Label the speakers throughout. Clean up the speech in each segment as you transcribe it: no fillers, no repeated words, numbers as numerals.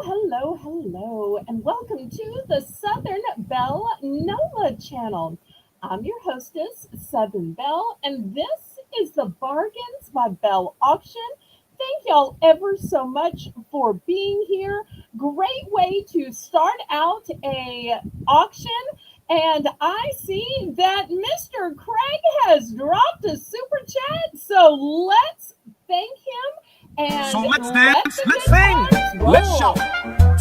Speaker 1: hello, and welcome to the Southern Belle NOLA channel. I'm your hostess, Southern Belle, and this is the Bargains by Belle auction. Thank y'all ever so much for being here. Great way to start out a auction. And I see that Mr. Craig has dropped a super chat, so let's thank him and
Speaker 2: So let's
Speaker 1: let
Speaker 2: dance,
Speaker 1: the
Speaker 2: let's
Speaker 1: good
Speaker 2: sing,
Speaker 1: times
Speaker 2: let's
Speaker 1: roll.
Speaker 2: shout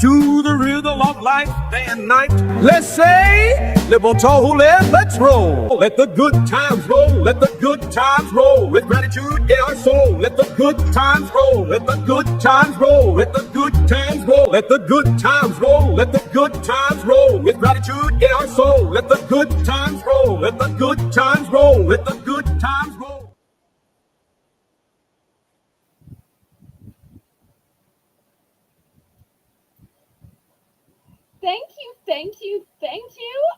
Speaker 2: to the rhythm of life, day and night. Let's say, liberal toe, let's roll. Let the good times roll, let the good times roll. With gratitude in our soul, let the good times roll, let the good times roll, let the good times roll, let the good times roll, let the good times roll. With gratitude in our soul, let the good times roll, let the good times roll, let the good times roll.
Speaker 1: Thank you.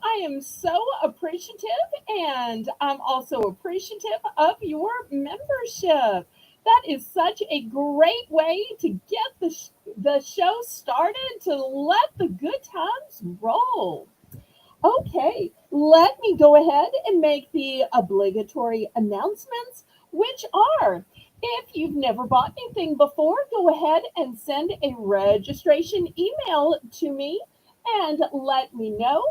Speaker 1: I am so appreciative, and I'm also appreciative of your membership. That is such a great way to get the show started, to let the good times roll. Okay, let me go ahead and make the obligatory announcements, which are if you've never bought anything before, go ahead and send a registration email to me and let me know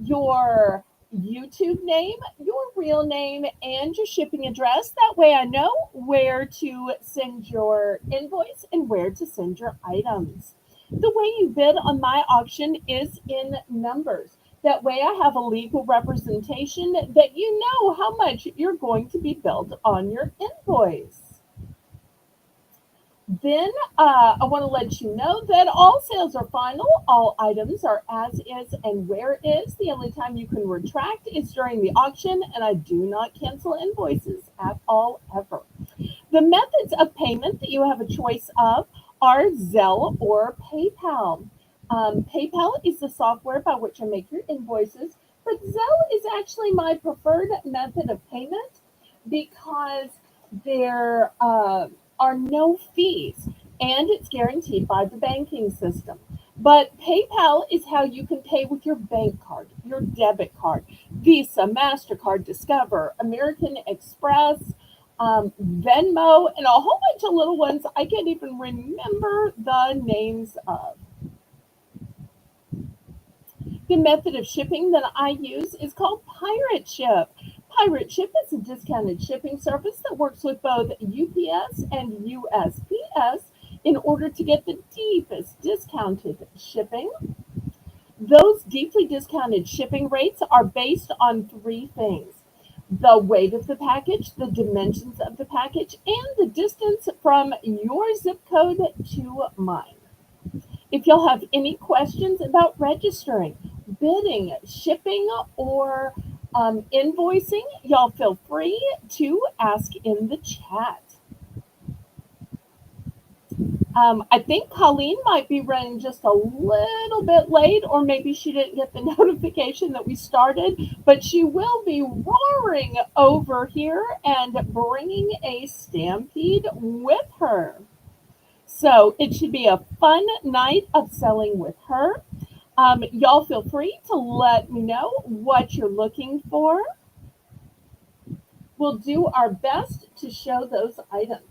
Speaker 1: your YouTube name, your real name, and your shipping address. That way I know where to send your invoice and where to send your items. The way you bid on my auction is in numbers. That way I have a legal representation that you know how much you're going to be billed on your invoice. Then I want to let you know that all sales are final. All items are as is and where is. The only time you can retract is during the auction, and I do not cancel invoices at all ever. The methods of payment that you have a choice of are Zelle or PayPal. PayPal is the software by which I make your invoices, but Zelle is actually my preferred method of payment because there are no fees and it's guaranteed by the banking system. But PayPal is how you can pay with your bank card, your debit card, Visa, MasterCard, Discover, American Express, Venmo, and a whole bunch of little ones I can't even remember the names of. The method of shipping that I use is called Pirate Ship. Pirate Ship is a discounted shipping service that works with both UPS and USPS in order to get the deepest discounted shipping. Those deeply discounted shipping rates are based on three things: the weight of the package, the dimensions of the package, and the distance from your zip code to mine. If y'all have any questions about registering, bidding, shipping, or invoicing, y'all feel free to ask in the chat. I think Colleen might be running just a little bit late, or maybe she didn't get the notification that we started, but she will be roaring over here and bringing a stampede with her. So it should be a fun night of selling with her. Y'all feel free to let me know what you're looking for. We'll do our best to show those items.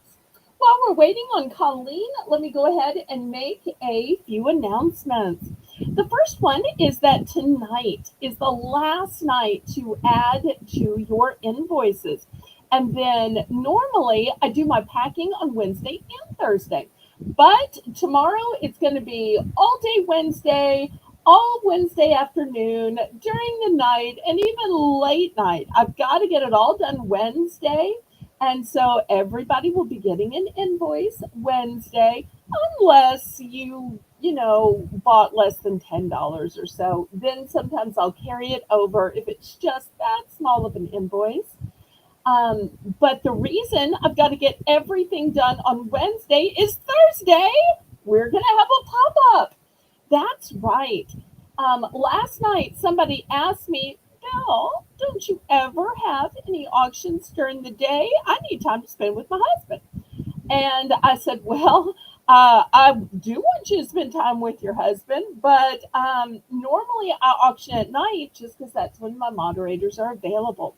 Speaker 1: While we're waiting on Colleen, let me go ahead and make a few announcements. The first one is that tonight is the last night to add to your invoices. And then normally I do my packing on Wednesday and Thursday. But tomorrow it's going to be all day Wednesday, all Wednesday afternoon, during the night, and even late night. I've got to get it all done Wednesday. And so everybody will be getting an invoice Wednesday, unless bought less than $10 or so. Then sometimes I'll carry it over if it's just that small of an invoice. But the reason I've got to get everything done on Wednesday is Thursday. We're going to have a pop up. That's right. Last night, somebody asked me, Belle, don't you ever have any auctions during the day? I need time to spend with my husband. And I said, well, I do want you to spend time with your husband, but normally I auction at night just because that's when my moderators are available.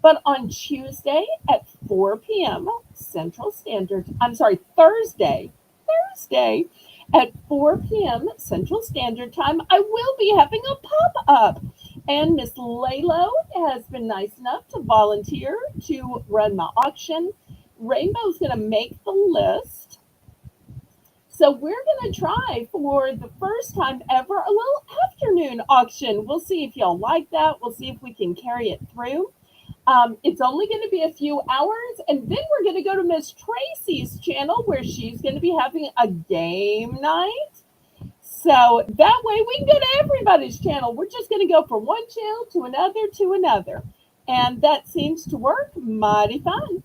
Speaker 1: But on Tuesday at 4 p.m. Central Standard, I'm sorry, Thursday at 4 p.m. Central Standard Time, I will be having a pop up. And Miss Lalo has been nice enough to volunteer to run my auction. Rainbow's going to make the list. So we're going to try for the first time ever a little afternoon auction. We'll see if y'all like that. We'll see if we can carry it through. It's only going to be a few hours, and then we're going to go to Miss Tracy's channel where she's going to be having a game night. So that way we can go to everybody's channel. We're just going to go from one channel to another. And that seems to work mighty fun.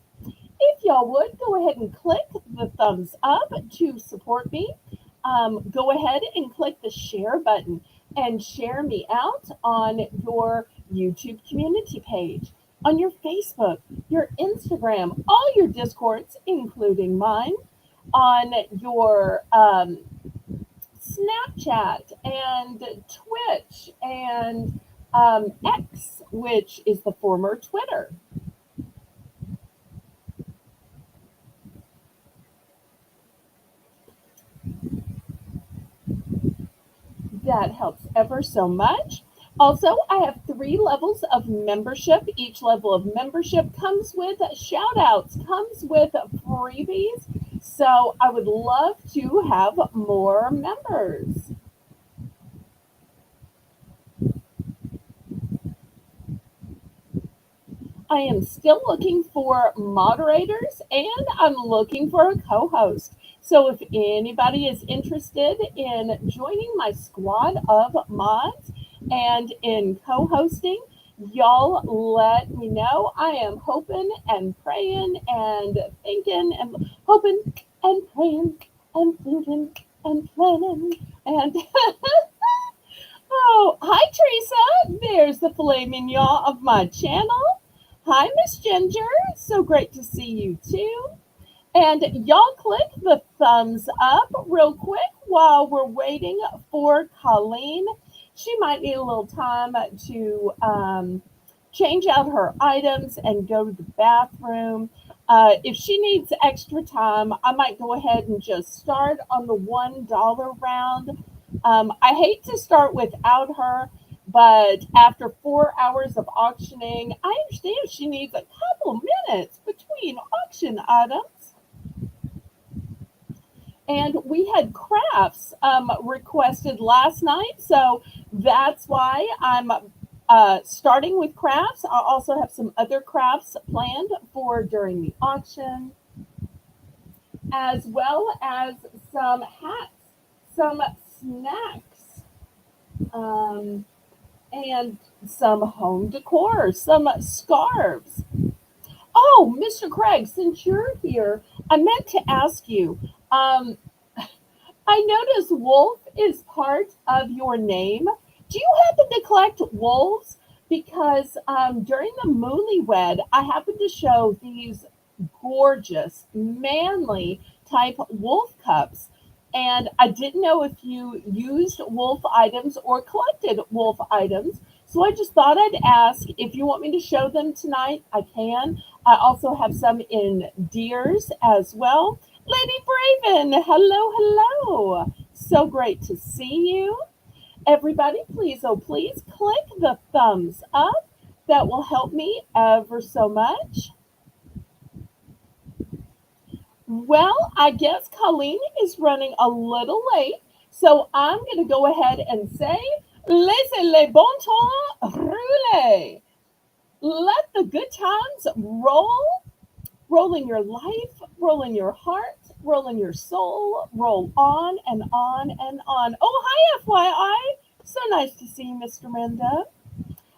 Speaker 1: If y'all would, go ahead and click the thumbs up to support me. Go ahead and click the share button and share me out on your YouTube community page, on your Facebook, your Instagram, all your Discords, including mine, on your Snapchat and Twitch and X, which is the former Twitter. That helps ever so much. Also, I have 3 levels of membership. Each level of membership comes with shout outs, comes with freebies. So I would love to have more members. I am still looking for moderators and I'm looking for a co-host. So if anybody is interested in joining my squad of mods and in co-hosting, y'all let me know. I am hoping and praying and thinking and hoping and praying and thinking and planning and oh, hi Teresa. There's the filet mignon of my channel. Hi Miss Ginger. So great to see you too. And y'all click the thumbs up real quick while we're waiting for Colleen. She might need a little time to change out her items and go to the bathroom. If she needs extra time, I might go ahead and just start on the $1 round. I hate to start without her, but after 4 hours of auctioning, I understand she needs a couple minutes between auction items. And we had crafts requested last night, so that's why I'm starting with crafts. I also have some other crafts planned for during the auction, as well as some hats, some snacks, and some home decor, some scarves. Oh, Mr. Craig, since you're here, I meant to ask you. I notice wolf is part of your name. Do you happen to collect wolves? Because during the Moolywed, I happened to show these gorgeous, manly type wolf cups. And I didn't know if you used wolf items or collected wolf items. So I just thought I'd ask if you want me to show them tonight. I can. I also have some in deers as well. Lady Braven, hello. So great to see you. Everybody, please, oh please, click the thumbs up. That will help me ever so much. Well, I guess Colleen is running a little late, so I'm going to go ahead and say, laissez les bon temps rouler. Let the good times roll. Roll in your life, roll in your heart, roll in your soul, roll on and on and on. Oh, hi, FYI. So nice to see you, Mr. Miranda.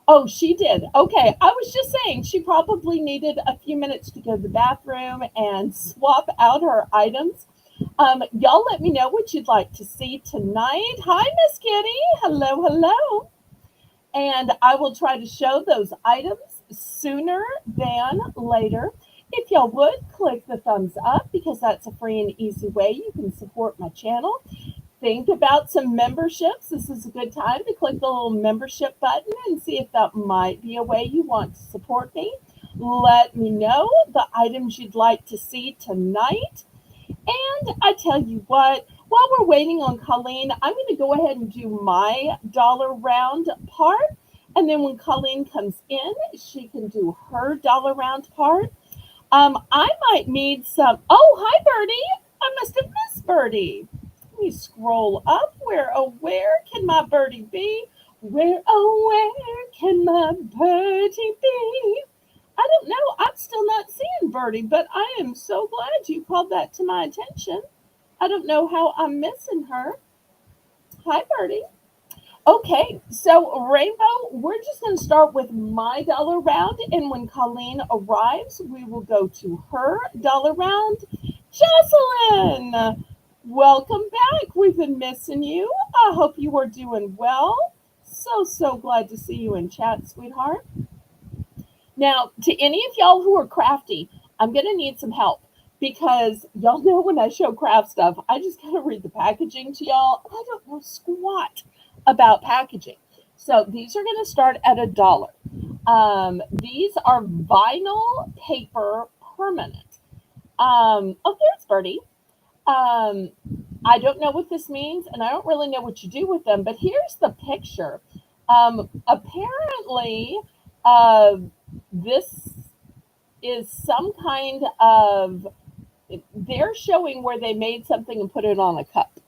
Speaker 1: Oh, she did. Okay, I was just saying she probably needed a few minutes to go to the bathroom and swap out her items. Y'all let me know what you'd like to see tonight. Hi, Miss Kitty. Hello. And I will try to show those items sooner than later. If y'all would, click the thumbs up because that's a free and easy way you can support my channel. Think about some memberships. This is a good time to click the little membership button and see if that might be a way you want to support me. Let me know the items you'd like to see tonight. And I tell you what, while we're waiting on Colleen, I'm going to go ahead and do my dollar round part. And then when Colleen comes in, she can do her dollar round part. I might need some. Oh, hi, Birdie. I must have missed Birdie. Let me scroll up. Where can my birdie be? Where can my birdie be? I don't know. I'm still not seeing Birdie, but I am so glad you called that to my attention. I don't know how I'm missing her. Hi, Birdie. Okay, so Rainbow, we're just going to start with my dollar round, and when Colleen arrives, we will go to her dollar round. Jocelyn, welcome back. We've been missing you. I hope you are doing well. So glad to see you in chat, sweetheart. Now, to any of y'all who are crafty, I'm going to need some help because y'all know when I show craft stuff, I just kind of read the packaging to y'all. I don't know squat about packaging. So these are going to start at $1. These are vinyl paper permanent. Oh, there's Birdie. I don't know what this means, and I don't really know what you do with them, but here's the picture. Apparently, this is some kind of, they're showing where they made something and put it on a cup.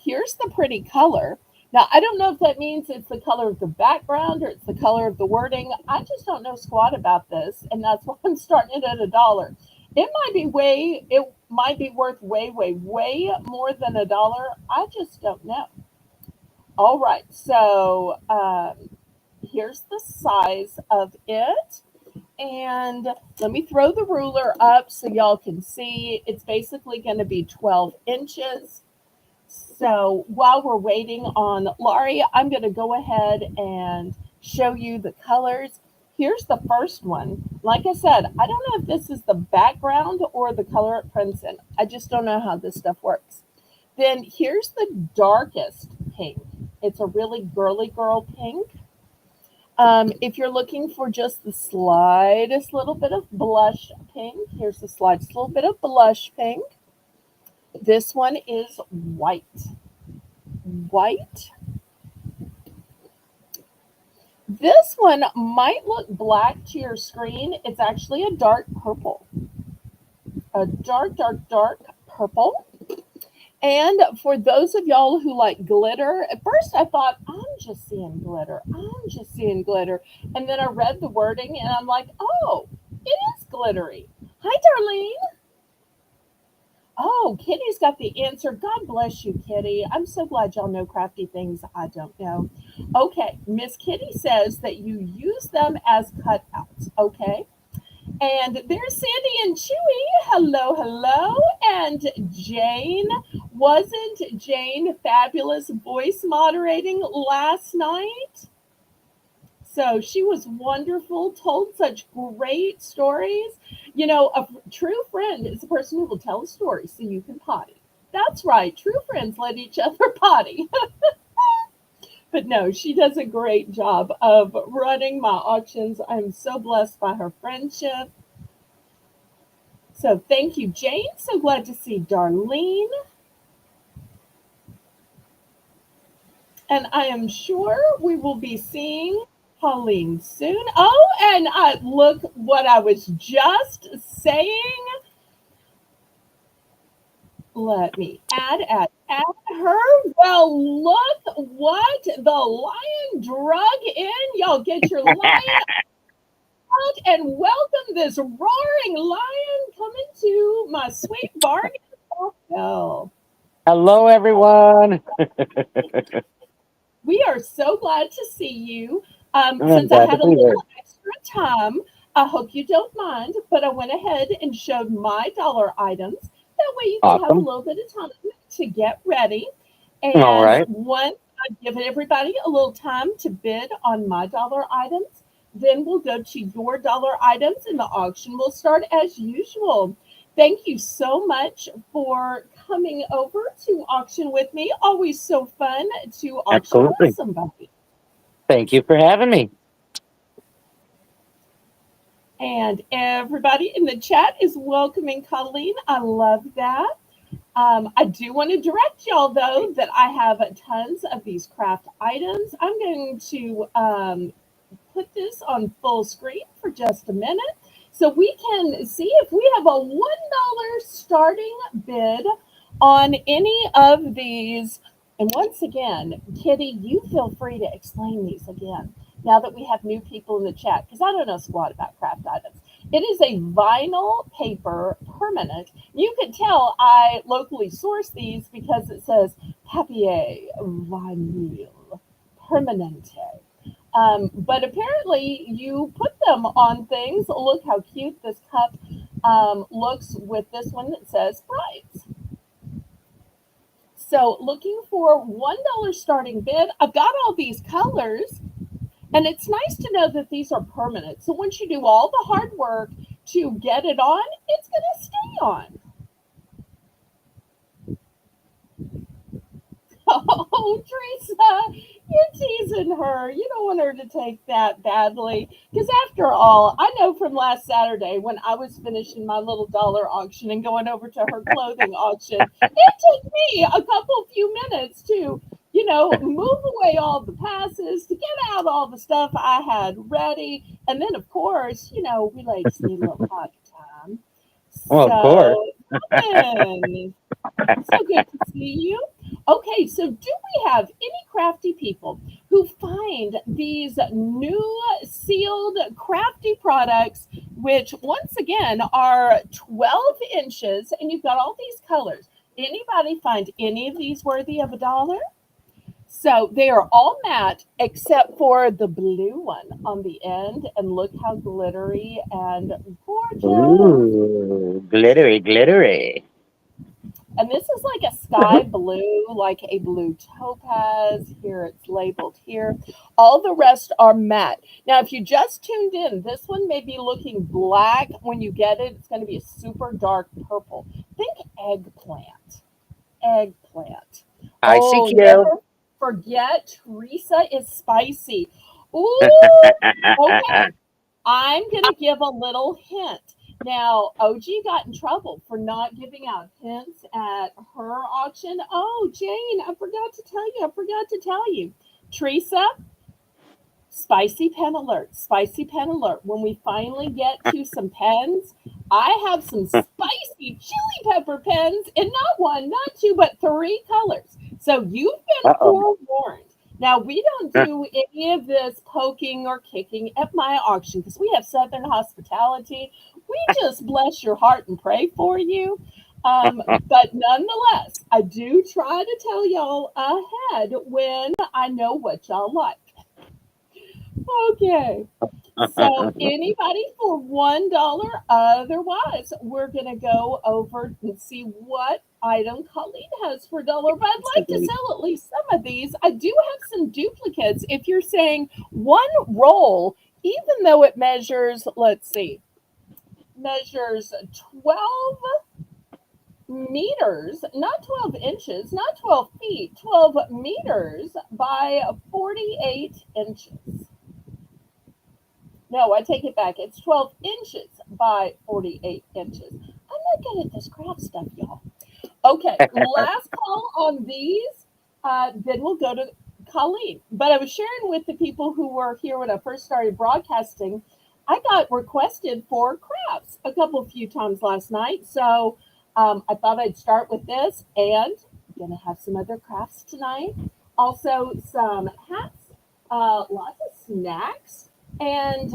Speaker 1: Here's the pretty color. Now, I don't know if that means it's the color of the background or it's the color of the wording. I just don't know squat about this, and that's why I'm starting it at $1. It might be worth way more than $1. I just don't know. All right, so here's the size of it. And let me throw the ruler up so y'all can see. It's basically going to be 12 inches. So while we're waiting on Laurie, I'm going to go ahead and show you the colors. Here's the first one. Like I said, I don't know if this is the background or the color it prints in. I just don't know how this stuff works. Then here's the darkest pink. It's a really girly girl pink. If you're looking for just the slightest little bit of blush pink, here's the slightest little bit of blush pink. This one is white. White. This one might look black to your screen. It's actually a dark purple. A dark purple. And for those of y'all who like glitter, at first I thought, I'm just seeing glitter. And then I read the wording and I'm like, oh, it is glittery. Hi, Darlene. Oh, Kitty's got the answer. God bless you, Kitty. I'm so glad y'all know crafty things I don't know. Okay, Miss Kitty says that you use them as cutouts. Okay. And there's Sandy and Chewy. Hello. And Jane. Wasn't Jane fabulous voice moderating last night? So she was wonderful, told such great stories. You know, a true friend is a person who will tell a story so you can potty. That's right. True friends let each other potty. But no, she does a great job of running my auctions. I'm so blessed by her friendship. So thank you, Jane. So glad to see Darlene. And I am sure we will be seeing Colleen soon. Oh, and look what I was just saying. Let me add her. Well, look what the lion drug in. Y'all get your lion out and welcome this roaring lion coming to my sweet bargain. Oh,
Speaker 3: hello, everyone.
Speaker 1: We are so glad to see you. Since I had a little extra time, I hope you don't mind, but I went ahead and showed my dollar items. That way you can have a little bit of time to get ready. And
Speaker 3: all right.
Speaker 1: once I've given everybody a little time to bid on my dollar items, Then we'll go to your dollar items and the auction will start as usual. Thank you so much for coming over to auction with me. Always so fun to auction with
Speaker 3: Absolutely.
Speaker 1: somebody.
Speaker 3: Thank you for having me.
Speaker 1: And everybody in the chat is welcoming Colleen. I love that. I do want to direct y'all though that I have tons of these craft items. I'm going to put this on full screen for just a minute so we can see if we have a $1 starting bid on any of these. And once again, Kitty, you feel free to explain these again now that we have new people in the chat because I don't know squat about craft items. It is a vinyl paper permanent. You can tell I locally source these because it says papier vinyl permanente. But apparently you put them on things. Look how cute this cup looks with this one that says Brights. So looking for $1 starting bid. I've got all these colors and it's nice to know that these are permanent. So once you do all the hard work to get it on, it's going to stay on. Oh, Teresa, you're teasing her. You don't want her to take that badly. Because after all, I know from last Saturday when I was finishing my little dollar auction and going over to her clothing auction, it took me a couple few minutes to, move away all the passes, to get out all the stuff I had ready. And then, of course, we ladies need a little potty time.
Speaker 3: Well, of course.
Speaker 1: So, so good to see you. Okay, so do we have any crafty people who find these new sealed crafty products, which once again are 12 inches, and you've got all these colors? Anybody find any of these worthy of $1? So they are all matte except for the blue one on the end, and look how glittery and gorgeous.
Speaker 3: Ooh, glittery, glittery.
Speaker 1: And this is like a sky blue, like a blue topaz. Here it's labeled here. All the rest are matte. Now, if you just tuned in, this one may be looking black. When you get it, it's going to be a super dark purple. Think eggplant. Eggplant.
Speaker 3: I see
Speaker 1: Oh,
Speaker 3: you.
Speaker 1: never forget, Teresa is spicy. Ooh, okay. I'm going to give a little hint. Now, OG got in trouble for not giving out hints at her auction. Oh, Jane, I forgot to tell you. Teresa, spicy pen alert, spicy pen alert. When we finally get to some pens, I have some spicy chili pepper pens in not one, not two, but 3 colors. So you've been forewarned. Now, we don't do any of this poking or kicking at my auction because we have Southern hospitality. We just bless your heart and pray for you. But nonetheless, I do try to tell y'all ahead when I know what y'all like. Okay. So anybody for $1? Otherwise, we're gonna go over and see what item Colleen has for $1. But I'd like to sell at least some of these. I do have some duplicates. If you're saying one roll, even though it measures, measures 12 meters, not 12 inches, not 12 feet, 12 meters by 48 inches. No, I take it back. It's 12 inches by 48 inches. I'm not good at this craft stuff, y'all. Okay, last call on these. Then we'll go to Colleen. But I was sharing with the people who were here when I first started broadcasting. I got requested for crafts a few times last night. So I thought I'd start with this, and I'm going to have some other crafts tonight. Also, some hats, lots of snacks, and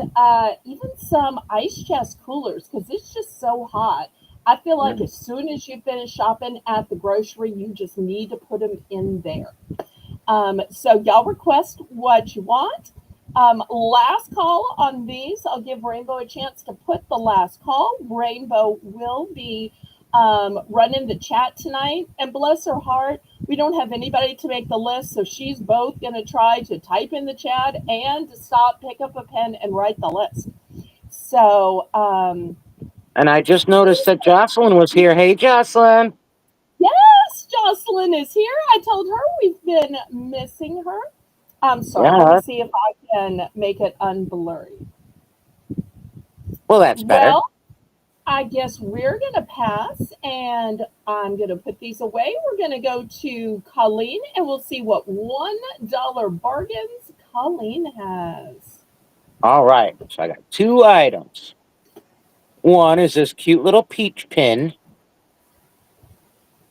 Speaker 1: even some ice chest coolers because it's just so hot. I feel like as soon as you finish shopping at the grocery, you just need to put them in there. So y'all request what you want. Last call on these. I'll give Rainbow a chance to put the last call. Rainbow will be running the chat tonight. And bless her heart, We don't have anybody to make the list, so she's both going to try to type in the chat and to stop, pick up a pen, and write the list. So,
Speaker 3: And I just noticed that Jocelyn was here. Hey, Jocelyn.
Speaker 1: yes, Jocelyn is here. I told her we've been missing her. I'm sorry. Let
Speaker 3: Yeah.
Speaker 1: me see if I can make it unblurry.
Speaker 3: Well, that's better.
Speaker 1: Well, I guess we're going to pass, and I'm going to put these away. We're going to go to Colleen, and we'll see what $1 bargains Colleen has.
Speaker 3: All right. So I got 2 items. One is this cute little peach pin.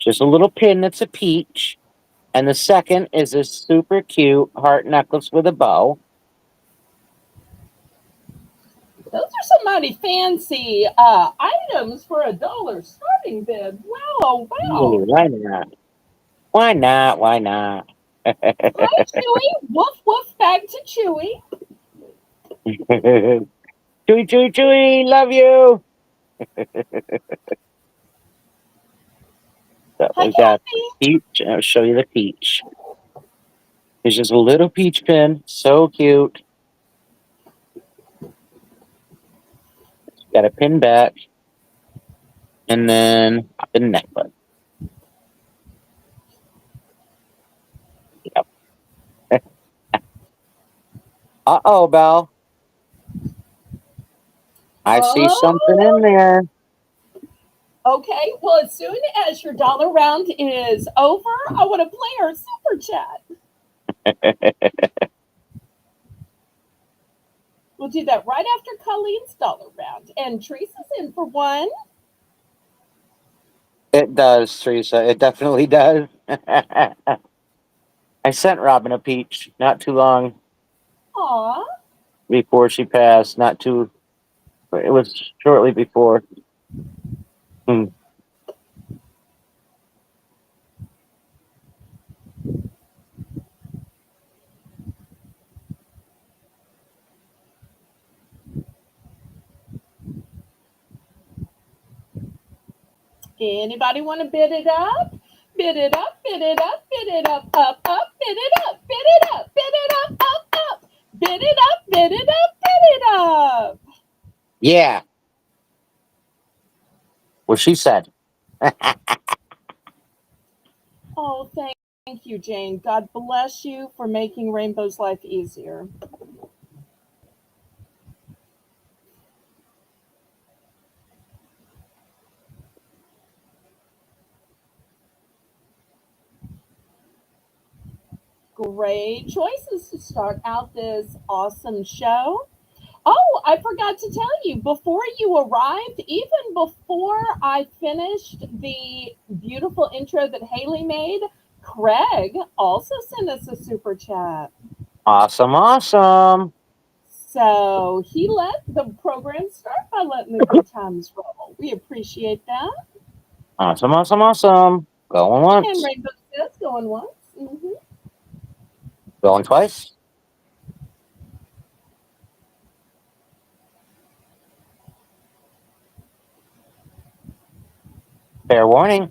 Speaker 3: Just a little pin that's a peach. And the second is this super cute heart necklace with a bow.
Speaker 1: Those are some mighty fancy items for $1 starting bid. Wow, wow.
Speaker 3: Ooh, why not? Why not? Why not?
Speaker 1: Hi, Chewy. Woof, woof, back to Chewy.
Speaker 3: Chewy, chewy, chewy, love you. So
Speaker 1: Hi,
Speaker 3: we got
Speaker 1: Kathy.
Speaker 3: peach. I'll show you the peach. It's just a little peach pin. So cute. Got a pin back. And then the necklace. Yep. Uh-oh, Belle. I see something in there.
Speaker 1: Okay, well, as soon as your dollar round is over, I want to play our super chat. We'll do that right after Colleen's dollar round. And Teresa's in for one.
Speaker 3: It does, Teresa. It definitely does. I sent Robin a peach not too long
Speaker 1: Aw.
Speaker 3: before she passed. It was shortly before.
Speaker 1: Anybody want to bid it up? Bid it up, bid it up, bid it up, up, bid it up, bid it up, bid it up, up, bid it up, bid it up, bid it up.
Speaker 3: Yeah. What she said.
Speaker 1: Oh, thank you, Jane. God bless you for making Rainbow's life easier. Great choices to start out this awesome show. Oh, I forgot to tell you, before you arrived, even before I finished the beautiful intro that Haley made, Craig also sent us a super chat.
Speaker 3: Awesome, awesome.
Speaker 1: So he let the program start by letting the good times roll. We appreciate that.
Speaker 3: Awesome, awesome, awesome. Going once.
Speaker 1: And Rainbow says going once. Mm-hmm.
Speaker 3: Going twice. Fair warning.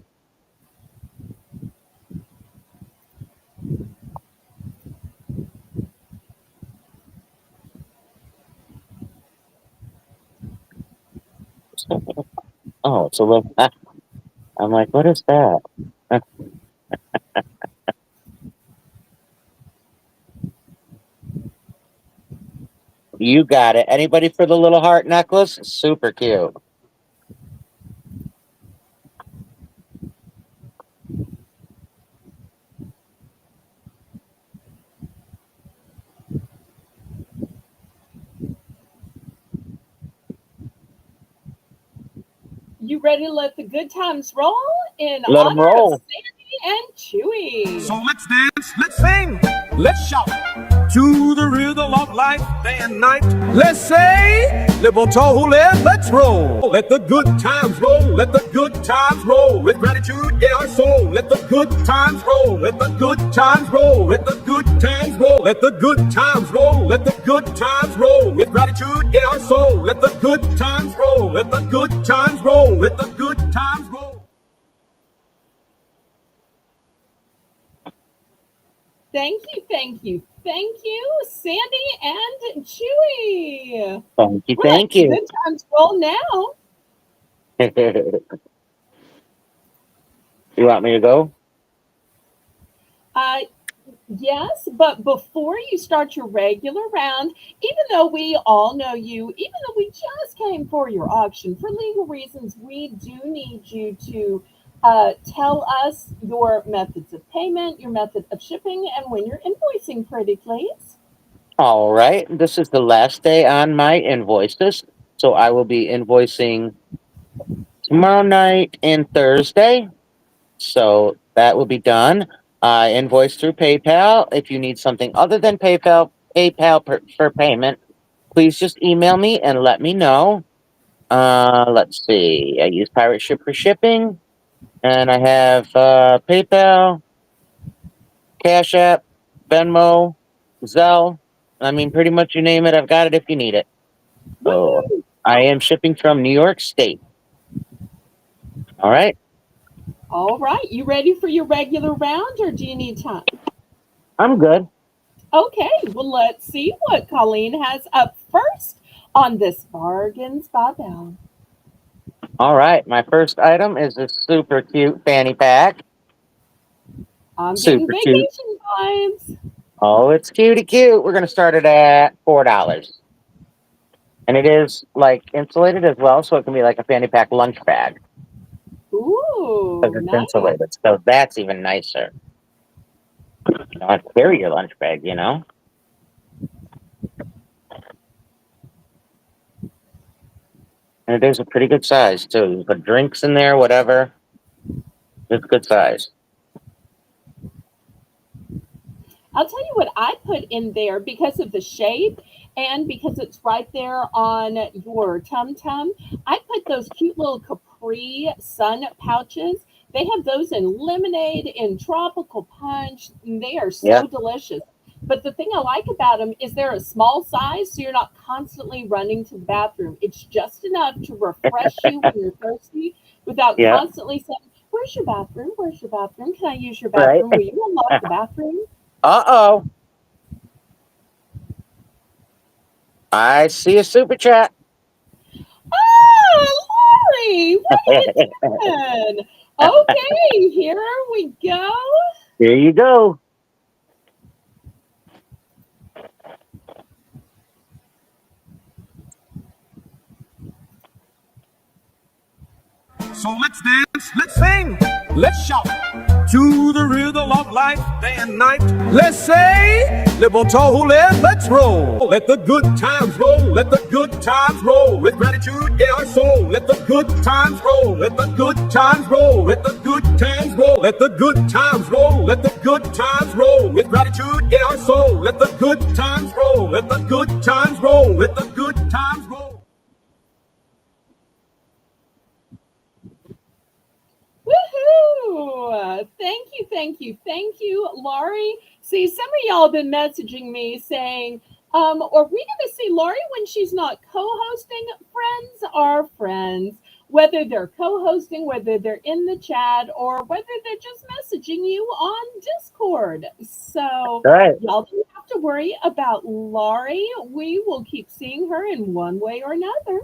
Speaker 3: Oh, it's a little. I'm like, what is that? You got it. Anybody for the little heart necklace? Super cute.
Speaker 1: You ready to let the good times roll in
Speaker 3: Let 'em
Speaker 1: honor
Speaker 3: roll.
Speaker 1: of Sandy and Chewy?
Speaker 2: So let's dance, let's sing, let's shout to the rhythm of life day and night. Let's say, little let's roll. Let the good times roll, let the good times roll. With gratitude in our soul, let the good times roll, let the good times roll, let the good times roll, let the good times roll, let the good times roll. With gratitude in our soul, let the good times roll, let the good times roll, let the good times roll.
Speaker 1: Thank you, thank you, thank you, Sandy and Chewy.
Speaker 3: Thank you,
Speaker 1: We're
Speaker 3: thank
Speaker 1: letting
Speaker 3: you.
Speaker 1: good times roll now.
Speaker 3: You want me to go?
Speaker 1: Uh, yes, but before you start your regular round, even though we all know you, even though we just came for your auction, for legal reasons, we do need you to tell us your methods of payment, your method of shipping, and when you're invoicing, pretty please.
Speaker 3: All right. This is the last day on my invoices. So I will be invoicing tomorrow night and Thursday. So that will be done. I invoice through PayPal. If you need something other than PayPal for payment, please just email me and let me know. Let's see. I use Pirate Ship for shipping, and I have PayPal, Cash App, Venmo, Zelle. I mean, pretty much you name it, I've got it if you need it. So
Speaker 1: Woohoo!
Speaker 3: I am shipping from New York State. All right,
Speaker 1: All right, you ready for your regular round or do you need time?
Speaker 3: I'm good.
Speaker 1: Okay, well, let's see what Colleen has up first on this Bargains by Belle.
Speaker 3: All right, my first item is this super cute fanny pack.
Speaker 1: I'm getting
Speaker 3: Super cute.
Speaker 1: vacation vibes.
Speaker 3: Oh, it's cutie cute. We're gonna start it at $4, and it is like insulated as well, so it can be like a fanny pack lunch bag because
Speaker 1: Ooh,
Speaker 3: it's
Speaker 1: nice.
Speaker 3: insulated. So that's even nicer. You know, carry your lunch bag. You know, and it is a pretty good size too. You put drinks in there, whatever. It's good size.
Speaker 1: I'll tell you what I put in there because of the shape and because it's right there on your tum tum. I put those cute little Capri Sun pouches. They have those in lemonade, in tropical punch. And they are
Speaker 3: Yeah.
Speaker 1: so delicious. But the thing I like about them is they're a small size, so you're not constantly running to the bathroom. It's just enough to refresh you when you're thirsty without
Speaker 3: Yeah.
Speaker 1: constantly saying, "Where's your bathroom? Where's your bathroom? Can I use your
Speaker 3: Right.
Speaker 1: bathroom? Will you unlock the bathroom?"
Speaker 3: Uh-oh. I see a super chat.
Speaker 1: Ah, Lori, what are you doing? Okay, here we go.
Speaker 3: Here you go.
Speaker 2: So let's dance, let's sing, let's shout to the rhythm of life, day and night. Let's say, libertole, let's roll. Let the good times roll, let the good times roll. With gratitude in our soul, let the good times roll, let the good times roll, let the good times roll, let the good times roll, let the good times roll. With gratitude in our soul, let the good times roll, let the good times roll, let the good times roll.
Speaker 1: Woohoo! Thank you, thank you, thank you, Laurie. See, some of y'all have been messaging me saying, are we going to see Laurie when she's not co-hosting? Friends are friends. Whether they're co-hosting, whether they're in the chat, or whether they're just messaging you on Discord. So
Speaker 3: All right.
Speaker 1: y'all don't have to worry about Laurie. We will keep seeing her in one way or another.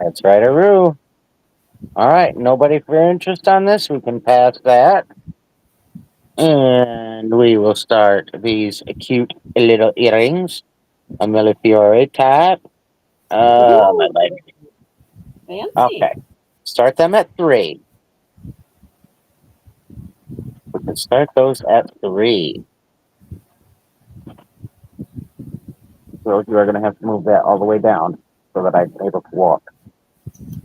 Speaker 3: That's right, Aru. All right. Nobody for interest on this. We can pass that. And we will start these cute little earrings. A Millefiore type. My
Speaker 1: Ooh,
Speaker 3: leg.
Speaker 1: fancy.
Speaker 3: Okay. Start them at 3. We can start those at 3. So you are going to have to move that all the way down so that I'm able to walk.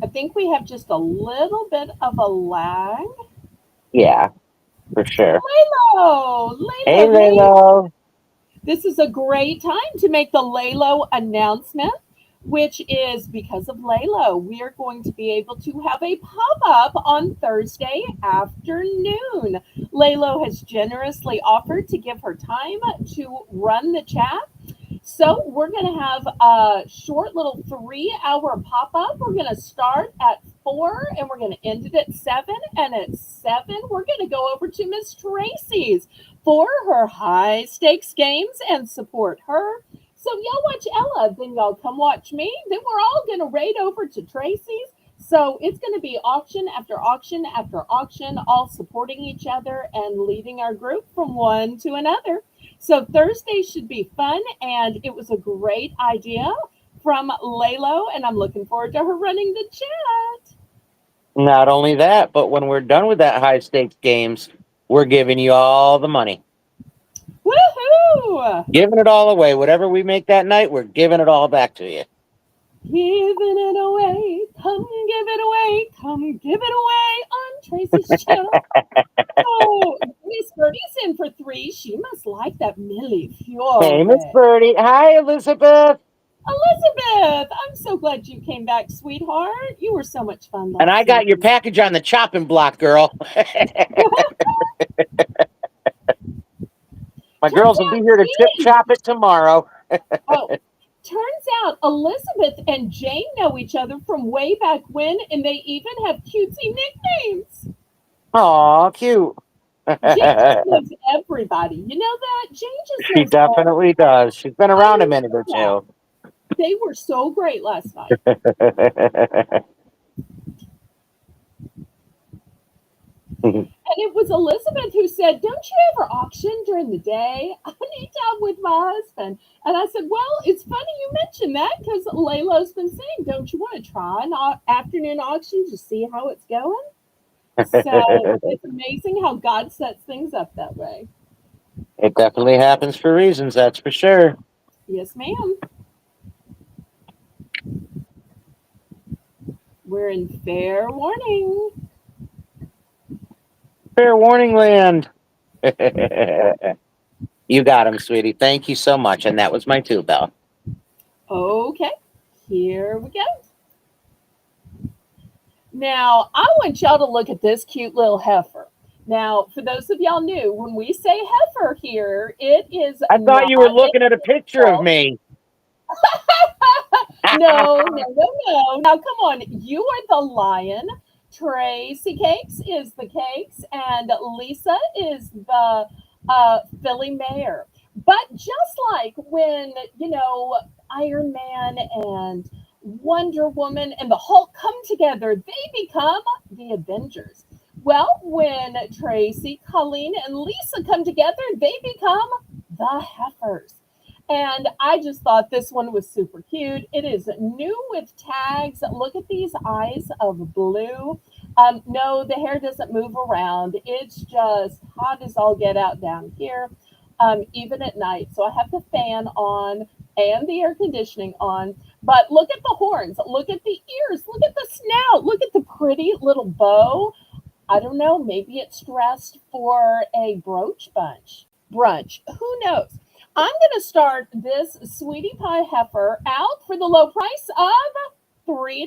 Speaker 1: I think we have just a little bit of a lag.
Speaker 3: Yeah, for sure.
Speaker 1: Laylo,
Speaker 3: Hey,
Speaker 1: Laylo, Laylo.
Speaker 3: Lalo.
Speaker 1: This is a great time to make the Laylo announcement, which is because of Laylo. We are going to be able to have a pop up on Thursday afternoon. Laylo has generously offered to give her time to run the chat. So we're going to have a short little 3-hour pop-up. We're going to start at 4 and we're going to end it at 7. And at 7, we're going to go over to Miss Tracy's for her high stakes games and support her. So y'all watch Ella, then y'all come watch me. Then we're all gonna raid over to Tracy's. So it's gonna be auction after auction after auction, all supporting each other and leading our group from one to another. So Thursday should be fun, and it was a great idea from Lalo, and I'm looking forward to her running the chat.
Speaker 3: Not only that, but when we're done with that high stakes games, we're giving you all the money.
Speaker 1: Woohoo!
Speaker 3: Giving it all away. Whatever we make that night, we're giving it all back to you.
Speaker 1: Giving it away, come give it away, come give it away on Tracy's channel. Oh, Miss Birdie's in for 3. She must like that Millie
Speaker 3: Hey, Miss
Speaker 1: Fiore.
Speaker 3: Birdie. Hi, Elizabeth.
Speaker 1: Elizabeth, I'm so glad you came back, sweetheart. You were so much fun
Speaker 3: And
Speaker 1: last
Speaker 3: I got your
Speaker 1: season.
Speaker 3: package on the chopping block, girl. My
Speaker 1: Turns
Speaker 3: girls will be
Speaker 1: out
Speaker 3: here to chip
Speaker 1: Jane,
Speaker 3: chop it tomorrow.
Speaker 1: oh, turns out Elizabeth and Jane know each other from way back when, and they even have cutesy nicknames.
Speaker 3: Aw, cute.
Speaker 1: Jane just knows everybody. You know that? Jane just
Speaker 3: She
Speaker 1: knows
Speaker 3: definitely
Speaker 1: everybody.
Speaker 3: does. She's been
Speaker 1: I
Speaker 3: around a minute or
Speaker 1: love that.
Speaker 3: two.
Speaker 1: They were so great last night. And it was Elizabeth who said, "Don't you ever auction during the day? I need time with my husband." And I said, "Well, it's funny you mentioned that because Layla's been saying, don't you want to try an afternoon auction to see how it's going?" So it's amazing how God sets things up that way.
Speaker 3: It definitely happens for reasons, that's for sure.
Speaker 1: Yes, ma'am. We're in fair warning.
Speaker 3: Fair warning land. You got him, sweetie. Thank you so much. And that was my 2 bell.
Speaker 1: Okay, here we go. Now, I want y'all to look at this cute little heifer. Now, for those of y'all new, when we say heifer here, it is
Speaker 3: I thought
Speaker 1: not
Speaker 3: you were
Speaker 1: a
Speaker 3: looking at a picture of
Speaker 1: wolf.
Speaker 3: me.
Speaker 1: No, no, no, no. Now, come on. You are the lion. Tracy Cakes is the cakes, and Lisa is the Philly mare. But just like when, Iron Man and Wonder Woman and the Hulk come together, they become the Avengers. Well, when Tracy, Colleen, and Lisa come together, they become the Heifers. And I just thought this one was super cute. It is new with tags. Look at these eyes of blue. No, the hair doesn't move around. It's just hot as all get out down here, even at night. So I have the fan on and the air conditioning on. But look at the horns. Look at the ears. Look at the snout. Look at the pretty little bow. I don't know. Maybe it's dressed for a brunch. Who knows? I'm going to start this sweetie pie heifer out for the low price of $3.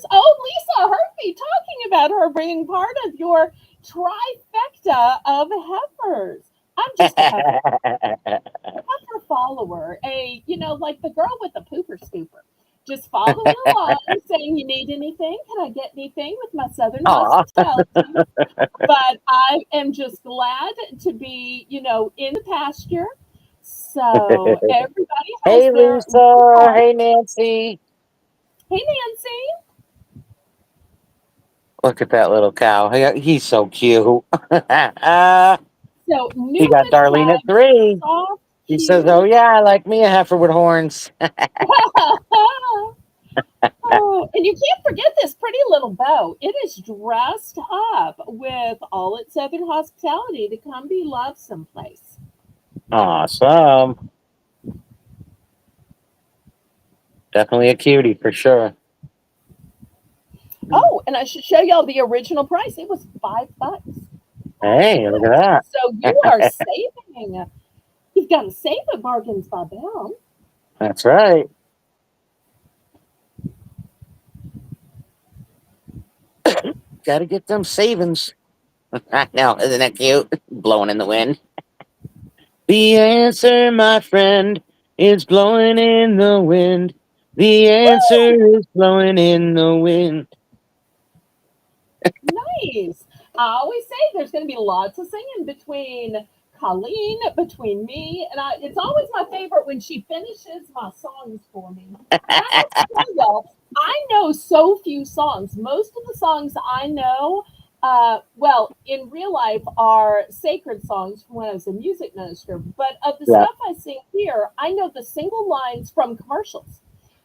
Speaker 1: Oh, Lisa heard me talking about her being part of your trifecta of heifers. I'm just a heifer follower, like the girl with the pooper scooper. Just following along, saying, "You need anything? Can I get anything with my southern
Speaker 3: Aw.
Speaker 1: hospitality?" But I am just glad to be, in the pasture. So everybody has
Speaker 3: Hey,
Speaker 1: their
Speaker 3: Lisa.
Speaker 1: part.
Speaker 3: Hey, Nancy.
Speaker 1: Hey, Nancy.
Speaker 3: Look at that little cow. He's so cute.
Speaker 1: So new
Speaker 3: He got
Speaker 1: with
Speaker 3: Darlene at
Speaker 1: tags,
Speaker 3: 3.
Speaker 1: soft,
Speaker 3: He says, "Oh,
Speaker 1: cute.
Speaker 3: yeah, I like me a heifer with horns."
Speaker 1: Oh, and you can't forget this pretty little bow. It is dressed up with all its southern hospitality to come be loved someplace.
Speaker 3: Awesome. Definitely a cutie for sure.
Speaker 1: Oh, and I should show y'all the original price. It was $5.
Speaker 3: Hey, look
Speaker 1: $5.
Speaker 3: at
Speaker 1: So you are saving. You've got to save at Bargains by Belle.
Speaker 3: that. That's right. Got to get them savings. Now, isn't that cute? Blowing in the wind. The answer, my friend, is blowing in the wind. The answer
Speaker 1: Woo!
Speaker 3: is blowing in the wind.
Speaker 1: Nice. I always say there's going to be lots of singing between Colleen between me and I. It's always my favorite when she finishes my songs for me. And I have to tell y'all, I know so few songs. Most of the songs I know, well, in real life, are sacred songs from when I was a music minister. But of the
Speaker 3: Yeah.
Speaker 1: stuff I sing here, I know the single lines from commercials.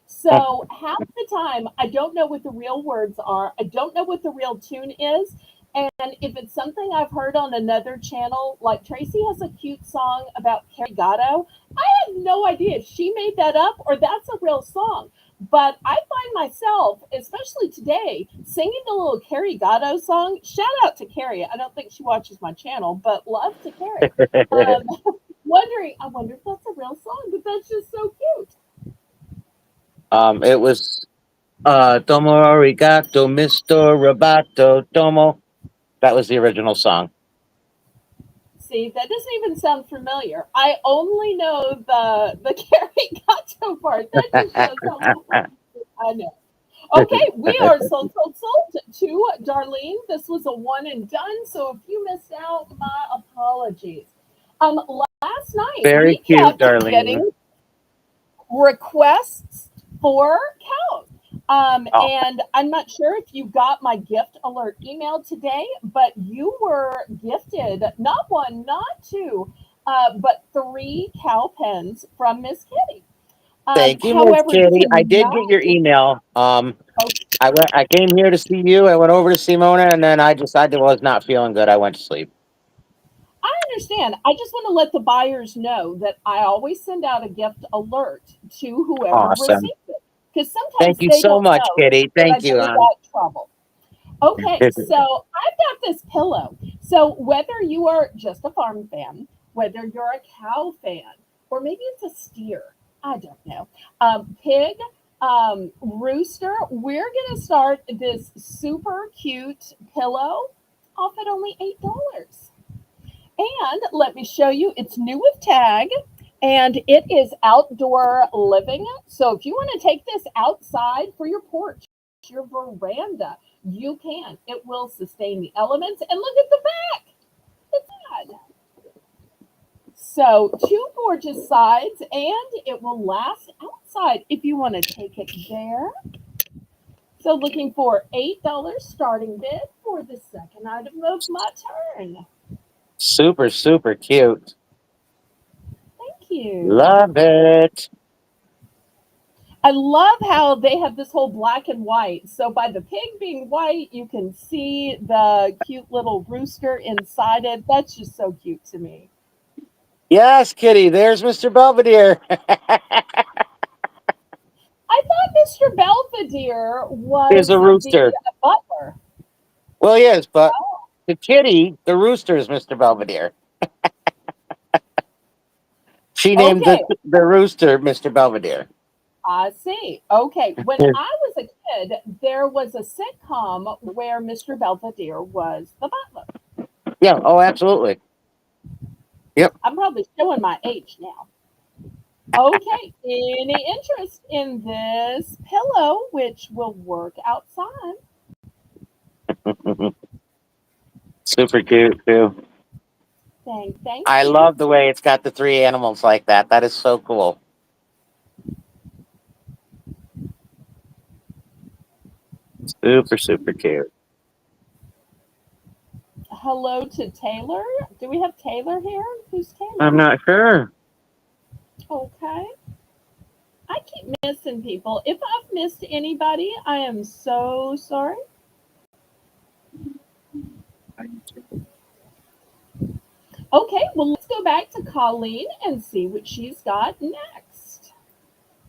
Speaker 1: So half the time, I don't know what the real words are. I don't know what the real tune is. And if it's something I've heard on another channel, like Tracy has a cute song about Carrie Gatto, I have no idea if she made that up or that's a real song. But I find myself, especially today, singing the little Carrie Gatto song. Shout out to Carrie. I don't think she watches my channel, but love to Carrie. Um, I wonder if that's a real song, but that's just so cute.
Speaker 3: It was Domo Arigato, Mr. Roboto, Domo. That was the original song.
Speaker 1: See, that doesn't even sound familiar. I only know the Carrie Gatto part. That just shows how little I know. Okay, we are sold to Darlene. This was a one and done. So if you missed out, my apologies. Last night
Speaker 3: Very
Speaker 1: we
Speaker 3: cute,
Speaker 1: kept
Speaker 3: Darlene.
Speaker 1: getting requests for cows.
Speaker 3: Oh,
Speaker 1: And I'm not sure if you got my gift alert email today, but you were gifted not one, not two, but three cow pens from Miss Kitty.
Speaker 3: thank you, Miss
Speaker 1: However,
Speaker 3: Kitty. I did get your
Speaker 1: tonight,
Speaker 3: email.
Speaker 1: oh,
Speaker 3: I came here to see you. I went over to Simona, and then I decided I was not feeling good. I went to sleep.
Speaker 1: I understand. I just want to let the buyers know that I always send out a gift alert to whoever
Speaker 3: Awesome.
Speaker 1: receives it because
Speaker 3: Thank
Speaker 1: sometimes
Speaker 3: you
Speaker 1: they
Speaker 3: so
Speaker 1: don't
Speaker 3: much,
Speaker 1: know
Speaker 3: Kitty.
Speaker 1: that I
Speaker 3: Thank you,
Speaker 1: go to
Speaker 3: hon.
Speaker 1: that trouble. Okay, so I've got this pillow. So whether you are just a farm fan, whether you're a cow fan, or maybe it's a steer, I don't know, pig, rooster, we're going to start this super cute pillow off at only $8. And let me show you, it's new with tag and it is outdoor living. So if you want to take this outside for your porch, your veranda, you can. It will sustain the elements. And look at the back. It's sad. So two gorgeous sides and it will last outside if you want to take it there. So looking for $8 starting bid for the second item of my turn.
Speaker 3: Super, super cute.
Speaker 1: Thank you.
Speaker 3: Love it.
Speaker 1: I love how they have this whole black and white. So by the pig being white, you can see the cute little rooster inside it. That's just so cute to me.
Speaker 3: Yes, Kitty. There's Mr. Belvedere.
Speaker 1: I thought Mr. Belvedere
Speaker 3: Is
Speaker 1: was
Speaker 3: a
Speaker 1: the
Speaker 3: rooster.
Speaker 1: butler.
Speaker 3: Well, he is, but the kitty, the rooster, is Mr. Belvedere. She named
Speaker 1: Okay,
Speaker 3: the rooster Mr. Belvedere.
Speaker 1: I see. Okay, when
Speaker 3: Yeah.
Speaker 1: I was a kid, there was a sitcom where Mr. Belvedere was the butler.
Speaker 3: Yeah. Oh, absolutely. Yep.
Speaker 1: I'm probably showing my age now. Okay, any interest in this pillow, which will work outside?
Speaker 3: Super cute too.
Speaker 1: Thank
Speaker 3: I
Speaker 1: you.
Speaker 3: love the way it's got the three animals like that. That is so cool. Super, super cute.
Speaker 1: Hello to Taylor. Do we have Taylor here? Who's
Speaker 3: I'm
Speaker 1: Taylor?
Speaker 3: not sure.
Speaker 1: Okay. I keep missing people. If I've missed anybody, I am so sorry. Okay, well, let's go back to Colleen and see what she's got next.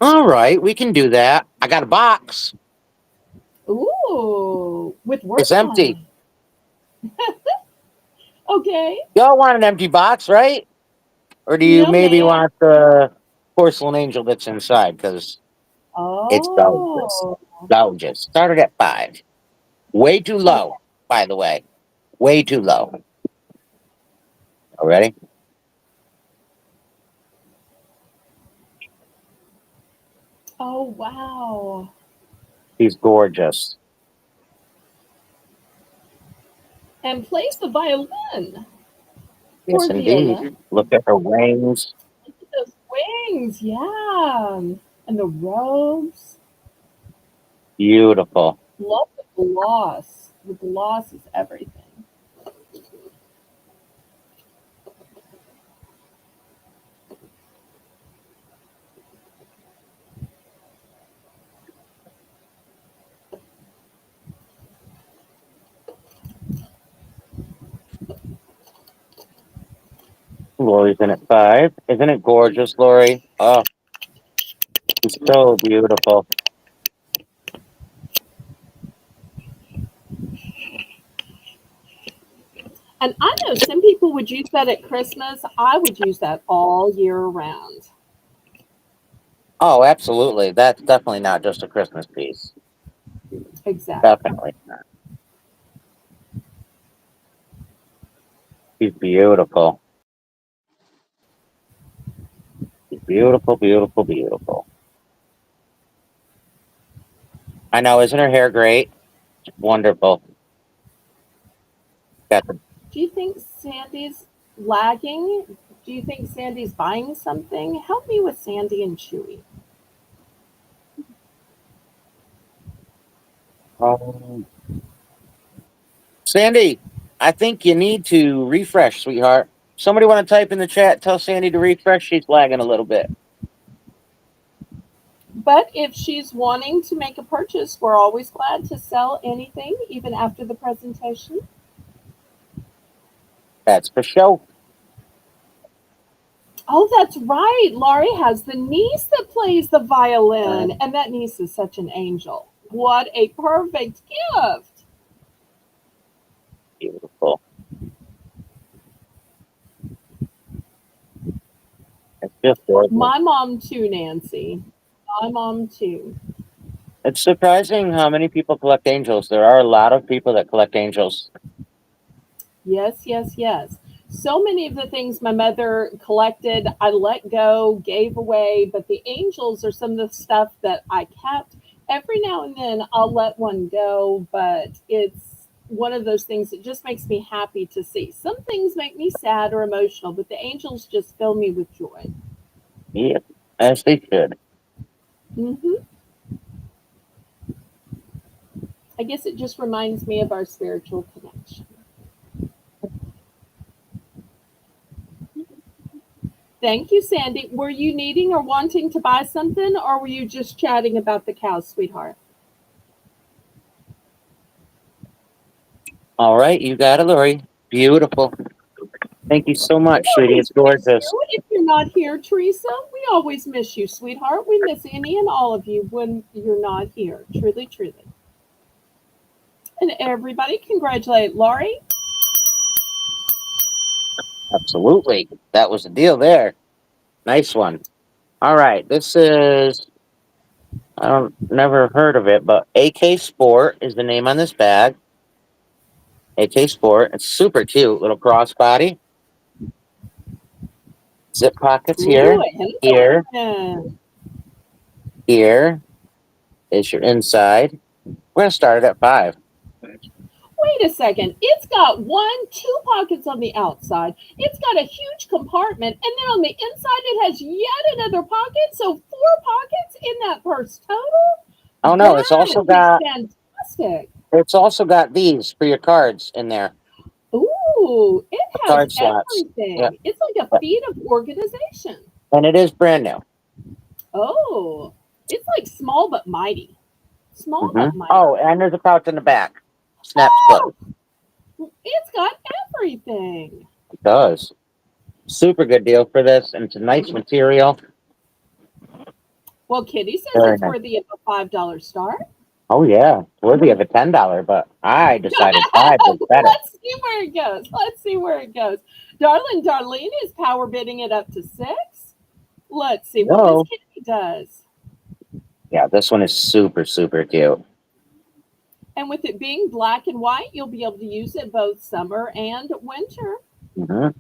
Speaker 3: All right, we can do that. I got a box.
Speaker 1: Ooh, with
Speaker 3: It's
Speaker 1: words on
Speaker 3: empty.
Speaker 1: it. Okay.
Speaker 3: Y'all want an empty box, right? Or do you
Speaker 1: No,
Speaker 3: maybe
Speaker 1: ma'am.
Speaker 3: want the porcelain angel that's inside? Because it's gorgeous.
Speaker 1: Oh,
Speaker 3: Gorgeous. Started at 5. Way too
Speaker 1: okay.
Speaker 3: low, by the way. Way too low. Already?
Speaker 1: Oh, wow.
Speaker 3: He's gorgeous.
Speaker 1: And plays the violin.
Speaker 3: Yes,
Speaker 1: Poor
Speaker 3: indeed.
Speaker 1: Viola.
Speaker 3: Look at her wings.
Speaker 1: Look at those wings. Yeah. And the robes.
Speaker 3: Beautiful.
Speaker 1: Love the gloss. The gloss is everything.
Speaker 3: Lori's in at 5. Isn't it gorgeous, Lori? Oh, it's so beautiful.
Speaker 1: And I know some people would use that at Christmas. I would use that all year round.
Speaker 3: Oh, absolutely. That's definitely not just a Christmas piece.
Speaker 1: Exactly.
Speaker 3: Definitely not. She's beautiful. She's beautiful, beautiful, beautiful. I know. Isn't her hair great? Wonderful. Got the,
Speaker 1: Do you think Sandy's lagging? Do you think Sandy's buying something? Help me with Sandy and Chewy.
Speaker 3: um, Sandy, I think you need to refresh, sweetheart. Somebody want to type in the chat, tell Sandy to refresh. She's lagging a little bit.
Speaker 1: But if she's wanting to make a purchase, we're always glad to sell anything, even after the presentation.
Speaker 3: That's for show.
Speaker 1: Oh, that's right. Laurie has the niece that plays the violin, and that niece is such an angel. What a perfect gift.
Speaker 3: Beautiful. It's just gorgeous.
Speaker 1: My mom, too, Nancy. My mom, too.
Speaker 3: It's surprising how many people collect angels. There are a lot of people that collect angels.
Speaker 1: Yes, yes, yes. So many of the things my mother collected, I let go, gave away, but the angels are some of the stuff that I kept. Every now and then I'll let one go, but it's one of those things that just makes me happy to see. Some things make me sad or emotional, but the angels just fill me with joy.
Speaker 3: Yep, as they should.
Speaker 1: hmm I guess it just reminds me of our spiritual connection. Thank you, Sandy. Were you needing or wanting to buy something, or were you just chatting about the cows, sweetheart?
Speaker 3: All right, you got it, Lori. Beautiful. Thank you so
Speaker 1: We
Speaker 3: much, sweetie. It's
Speaker 1: always miss
Speaker 3: gorgeous.
Speaker 1: you if you're not here, Teresa. We always miss you, sweetheart. We miss any and all of you when you're not here. Truly, truly. And everybody, congratulate Laurie.
Speaker 3: Absolutely. That was the deal there. Nice one. All right, this is I don't never heard of it, but AK Sport is the name on this bag. AK Sport. It's super cute. Little crossbody. Zip pockets
Speaker 1: Ooh,
Speaker 3: here.
Speaker 1: a
Speaker 3: Here.
Speaker 1: Henson.
Speaker 3: Here is your inside. We're gonna start it at 5.
Speaker 1: Wait a second. It's got two pockets on the outside. It's got a huge compartment, and then on the inside, it has yet another pocket. So 4 pockets in that purse total.
Speaker 3: Oh no,
Speaker 1: That is fantastic.
Speaker 3: it's also got these for your cards in there.
Speaker 1: Ooh, it
Speaker 3: The
Speaker 1: has
Speaker 3: card slots. Yeah.
Speaker 1: everything. It's like a feat of organization.
Speaker 3: And it is brand new.
Speaker 1: Oh, it's like small but mighty. Small but mighty.
Speaker 3: Oh, and there's a pouch in the back. Snaps
Speaker 1: Oh,
Speaker 3: closed.
Speaker 1: it's got everything.
Speaker 3: It does. Super good deal for this, and it's a nice material.
Speaker 1: Well, Kitty says
Speaker 3: Very
Speaker 1: it's
Speaker 3: nice.
Speaker 1: worthy of a $5 start.
Speaker 3: Oh yeah, worthy of a $10, but I decided 5 was better.
Speaker 1: Let's see where it goes. Let's see where it goes. Darlene is power bidding it up to 6. Let's see what Miss
Speaker 3: Whoa.
Speaker 1: Kitty does.
Speaker 3: Yeah, this one is super, super cute.
Speaker 1: And with it being black and white, you'll be able to use it both summer and winter.
Speaker 3: Mm-hmm.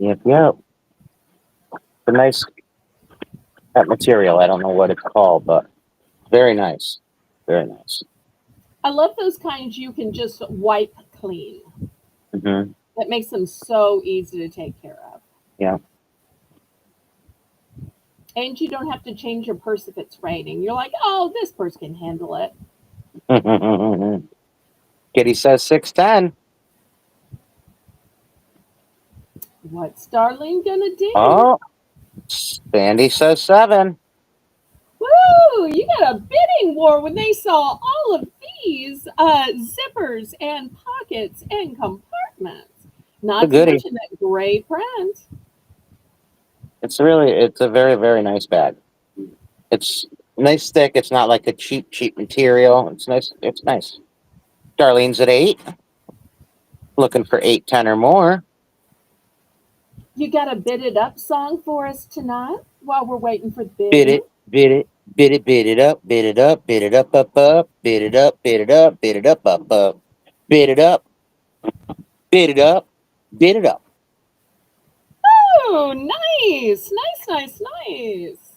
Speaker 3: Yep, yep. The nice that material. I don't know what it's called, but very nice. Very nice.
Speaker 1: I love those kinds you can just wipe clean.
Speaker 3: Mm-hmm.
Speaker 1: That makes them so easy to take care of.
Speaker 3: Yeah.
Speaker 1: And you don't have to change your purse if it's raining. You're like, oh, this purse can handle it.
Speaker 3: Kitty says 610.
Speaker 1: What's Darlene gonna do?
Speaker 3: Oh, Sandy says 7.
Speaker 1: Woo! You got a bidding war when they saw all of these zippers and pockets and compartments.
Speaker 3: A
Speaker 1: Not to
Speaker 3: goodie.
Speaker 1: mention that great print.
Speaker 3: It's a very, very nice bag. It's nice thick. It's not like a cheap material. It's nice. It's nice. Darlene's at 8. Looking for 8, 10 or more.
Speaker 1: You got a bid it up song for us tonight while we're waiting for the
Speaker 3: Bid
Speaker 1: bidding?
Speaker 3: it, bid it, bid it, bid it up, bid it up, bid it up, bid it up, bid it up, bid it up, bid it up, bid it up, bid it up.
Speaker 1: Oh, nice, nice, nice, nice.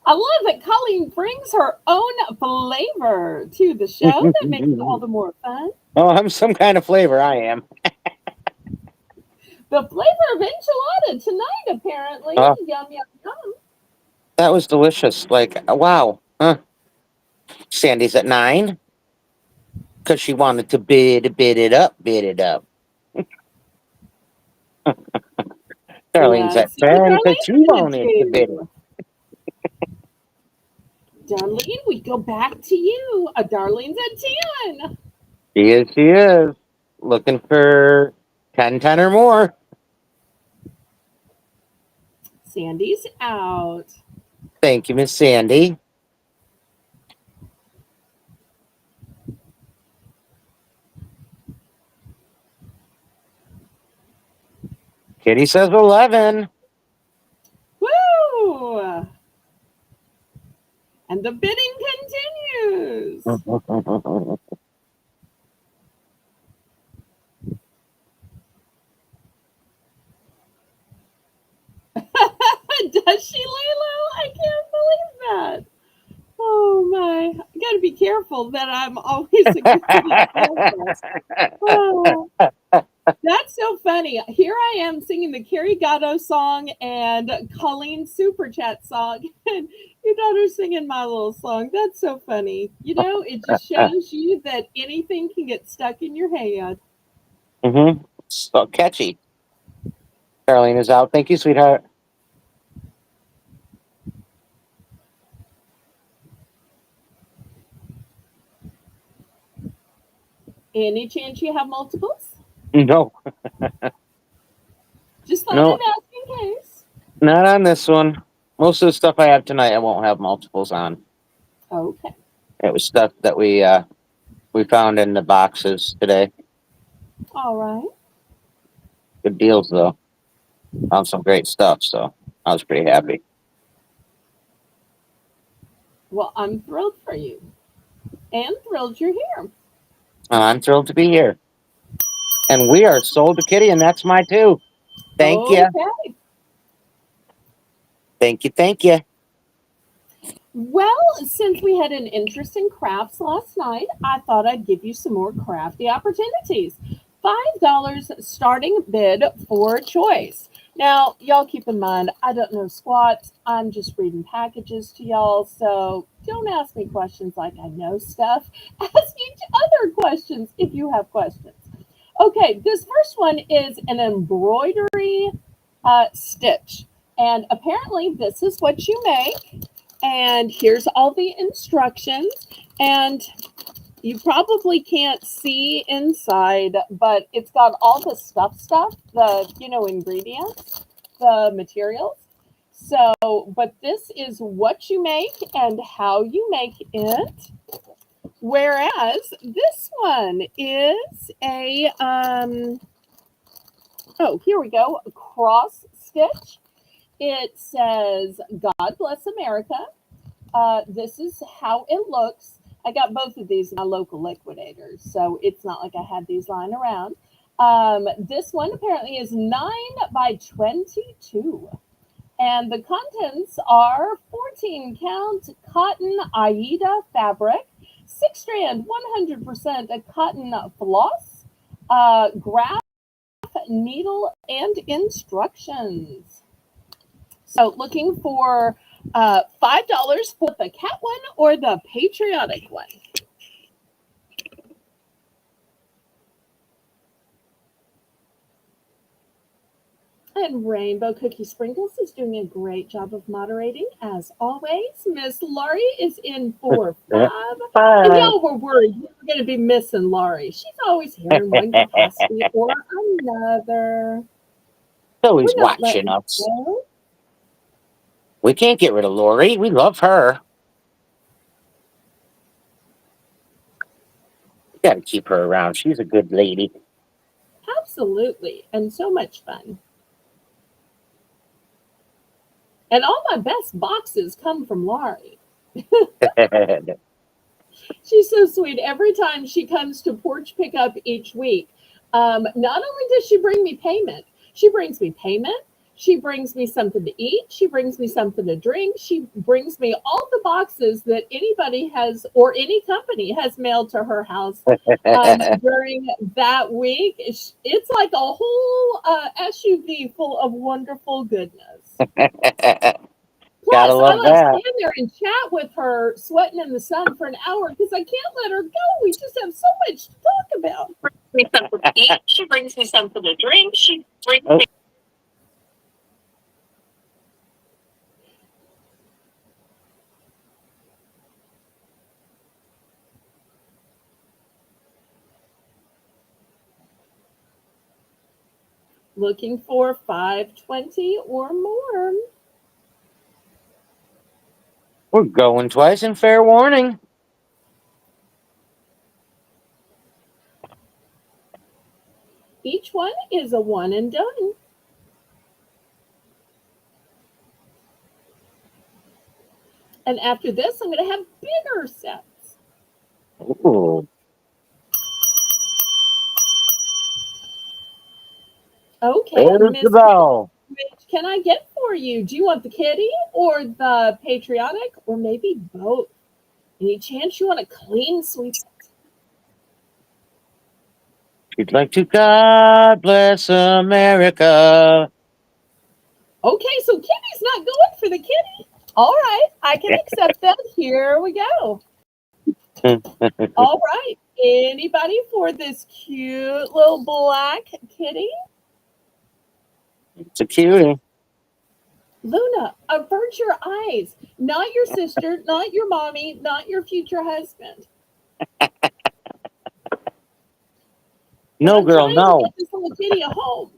Speaker 1: I love that Colleen brings her own flavor to the show. That makes it all the more fun.
Speaker 3: Oh, I'm some kind of flavor. I am.
Speaker 1: The flavor of enchilada tonight, apparently.
Speaker 3: Oh,
Speaker 1: Yum, yum, yum.
Speaker 3: that was delicious. Like, wow. Huh. Sandy's at 9 because she wanted to bid it up, bid it up. Darlene's at
Speaker 1: Let's see what
Speaker 3: 10 because she
Speaker 1: Darlene's gonna
Speaker 3: wanted to bid it.
Speaker 1: do. Darlene, we go back to you. Darlene's at 10.
Speaker 3: She is. Looking for 10, 10 or more.
Speaker 1: Sandy's out.
Speaker 3: Thank you, Miss Sandy. Kitty says 11.
Speaker 1: Woo! And the bidding continues. Does she, Lalo? I can't believe that. Oh my! I got to be careful that I'm always a good example. Oh, that's so funny. Here I am singing the Carrie Gatto song and Colleen's super chat song, and your daughter's singing my little song. That's so funny. You know, it just shows you that anything can get stuck in your head.
Speaker 3: So catchy. Caroline is out. Thank you, sweetheart.
Speaker 1: Any chance you have multiples?
Speaker 3: No,
Speaker 1: Just thought
Speaker 3: no,
Speaker 1: I'd ask in case.
Speaker 3: not on this one. Most of the stuff I have tonight, I won't have multiples on.
Speaker 1: Okay.
Speaker 3: It was stuff that we found in the boxes today.
Speaker 1: All right.
Speaker 3: Good deals though. Found some great stuff, so I was pretty happy.
Speaker 1: Well, I'm thrilled for you. And thrilled you're here.
Speaker 3: I'm thrilled to be here. And we are sold to Kitty, and that's my two. Thank you.
Speaker 1: Okay.
Speaker 3: Thank you. Thank you.
Speaker 1: Well, since we had an interest in crafts last night, I thought I'd give you some more crafty opportunities. $5 starting bid for choice. Now, y'all keep in mind, I don't know squat. I'm just reading packages to y'all, so don't ask me questions like I know stuff. Ask each other questions if you have questions. Okay, this first one is an embroidery stitch. And apparently, this is what you make. And here's all the instructions. And you probably can't see inside, but it's got all the stuff, the, ingredients, the materials. So, but this is what you make and how you make it. Whereas this one is a, here we go, a cross stitch. It says, God bless America. This is how it looks. I got both of these in my local liquidators, so it's not like I had these lying around. This one apparently is 9 by 22. And the contents are 14 count cotton Aida fabric, 6 strand 100% cotton floss, graph, needle, and instructions. So looking for $5 for the cat one or the patriotic one. And Rainbow Cookie Sprinkles is doing a great job of moderating, as always. Miss Laurie is in for 5. And
Speaker 3: Bye.
Speaker 1: y'all were worried we were going to be missing Laurie. She's always here in one capacity or another.
Speaker 3: So
Speaker 1: We're
Speaker 3: he's
Speaker 1: not
Speaker 3: watching
Speaker 1: letting
Speaker 3: us.
Speaker 1: go.
Speaker 3: We can't get rid of Lori. We love her. We got to keep her around. She's a good lady.
Speaker 1: Absolutely. And so much fun. And all my best boxes come from Laurie. She's so sweet. Every time she comes to porch pickup each week, not only does she bring me payment, she brings me payment. She brings me something to eat. She brings me something to drink. She brings me all the boxes that anybody has or any company has mailed to her house during that week. It's like a whole SUV full of wonderful goodness.
Speaker 3: Gotta
Speaker 1: Plus, I
Speaker 3: love
Speaker 1: like
Speaker 3: that.
Speaker 1: stand there and chat with her, sweating in the sun for an hour because I can't let her go. We just have so much to talk about.
Speaker 4: Me something to eat. She brings me something to drink. She brings
Speaker 3: Oh.
Speaker 4: me.
Speaker 1: Looking for 520 or more.
Speaker 3: We're going twice and fair warning.
Speaker 1: Each one is a one and done. And after this, I'm going to have bigger sets.
Speaker 3: Ooh.
Speaker 1: Okay,
Speaker 3: There's the
Speaker 1: Miss,
Speaker 3: bell.
Speaker 1: which can I get for you? Do you want the kitty or the patriotic or maybe both? Any chance you want a clean sweep?
Speaker 3: She'd like to God bless America.
Speaker 1: Okay, so Kitty's not going for the kitty. All right, I can accept that. Here we go. All right, anybody for this cute little black kitty?
Speaker 3: It's a cutie.
Speaker 1: Luna, avert your eyes. Not your sister, not your mommy, not your future husband. And
Speaker 3: No,
Speaker 1: I'm
Speaker 3: girl,
Speaker 1: trying to
Speaker 3: no.
Speaker 1: get this little kitty a home.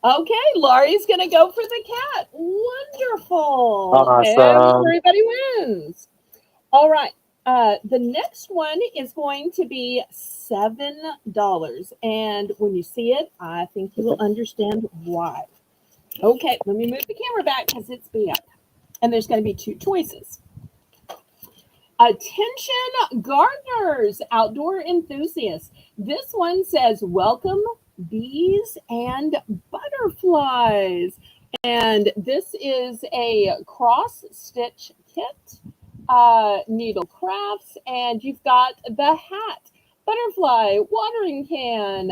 Speaker 1: Okay, Laurie's going to go for the cat. Wonderful.
Speaker 3: Awesome.
Speaker 1: Everybody wins. All right. The next one is going to be $7. And when you see it, I think you will understand why. Okay, let me move the camera back because it's big. And there's going to be 2 choices. Attention gardeners, outdoor enthusiasts. This one says, welcome bees and butterflies. And this is a cross stitch kit, needle crafts, and you've got the hat, butterfly, watering can,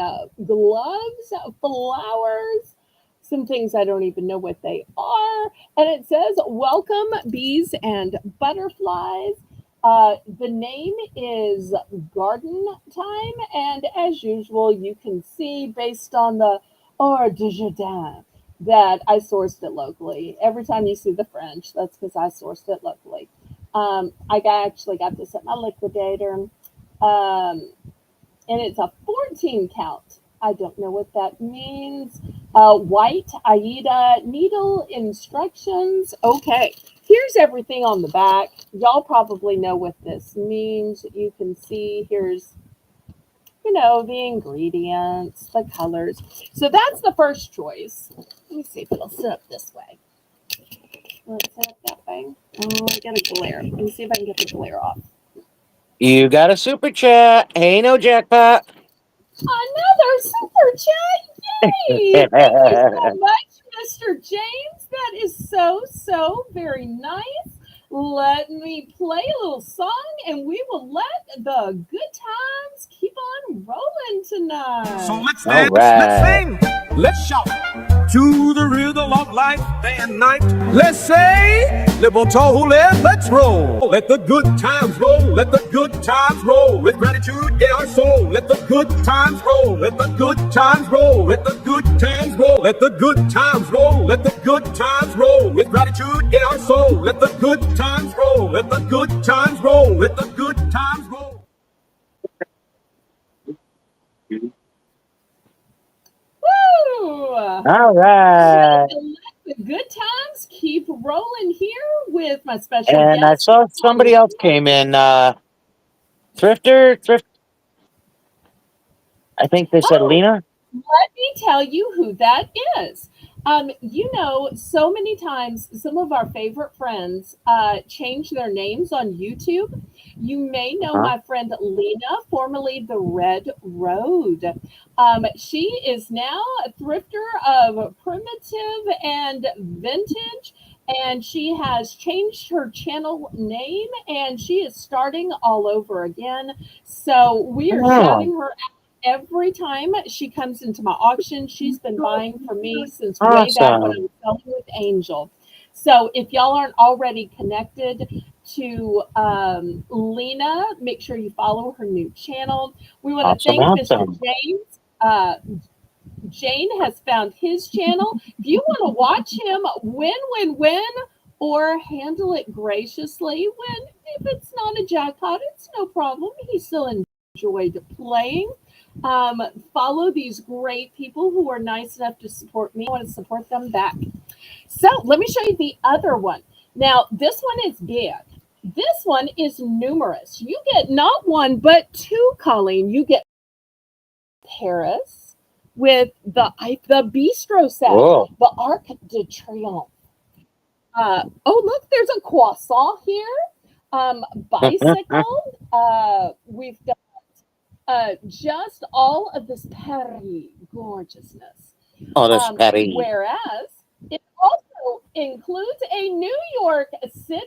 Speaker 1: gloves, flowers, some things I don't even know what they are. And it says, welcome bees and butterflies. The name is Garden Time, and as usual, you can see based on the Or de Jardin that I sourced it locally. Every time you see the French, that's because I sourced it locally. Actually got this at my liquidator, and it's a 14 count. I don't know what that means. White Aida needle instructions. Okay, here's everything on the back. Y'all probably know what this means. You can see here's, the ingredients, the colors. So that's the first choice. Let me see if it'll sit up this way. Will it sit up that way? Oh, I got a glare. Let me see if I can get the glare off.
Speaker 3: You got a super chat. Hey, no jackpot.
Speaker 1: Another super chat. Yay! Thank you so much, Mr. James. That is so, so very nice. Let me play a little song and we will let the good times keep on rolling
Speaker 2: So
Speaker 1: tonight.
Speaker 2: let's
Speaker 3: All
Speaker 2: dance, let's
Speaker 3: right.
Speaker 2: sing, let's shout to the rhythm of life day and night. Let's say, libertole, let's roll. Let the good times roll, let the good times roll. With gratitude in our soul, let the good times roll, let the good times roll, let the good times roll, let the good times roll, let the good times roll. With gratitude in our soul, let the good times roll, let the good times roll, let the good times roll.
Speaker 1: Woo!
Speaker 3: All
Speaker 1: Ready
Speaker 3: right.
Speaker 1: to let the good times keep rolling here with my special
Speaker 3: And I
Speaker 1: guest,
Speaker 3: saw somebody else came in. Thrift. I think they said
Speaker 1: Oh,
Speaker 3: Lena.
Speaker 1: let me tell you who that is. So many times some of our favorite friends change their names on YouTube. You may know
Speaker 3: Huh?
Speaker 1: my friend Lena, formerly the Red Road. She is now a thrifter of primitive and vintage, and she has changed her channel name and she is starting all over again. So we are
Speaker 3: Oh,
Speaker 1: shouting her every time she comes into my auction. She's been buying from me since way back when I
Speaker 3: awesome.
Speaker 1: was selling with Angel. So if y'all aren't already connected to Lena, make sure you follow her new channel. We want to
Speaker 3: Awesome.
Speaker 1: thank Mr.
Speaker 3: Awesome.
Speaker 1: James. Jane has found his channel. If you want to watch him win, or handle it graciously, if it's not a jackpot, it's no problem. He still enjoyed playing. Um, Follow these great people who are nice enough to support me. I want to support them back. So let me show you the other one. Now, this one is big. This one is numerous. You get not one, but two, Colleen. You get Paris with the bistro set,
Speaker 3: Whoa.
Speaker 1: the Arc de Triomphe. Oh, look, there's a croissant here. Bicycle. We've got just all of this Paris gorgeousness.
Speaker 3: Oh, that's Patty.
Speaker 1: Whereas it also includes a New York City.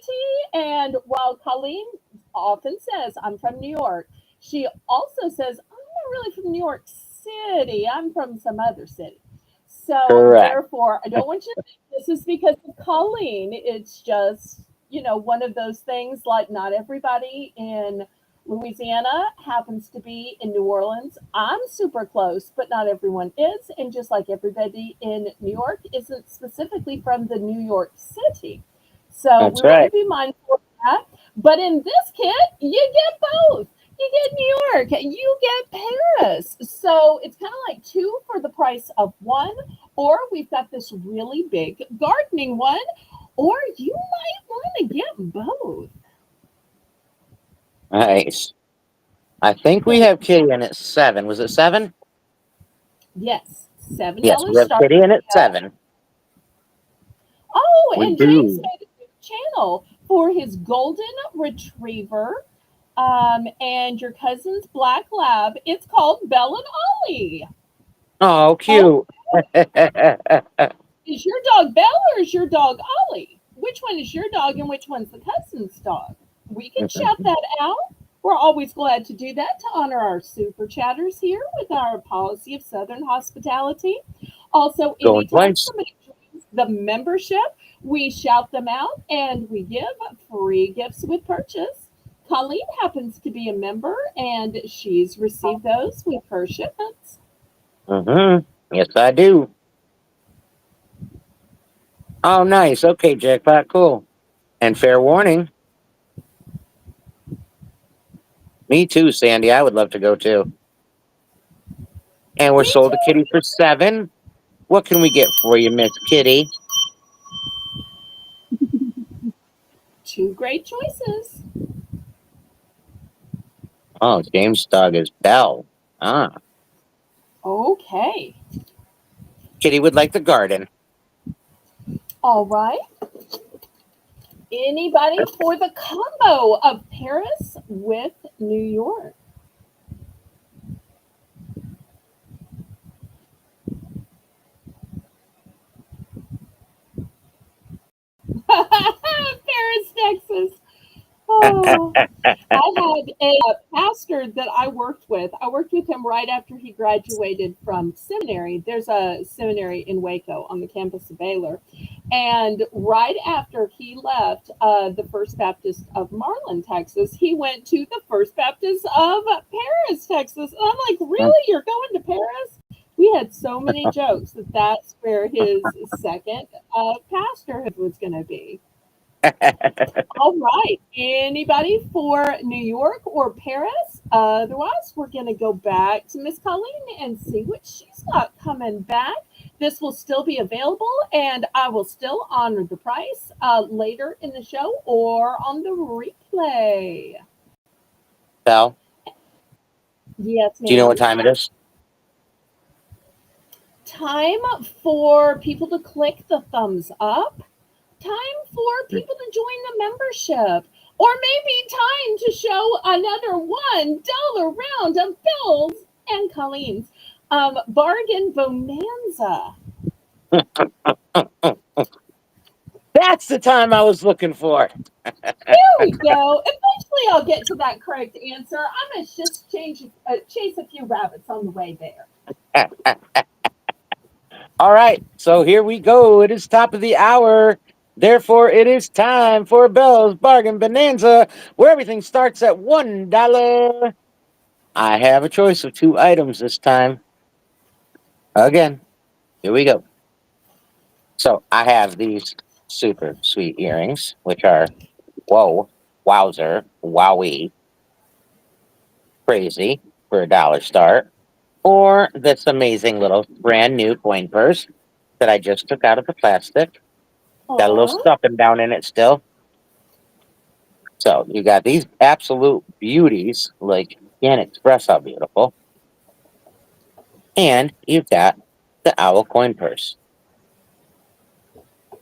Speaker 1: And while Colleen often says, I'm from New York, she also says, I'm not really from New York City, I'm from some other city. So,
Speaker 3: Correct.
Speaker 1: therefore, I don't want you to think this is because of Colleen. It's just, one of those things like not everybody in Louisiana happens to be in New Orleans. I'm super close, but not everyone is. And just like everybody in New York isn't specifically from the New York City. So
Speaker 3: That's
Speaker 1: we want to
Speaker 3: right.
Speaker 1: be mindful of that. But in this kit, you get both. You get New York, you get Paris. So it's kind of like two for the price of one. Or we've got this really big gardening one. Or you might want to get both.
Speaker 3: Nice. I think we have Kitty in at 7. Was it 7?
Speaker 1: Yes, seven
Speaker 3: Yes, we
Speaker 1: dollars
Speaker 3: have
Speaker 1: start.
Speaker 3: Kitty in at 7.
Speaker 1: Oh,
Speaker 3: We
Speaker 1: and James
Speaker 3: do.
Speaker 1: made a new channel for his golden retriever, and your cousin's black lab. It's called Belle and Ollie.
Speaker 3: Oh,
Speaker 1: Oh,
Speaker 3: cute.
Speaker 1: is your dog Belle or is your dog Ollie? Which one is your dog and which one's the cousin's dog? We can shout that out. We're always glad to do that to honor our super chatters here with our policy of Southern hospitality. Also,
Speaker 3: Going
Speaker 1: anytime
Speaker 3: twice.
Speaker 1: somebody joins the membership, we shout them out and we give free gifts with purchase. Colleen happens to be a member and she's received those with her shipments.
Speaker 3: Mm-hmm. Yes, I do. Oh, nice. Okay, jackpot. Cool. And fair warning. Me too, Sandy. I would love to go too. And we're
Speaker 1: Me
Speaker 3: sold to Kitty
Speaker 1: too.
Speaker 3: for 7. What can we get for you, Miss Kitty?
Speaker 1: Two great choices.
Speaker 3: Oh, James' dog is Belle. Ah.
Speaker 1: Okay.
Speaker 3: Kitty would like the garden.
Speaker 1: All right. Anybody for the combo of Paris with New York? Paris, Texas. that I worked with. I worked with him right after he graduated from seminary. There's a seminary in Waco on the campus of Baylor. And right after he left the First Baptist of Marlin, Texas, he went to the First Baptist of Paris, Texas. And I'm like, really? You're going to Paris? We had so many jokes that that's where his second pastorhood was going to be. All right. Anybody for New York or Paris? Otherwise, we're going to go back to Miss Colleen and see what she's got coming back. This will still be available, and I will still honor the price later in the show or on the replay.
Speaker 3: Belle,
Speaker 1: Yes,
Speaker 3: do you know what
Speaker 1: ma'am.
Speaker 3: time it is?
Speaker 1: Time for people to click the thumbs up. Time for people to join the membership. Or maybe time to show another $1 round of Bill's and Colleen's bargain bonanza.
Speaker 3: That's the time I was looking for.
Speaker 1: There we go. Eventually I'll get to that correct answer. I'm going to just chase a few rabbits on the way there.
Speaker 3: All right, so here we go. It is top of the hour. Therefore, it is time for Belle's Bargain Bonanza, where everything starts at $1. I have a choice of 2 items this time. Again, here we go. So I have these super sweet earrings, which are whoa, wowzer, wowie, crazy for $1 start. Or this amazing little brand new coin purse that I just took out of the plastic. Got a little
Speaker 1: Aw.
Speaker 3: stuffing down in it still. So you got these absolute beauties, like can't express how beautiful. And you've got the owl coin purse.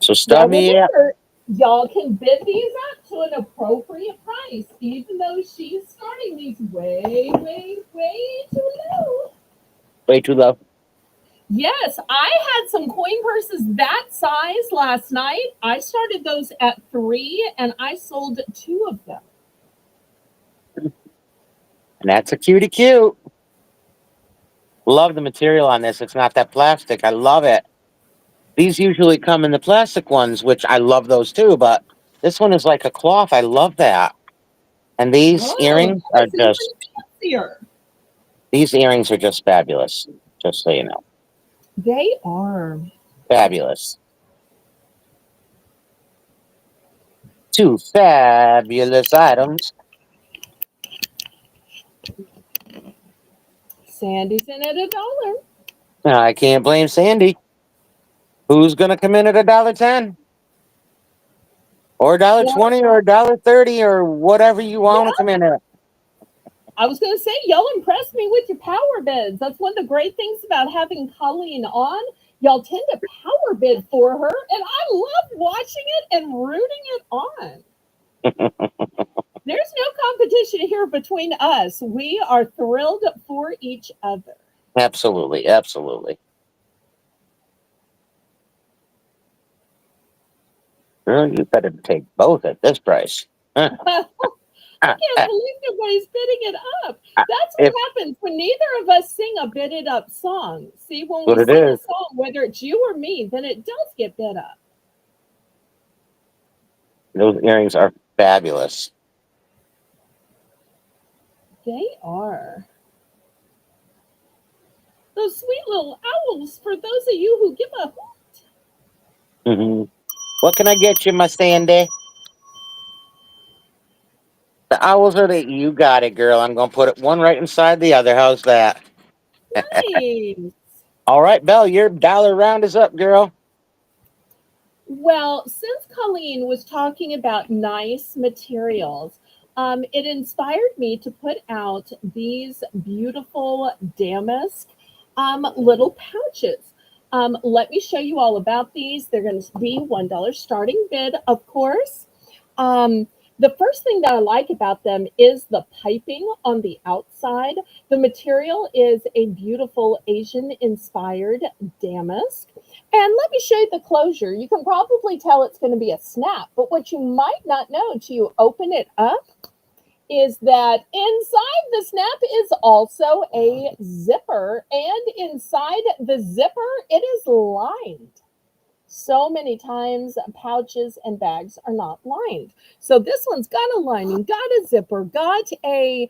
Speaker 3: So start me up.
Speaker 1: Remember, y'all can bid these up to an appropriate price, even though she's starting these way, way, way too low.
Speaker 3: Way too low.
Speaker 1: Yes, I had some coin purses that size last night. I started those at 3 and I sold 2 of them.
Speaker 3: And that's a cutie cute. Love the material on this. It's not that plastic. I love it. These usually come in the plastic ones, which I love those too, but this one is like a cloth. I love that. And these
Speaker 1: Oh,
Speaker 3: earrings
Speaker 1: that
Speaker 3: are
Speaker 1: is even
Speaker 3: just
Speaker 1: fancier.
Speaker 3: fabulous. Just so you know.
Speaker 1: They are.
Speaker 3: Fabulous. 2 fabulous items.
Speaker 1: Sandy's in at $1.
Speaker 3: I can't blame Sandy. Who's gonna come in at $1.10? Or
Speaker 1: Well,
Speaker 3: $1.20 or $1.30 or whatever you want to
Speaker 1: yeah,
Speaker 3: come in at.
Speaker 1: I was going to say, y'all impressed me with your power bids. That's one of the great things about having Colleen on. Y'all tend to power bid for her, and I love watching it and rooting it on. There's no competition here between us. We are thrilled for each other.
Speaker 3: Absolutely, absolutely. Girl, you better take both at this price.
Speaker 1: I can't believe nobody's bidding it up. That's what
Speaker 3: If
Speaker 1: happens when neither of us sing a bidded up song. See, when we
Speaker 3: what it
Speaker 1: sing a
Speaker 3: is,
Speaker 1: song, whether it's you or me, then it does get bid up.
Speaker 3: those earrings are fabulous.
Speaker 1: They are. Those sweet little owls for those of you who give a hoot.
Speaker 3: Hmm. What can I get you, my Sandy? The owls are the you got it, girl. I'm gonna put it one right inside the other. How's that?
Speaker 1: Nice.
Speaker 3: All right, Belle, your dollar round is up, girl.
Speaker 1: Well, since Colleen was talking about nice materials, it inspired me to put out these beautiful damask little pouches. Let me show you all about these. They're going to be $1 starting bid, of course. Um, the first thing that I like about them is the piping on the outside. The material is a beautiful Asian inspired damask. And let me show you the closure. You can probably tell it's going to be a snap, but what you might not know till you open it up is that inside the snap is also a zipper, and inside the zipper it is lined. So many times pouches and bags are not lined. So this one's got a lining, got a zipper, got a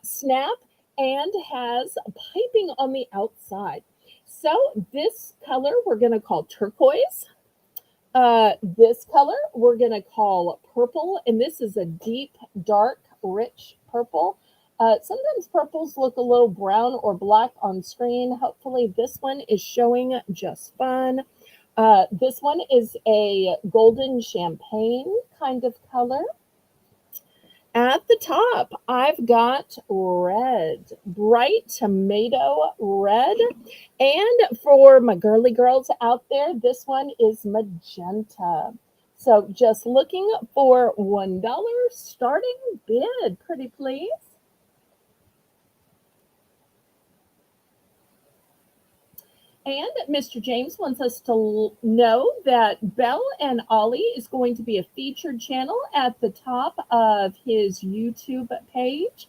Speaker 1: snap, and has piping on the outside. So this color we're going to call turquoise. This color we're going to call purple, and this is a deep, dark, rich purple. Sometimes purples look a little brown or black on screen. Hopefully this one is showing just fine. This one is a golden champagne kind of color. At the top, I've got red, bright tomato red. And for my girly girls out there, this one is magenta. So just looking for $1 starting bid, pretty please. And Mr. James wants us to know that Belle and Ollie is going to be a featured channel at the top of his YouTube page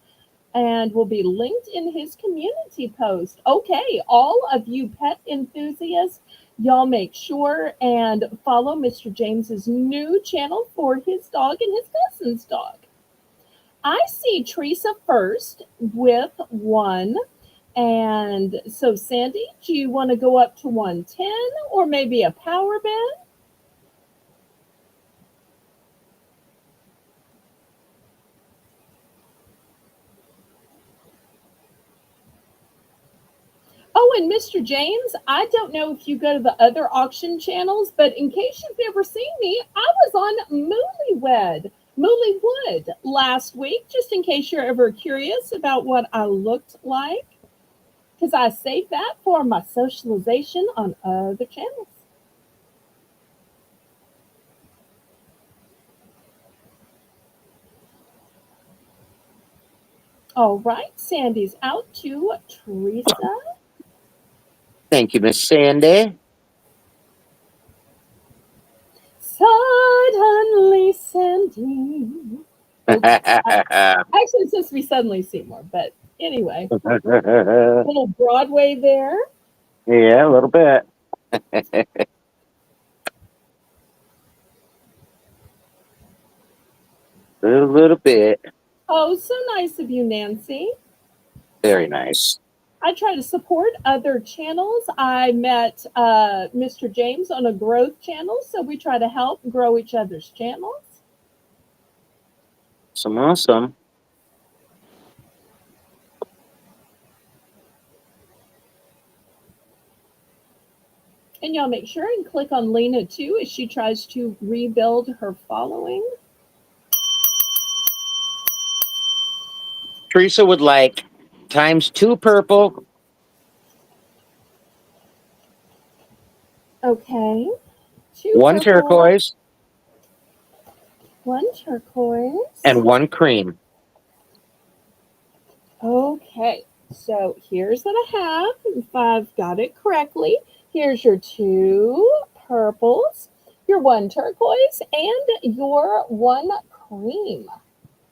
Speaker 1: and will be linked in his community post. Okay, all of you pet enthusiasts, y'all make sure and follow Mr. James's new channel for his dog and his cousin's dog. I see Teresa first with 1. And so, Sandy, do you want to go up to 110 or maybe a power bid? Oh, and Mr. James, I don't know if you go to the other auction channels, but in case you've never seen me, I was on Moolywood last week, just in case you're ever curious about what I looked like, because I saved that for my socialization on other channels. All right, Sandy's out to Teresa.
Speaker 3: Thank you, Miss Sandy.
Speaker 1: Suddenly Sandy. Actually, it's supposed to be Suddenly Seymour, but anyway. A little Broadway there.
Speaker 3: Yeah, a little bit. A little bit.
Speaker 1: Oh, so nice of you, Nancy.
Speaker 3: Very nice.
Speaker 1: I try to support other channels. I met Mr. James on a growth channel, so we try to help grow each other's channels.
Speaker 3: Some awesome.
Speaker 1: And y'all make sure and click on Lena too as she tries to rebuild her following.
Speaker 3: Teresa would like ×2 purple.
Speaker 1: Okay. 2
Speaker 3: 1
Speaker 1: purple,
Speaker 3: turquoise.
Speaker 1: 1 turquoise.
Speaker 3: And 1 cream.
Speaker 1: Okay. So here's what I have, if I've got it correctly. Here's your 2 purples, your 1 turquoise, and your 1 cream.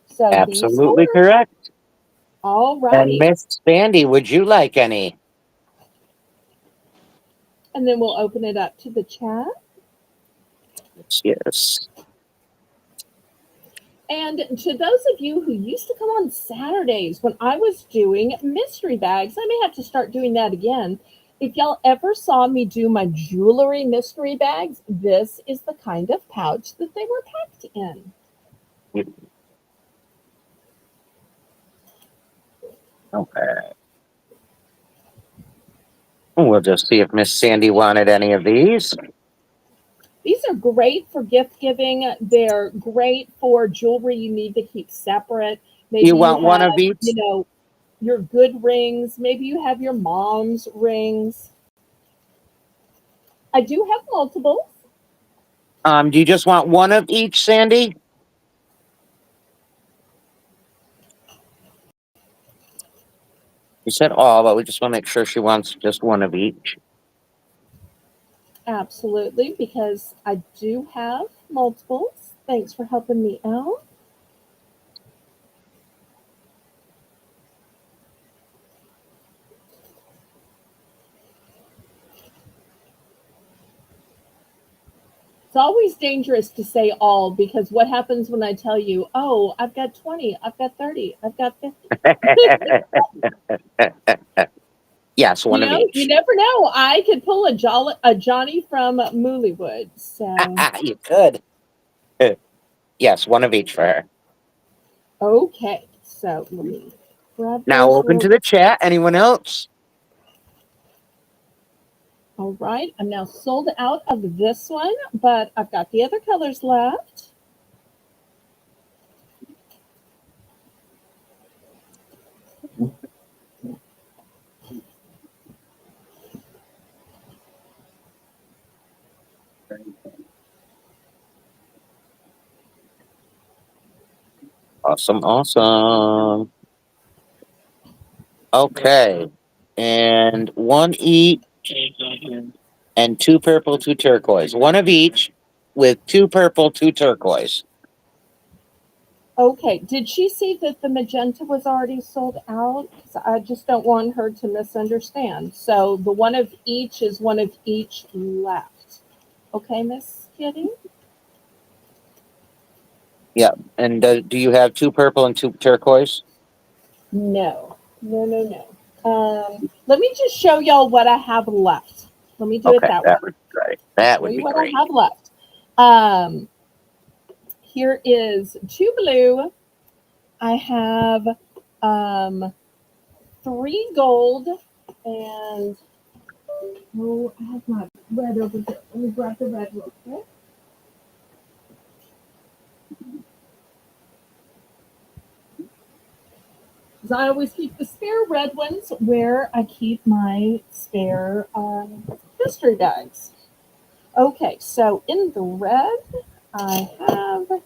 Speaker 1: So
Speaker 3: Absolutely correct.
Speaker 1: All
Speaker 3: And
Speaker 1: righty.
Speaker 3: Miss Sandy, would you like any?
Speaker 1: And then we'll open it up to the chat.
Speaker 3: Yes.
Speaker 1: And to those of you who used to come on Saturdays when I was doing mystery bags, I may have to start doing that again. If y'all ever saw me do my jewelry mystery bags, this is the kind of pouch that they were packed in.
Speaker 3: Okay. We'll just see if Miss Sandy wanted any of these.
Speaker 1: These are great for gift giving. They're great for jewelry you need to keep separate. Maybe
Speaker 3: You want one of each?
Speaker 1: You know, your good rings. Maybe you have your mom's rings. I do have multiples.
Speaker 3: Do you just want one of each, Sandy? You said all, but we just want to make sure she wants just one of each.
Speaker 1: Absolutely, because I do have multiples. Thanks for helping me out. It's always dangerous to say all because what happens when I tell you, oh, I've got 20, I've got 30, I've got 50?
Speaker 3: Yes, one of
Speaker 1: You
Speaker 3: each.
Speaker 1: never know. I could pull a Johnny from Mooleywood. So,
Speaker 3: You could. Yes, one of each for her.
Speaker 1: okay. So let me grab
Speaker 3: Now
Speaker 1: those
Speaker 3: open
Speaker 1: real.
Speaker 3: to the chat. Anyone else?
Speaker 1: All right. I'm now sold out of this one, but I've got the other colors left.
Speaker 3: Awesome, awesome. Okay. And one each and two purple, two turquoise. One of each with two purple, two turquoise.
Speaker 1: Okay. Did she see that the magenta was already sold out? 'Cause I just don't want her to misunderstand. So the one of each is one of each left. Okay, Miss Kitty?
Speaker 3: Yeah. And do you have two purple and two turquoise?
Speaker 1: No. No, no, no. Let me just show y'all what I have left. Let me do it
Speaker 3: Okay,
Speaker 1: that way.
Speaker 3: that would be great. That
Speaker 1: Show
Speaker 3: would
Speaker 1: you
Speaker 3: be
Speaker 1: what
Speaker 3: great.
Speaker 1: I have left. Here is two blue. I have three gold, and oh, I have my red over here. Let me grab the red real quick. Because I always keep the spare red ones where I keep my spare history bags. Okay, so in the red, I have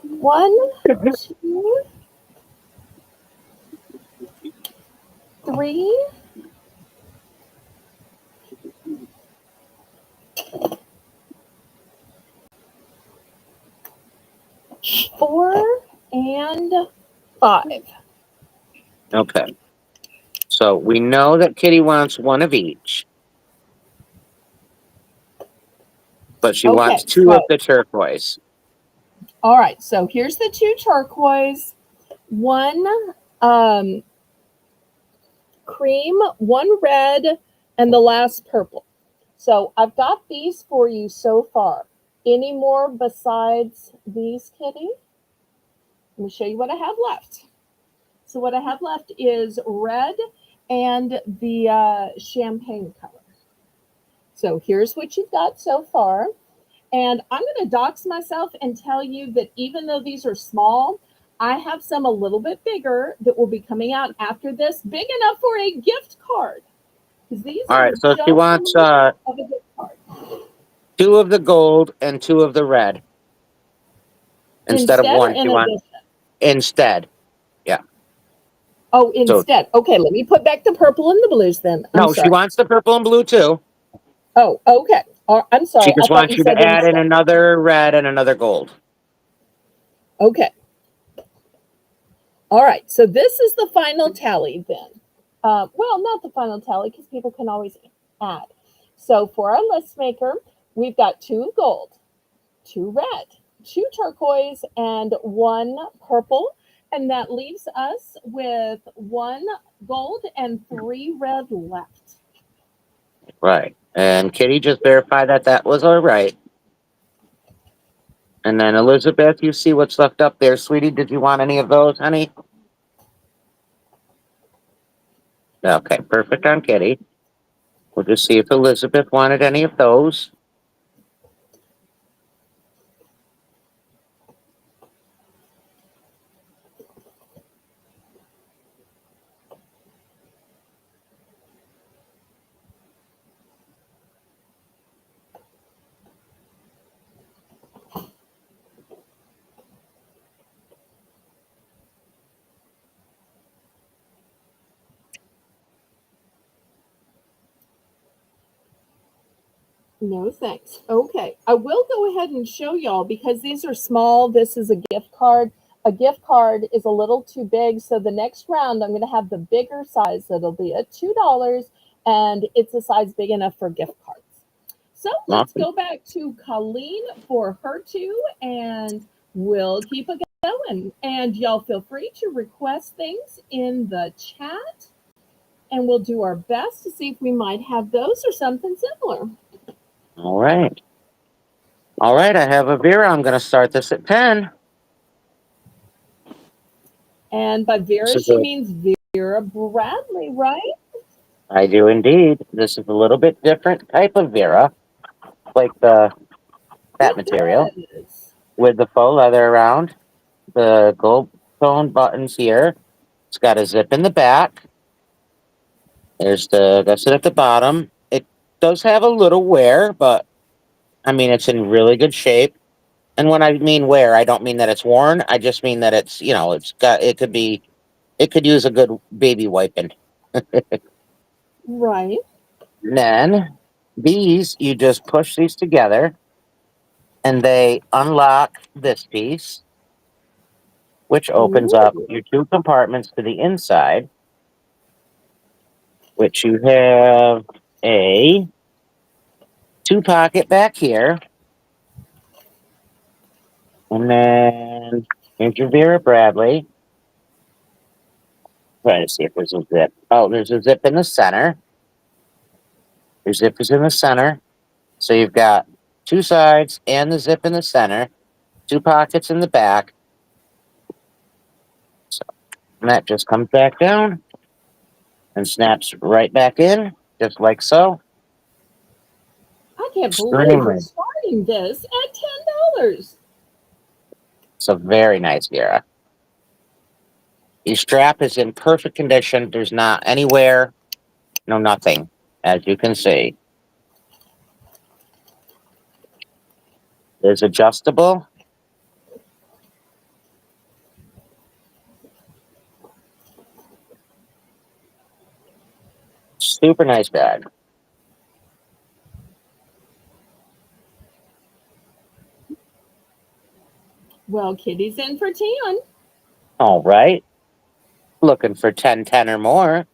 Speaker 1: one, two, three, four, and five.
Speaker 3: Okay. So we know that Kitty wants one of each, but she wants
Speaker 1: Okay,
Speaker 3: two of
Speaker 1: so
Speaker 3: the turquoise.
Speaker 1: all right, so here's the two turquoise, one um, cream, one red, and the last purple. So I've got these for you so far. Any more besides these, Kitty? Let me show you what I have left. So what I have left is red and the champagne color. So here's what you've got so far. And I'm going to dox myself and tell you that even though these are small, I have some a little bit bigger that will be coming out after this, big enough for a gift card. Because these
Speaker 3: All
Speaker 1: are
Speaker 3: right. So she
Speaker 1: just a
Speaker 3: wants
Speaker 1: little bit of a gift card.
Speaker 3: two of the gold and two of the red instead of
Speaker 1: Instead or
Speaker 3: one. She
Speaker 1: in
Speaker 3: wants
Speaker 1: addition?
Speaker 3: instead. Yeah.
Speaker 1: Oh,
Speaker 3: So
Speaker 1: instead. Okay, let me put back the purple and the blues then. I'm
Speaker 3: no, she
Speaker 1: sorry.
Speaker 3: wants the purple and blue too.
Speaker 1: Oh, okay. I'm
Speaker 3: She
Speaker 1: sorry. I
Speaker 3: just
Speaker 1: thought
Speaker 3: wants
Speaker 1: you
Speaker 3: you to
Speaker 1: said
Speaker 3: add in
Speaker 1: instead.
Speaker 3: another red and another gold.
Speaker 1: Okay. All right. So this is the final tally then. Well, not the final tally because people can always add. So for our list maker, we've got two gold, two red, two turquoise, and one purple. And that leaves us with one gold and three red left.
Speaker 3: Right. And Kitty just verified that that was all right. And then Elizabeth, you see what's left up there, sweetie. Did you want any of those, honey? Okay, perfect on Kitty. We'll just see if Elizabeth wanted any of those.
Speaker 1: No, thanks. Okay. I will go ahead and show y'all because these are small. This is a gift card. A gift card is a little too big. So the next round, I'm going to have the bigger size. That'll be at $2, and it's a size big enough for gift cards. So let's go back to Colleen for her two, and we'll keep it going. And y'all feel free to request things in the chat, and we'll do our best to see if we might have those or something similar.
Speaker 3: All right. All right, I have a Vera. I'm going to start this at 10.
Speaker 1: And by Vera,
Speaker 3: This is
Speaker 1: she means Vera Bradley, right?
Speaker 3: I do indeed. This is a little bit different type of Vera, like that
Speaker 1: It
Speaker 3: material,
Speaker 1: is.
Speaker 3: with the faux leather around, the gold tone buttons here. It's got a zip in the back. There's the gusset at the bottom. It does have a little wear, but I mean it's in really good shape. And when I mean wear, I don't mean that it's worn. I just mean that it's, it could use a good baby wiping.
Speaker 1: Right.
Speaker 3: Then these, you just push these together and they unlock this piece, which opens up
Speaker 1: Ooh.
Speaker 3: your two compartments to the inside, which you have a two pocket back here. And then here's your Vera Bradley. Trying to see if there's a zip. Oh, there's a zip in the center. Your zip is in the center. So you've got two sides and the zip in the center, two pockets in the back. So and that just comes back down and snaps right back in, just like so.
Speaker 1: I can't believe we're
Speaker 3: Extremely.
Speaker 1: starting this at $10.
Speaker 3: It's a very nice Vera. The strap is in perfect condition. There's not anywhere, no nothing, as you can see. It's adjustable. Super nice bag.
Speaker 1: Well, Kitty's in for 10.
Speaker 3: All right. Looking for 10, 10 or more.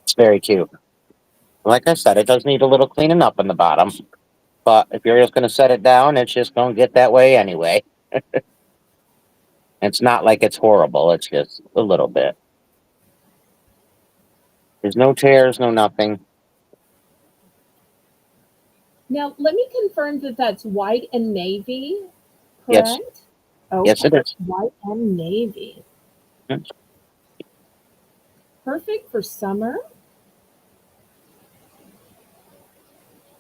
Speaker 3: It's very cute. Like I said, it does need a little cleaning up in the bottom. But if you're just going to set it down, it's just going to get that way anyway. It's not like it's horrible. It's just a little bit. There's no tears, no nothing.
Speaker 1: Now, let me confirm that that's white and navy,
Speaker 3: Yes.
Speaker 1: correct?
Speaker 3: Yes,
Speaker 1: Okay,
Speaker 3: it is.
Speaker 1: white and navy.
Speaker 3: Mm.
Speaker 1: Perfect for summer.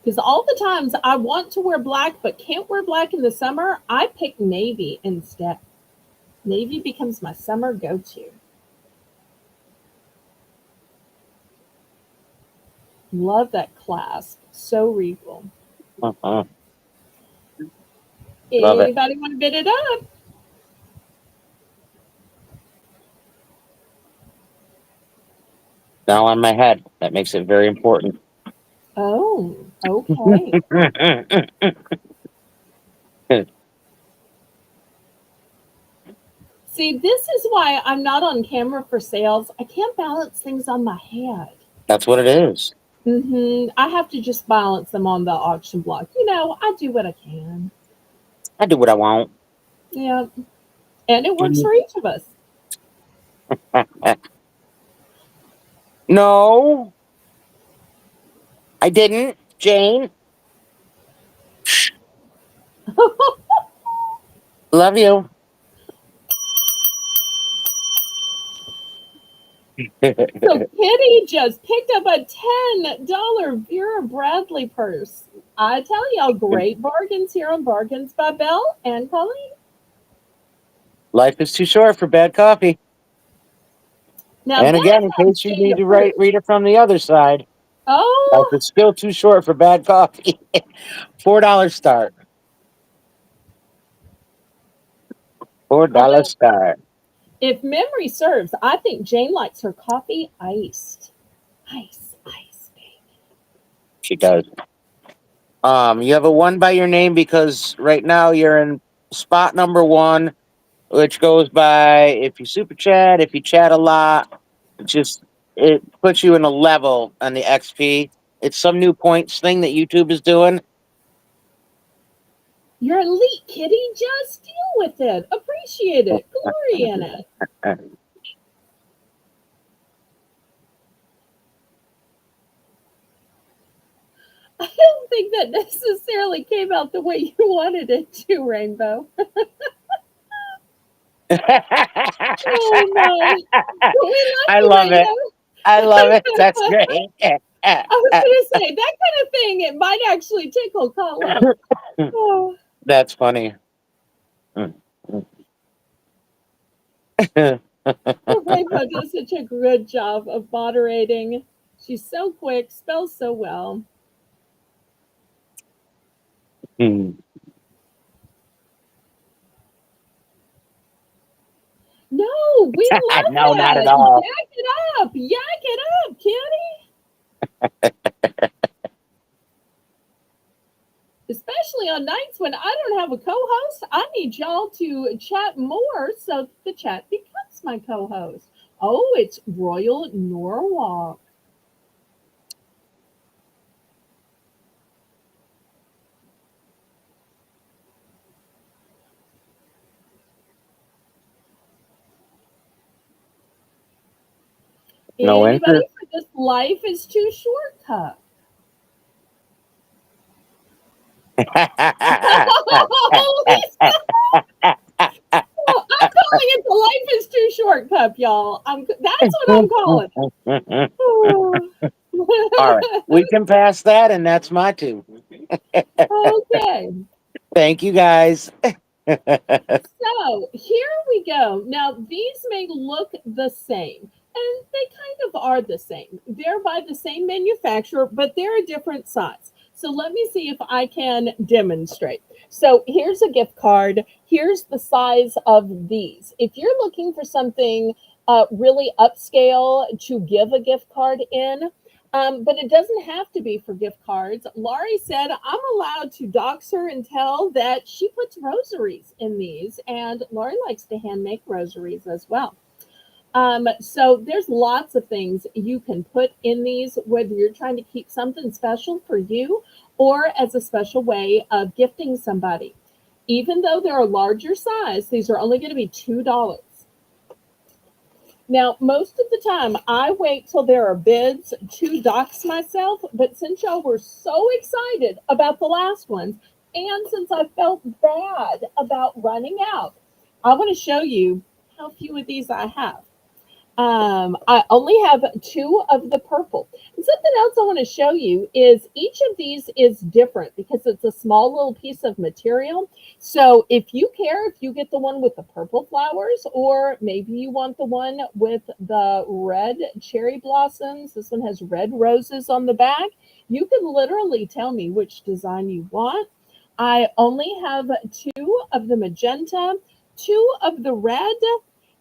Speaker 1: Because all the times I want to wear black but can't wear black in the summer, I pick navy instead. Navy becomes my summer go-to. Love that clasp. So regal.
Speaker 3: Uh-huh. Love it.
Speaker 1: Anybody want to bid it up?
Speaker 3: Now on my head. That makes it very important.
Speaker 1: Oh, okay. See, this is why I'm not on camera for sales. I can't balance things on my head.
Speaker 3: That's what it is.
Speaker 1: I have to just balance them on the auction block. I do what I can.
Speaker 3: I do what I want.
Speaker 1: Yeah. And it works for each of us.
Speaker 3: No, I didn't, Jane. Love you.
Speaker 1: So Kitty just picked up a $10 Vera Bradley purse. I tell y'all, great bargains here on Bargains by Belle and Colleen.
Speaker 3: Life is too short for bad coffee.
Speaker 1: Now
Speaker 3: And
Speaker 1: that
Speaker 3: again, in
Speaker 1: sounds
Speaker 3: case you
Speaker 1: shade
Speaker 3: need to
Speaker 1: approved.
Speaker 3: read it from the other side, life
Speaker 1: Oh,
Speaker 3: is still too short for bad coffee. $4 start. $4
Speaker 1: although
Speaker 3: start.
Speaker 1: if memory serves, I think Jane likes her coffee iced. Ice, baby.
Speaker 3: She does. You have a one by your name because right now you're in spot number one which goes by if you super chat, if you chat a lot, just it puts you in a level on the XP. It's some new points thing that YouTube is doing.
Speaker 1: You're elite, kitty. Just deal with it. Appreciate it. Glory in it. I don't think that necessarily came out the way you wanted it to, Rainbow. Oh no. But we love
Speaker 3: I
Speaker 1: you,
Speaker 3: love it.
Speaker 1: Rainbow.
Speaker 3: I love it. That's great.
Speaker 1: I was gonna say that kind of thing, it might actually tickle Colleen. Oh.
Speaker 3: That's funny.
Speaker 1: Rainbow does such a good job of moderating. She's so quick, spells so well. No, we love
Speaker 3: No, not at
Speaker 1: it.
Speaker 3: all.
Speaker 1: Yak it up. Yak it up, kitty. Especially on nights when I don't have a co-host, I need y'all to chat more so the chat becomes my co-host. Oh, it's Royal Norwalk.
Speaker 3: No
Speaker 1: Anybody
Speaker 3: interest.
Speaker 1: for this life is too short cup. I'm calling it the life is too short cup, y'all. That's what I'm calling it.
Speaker 3: All right, we can pass that, and that's my two.
Speaker 1: Okay.
Speaker 3: Thank you, guys.
Speaker 1: So here we go. Now, these may look the same, and they kind of are the same. They're by the same manufacturer, but they're a different size. So let me see if I can demonstrate. So here's a gift card. Here's the size of these. If you're looking for something really upscale to give a gift card in, but it doesn't have to be for gift cards. Laurie said, I'm allowed to dox her and tell that she puts rosaries in these, and Laurie likes to hand make rosaries as well. So there's lots of things you can put in these, whether you're trying to keep something special for you or as a special way of gifting somebody. Even though they're a larger size, these are only going to be $2. Now, most of the time, I wait till there are bids to dox myself, but since y'all were so excited about the last ones, and since I felt bad about running out, I want to show you how few of these I have. I only have 2 of the purple. And something else I want to show you is each of these is different because it's a small little piece of material. So if you care if you get the one with the purple flowers, or maybe you want the one with the red cherry blossoms, this one has red roses on the back, you can literally tell me which design you want. I only have 2 of the magenta, 2 of the red,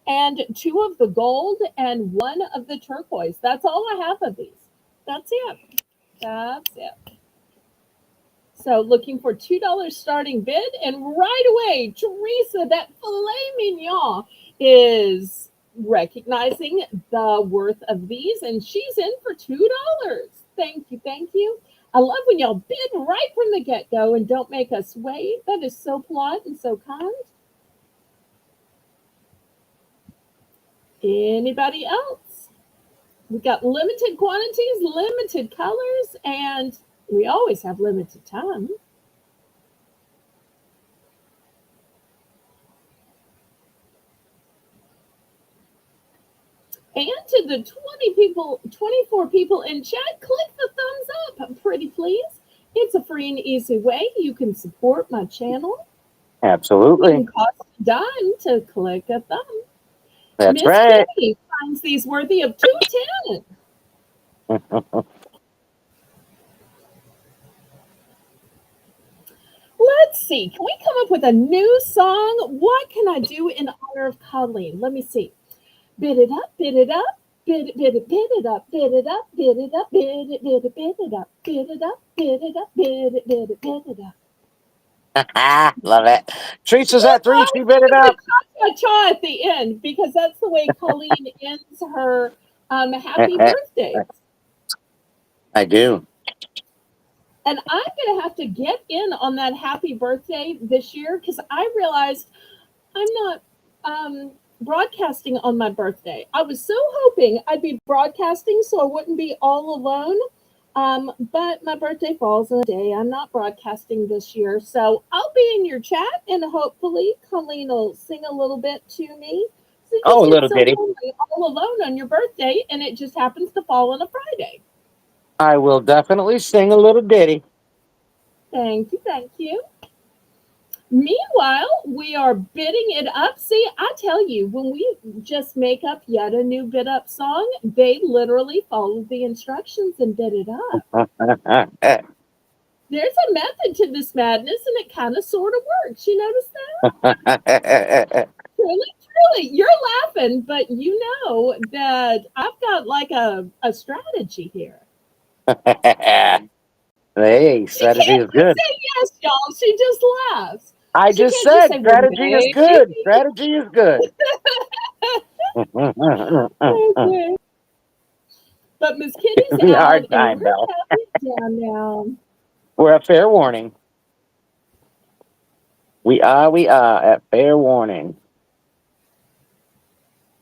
Speaker 1: and 2 of the gold, and 1 of the turquoise. That's all I have of these. That's it. That's it. So looking for $2 starting bid, and right away, Teresa, that filet mignon, is recognizing the worth of these, and she's in for $2. Thank you, thank you. I love when y'all bid right from the get-go and don't make us wait. That is so polite and so kind. Anybody else? We got limited quantities, limited colors, and we always have limited time. And to the 24 people in chat, click the thumbs up, pretty please. It's a free and easy way you can support my channel.
Speaker 3: Absolutely.
Speaker 1: It costs a dime to click a thumb.
Speaker 3: That's
Speaker 1: Miss
Speaker 3: right.
Speaker 1: Kitty finds these worthy of $2.10. Let's see. Can we come up with a new song? What can I do in honor of Colleen? Let me see. Bid it up, bid it up, bid it, bid it, bid it up, bid it up, bid it up, bid it, bid it, bid it up, bid it up, bid it up, bid it, bid it, bid it up.
Speaker 3: Love it. Teresa's at 3. She bid it up.
Speaker 1: cha at the end because that's the way Colleen ends her happy birthday.
Speaker 3: I do.
Speaker 1: And I'm going to have to get in on that happy birthday this year because I realized I'm not broadcasting on my birthday. I was so hoping I'd be broadcasting so I wouldn't be all alone. But my birthday falls on a day I'm not broadcasting this year. So I'll be in your chat and hopefully Colleen will sing a little bit to me. So
Speaker 3: Oh, a
Speaker 1: just
Speaker 3: little
Speaker 1: so
Speaker 3: ditty.
Speaker 1: lonely all alone on your birthday and it just happens to fall on a Friday.
Speaker 3: I will definitely sing a little ditty.
Speaker 1: Thank you, thank you. Meanwhile, we are bidding it up. See, I tell you, when we just make up yet a new bid up song, they literally follow the instructions and bid it up. There's a method to this madness, and it kind of sort of works. You notice that? Truly, you're laughing, but you know that I've got like a strategy here.
Speaker 3: Hey, strategy is good.
Speaker 1: Say yes, y'all. She just laughs.
Speaker 3: I
Speaker 1: She
Speaker 3: just
Speaker 1: can't just
Speaker 3: said
Speaker 1: say, well,
Speaker 3: strategy is
Speaker 1: maybe.
Speaker 3: good. Strategy is good.
Speaker 1: Okay. But Miss Kitty's
Speaker 3: We are
Speaker 1: out, and
Speaker 3: time,
Speaker 1: we're
Speaker 3: Belle.
Speaker 1: counting down now.
Speaker 3: We're at fair warning. We are at fair warning.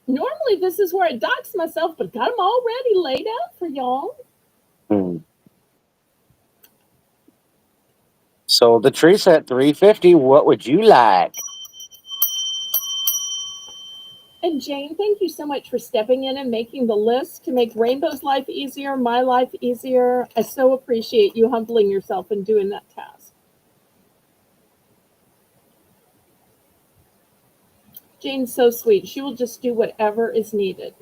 Speaker 1: Normally, this is where I dox myself, but got them already laid out for y'all.
Speaker 3: Hmm. So the tree's at 350. What would you like?
Speaker 1: And Jane, thank you so much for stepping in and making the list to make Rainbow's life easier, my life easier. I so appreciate you humbling yourself and doing that task. Jane's so sweet. She will just do whatever is needed.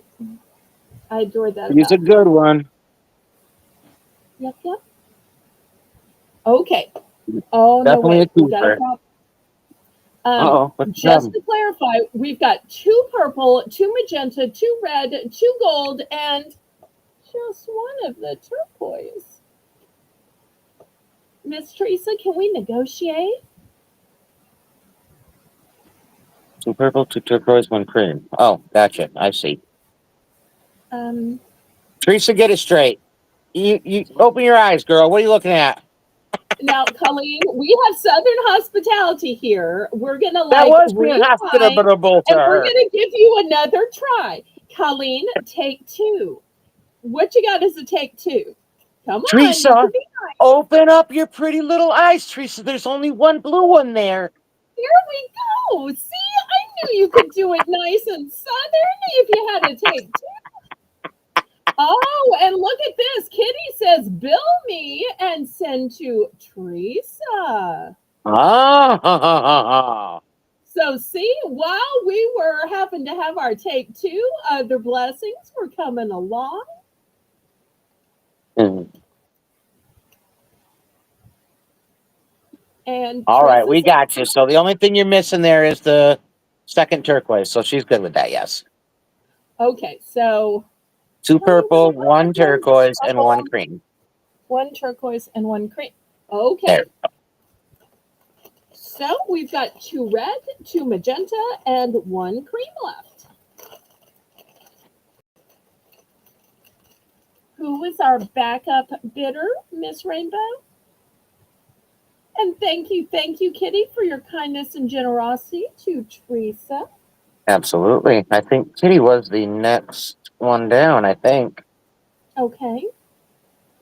Speaker 1: I adore that.
Speaker 3: He's a good one.
Speaker 1: Yep, yep. Okay. Oh, no,
Speaker 3: Definitely
Speaker 1: wait.
Speaker 3: a
Speaker 1: We got a
Speaker 3: keeper.
Speaker 1: problem.
Speaker 3: What's the
Speaker 1: Just
Speaker 3: problem?
Speaker 1: to clarify, we've got 2 purple, 2 magenta, 2 red, 2 gold, and just one of the turquoise. Miss Teresa, can we negotiate?
Speaker 3: 2 purple, 2 turquoise, 1 cream. Oh, gotcha. I see. Teresa, get it straight. You open your eyes, girl. What are you looking at?
Speaker 1: Now, Colleen, we have Southern hospitality here. We're gonna
Speaker 3: That
Speaker 1: like
Speaker 3: was being
Speaker 1: rewind,
Speaker 3: hospitable to
Speaker 1: and we're
Speaker 3: her.
Speaker 1: gonna give you another try. Colleen, take 2. What you got is a take 2. Come on, you
Speaker 3: Teresa,
Speaker 1: can be nice.
Speaker 3: open up your pretty little eyes, Teresa. There's only one blue one there.
Speaker 1: Here we go. See, I knew you could do it nice and Southern if you had to take 2. Oh, and look at this. Kitty says, bill me and send to Teresa.
Speaker 3: Ah.
Speaker 1: So see, while we were having to have our take 2, other blessings were coming along. And
Speaker 3: All right, we
Speaker 1: Teresa's
Speaker 3: got you. So the only thing you're missing there is the second turquoise. So she's good with that, yes.
Speaker 1: okay, so
Speaker 3: 2
Speaker 1: tell me
Speaker 3: purple,
Speaker 1: what
Speaker 3: 1 turquoise, and 1
Speaker 1: purple,
Speaker 3: cream.
Speaker 1: 1 turquoise, and 1 cream. Okay.
Speaker 3: There.
Speaker 1: So we've got 2 red, 2 magenta, and 1 cream left. Who is our backup bidder, Miss Rainbow? And thank you, Kitty, for your kindness and generosity to Teresa.
Speaker 3: Absolutely. I think Kitty was the next one down, I think.
Speaker 1: Okay.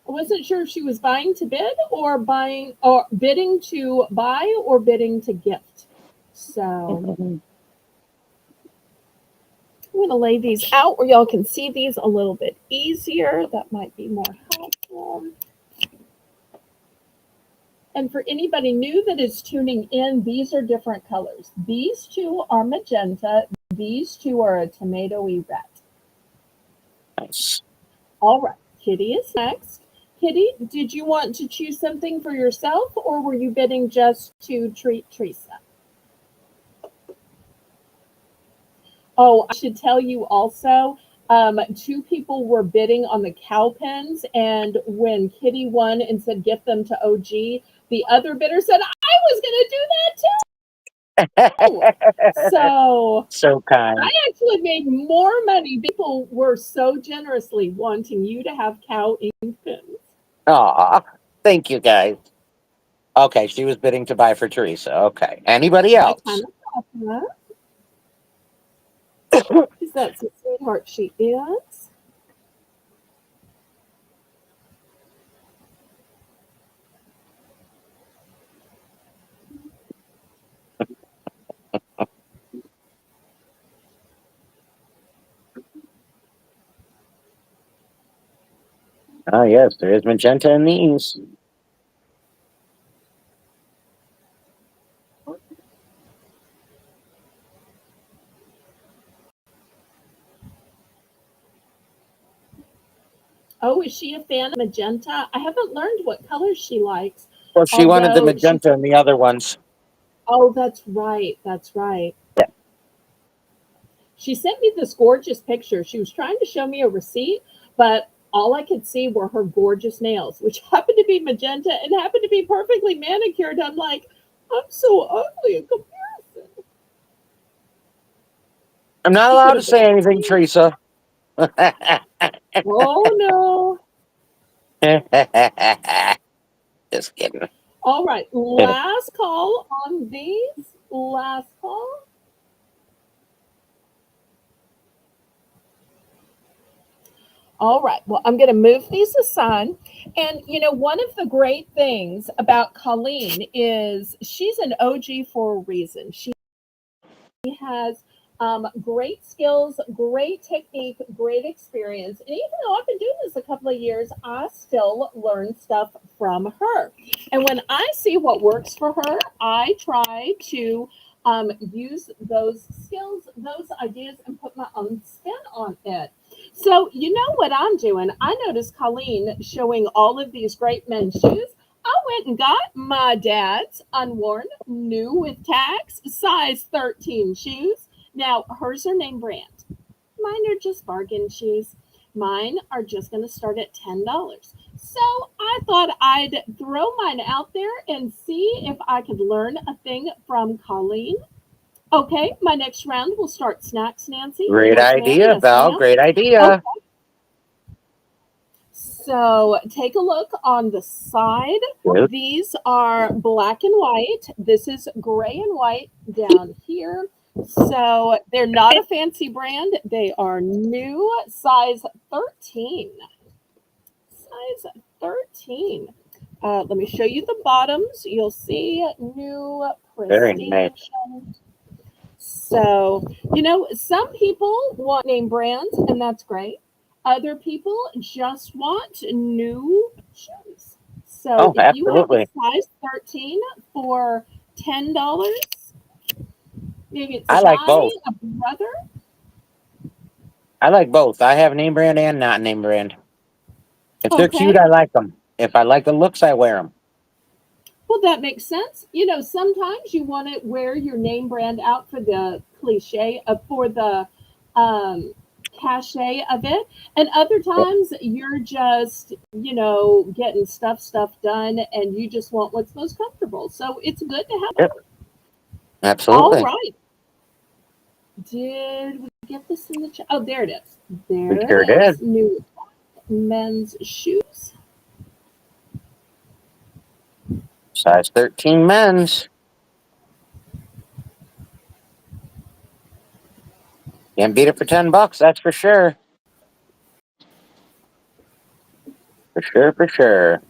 Speaker 1: I wasn't sure if she was buying to bid or buying or bidding to buy or bidding to gift. So I'm going to lay these out where y'all can see these a little bit easier. That might be more helpful. And for anybody new that is tuning in, these are different colors. These 2 are magenta. These 2 are a tomatoey red.
Speaker 3: Nice.
Speaker 1: All right. Kitty is next. Kitty, did you want to choose something for yourself or were you bidding just to treat Teresa? Oh, I should tell you also, 2 people were bidding on the cow pens, and when Kitty won and said gift them to OG, the other bidder said, I was going to do that too. So
Speaker 3: So
Speaker 1: I
Speaker 3: kind.
Speaker 1: actually made more money. People were so generously wanting you to have cow ink pens.
Speaker 3: Aw, thank you guys. Okay, she was bidding to buy for Teresa. Okay. Anybody
Speaker 1: I kind
Speaker 3: else?
Speaker 1: of thought that. Because that's a sweetheart she is.
Speaker 3: Oh, yes, there is magenta in these.
Speaker 1: Oh, is she a fan of magenta? I haven't learned what colors she likes.
Speaker 3: Well, she wanted the
Speaker 1: Although she
Speaker 3: magenta in the other ones.
Speaker 1: Oh, that's right. That's right.
Speaker 3: Yeah.
Speaker 1: She sent me this gorgeous picture. She was trying to show me a receipt, but all I could see were her gorgeous nails, which happened to be magenta and happened to be perfectly manicured. I'm like, I'm so ugly in comparison.
Speaker 3: I'm not
Speaker 1: She could
Speaker 3: allowed to
Speaker 1: have been
Speaker 3: say
Speaker 1: a
Speaker 3: anything,
Speaker 1: queen.
Speaker 3: Teresa.
Speaker 1: Oh no.
Speaker 3: Just kidding.
Speaker 1: All right. Last call on these. Last call. All right. Well, I'm going to move these aside. And, one of the great things about Colleen is she's an OG for a reason. She has great skills, great technique, great experience. And even though I've been doing this a couple of years, I still learn stuff from her. And when I see what works for her, I try to use those skills, those ideas, and put my own spin on it. So, you know what I'm doing? I noticed Colleen showing all of these great men's shoes. I went and got my dad's unworn, new with tags, size 13 shoes. Now, hers are name brand. Mine are just bargain shoes. Mine are just going to start at $10. So I thought I'd throw mine out there and see if I could learn a thing from Colleen. Okay, my next round will start snacks, Nancy.
Speaker 3: Great
Speaker 1: Yes, ma'am.
Speaker 3: idea,
Speaker 1: Yes,
Speaker 3: Val.
Speaker 1: ma'am.
Speaker 3: Great
Speaker 1: Okay.
Speaker 3: idea.
Speaker 1: So take a look on the side.
Speaker 3: Good.
Speaker 1: These are black and white. This is gray and white down here. So they're not a fancy brand. They are new, size 13. Size 13. Let me show you the bottoms. You'll see new
Speaker 3: Very nice.
Speaker 1: prestige. So, some people want name brands, and that's great. Other people just want new shoes. So,
Speaker 3: Oh,
Speaker 1: if you have a
Speaker 3: absolutely.
Speaker 1: size 13 for $10, maybe it's a
Speaker 3: I like
Speaker 1: guy,
Speaker 3: both.
Speaker 1: a brother.
Speaker 3: I like both. I have name brand and not name brand. If they're cute,
Speaker 1: Okay.
Speaker 3: I like them. If I like the looks, I wear them.
Speaker 1: Well, that makes sense. Sometimes you want to wear your name brand out for the cliche, for the um, cachet of it, and other
Speaker 3: Yep.
Speaker 1: times you're just, getting stuff done, and you just want what's most comfortable. So it's good to have
Speaker 3: Yep.
Speaker 1: both. All
Speaker 3: Absolutely.
Speaker 1: right. Did we get this in the chat? Oh, there it is.
Speaker 3: We
Speaker 1: There it
Speaker 3: sure
Speaker 1: is.
Speaker 3: did.
Speaker 1: New men's shoes.
Speaker 3: Size 13 men's. Can't beat it for $10, that's for sure. For sure, for sure.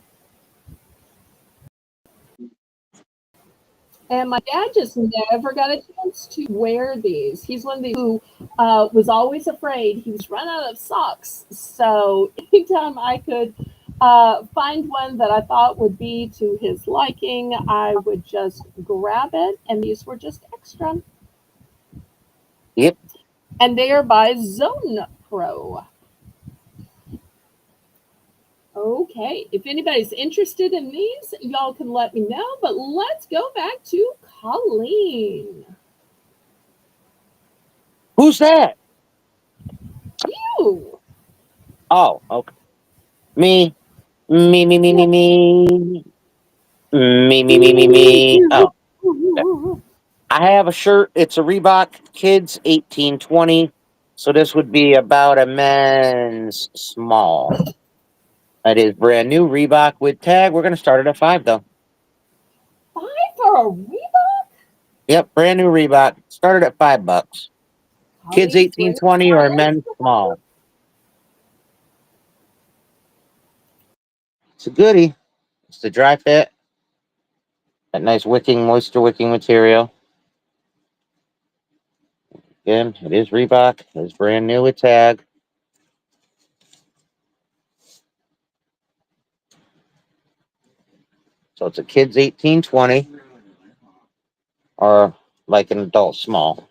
Speaker 1: And my dad just never got a chance to wear these. He's one of these who was always afraid he was run out of socks. So anytime I could find one that I thought would be to his liking, I would just grab it. And these were just extra.
Speaker 3: Yep.
Speaker 1: And they are by Zone Pro. Okay, if anybody's interested in these, y'all can let me know. But let's go back to Colleen.
Speaker 3: Who's that?
Speaker 1: You.
Speaker 3: Oh, okay. Me. Me, me, me, me,
Speaker 1: Yep.
Speaker 3: me. Me, me, me, me,
Speaker 1: Me
Speaker 3: me.
Speaker 1: too.
Speaker 3: Oh, okay. I have a shirt. It's a Reebok Kids 18-20. So this would be about a men's small. That is brand new Reebok with tag. We're going to start it at 5 though.
Speaker 1: 5 for a Reebok?
Speaker 3: Yep, brand new Reebok. Started at $5. Kids
Speaker 1: Colleen's wearing
Speaker 3: 18-20 or
Speaker 1: smiles.
Speaker 3: men's small. It's a goodie. It's the dry fit. That nice moisture wicking material. Again, it is Reebok. It's brand new with tag. So it's a kids 18-20 or like an adult small.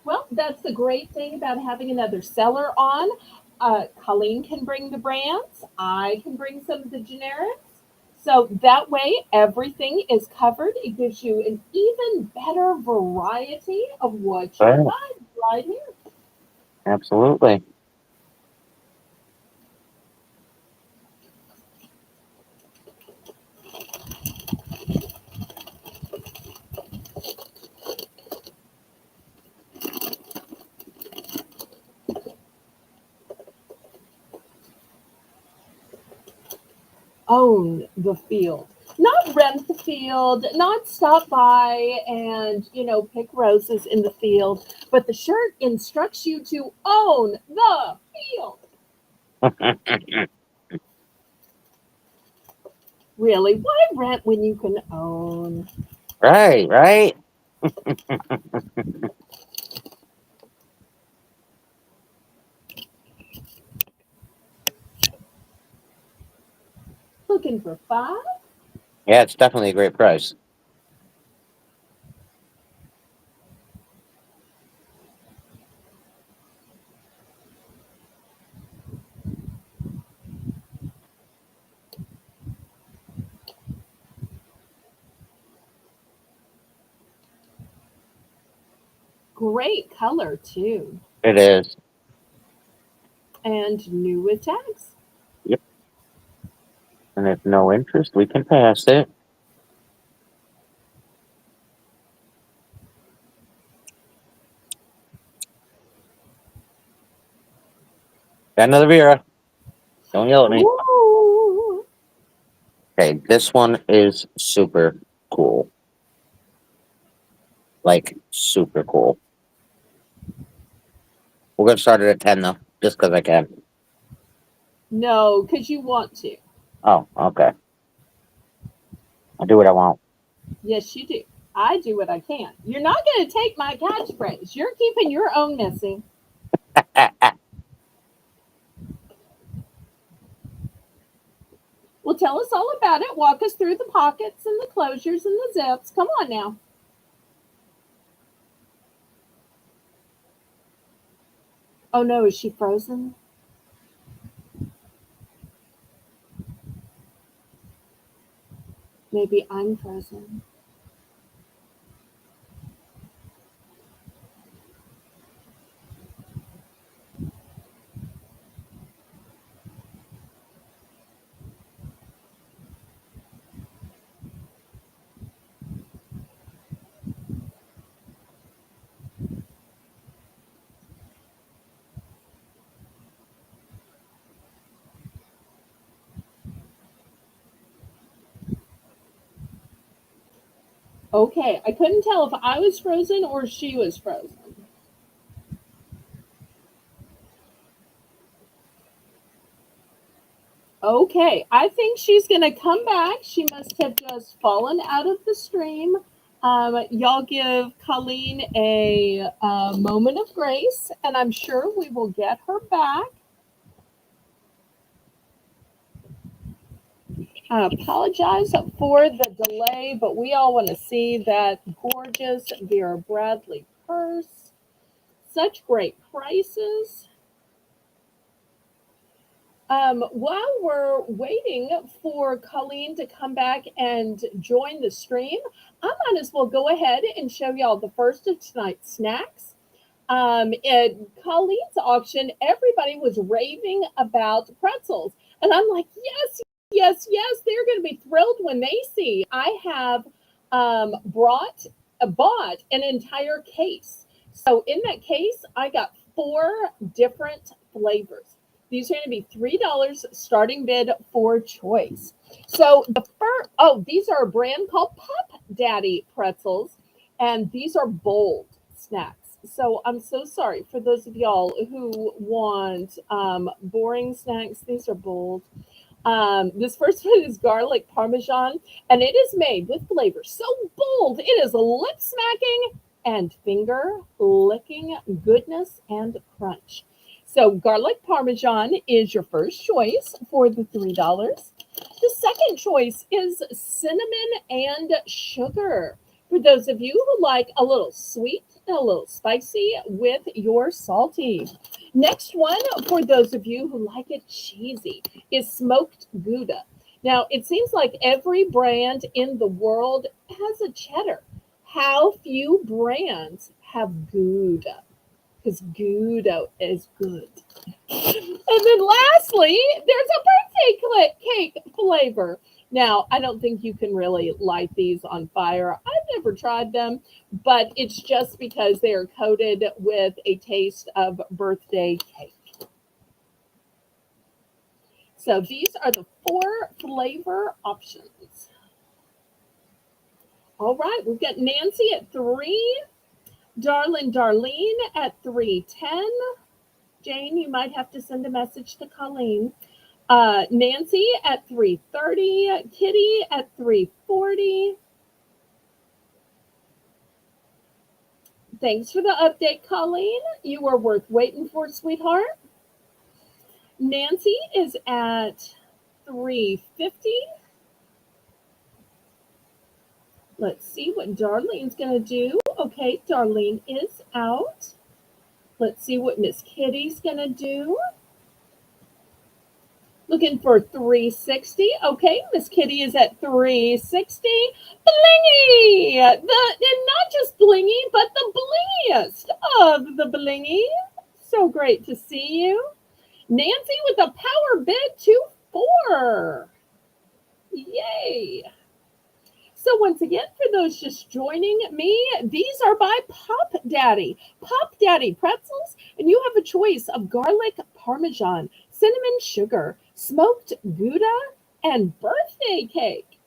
Speaker 1: Well, that's the great thing about having another seller on. Colleen can bring the brands. I can bring some of the generics. So that way, everything is covered. It gives you an even better variety of what you're
Speaker 3: Right.
Speaker 1: buying right here.
Speaker 3: Absolutely.
Speaker 1: Own the field. Not rent the field, not stop by and, pick roses in the field, but the shirt instructs you to own the field. Really, why rent when you can own?
Speaker 3: Right, right.
Speaker 1: Looking for 5?
Speaker 3: Yeah, it's definitely a great price.
Speaker 1: Great color too,
Speaker 3: It is.
Speaker 1: and new with tags.
Speaker 3: Yep. And if no interest, we can pass it. Got another Vera. Don't yell at me.
Speaker 1: Ooh.
Speaker 3: Okay, this one is super cool. Like, super cool. We're going to start it at 10 though, just because I can.
Speaker 1: No, because you want to.
Speaker 3: Oh, okay. I'll do what I want.
Speaker 1: Yes, you do. I do what I can. You're not going to take my catchphrase. You're keeping your own, Missy. Well, tell us all about it. Walk us through the pockets and the closures and the zips. Come on now. Oh no, is she frozen? Maybe I'm frozen. Okay, I couldn't tell if I was frozen or she was frozen. Okay, I think she's going to come back. She must have just fallen out of the stream. Y'all give Colleen a moment of grace, and I'm sure we will get her back. I apologize for the delay, but we all want to see that gorgeous Vera Bradley purse. Such great prices. While we're waiting for Colleen to come back and join the stream, I might as well go ahead and show y'all the first of tonight's snacks. At Colleen's auction, everybody was raving about pretzels. And I'm like, yes, Yes, yes, they're going to be thrilled when they see I have bought an entire case. So in that case, I got 4 different flavors. These are going to be $3 starting bid for choice. So the first, oh, these are a brand called Pop Daddy pretzels, and these are bold snacks. So I'm so sorry for those of y'all who want boring snacks. These are bold. This first one is garlic parmesan, and it is made with flavor so bold it is lip smacking and finger licking goodness and crunch. So, garlic parmesan is your first choice for the $3. The second choice is cinnamon and sugar. For those of you who like a little sweet and a little spicy with your salty. Next one, for those of you who like it cheesy, is smoked Gouda. Now, it seems like every brand in the world has a cheddar. How few brands have Gouda? Because Gouda is good. And then lastly, there's a birthday cake flavor. Now, I don't think you can really light these on fire. I've never tried them, but it's just because they are coated with a taste of birthday cake. So these are the 4 flavor options. All right, we've got Nancy at 3, Darlene at 3:10. Jane, you might have to send a message to Colleen. Nancy at 3:30, Kitty at 3:40. Thanks for the update, Colleen. You are worth waiting for, sweetheart. Nancy is at 3:50. Let's see what Darlene's going to do. Okay, Darlene is out. Let's see what Miss Kitty's going to do. Looking for 360. Okay, Miss Kitty is at 360. Blingy! And not just blingy, but the blingiest of the blingy. So great to see you. Nancy with a power bid to 4. Yay! So once again, for those just joining me, these are by Pop Daddy. Pop Daddy pretzels, and you have a choice of garlic parmesan, cinnamon sugar, smoked Gouda, and birthday cake.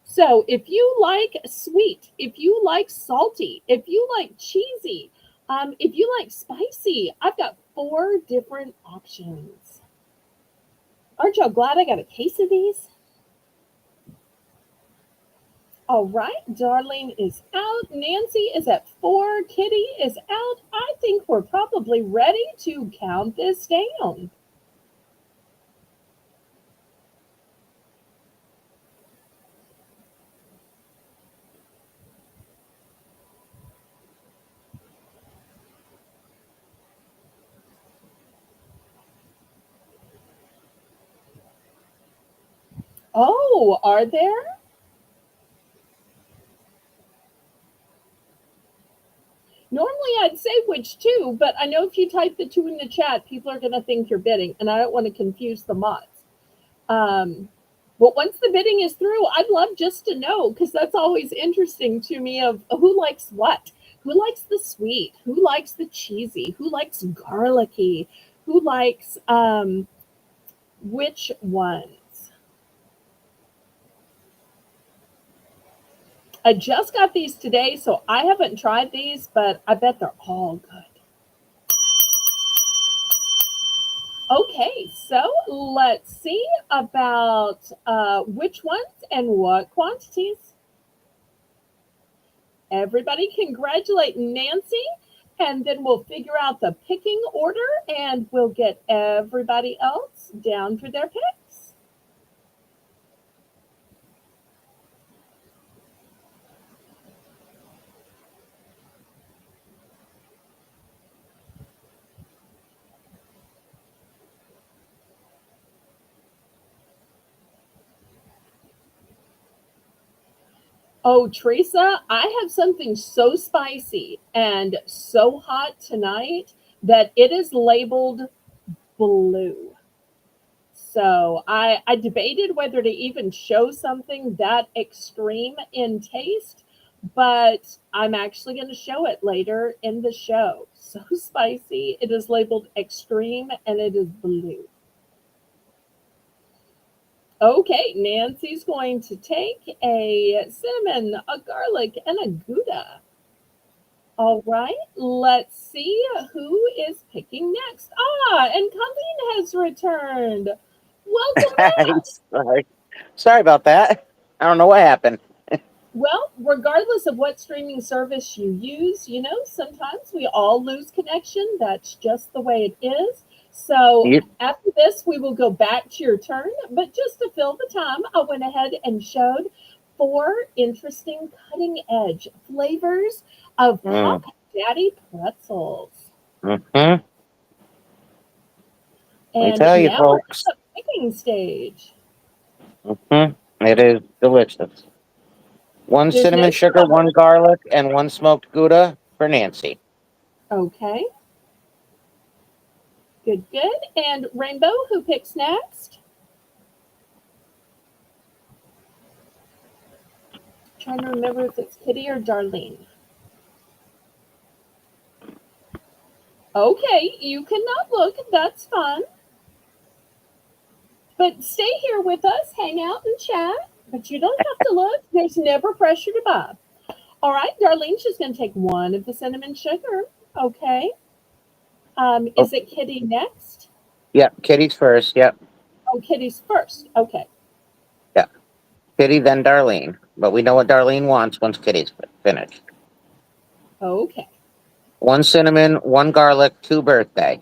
Speaker 1: So if you like sweet, if you like salty, if you like cheesy, if you like spicy, I've got 4 different options. Aren't y'all glad I got a case of these? All right, Darlene is out. Nancy is at 4. Kitty is out. I think we're probably ready to count this down. Oh, are there? Normally I'd say which 2, but I know if you type the 2 in the chat, people are going to think you're bidding, and I don't want to confuse the mods. But once the bidding is through, I'd love just to know, because that's always interesting to me of who likes what. Who likes the sweet? Who likes the cheesy? Who likes garlicky? Who likes which ones? I just got these today, so I haven't tried these, but I bet they're all good. Okay, so let's see about which ones and what quantities. Everybody congratulate Nancy, and then we'll figure out the picking order, and we'll get everybody else down for their picks. Oh, Teresa, I have something so spicy and so hot tonight that it is labeled blue. So I debated whether to even show something that extreme in taste, but I'm actually going to show it later in the show. So spicy. It is labeled extreme and it is blue. Okay, Nancy's going to take a cinnamon, a garlic, and a Gouda. All right, let's see who is picking next. Ah, and Colleen has returned. Welcome back.
Speaker 3: Sorry. Sorry about that. I don't know what happened.
Speaker 1: Well, regardless of what streaming service you use, sometimes we all lose connection. That's just the way it is. So
Speaker 3: You,
Speaker 1: after this, we will go back to your turn. But just to fill the time, I went ahead and showed four interesting cutting edge flavors of
Speaker 3: mm,
Speaker 1: Pop Daddy pretzels.
Speaker 3: hmm Let me
Speaker 1: And
Speaker 3: tell you,
Speaker 1: now we're at
Speaker 3: folks.
Speaker 1: the picking stage.
Speaker 3: It is delicious. One
Speaker 1: There's no
Speaker 3: cinnamon sugar, one
Speaker 1: strawberry.
Speaker 3: garlic, and one smoked Gouda for Nancy.
Speaker 1: Okay, good, good. And Rainbow, who picks next? Trying to remember if it's Kitty or Darlene. Okay, you cannot look. That's fine. But stay here with us, hang out and chat. But you don't have to look. There's never pressure to buy. All right, Darlene, she's going to take one of the cinnamon sugar. Okay.
Speaker 3: Oh,
Speaker 1: Is it Kitty next?
Speaker 3: yep, Kitty's first. Yep,
Speaker 1: Oh, Kitty's first. Okay.
Speaker 3: yep. Kitty, then Darlene. But we know what Darlene wants once Kitty's finished.
Speaker 1: Okay.
Speaker 3: One cinnamon, one garlic, two birthday,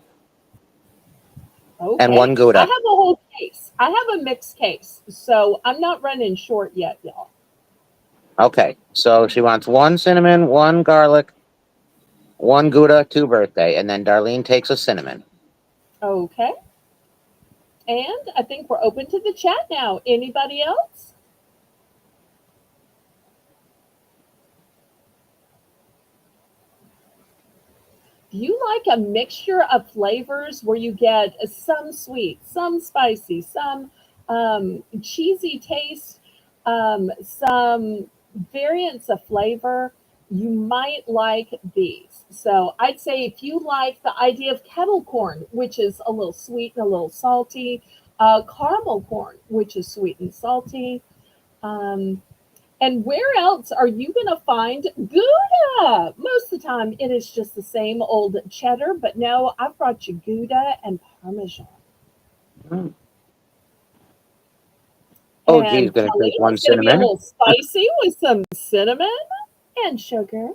Speaker 3: and
Speaker 1: Okay.
Speaker 3: one
Speaker 1: I
Speaker 3: Gouda.
Speaker 1: have a whole case. I have a mixed case. So I'm not running short yet, y'all.
Speaker 3: Okay, so she wants one cinnamon, one garlic, one Gouda, two birthday, and then Darlene takes a cinnamon.
Speaker 1: Okay. And I think we're open to the chat now. Anybody else? Do you like a mixture of flavors where you get some sweet, some spicy, some cheesy taste, some variants of flavor? You might like these. So I'd say if you like the idea of kettle corn, which is a little sweet and a little salty, caramel corn, which is sweet and salty, um, and where else are you going to find Gouda? Most of the time, it is just the same old cheddar, but no, I've brought you Gouda and Parmesan.
Speaker 3: Mm. Oh, geez,
Speaker 1: And
Speaker 3: gonna take
Speaker 1: Colleen
Speaker 3: one
Speaker 1: is going to be a
Speaker 3: cinnamon.
Speaker 1: little spicy with some cinnamon and sugar.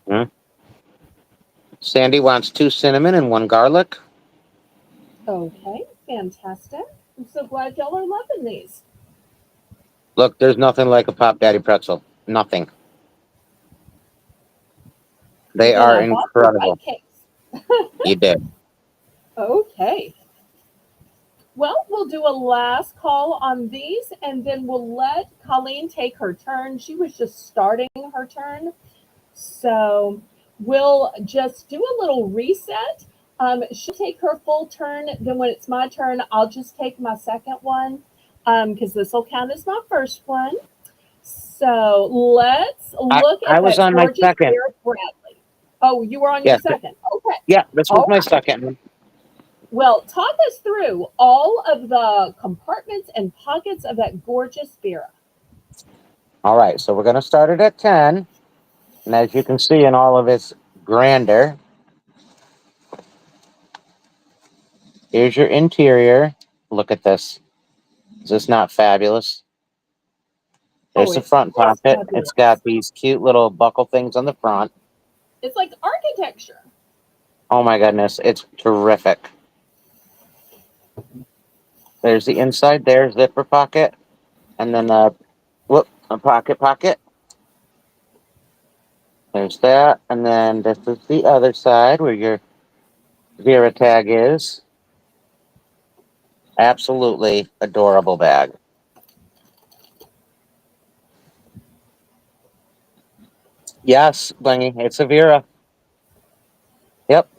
Speaker 3: Hmm Sandy wants two cinnamon and one garlic.
Speaker 1: Okay, fantastic. I'm so glad y'all are loving these.
Speaker 3: Look, there's nothing like a Pop Daddy pretzel. Nothing. They
Speaker 1: Then
Speaker 3: are
Speaker 1: I bought the right
Speaker 3: incredible.
Speaker 1: case.
Speaker 3: You did.
Speaker 1: Okay. Well, we'll do a last call on these and then we'll let Colleen take her turn. She was just starting her turn. So we'll just do a little reset. She'll take her full turn. Then when it's my turn, I'll just take my second one because this will count as my first one. So let's look
Speaker 3: I
Speaker 1: at
Speaker 3: was
Speaker 1: that
Speaker 3: on my
Speaker 1: gorgeous
Speaker 3: second.
Speaker 1: Bear Bradley. Oh, you were on your
Speaker 3: Yes.
Speaker 1: second. Okay.
Speaker 3: Yeah, this was
Speaker 1: All
Speaker 3: my
Speaker 1: right.
Speaker 3: second one.
Speaker 1: Well, talk us through all of the compartments and pockets of that gorgeous Vera.
Speaker 3: All right, so we're gonna start it at 10. And as you can see in all of its grandeur, here's your interior. Look at this. Is this not fabulous?
Speaker 1: Oh,
Speaker 3: There's the
Speaker 1: it
Speaker 3: front
Speaker 1: is
Speaker 3: pocket. It's got
Speaker 1: fabulous.
Speaker 3: these cute little buckle things on the front.
Speaker 1: It's like architecture.
Speaker 3: Oh my goodness, it's terrific. There's the inside there, zipper pocket, and then a pocket. There's that, and then this is the other side where your Vera tag is. Absolutely adorable bag. Yes, Blingy, it's a Vera. Yep,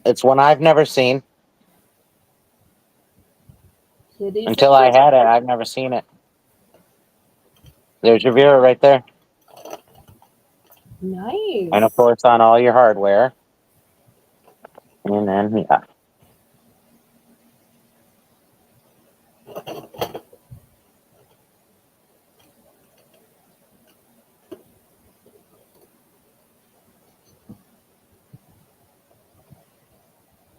Speaker 3: it's one I've never seen.
Speaker 1: Kitty
Speaker 3: Until
Speaker 1: says
Speaker 3: I
Speaker 1: yes.
Speaker 3: had it, I've never seen it. There's your viewer right there.
Speaker 1: Nice.
Speaker 3: And of course on all your hardware. And then, yeah.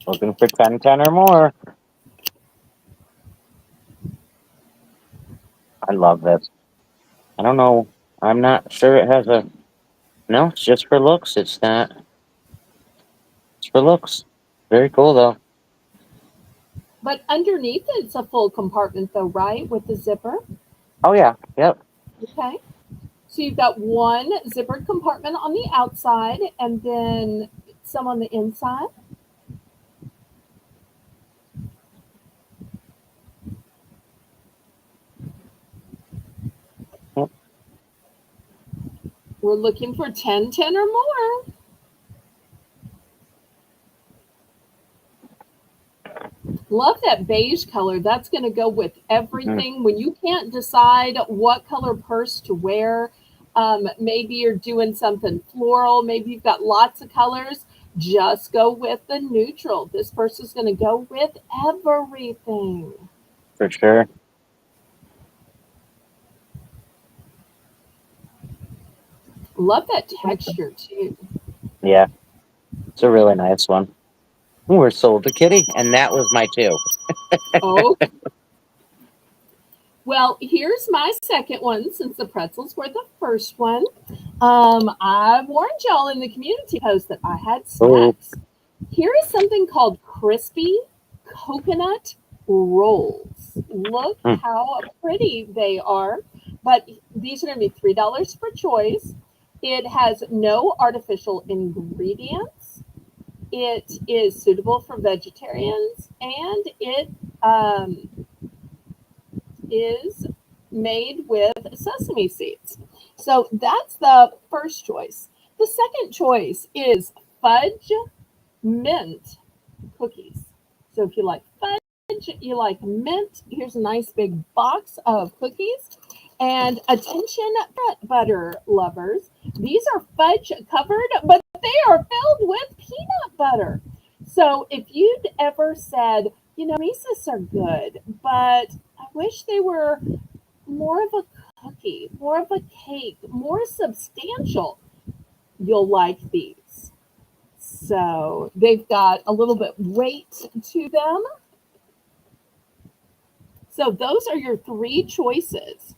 Speaker 3: Looking for 10 or more. I love this. I don't know. I'm not sure it has a... No, it's just for looks. It's not... It's for looks. Very cool, though.
Speaker 1: But underneath it's a full compartment though, right? With the zipper.
Speaker 3: Oh, yeah. Yep.
Speaker 1: Okay. So you've got one zippered compartment on the outside and then some on the inside.
Speaker 3: Yep.
Speaker 1: We're looking for 10 or more. Love that beige color. That's going to go with everything. When you can't decide what color purse to wear, maybe you're doing something floral, maybe you've got lots of colors, just go with the neutral. This purse is going to go with everything.
Speaker 3: For sure.
Speaker 1: Love that texture too.
Speaker 3: Yeah. It's a really nice one. Ooh, we're sold to Kitty, and that was my 2.
Speaker 1: Oh, well, here's my second one since the pretzels were the first one. I warned y'all in the community post that I had snacks. Here is something called crispy coconut rolls. Look how pretty they are. But these are going to be $3 per choice. It has no artificial ingredients. It is suitable for vegetarians, and it is made with sesame seeds. So that's the first choice. The second choice is fudge mint cookies. So if you like fudge, you like mint, here's a nice big box of cookies. And attention butter lovers, these are fudge covered, but they are filled with peanut butter. So if you'd ever said, Mises are good, but I wish they were more of a cookie, more of a cake, more substantial, you'll like these. So they've got a little bit weight to them. So those are your 3 choices.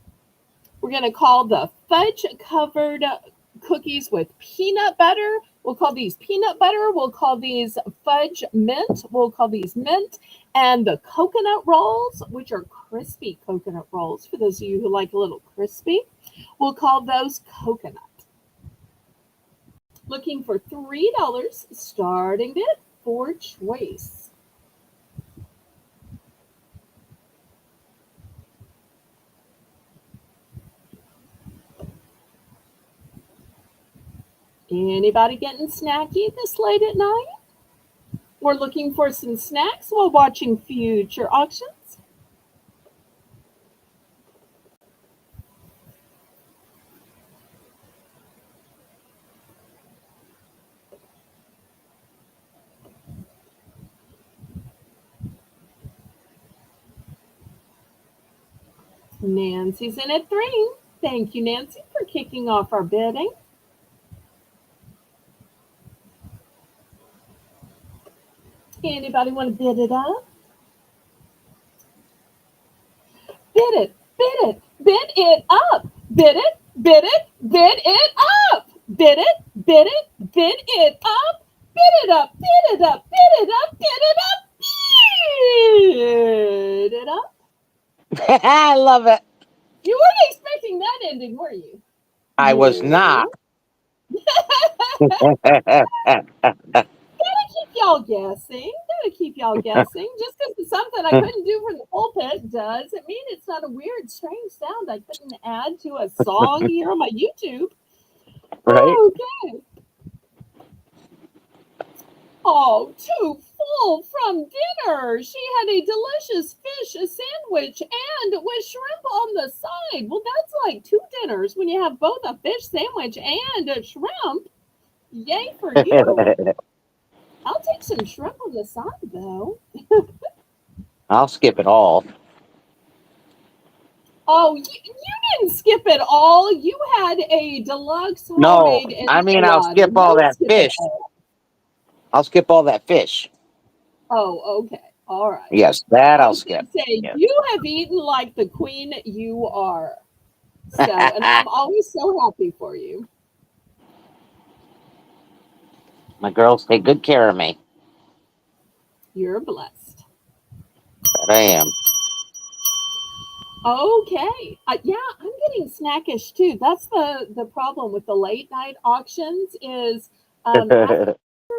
Speaker 1: We're going to call the fudge covered cookies with peanut butter. We'll call these peanut butter. We'll call these fudge mint. We'll call these mint. And the coconut rolls, which are crispy coconut rolls, for those of you who like a little crispy, we'll call those coconut. Looking for $3 starting bid for choice. Anybody getting snacky this late at night? We're looking for some snacks while watching future auctions. Nancy's in at 3. Thank you, Nancy, for kicking off our bidding. Anybody want to bid it up? Bid it, bid it, bid it up. Bid it, bid it, bid it up. Bid it, bid it, bid it up. Bid it up, bid it up, bid it up, bid it up. Bid it up.
Speaker 3: I love it.
Speaker 1: You weren't expecting that ending, were you?
Speaker 3: I was not.
Speaker 1: Keep y'all guessing. Gotta keep y'all guessing. Just because it's something I couldn't do from the pulpit doesn't mean it's not a weird, strange sound I couldn't add to a song here on my YouTube.
Speaker 3: Right?
Speaker 1: Okay. Oh, 2 Nicole from dinner. She had a delicious fish sandwich and with shrimp on the side. Well, that's like two dinners when you have both a fish sandwich and a shrimp. Yay for you. I'll take some shrimp on the side, though.
Speaker 3: I'll skip it all.
Speaker 1: Oh, you didn't skip it all. You had a deluxe
Speaker 3: No,
Speaker 1: homemade
Speaker 3: I mean I'll
Speaker 1: enchilada.
Speaker 3: skip all
Speaker 1: Don't
Speaker 3: that
Speaker 1: skip it
Speaker 3: fish.
Speaker 1: all.
Speaker 3: I'll skip all that fish.
Speaker 1: Oh, okay. All right.
Speaker 3: Yes, that
Speaker 1: I
Speaker 3: I'll
Speaker 1: was going
Speaker 3: skip.
Speaker 1: to say,
Speaker 3: Yes.
Speaker 1: you have eaten like the queen you are. So, and I'm always so happy for you.
Speaker 3: My girls take good care of me.
Speaker 1: You're blessed.
Speaker 3: That I am.
Speaker 1: Okay. Yeah, I'm getting snackish too. That's the problem with the late night auctions is after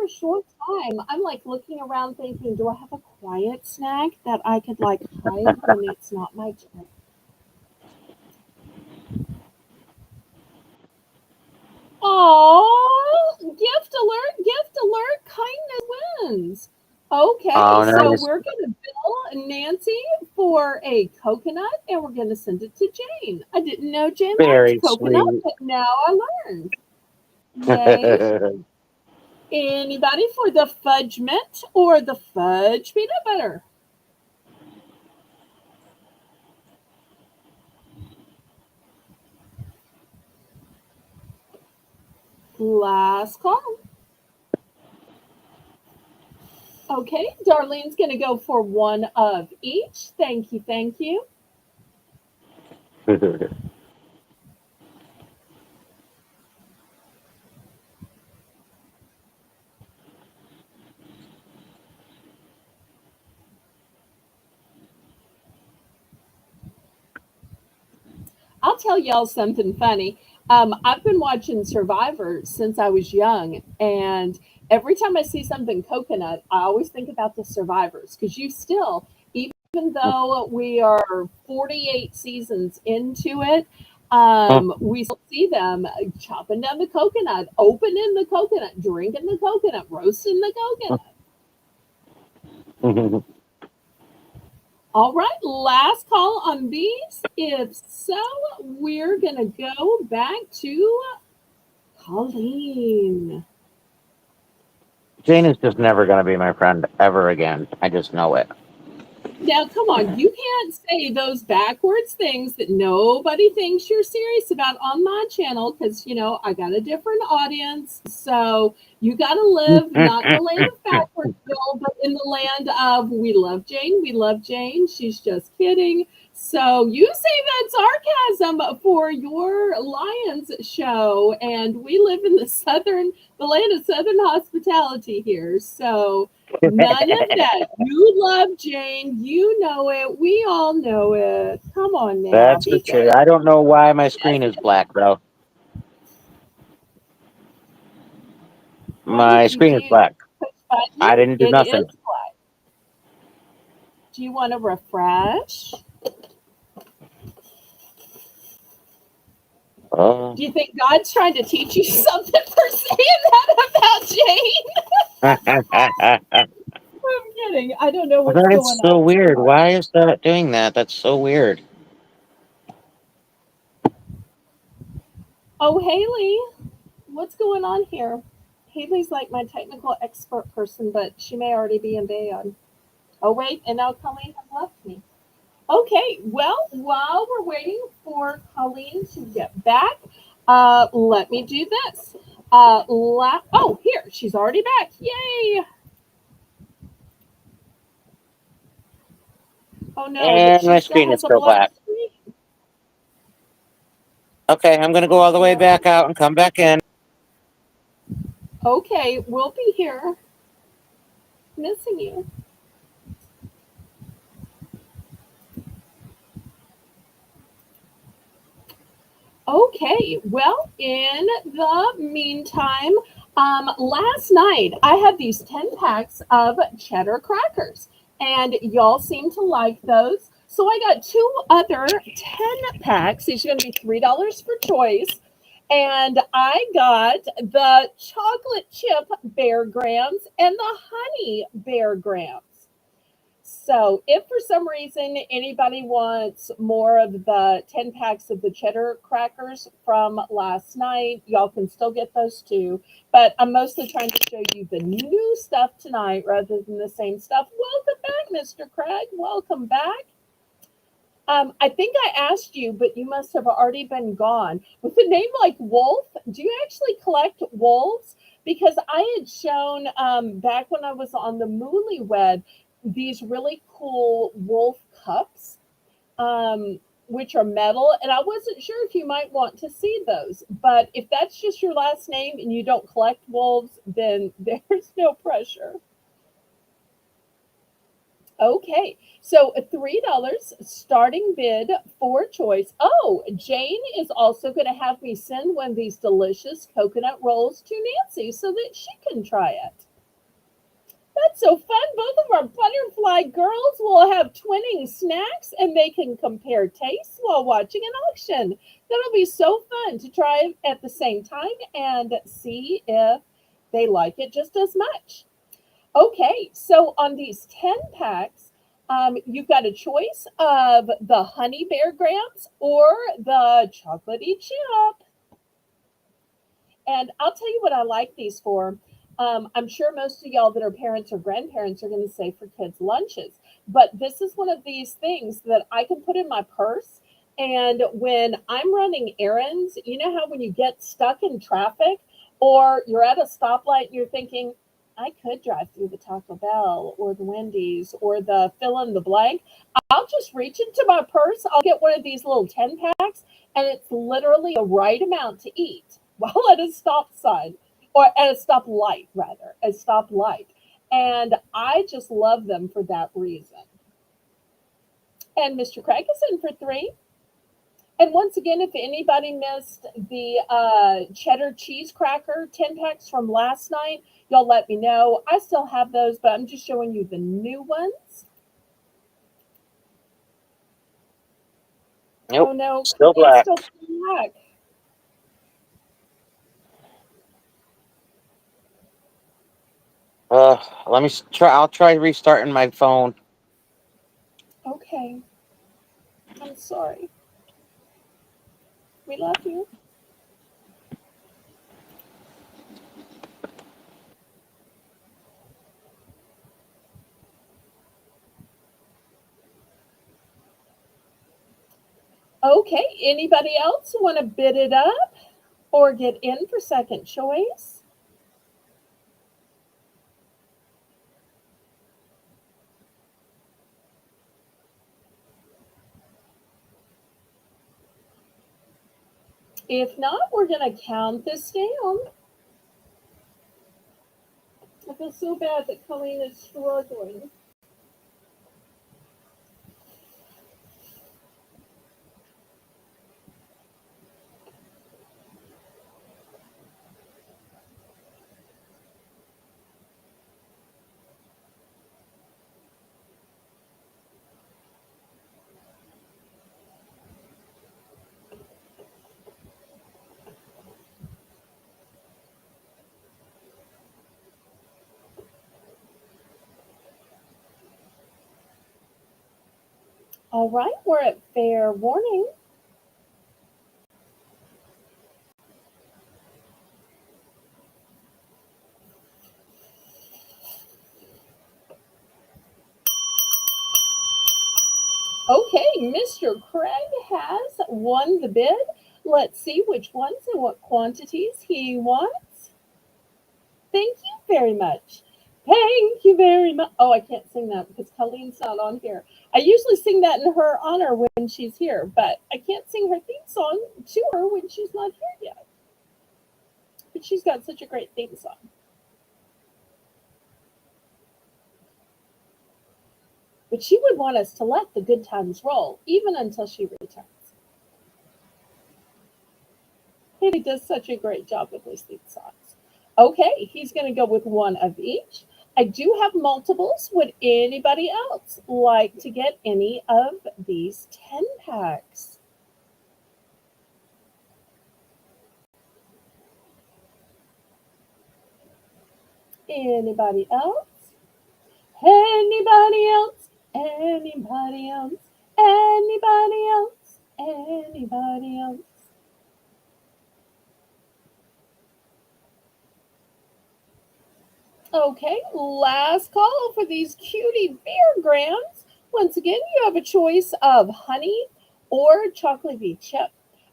Speaker 1: a short time, I'm like looking around thinking, do I have a quiet snack that I could like hide when it's not my turn? Oh, gift alert, kindness wins. Okay,
Speaker 3: Oh,
Speaker 1: so
Speaker 3: nice.
Speaker 1: we're going to bill Nancy for a coconut and we're going to send it to Jane. I didn't know Jane liked
Speaker 3: Very
Speaker 1: coconut,
Speaker 3: sweet.
Speaker 1: but now I learned. Yay. Anybody for the fudge mint or the fudge peanut butter? Last call. Okay, Darlene's going to go for one of each. Thank you, thank you. I'll tell y'all something funny. I've been watching Survivor since I was young, and every time I see something coconut, I always think about the survivors because you still, even though we are 48 seasons into it, we still see them chopping down the coconut, opening the coconut, drinking the coconut, roasting the coconut. All right, last call on these. If so, we're going to go back to Colleen.
Speaker 3: Jane is just never going to be my friend ever again. I just know it.
Speaker 1: Now, come on, you can't say those backwards things that nobody thinks you're serious about on my channel because, you know, I got a different audience. So you got to live not in the land of backwards, Bill, but in the land of we love Jane. We love Jane. She's just kidding. So you say that sarcasm for your Lions show. And we live in the land of Southern hospitality here. So none of that. You love Jane. You know it. We all know it. Come on now.
Speaker 3: That's
Speaker 1: Be
Speaker 3: for sure.
Speaker 1: good.
Speaker 3: I don't know why my screen is black, though.
Speaker 1: What
Speaker 3: My
Speaker 1: did you
Speaker 3: screen is
Speaker 1: do?
Speaker 3: black.
Speaker 1: Push button?
Speaker 3: I didn't do
Speaker 1: It is
Speaker 3: nothing.
Speaker 1: black. Do you want to refresh?
Speaker 3: Oh.
Speaker 1: Do you think God's trying to teach you something for saying that about Jane? I'm kidding. I don't know what's
Speaker 3: That's
Speaker 1: going
Speaker 3: so
Speaker 1: on.
Speaker 3: weird. Why is that doing that? That's so weird.
Speaker 1: Oh, Haley, what's going on here? Haley's like my technical expert person, but she may already be in bed. Oh, wait, and now Colleen has left me. Okay, well, while we're waiting for Colleen to get back, let me do this. Oh, here, she's already back. Yay! Oh no, but
Speaker 3: And
Speaker 1: she
Speaker 3: my
Speaker 1: still
Speaker 3: screen is
Speaker 1: has a
Speaker 3: still
Speaker 1: black
Speaker 3: black.
Speaker 1: screen.
Speaker 3: Okay, I'm going to go
Speaker 1: Oh
Speaker 3: all the way
Speaker 1: no.
Speaker 3: back out and come back in.
Speaker 1: Okay, we'll be here. Missing you. Okay, well, in the meantime, last night I had these 10 packs of cheddar crackers, and y'all seem to like those. So I got two other 10 packs. These are going to be $3 for choice. And I got the chocolate chip Bear Grams and the honey Bear Grams. So, if for some reason anybody wants more of the 10 packs of the cheddar crackers from last night, y'all can still get those too. But I'm mostly trying to show you the new stuff tonight rather than the same stuff. Welcome back, Mr. Craig. Welcome back. I think I asked you, but you must have already been gone. With a name like Wolf, do you actually collect wolves? Because I had shown back when I was on the Moolywed these really cool wolf cups, which are metal, and I wasn't sure if you might want to see those. But if that's just your last name and you don't collect wolves, then there's no pressure. Okay, so $3 starting bid for choice. Oh, Jane is also going to have me send one of these delicious coconut rolls to Nancy so that she can try it. That's so fun. Both of our butterfly girls will have twinning snacks and they can compare tastes while watching an auction. That'll be so fun to try at the same time and see if they like it just as much. Okay, so on these 10 packs, you've got a choice of the honey bear grams or the chocolatey chip. And I'll tell you what I like these for. I'm sure most of y'all that are parents or grandparents are going to say for kids' lunches, but this is one of these things that I can put in my purse. And when I'm running errands, you know how when you get stuck in traffic or you're at a stoplight and you're thinking, I could drive through the Taco Bell or the Wendy's or the fill in the blank. I'll just reach into my purse. I'll get one of these little 10 packs, and it's literally the right amount to eat while at a stop sign or at a stoplight, rather, a stoplight. And I just love them for that reason. And Mr. Craig is in for three. And once again, if anybody missed the cheddar cheese cracker 10 packs from last night, y'all let me know. I still have those, but I'm just showing you the new ones.
Speaker 3: Nope.
Speaker 1: Oh no,
Speaker 3: Still
Speaker 1: it's
Speaker 3: black.
Speaker 1: still black.
Speaker 3: Let me try. I'll try restarting my phone.
Speaker 1: Okay, I'm sorry. We love you. Okay, anybody else want to bid it up or get in for second choice? If not, we're going to count this down. I feel so bad that Colleen is struggling. All right, we're at fair warning. Okay, Mr. Craig has won the bid. Let's see which ones and what quantities he wants. Thank you very much. Thank you very much. Oh, I can't sing that because Colleen's not on here. I usually sing that in her honor when she's here, but I can't sing her theme song to her when she's not here yet. But she's got such a great theme song. But she would want us to let the good times roll, even until she returns. He does such a great job with his theme songs. Okay, he's going to go with one of each. I do have multiples. Would anybody else like to get any of these 10 packs? Anybody else? Anybody else? Anybody else? Anybody else? Anybody else? Okay, last call for these cutie beer grams. Once again, you have a choice of honey or chocolatey chip.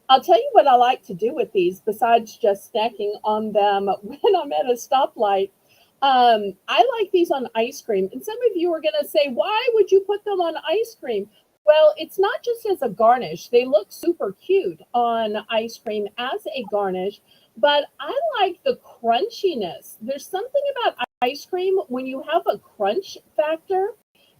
Speaker 1: I'll tell you what I like to do with these besides just snacking on them when I'm at a stoplight. I like these on ice cream. And some of you are going to say, why would you put them on ice cream? Well, it's not just as a garnish. They look super cute on ice cream as a garnish, but I like the crunchiness. There's something about ice cream when you have a crunch factor.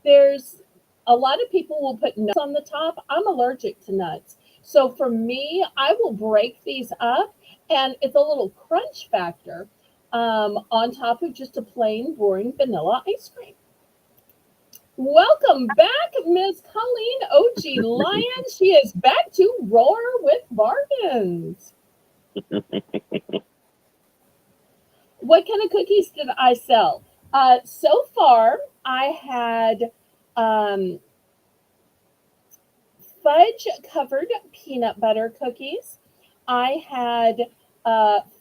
Speaker 1: There's a lot of people will put nuts on the top. I'm allergic to nuts. So for me, I will break these up and it's a little crunch factor on top of just a plain, boring vanilla ice cream. Welcome back, Miss Colleen OG Lyon. She is back to roar with bargains. What kind of cookies did I sell? So far, I had fudge covered peanut butter cookies. I had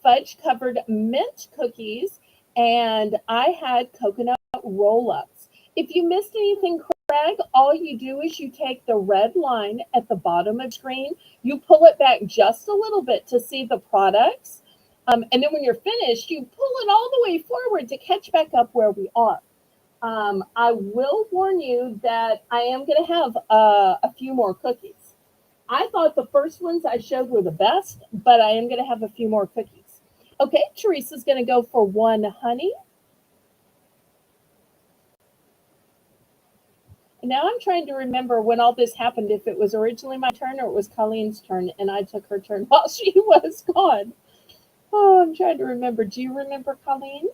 Speaker 1: fudge covered mint cookies, and I had coconut roll ups. If you missed anything, Craig, all you do is you take the red line at the bottom of the screen, you pull it back just a little bit to see the products. And then when you're finished, you pull it all the way forward to catch back up where we are. I will warn you that I am going to have a few more cookies. I thought the first ones I showed were the best, but I am going to have a few more cookies. Okay, Teresa's going to go for one honey. Now I'm trying to remember when all this happened, if it was originally my turn or it was Colleen's turn, and I took her turn while she was gone. Oh, I'm trying to remember. Do you remember, Colleen?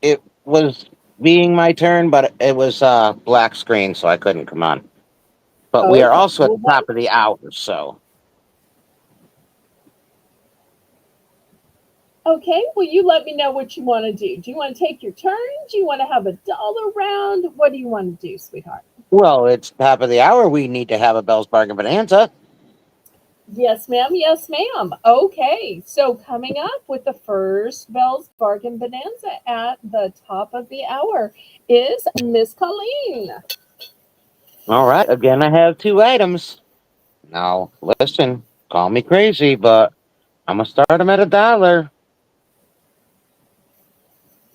Speaker 3: It was being my turn, but it was black screen, so I couldn't come on. But we are
Speaker 1: Okay.
Speaker 3: also at
Speaker 1: Well,
Speaker 3: the top of the hour, so
Speaker 1: okay. Well, you let me know what you want to do. Do you want to take your turn? Do you want to have a dollar round? What do you want to do, sweetheart?
Speaker 3: well, it's top of the hour. We need to have a Bell's Bargain Bonanza.
Speaker 1: Yes, ma'am. Yes, ma'am. Okay. So coming up with the first Bell's Bargain Bonanza at the top of the hour is Miss Colleen.
Speaker 3: All right, again, I have two items. Now, listen, call me crazy, but I'm gonna start them at a dollar.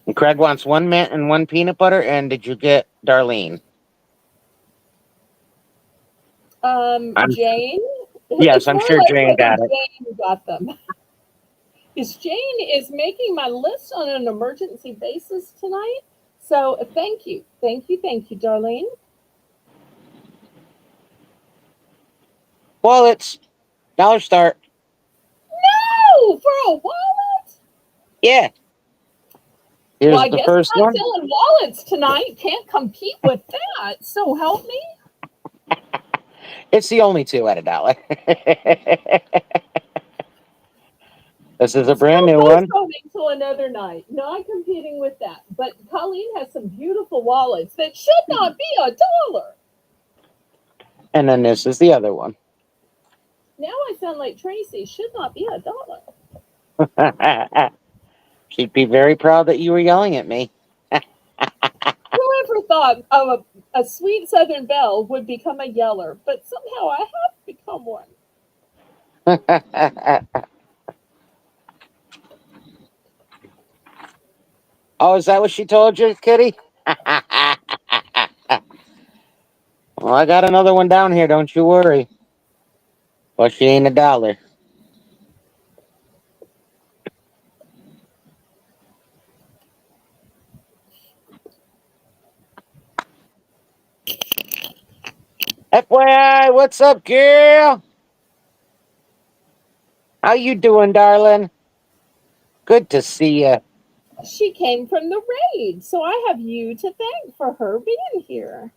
Speaker 3: And Craig wants one mint and one peanut butter. And did you get Darlene? I'm
Speaker 1: Jane.
Speaker 3: yes,
Speaker 1: It's
Speaker 3: I'm
Speaker 1: more
Speaker 3: sure
Speaker 1: like
Speaker 3: Jane
Speaker 1: whether
Speaker 3: got it.
Speaker 1: Jane got them. Because Jane is making my list on an emergency basis tonight. So thank you. Thank you. Thank you, Darlene.
Speaker 3: Wallets, dollar start.
Speaker 1: No, for a wallet?
Speaker 3: Yeah,
Speaker 1: Well,
Speaker 3: here's
Speaker 1: I
Speaker 3: the
Speaker 1: guess
Speaker 3: first
Speaker 1: I'm not
Speaker 3: one.
Speaker 1: selling wallets tonight. Can't compete with that. So help me.
Speaker 3: It's the only two at a dollar. This is a brand
Speaker 1: Still
Speaker 3: new one.
Speaker 1: postponing till another night. Not competing with that. But Colleen has some beautiful wallets that should not be a dollar.
Speaker 3: And then this is the other one.
Speaker 1: Now I sound like Tracy. Should not be a dollar.
Speaker 3: She'd be very proud that you were yelling at me.
Speaker 1: Whoever thought of a sweet Southern belle would become a yeller, but somehow I have become one.
Speaker 3: Oh, is that what she told you, Kitty? Well, I got another one down here. Don't you worry. But she ain't a dollar. FYI, what's up, girl? How you doing, darling? Good to see you.
Speaker 1: She came from the raid, so I have you to thank for her being here.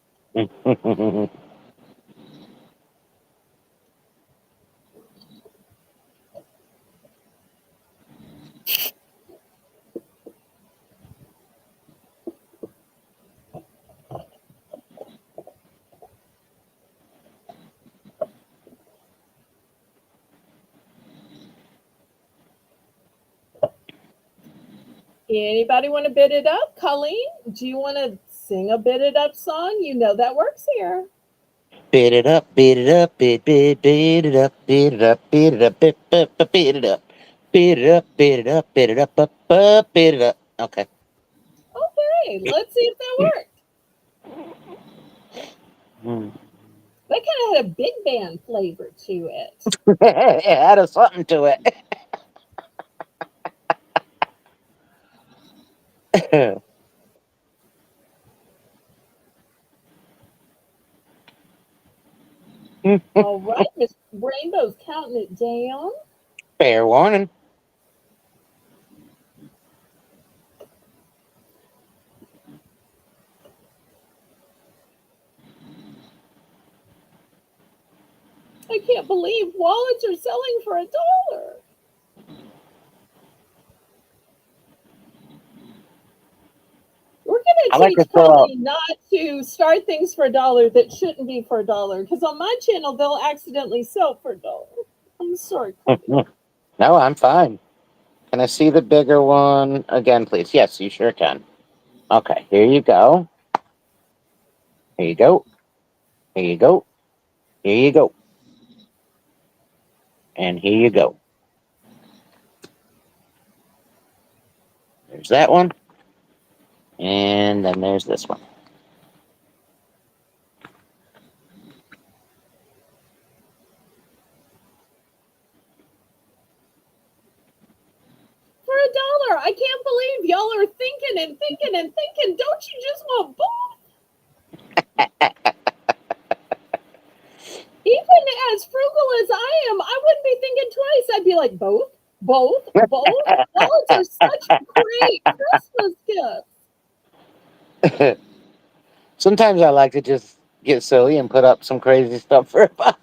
Speaker 1: Anybody want to bid it up? Colleen, do you want to sing a bid it up song? You know that works here.
Speaker 3: Beat it up, beat it up, beat it up, beat it up, beat it up, beat it up, beat it up, beat it up, beat it up, beat it up. Okay.
Speaker 1: Okay, let's see if that worked.
Speaker 3: Hmm.
Speaker 1: That kind of had a big band flavor to it.
Speaker 3: It had a something to it.
Speaker 1: All right, Miss Rainbow's counting it down.
Speaker 3: Fair warning.
Speaker 1: I can't believe wallets are selling for $1. We're going
Speaker 3: I
Speaker 1: to
Speaker 3: like to
Speaker 1: teach
Speaker 3: throw out.
Speaker 1: Colleen not to start things for $1 that shouldn't be for $1, because on my channel they'll accidentally sell for $1. I'm sorry, Colleen.
Speaker 3: No, I'm fine. Can I see the bigger one again, please? Yes, you sure can. Okay, here you go. Here you go. Here you go. Here you go. And here you go. There's that one. And then there's this one.
Speaker 1: For $1. I can't believe y'all are thinking and thinking and thinking. Don't you just want both? Even as frugal as I am, I wouldn't be thinking twice. I'd be like, both, both, both. Wallets are such great Christmas gifts.
Speaker 3: Sometimes I like to just get silly and put up some crazy stuff for $1.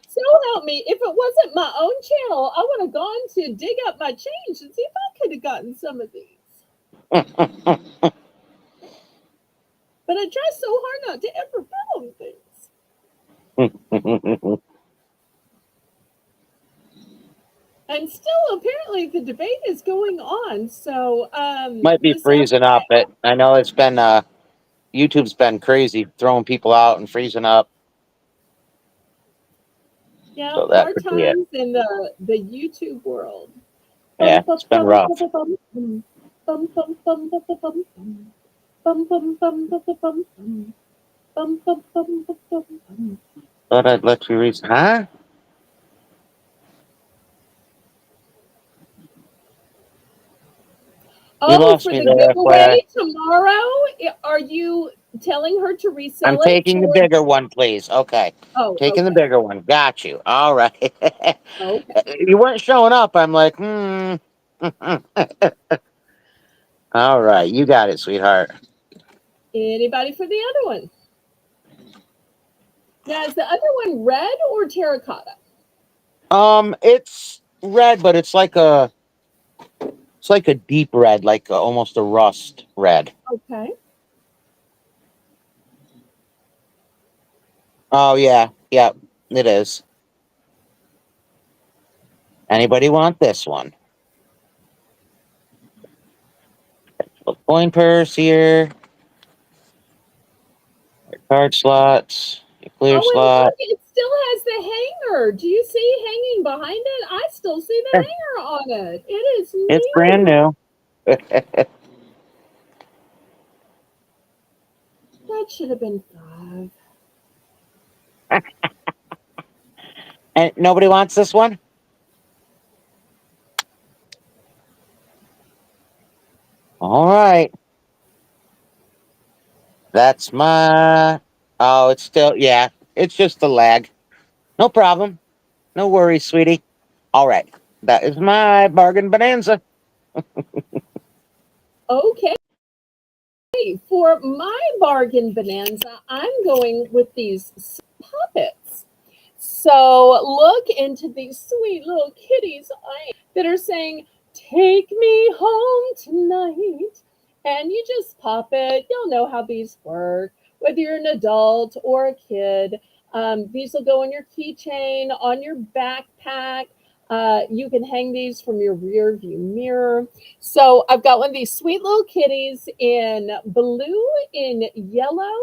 Speaker 1: So help me, if it wasn't my own channel, I would have gone to dig up my change and see if I could have gotten some of these. But I try so hard not to ever bet on things. And still, apparently, the debate is going on. So,
Speaker 3: Might be
Speaker 1: this
Speaker 3: freezing up.
Speaker 1: afternoon,
Speaker 3: I know it's been YouTube's been crazy, throwing people out and freezing up.
Speaker 1: yeah,
Speaker 3: So that
Speaker 1: hard
Speaker 3: could be it.
Speaker 1: times in the YouTube world.
Speaker 3: Yeah, it's been rough. Thought I'd let you read. Huh? You
Speaker 1: Oh,
Speaker 3: lost
Speaker 1: for
Speaker 3: me
Speaker 1: the
Speaker 3: there, FYI.
Speaker 1: giveaway tomorrow, are you telling her to
Speaker 3: I'm
Speaker 1: resell it
Speaker 3: taking the
Speaker 1: towards?
Speaker 3: bigger one, please. Okay.
Speaker 1: Oh,
Speaker 3: Taking the
Speaker 1: okay.
Speaker 3: bigger one. Got you. All right.
Speaker 1: Okay.
Speaker 3: You weren't showing up. I'm like, All right. You got it, sweetheart.
Speaker 1: Anybody for the other one? Now, is the other one red or terracotta?
Speaker 3: It's red, but it's like a deep red, like almost a rust red.
Speaker 1: Okay.
Speaker 3: Oh yeah, yeah, it is. Anybody want this one? Little coin purse here. Card slots. Your clear
Speaker 1: Oh, and look,
Speaker 3: slot.
Speaker 1: it still has the hanger. Do you see hanging behind it? I still see the
Speaker 3: Eh,
Speaker 1: hanger on it. It is
Speaker 3: It's brand
Speaker 1: new.
Speaker 3: new.
Speaker 1: That should have been 5.
Speaker 3: And nobody wants this one? All right. That's my. Oh, it's still. Yeah, it's just a lag. No problem. No worries, sweetie. All right. That is my bargain bonanza.
Speaker 1: Okay. For my bargain bonanza, I'm going with these puppets. So look into these sweet little kitties that are saying, "Take me home tonight." And you just pop it. You'll know how these work, whether you're an adult or a kid. These will go on your keychain, on your backpack. You can hang these from your rear view mirror. So I've got one of these sweet little kitties in blue, in yellow,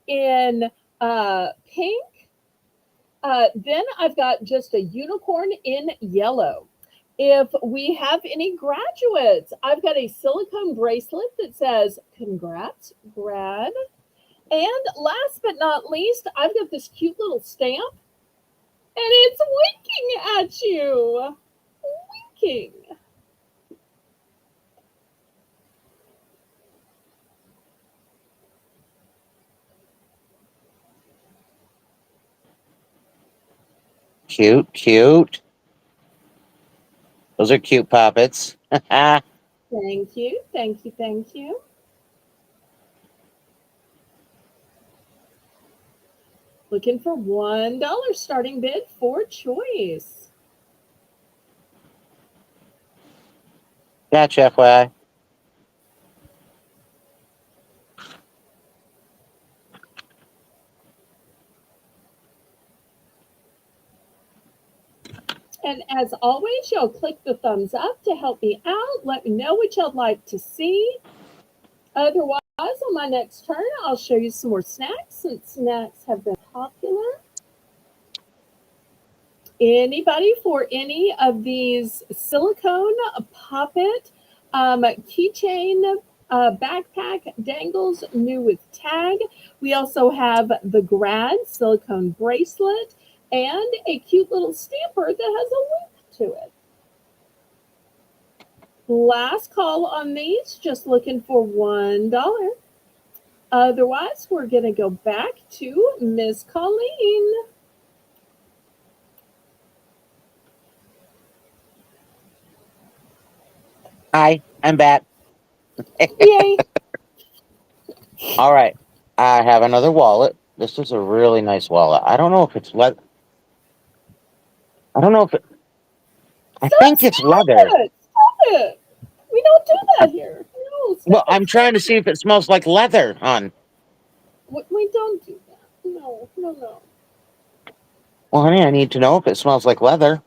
Speaker 1: in pink. Then I've got just a unicorn in yellow. If we have any graduates, I've got a silicone bracelet that says, "Congrats, grad." And last but not least, I've got this cute little stamp, and it's winking at you. Winking.
Speaker 3: Cute, cute. Those are cute puppets.
Speaker 1: Thank you, thank you, thank you. Looking for $1 starting bid for choice.
Speaker 3: Gotcha, FYI.
Speaker 1: And as always, y'all click the thumbs up to help me out. Let me know what y'all like to see. Otherwise, on my next turn, I'll show you some more snacks since snacks have been popular. Anybody for any of these silicone puppet keychain backpack dangles new with tag? We also have the grad silicone bracelet and a cute little stamper that has a link to it. Last call on these, just looking for $1. Otherwise, we're going to go back to Miss Colleen.
Speaker 3: Hi, I'm back.
Speaker 1: Yay.
Speaker 3: All right. I have another wallet. This is a really nice wallet. I don't know if it's leather. I don't know if it. I
Speaker 1: Stop
Speaker 3: think it's leather.
Speaker 1: it. Stop it. We don't do that here. No,
Speaker 3: Well,
Speaker 1: stop
Speaker 3: I'm trying to see if it smells like leather, hon.
Speaker 1: We don't do that. No, no, no.
Speaker 3: Well, honey, I need to know if it smells like leather.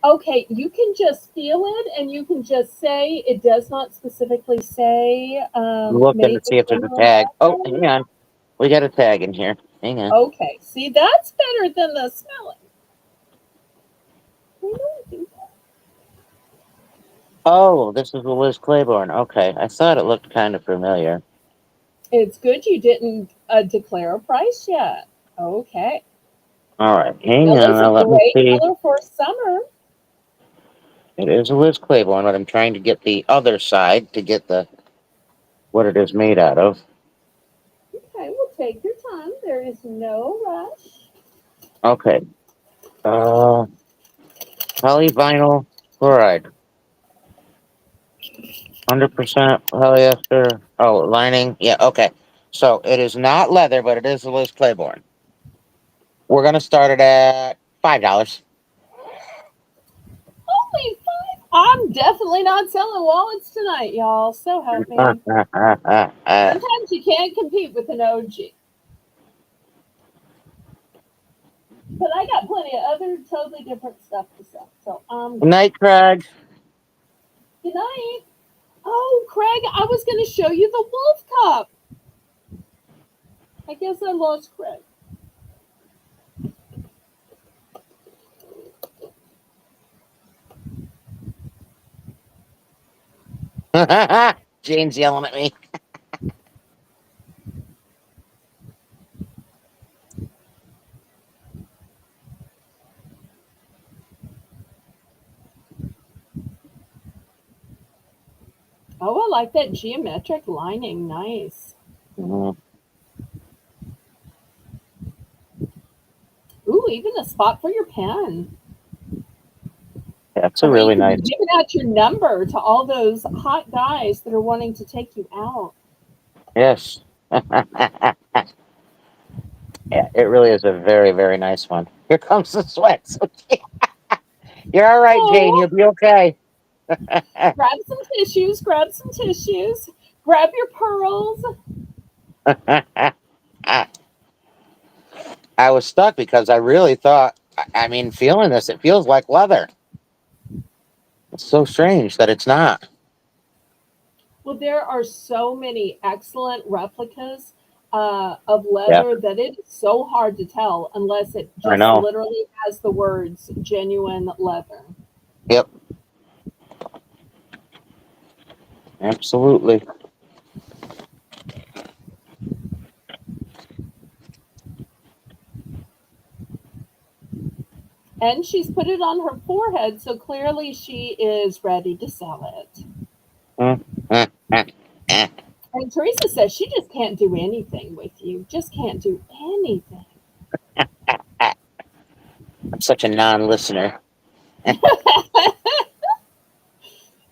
Speaker 1: Okay, you can just feel it and you can just say it does not specifically say
Speaker 3: I'm looking to
Speaker 1: made
Speaker 3: see
Speaker 1: with
Speaker 3: if there's a
Speaker 1: general
Speaker 3: tag. Oh, hang
Speaker 1: leather.
Speaker 3: on. We got a tag in here. Hang on.
Speaker 1: Okay, see, that's better than the smelling. We don't do that.
Speaker 3: Oh, this is the Liz Claiborne. Okay, I thought it looked kind of familiar.
Speaker 1: It's good you didn't declare a price yet. Okay.
Speaker 3: All right, hang
Speaker 1: Yellow's a
Speaker 3: on. Let me
Speaker 1: great
Speaker 3: see.
Speaker 1: color for summer.
Speaker 3: It is a Liz Claiborne, but I'm trying to get the other side to get the what it is made out of.
Speaker 1: Okay, well, take your time. There is no rush.
Speaker 3: Okay. Uh, Polyvinyl chloride. 100% polyester. Oh, lining. Yeah, okay. So it is not leather, but it is a Liz Claiborne. We're gonna start it at $5.
Speaker 1: Holy five! I'm definitely not selling wallets tonight, y'all. So help me. Sometimes you can't compete with an OG. But I got plenty of other totally different stuff to sell. So good.
Speaker 3: Night, Craig.
Speaker 1: Good night. Oh, Craig, I was going to show you the wolf cup. I guess I lost Craig.
Speaker 3: Jane's yelling at me.
Speaker 1: Oh, I like that geometric lining. Nice.
Speaker 3: Mhm.
Speaker 1: Ooh, even a spot for your pen.
Speaker 3: That's
Speaker 1: That
Speaker 3: a
Speaker 1: way you
Speaker 3: really
Speaker 1: can be
Speaker 3: nice.
Speaker 1: giving out your number to all those hot guys that are wanting to take you out.
Speaker 3: Yes. Yeah, it really is a very, very nice one. Here comes the sweats. You're all right, Jane.
Speaker 1: Oh,
Speaker 3: You'll be okay.
Speaker 1: grab some tissues, grab some tissues, grab your pearls.
Speaker 3: I was stuck because I really thought, I mean, feeling this, it feels like leather. It's so strange that it's not.
Speaker 1: Well, there are so many excellent replicas of
Speaker 3: Yeah,
Speaker 1: leather that it is so hard to tell unless it
Speaker 3: I
Speaker 1: just
Speaker 3: know.
Speaker 1: literally has the words genuine leather.
Speaker 3: Yep, absolutely.
Speaker 1: And she's put it on her forehead, so clearly she is ready to sell it.
Speaker 3: Mm, mm, mm, mm.
Speaker 1: And Teresa says she just can't do anything with you. Just can't do anything.
Speaker 3: I'm such a non-listener.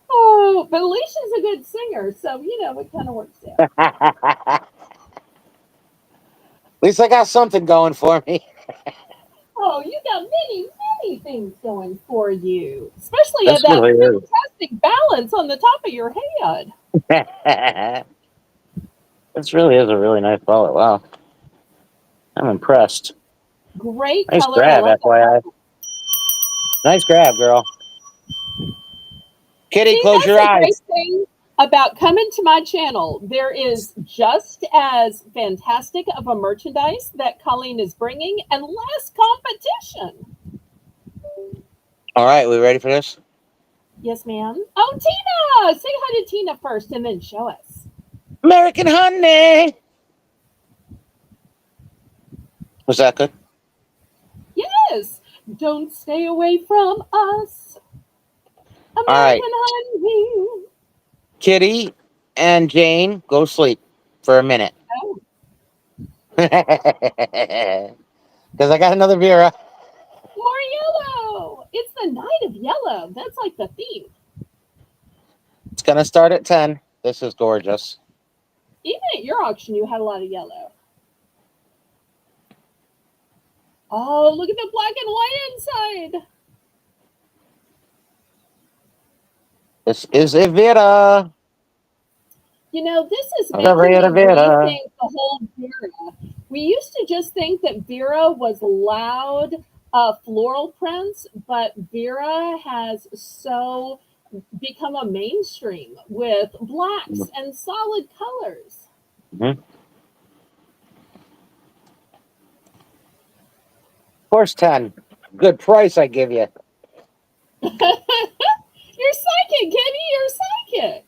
Speaker 1: Oh, but Alicia's a good singer, so it kind of works out.
Speaker 3: At least I got something going for me.
Speaker 1: Oh, you got many, many things going for you, especially
Speaker 3: This
Speaker 1: that
Speaker 3: really is.
Speaker 1: fantastic balance on the top of your head.
Speaker 3: This really is a really nice wallet. Wow, I'm impressed.
Speaker 1: Great
Speaker 3: Nice
Speaker 1: color. I
Speaker 3: grab,
Speaker 1: love that.
Speaker 3: FYI. Nice grab, girl. Kitty,
Speaker 1: See,
Speaker 3: close
Speaker 1: that's
Speaker 3: your
Speaker 1: the great
Speaker 3: eyes.
Speaker 1: thing about coming to my channel. There is just as fantastic of a merchandise that Colleen is bringing and less competition.
Speaker 3: All right, we ready for this?
Speaker 1: Yes, ma'am. Oh, Tina! Say hi to Tina first and then show us.
Speaker 3: American honey. Was that good?
Speaker 1: Yes! Don't stay away from us,
Speaker 3: All right,
Speaker 1: American honey.
Speaker 3: Kitty and Jane, go sleep for a minute.
Speaker 1: Oh,
Speaker 3: Because I got another Vera.
Speaker 1: more yellow! It's the night of yellow. That's like the theme.
Speaker 3: It's gonna start at 10. This is gorgeous.
Speaker 1: Even at your auction, you had a lot of yellow. Oh, look at the black and white inside.
Speaker 3: This is a Vera.
Speaker 1: This is
Speaker 3: A
Speaker 1: making
Speaker 3: Vera
Speaker 1: me
Speaker 3: Vera.
Speaker 1: rethink the whole Vera. We used to just think that Vera was loud floral prints, but Vera has so become a mainstream with blacks and solid colors.
Speaker 3: Mhm. Of course, 10. Good price I give you.
Speaker 1: You're psychic, Kitty. You're psychic.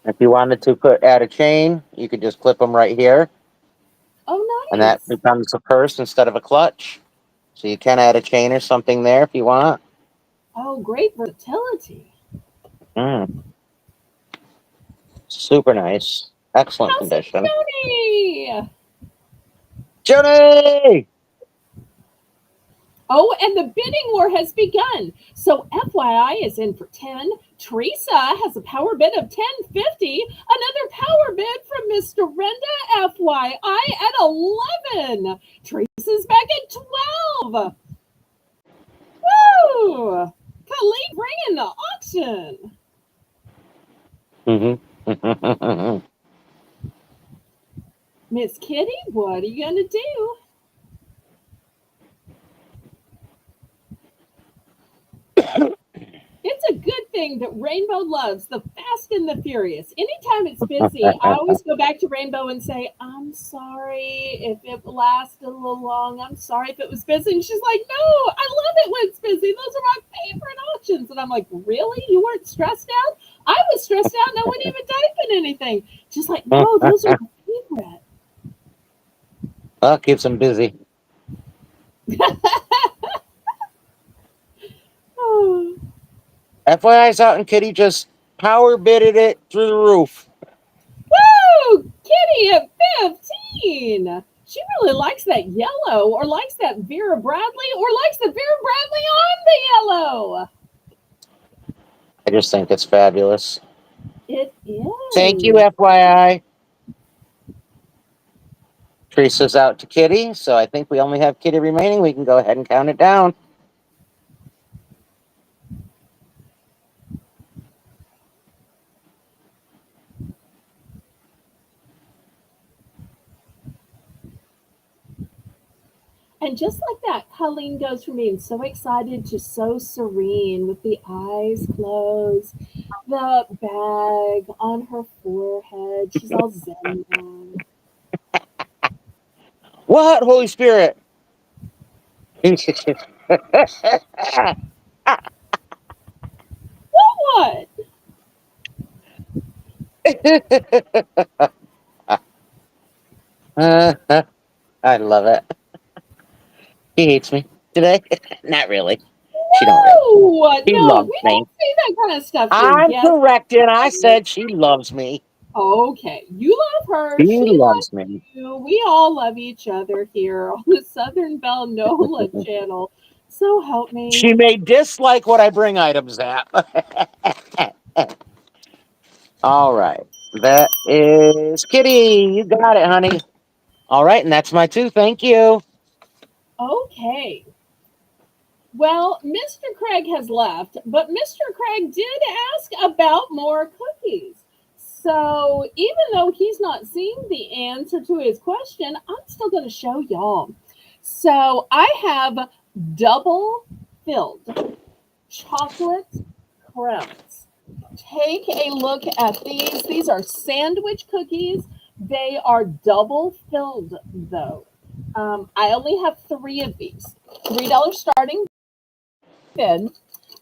Speaker 3: If you wanted to add a chain, you could just clip them right here,
Speaker 1: Oh,
Speaker 3: and that
Speaker 1: nice.
Speaker 3: becomes a purse instead of a clutch. So you can add a chain or something there if you want.
Speaker 1: Oh, great versatility.
Speaker 3: Mm, super nice. Excellent
Speaker 1: How's it,
Speaker 3: condition.
Speaker 1: Joni?
Speaker 3: Johnny!
Speaker 1: Oh, and the bidding war has begun. So FYI is in for 10. Teresa has a power bid of 1050. Another power bid from Miss Dorinda FYI at 11. Teresa's back at 12. Woo! Colleen bringing the auction.
Speaker 3: Mm-hmm.
Speaker 1: Miss Kitty, what are you going to do? It's a good thing that Rainbow loves the Fast and the Furious. Anytime it's busy, I always go back to Rainbow and say, I'm sorry if it lasted a little long. I'm sorry if it was busy. And she's like, no, I love it when it's busy. Those are my favorite auctions. And I'm like, really? You weren't stressed out? I was stressed out and I wouldn't even type in anything. She's like, no, those are my favorite.
Speaker 3: Well, keeps them busy.
Speaker 1: Oh.
Speaker 3: FYI's out and Kitty just power bidded it through the roof.
Speaker 1: Woo! Kitty at 15. She really likes that yellow, or likes that Vera Bradley, or likes the Vera Bradley on the yellow.
Speaker 3: I just think it's fabulous.
Speaker 1: It
Speaker 3: Thank you,
Speaker 1: is.
Speaker 3: FYI. Teresa's out to Kitty, so I think we only have Kitty remaining. We can go ahead and count it down.
Speaker 1: And just like that, Colleen goes from being so excited to so serene with the eyes closed, the bag on her forehead. She's all zen now.
Speaker 3: What, Holy Spirit?
Speaker 1: What?
Speaker 3: I love it. She hates me today. Not really. She don't really.
Speaker 1: No,
Speaker 3: She
Speaker 1: no,
Speaker 3: loves
Speaker 1: we
Speaker 3: me.
Speaker 1: don't say that kind of stuff here.
Speaker 3: I'm
Speaker 1: Yes,
Speaker 3: correcting. I
Speaker 1: I
Speaker 3: said she loves me.
Speaker 1: okay. You love her.
Speaker 3: She
Speaker 1: She loves
Speaker 3: loves me.
Speaker 1: you. We all love each other here on the Southern Belle Nola channel. So help me.
Speaker 3: She may dislike what I bring items at. All right. That is Kitty. You got it, honey. All right, and that's my two. Thank you.
Speaker 1: Okay. Well, Mr. Craig has left, but Mr. Craig did ask about more cookies. So even though he's not seeing the answer to his question, I'm still going to show y'all. So I have double filled chocolate crowns. Take a look at these. These are sandwich cookies. They are double filled, though. I only have three of these. $3 starting bid.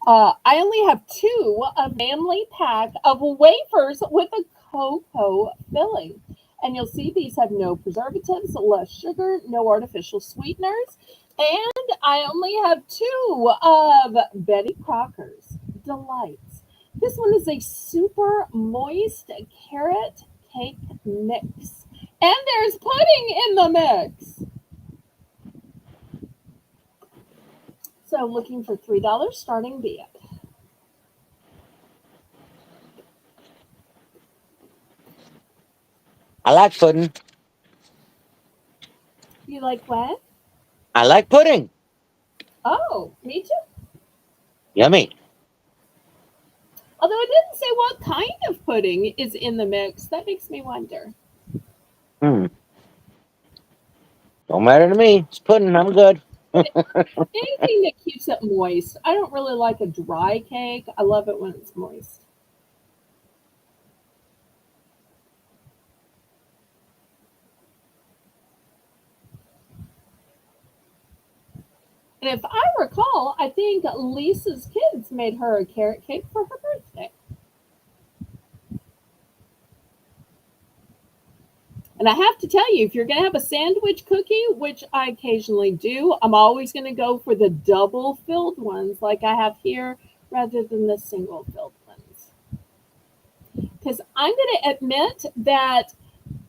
Speaker 1: I only have two, a family pack of wafers with a cocoa filling. And you'll see these have no preservatives, less sugar, no artificial sweeteners. And I only have two of Betty Crocker's Delights. This one is a super moist carrot cake mix. And there's pudding in the mix. So looking for $3 starting bid.
Speaker 3: I like pudding.
Speaker 1: You like what?
Speaker 3: I like pudding.
Speaker 1: Oh, me too.
Speaker 3: Yummy.
Speaker 1: Although it didn't say what kind of pudding is in the mix. That makes me wonder.
Speaker 3: Hmm. Don't matter to me. It's pudding. I'm good.
Speaker 1: Anything that keeps it moist. I don't really like a dry cake. I love it when it's moist. And if I recall, I think Lisa's kids made her a carrot cake for her birthday. And I have to tell you, if you're going to have a sandwich cookie, which I occasionally do, I'm always going to go for the double filled ones like I have here rather than the single filled ones. Because I'm going to admit that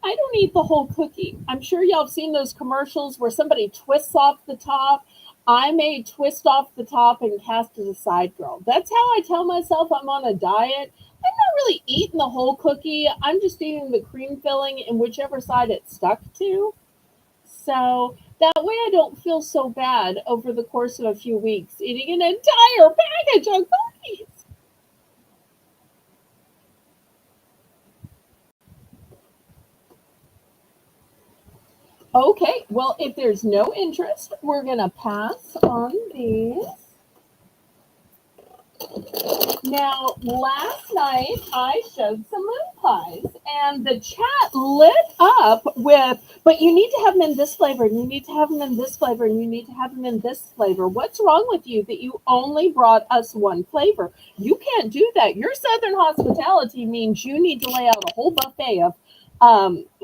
Speaker 1: I don't eat the whole cookie. I'm sure y'all have seen those commercials where somebody twists off the top. I may twist off the top and cast it aside, girl. That's how I tell myself I'm on a diet. I'm not really eating the whole cookie. I'm just eating the cream filling and whichever side it's stuck to. So that way I don't feel so bad over the course of a few weeks eating an entire package of cookies. Okay, well, if there's no interest, we're going to pass on these. Now, last night I showed some moon pies, and the chat lit up with, but you need to have them in this flavor, and you need to have them in this flavor, and you need to have them in this flavor. What's wrong with you that you only brought us one flavor? You can't do that. Your Southern hospitality means you need to lay out a whole buffet of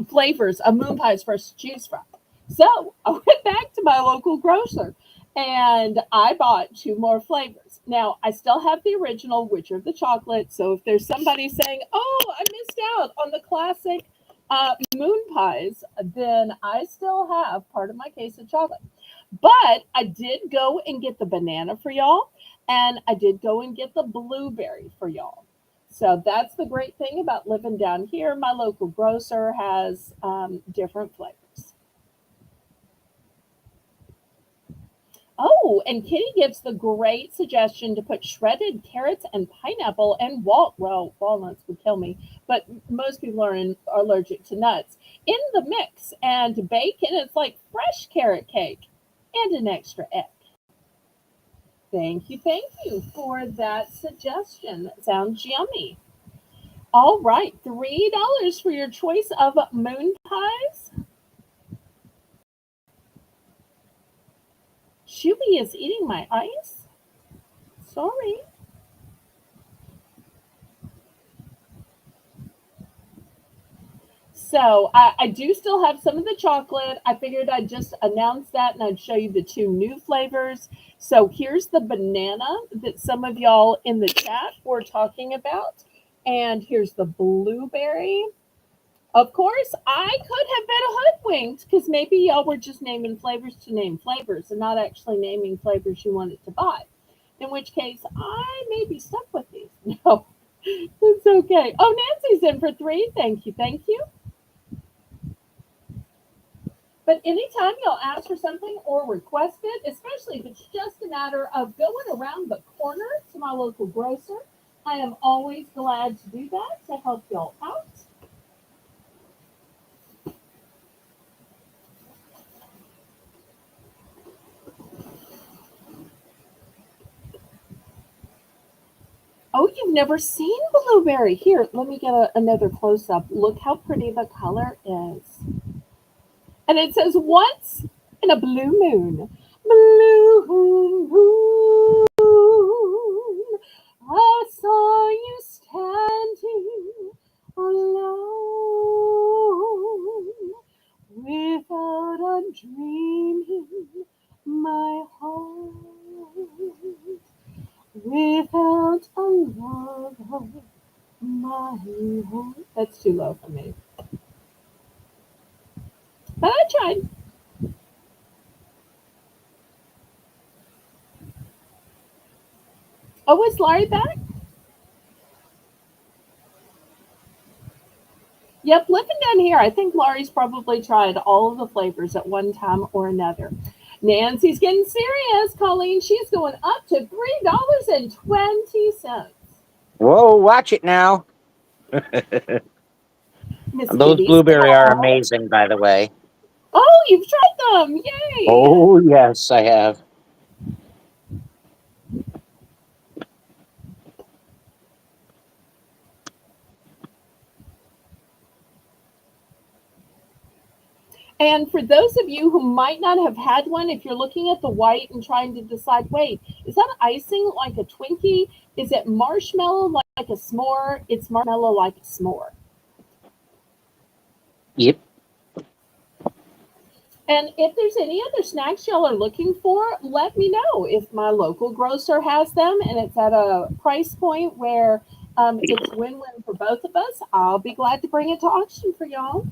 Speaker 1: flavors of moon pies for us to choose from. So I went back to my local grocer and I bought two more flavors. Now I still have the original, which are the chocolate. So if there's somebody saying, "Oh, I missed out on the classic moon pies," then I still have part of my case of chocolate. But I did go and get the banana for y'all, and I did go and get the blueberry for y'all. So that's the great thing about living down here. My local grocer has different flavors. Oh, and Kitty gives the great suggestion to put shredded carrots and pineapple and walnuts would kill me, but most people are allergic to nuts in the mix and bake, and it's like fresh carrot cake. and an extra egg. Thank you for that suggestion. Sounds yummy. All right, $3 for your choice of moon pies. Shuby is eating my ice. Sorry. So I do still have some of the chocolate. I figured I'd just announce that and I'd show you the two new flavors. So here's the banana that some of y'all in the chat were talking about. And here's the blueberry. Of course, I could have been hoodwinked because maybe y'all were just naming flavors to name flavors and not actually naming flavors you wanted to buy. In which case, I may be stuck with these. No, it's okay. Oh, Nancy's in for 3. Thank you. But anytime you'll ask for something or request it, especially if it's just a matter of going around the corner to my local grocer, I am always glad to do that to help y'all out. Oh, you've never seen blueberry. Here, let me get another close-up. Look how pretty the color is. And it says, once in a blue moon. Blue moon, I saw you standing alone without a dream in my heart, without a love of my own. That's too low for me. But I tried. Oh, is Laurie back? Yep, living down here, I think Laurie's probably tried all of the flavors at one time or another. Nancy's getting serious, Colleen. She's going up to $3.20.
Speaker 3: Whoa, watch it now.
Speaker 1: Miss
Speaker 3: Those
Speaker 1: Kitty
Speaker 3: blueberry are
Speaker 1: smile.
Speaker 3: amazing, by the way.
Speaker 1: Oh, you've tried them. Yay.
Speaker 3: Oh, yes, I have.
Speaker 1: And for those of you who might not have had one, if you're looking at the white and trying to decide, wait, is that icing like a Twinkie? Is it marshmallow like a s'more? It's marshmallow like a s'more.
Speaker 3: Yep.
Speaker 1: And if there's any other snacks y'all are looking for, let me know. If my local grocer has them and it's at a price point where it's win-win for both of us, I'll be glad to bring it to auction for y'all.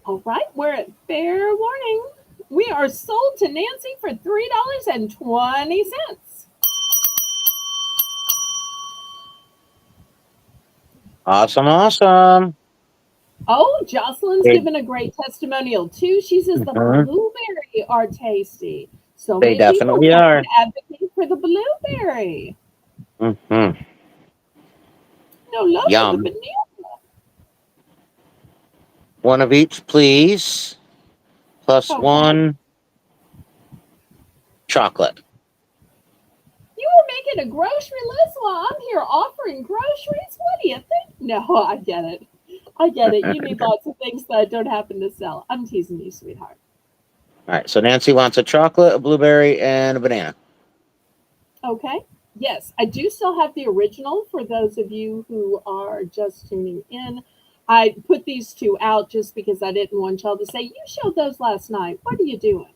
Speaker 1: All right, we're at fair warning. We are sold to Nancy for $3.20.
Speaker 3: Awesome.
Speaker 1: Oh, Jocelyn's
Speaker 3: They,
Speaker 1: given a great testimonial too. She says the
Speaker 3: mhm,
Speaker 1: blueberry are tasty. So
Speaker 3: they
Speaker 1: many people
Speaker 3: definitely
Speaker 1: trying
Speaker 3: are.
Speaker 1: to advocate for the blueberry.
Speaker 3: Hmm.
Speaker 1: No love for the
Speaker 3: Yum.
Speaker 1: banana.
Speaker 3: One of each, please. Plus
Speaker 1: Okay.
Speaker 3: one chocolate.
Speaker 1: You were making a grocery list while I'm here offering groceries? What do you think? No, I get it. I get it. You need lots of things that don't happen to sell. I'm teasing you, sweetheart.
Speaker 3: All right, so Nancy wants a chocolate, a blueberry, and a banana.
Speaker 1: Okay. Yes, I do still have the original for those of you who are just tuning in. I put these two out just because I didn't want y'all to say, you showed those last night. What are you doing?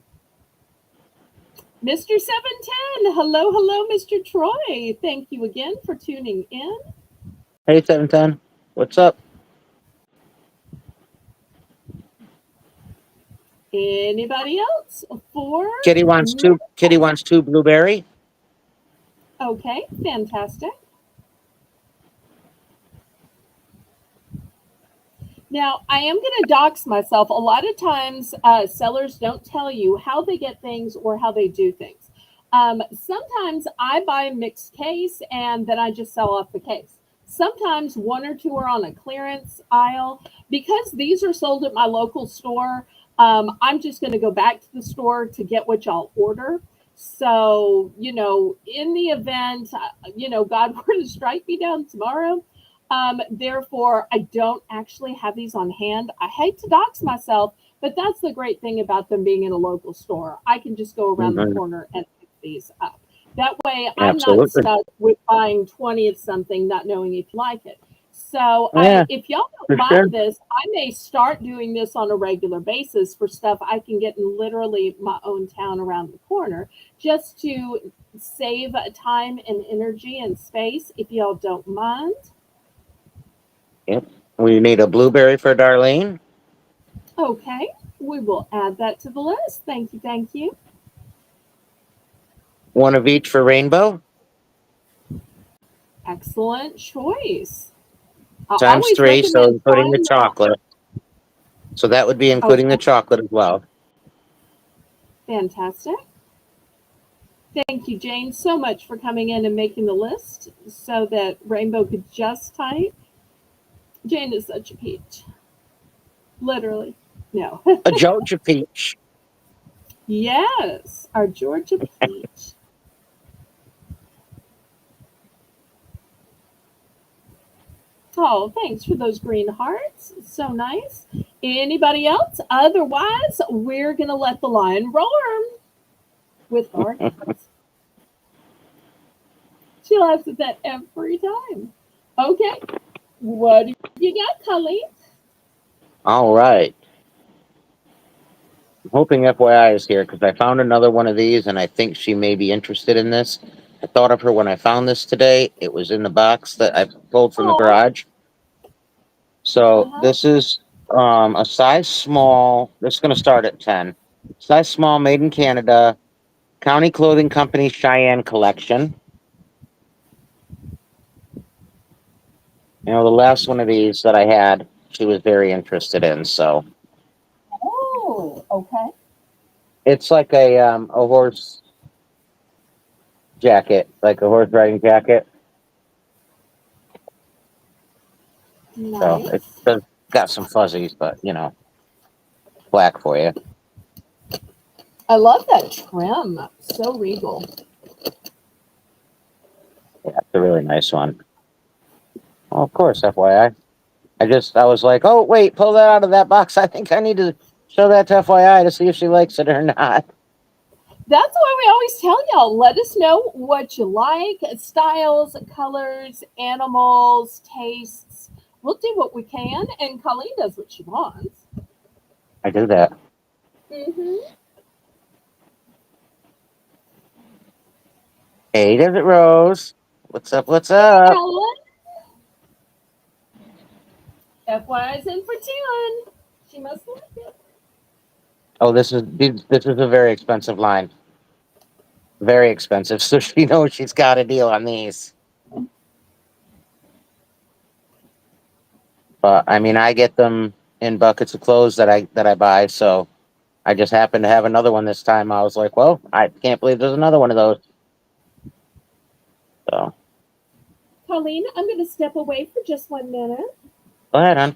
Speaker 1: Mr. 710, hello, Mr. Troy. Thank you again for tuning in.
Speaker 3: Hey, 710. What's up?
Speaker 1: Anybody else for
Speaker 3: Kitty wants two. Kitty wants two blueberry.
Speaker 1: Okay, fantastic. Now, I am going to dox myself. A lot of times, sellers don't tell you how they get things or how they do things. Sometimes I buy a mixed case and then I just sell off the case. Sometimes one or two are on a clearance aisle. Because these are sold at my local store, I'm just going to go back to the store to get what y'all order. So, in the event, God were to strike me down tomorrow, therefore, I don't actually have these on hand. I hate to dox myself, but that's the great thing about them being in a local store. I can just go around the
Speaker 3: Hmm.
Speaker 1: corner and pick these up. That way, I'm not
Speaker 3: Absolutely.
Speaker 1: stuck with buying 20 of something, not knowing if you like it. So,
Speaker 3: Yeah,
Speaker 1: if y'all
Speaker 3: for
Speaker 1: don't mind
Speaker 3: sure.
Speaker 1: this, I may start doing this on a regular basis for stuff I can get in literally my own town around the corner, just to save time and energy and space. If y'all don't mind.
Speaker 3: Yep. We need a blueberry for Darlene.
Speaker 1: Okay, we will add that to the list. Thank you, thank you.
Speaker 3: One of each for Rainbow.
Speaker 1: Excellent choice. I
Speaker 3: Times
Speaker 1: always
Speaker 3: three, so
Speaker 1: recommend
Speaker 3: including the
Speaker 1: trying that.
Speaker 3: chocolate. So that would be including the
Speaker 1: Okay,
Speaker 3: chocolate as well.
Speaker 1: fantastic. Thank you, Jane, so much for coming in and making the list so that Rainbow could just type. Jane is such a peach. Literally. No.
Speaker 3: A Georgia peach.
Speaker 1: Yes, our Georgia peach. Oh, thanks for those green hearts. So nice. Anybody else? Otherwise, we're going to let the lion roar with bargains. She laughs at that every time. Okay, what do you got, Colleen?
Speaker 3: All right. I'm hoping FYI is here because I found another one of these and I think she may be interested in this. I thought of her when I found this today. It was in the box that I pulled from the
Speaker 1: Oh,
Speaker 3: garage. So
Speaker 1: uh-huh.
Speaker 3: this is a size small. This is going to start at 10. Size small, made in Canada. County Clothing Company Cheyenne Collection. The last one of these that I had, she was very interested in. So
Speaker 1: Oh, okay.
Speaker 3: it's like a horse jacket, like a horse riding jacket. So
Speaker 1: Nice.
Speaker 3: it's got some fuzzies, but black for you.
Speaker 1: I love that trim. So regal.
Speaker 3: Yeah, it's a really nice one. Well, of course, FYI. I was like, oh wait, pull that out of that box. I think I need to show that to FYI to see if she likes it or not.
Speaker 1: That's why we always tell y'all, let us know what you like, styles, colors, animals, tastes. We'll do what we can, and Colleen does what she wants.
Speaker 3: I do that.
Speaker 1: Mm-hmm.
Speaker 3: Hey, there's it, Rose. What's up? What's
Speaker 1: Hey,
Speaker 3: up?
Speaker 1: Ellen. FYI's in for 10. She must like it.
Speaker 3: Oh, this is a very expensive line. Very expensive. So she knows she's got a deal on these. But I mean, I get them in buckets of clothes that I buy. So I just happened to have another one this time. I was like, well, I can't believe there's another one of those. So
Speaker 1: Colleen, I'm going to step away for just 1 minute.
Speaker 3: go ahead, hon.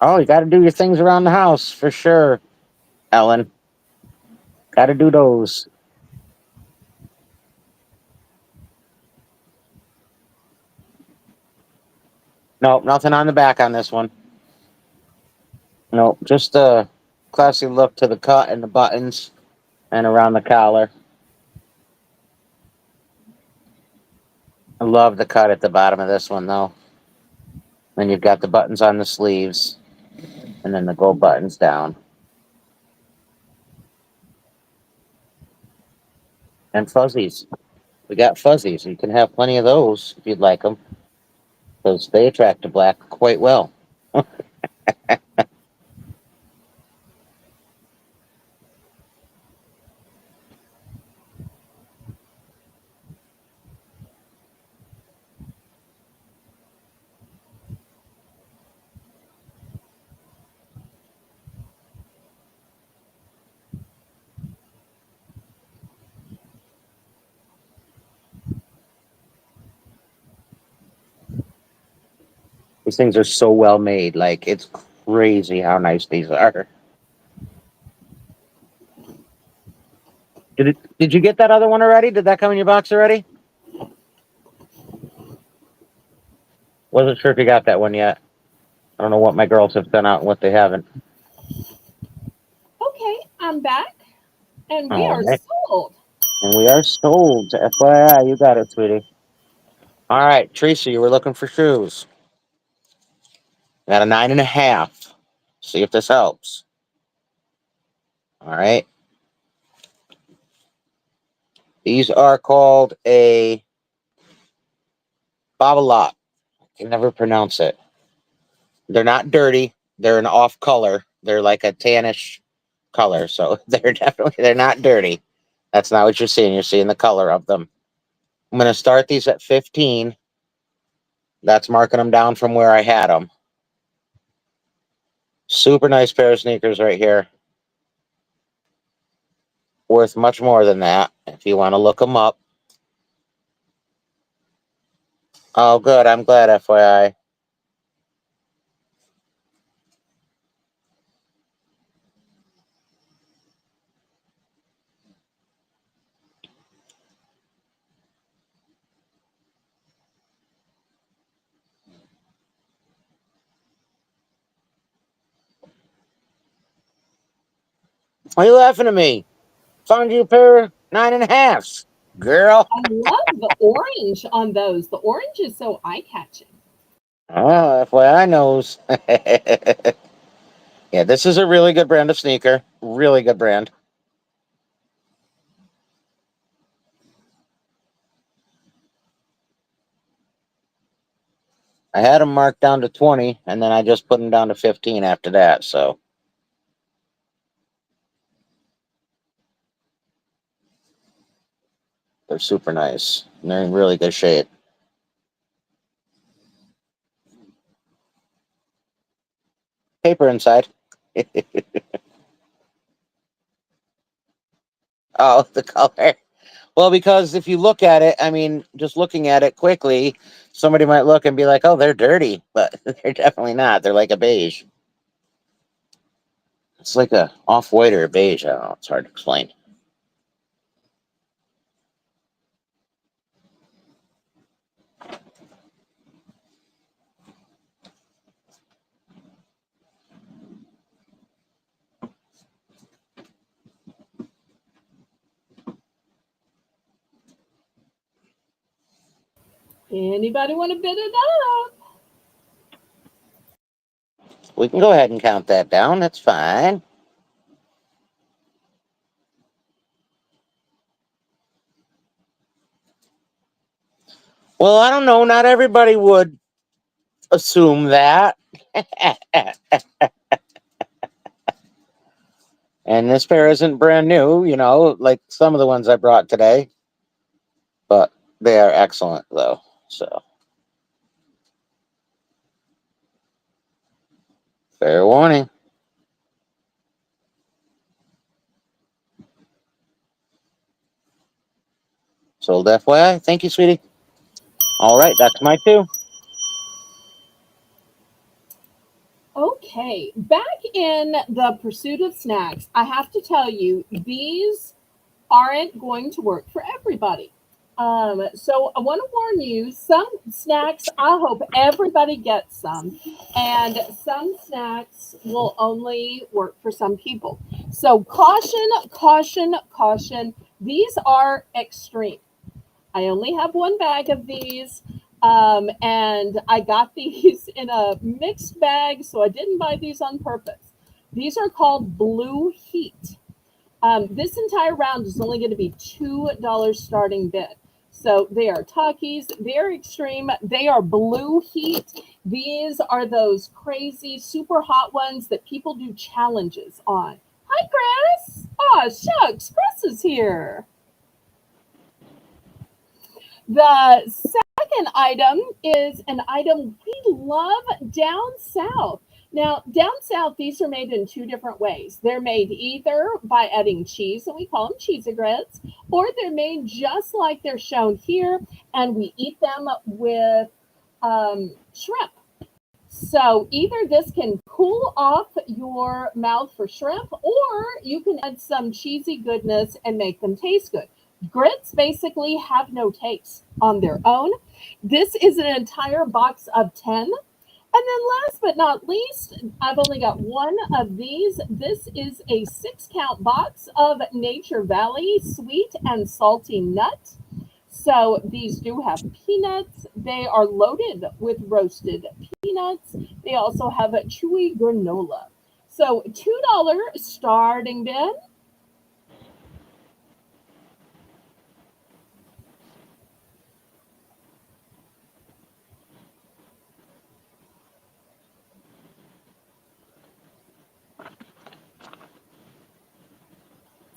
Speaker 3: Oh, you got to do your things around the house for sure, Ellen. Got to do those. Nope, nothing on the back on this one. Nope, just a classy look to the cut and the buttons and around the collar. I love the cut at the bottom of this one though. Then you've got the buttons on the sleeves and then the gold buttons down. And fuzzies. We got fuzzies. You can have plenty of those if you'd like them because they attract to black quite well. These things are so well made. Like, it's crazy how nice these are. Did you get that other one already? Did that come in your box already? Wasn't sure if you got that one yet. I don't know what my girls have sent out and what they haven't.
Speaker 1: Okay, I'm back, and we
Speaker 3: All
Speaker 1: are
Speaker 3: right.
Speaker 1: sold.
Speaker 3: And we are sold. FYI, you got it, sweetie. All right, Teresa, you were looking for shoes. Got a 9.5. See if this helps. All right. These are called a babolat. I can never pronounce it. They're not dirty. They're an off color. They're like a tannish color. So they're not dirty. That's not what you're seeing. You're seeing the color of them. I'm going to start these at 15. That's marking them down from where I had them. Super nice pair of sneakers right here. Worth much more than that if you want to look them up. Oh, good. I'm glad, FYI. Why are you laughing at me? Found you a pair of 9.5s, girl.
Speaker 1: I love the orange on those. The orange is so eye-catching.
Speaker 3: Oh, FYI knows. Yeah, this is a really good brand of sneaker. Really good brand. I had them marked down to 20, and then I just put them down to 15 after that, so. They're super nice. And they're in really good shape. Paper inside. Oh, the color. Well, because if you look at it, I mean, just looking at it quickly, somebody might look and be like, oh, they're dirty. But they're definitely not. They're like a beige. It's like a off-white or a beige. I don't know. It's hard to explain.
Speaker 1: Anybody want to bid it up?
Speaker 3: We can go ahead and count that down. That's fine. Well, I don't know. Not everybody would assume that. And this pair isn't brand new, like some of the ones I brought today. But they are excellent, though. So, fair warning. Sold FYI. Thank you, sweetie. All right, that's my two.
Speaker 1: Okay, back in the pursuit of snacks, I have to tell you, these aren't going to work for everybody. So I want to warn you, some snacks, I hope everybody gets some, and some snacks will only work for some people. So caution, caution, caution. These are extreme. I only have one bag of these. And I got these in a mixed bag, so I didn't buy these on purpose. These are called Blue Heat. This entire round is only going to be $2 starting bid. So they are Takis, they're extreme, they are Blue Heat. These are those crazy, super hot ones that people do challenges on. Hi, Chris. Oh, shucks, Chris is here. The second item is an item we love down south. Now, down south, these are made in two different ways. They're made either by adding cheese, and we call them cheese-a-grits, or they're made just like they're shown here, and we eat them with shrimp. So either this can cool off your mouth for shrimp, or you can add some cheesy goodness and make them taste good. Grits basically have no taste on their own. This is an entire box of 10. And then last but not least, I've only got one of these. This is a 6 count box of Nature Valley sweet and salty nut. So these do have peanuts. They are loaded with roasted peanuts. They also have a chewy granola. So $2 starting bid.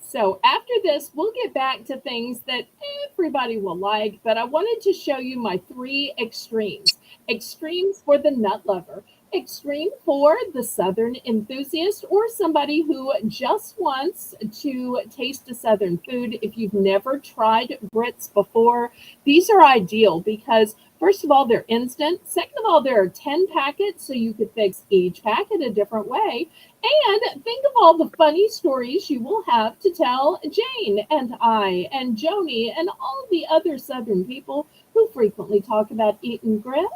Speaker 1: So after this, we'll get back to things that everybody will like, but I wanted to show you my 3 extremes. Extremes for the nut lover, extreme for the Southern enthusiast, or somebody who just wants to taste a Southern food. If you've never tried grits before, these are ideal because first of all, they're instant. Second of all, there are 10 packets, so you could fix each packet a different way. And think of all the funny stories you will have to tell Jane and I and Joni and all the other Southern people who frequently talk about eating grits.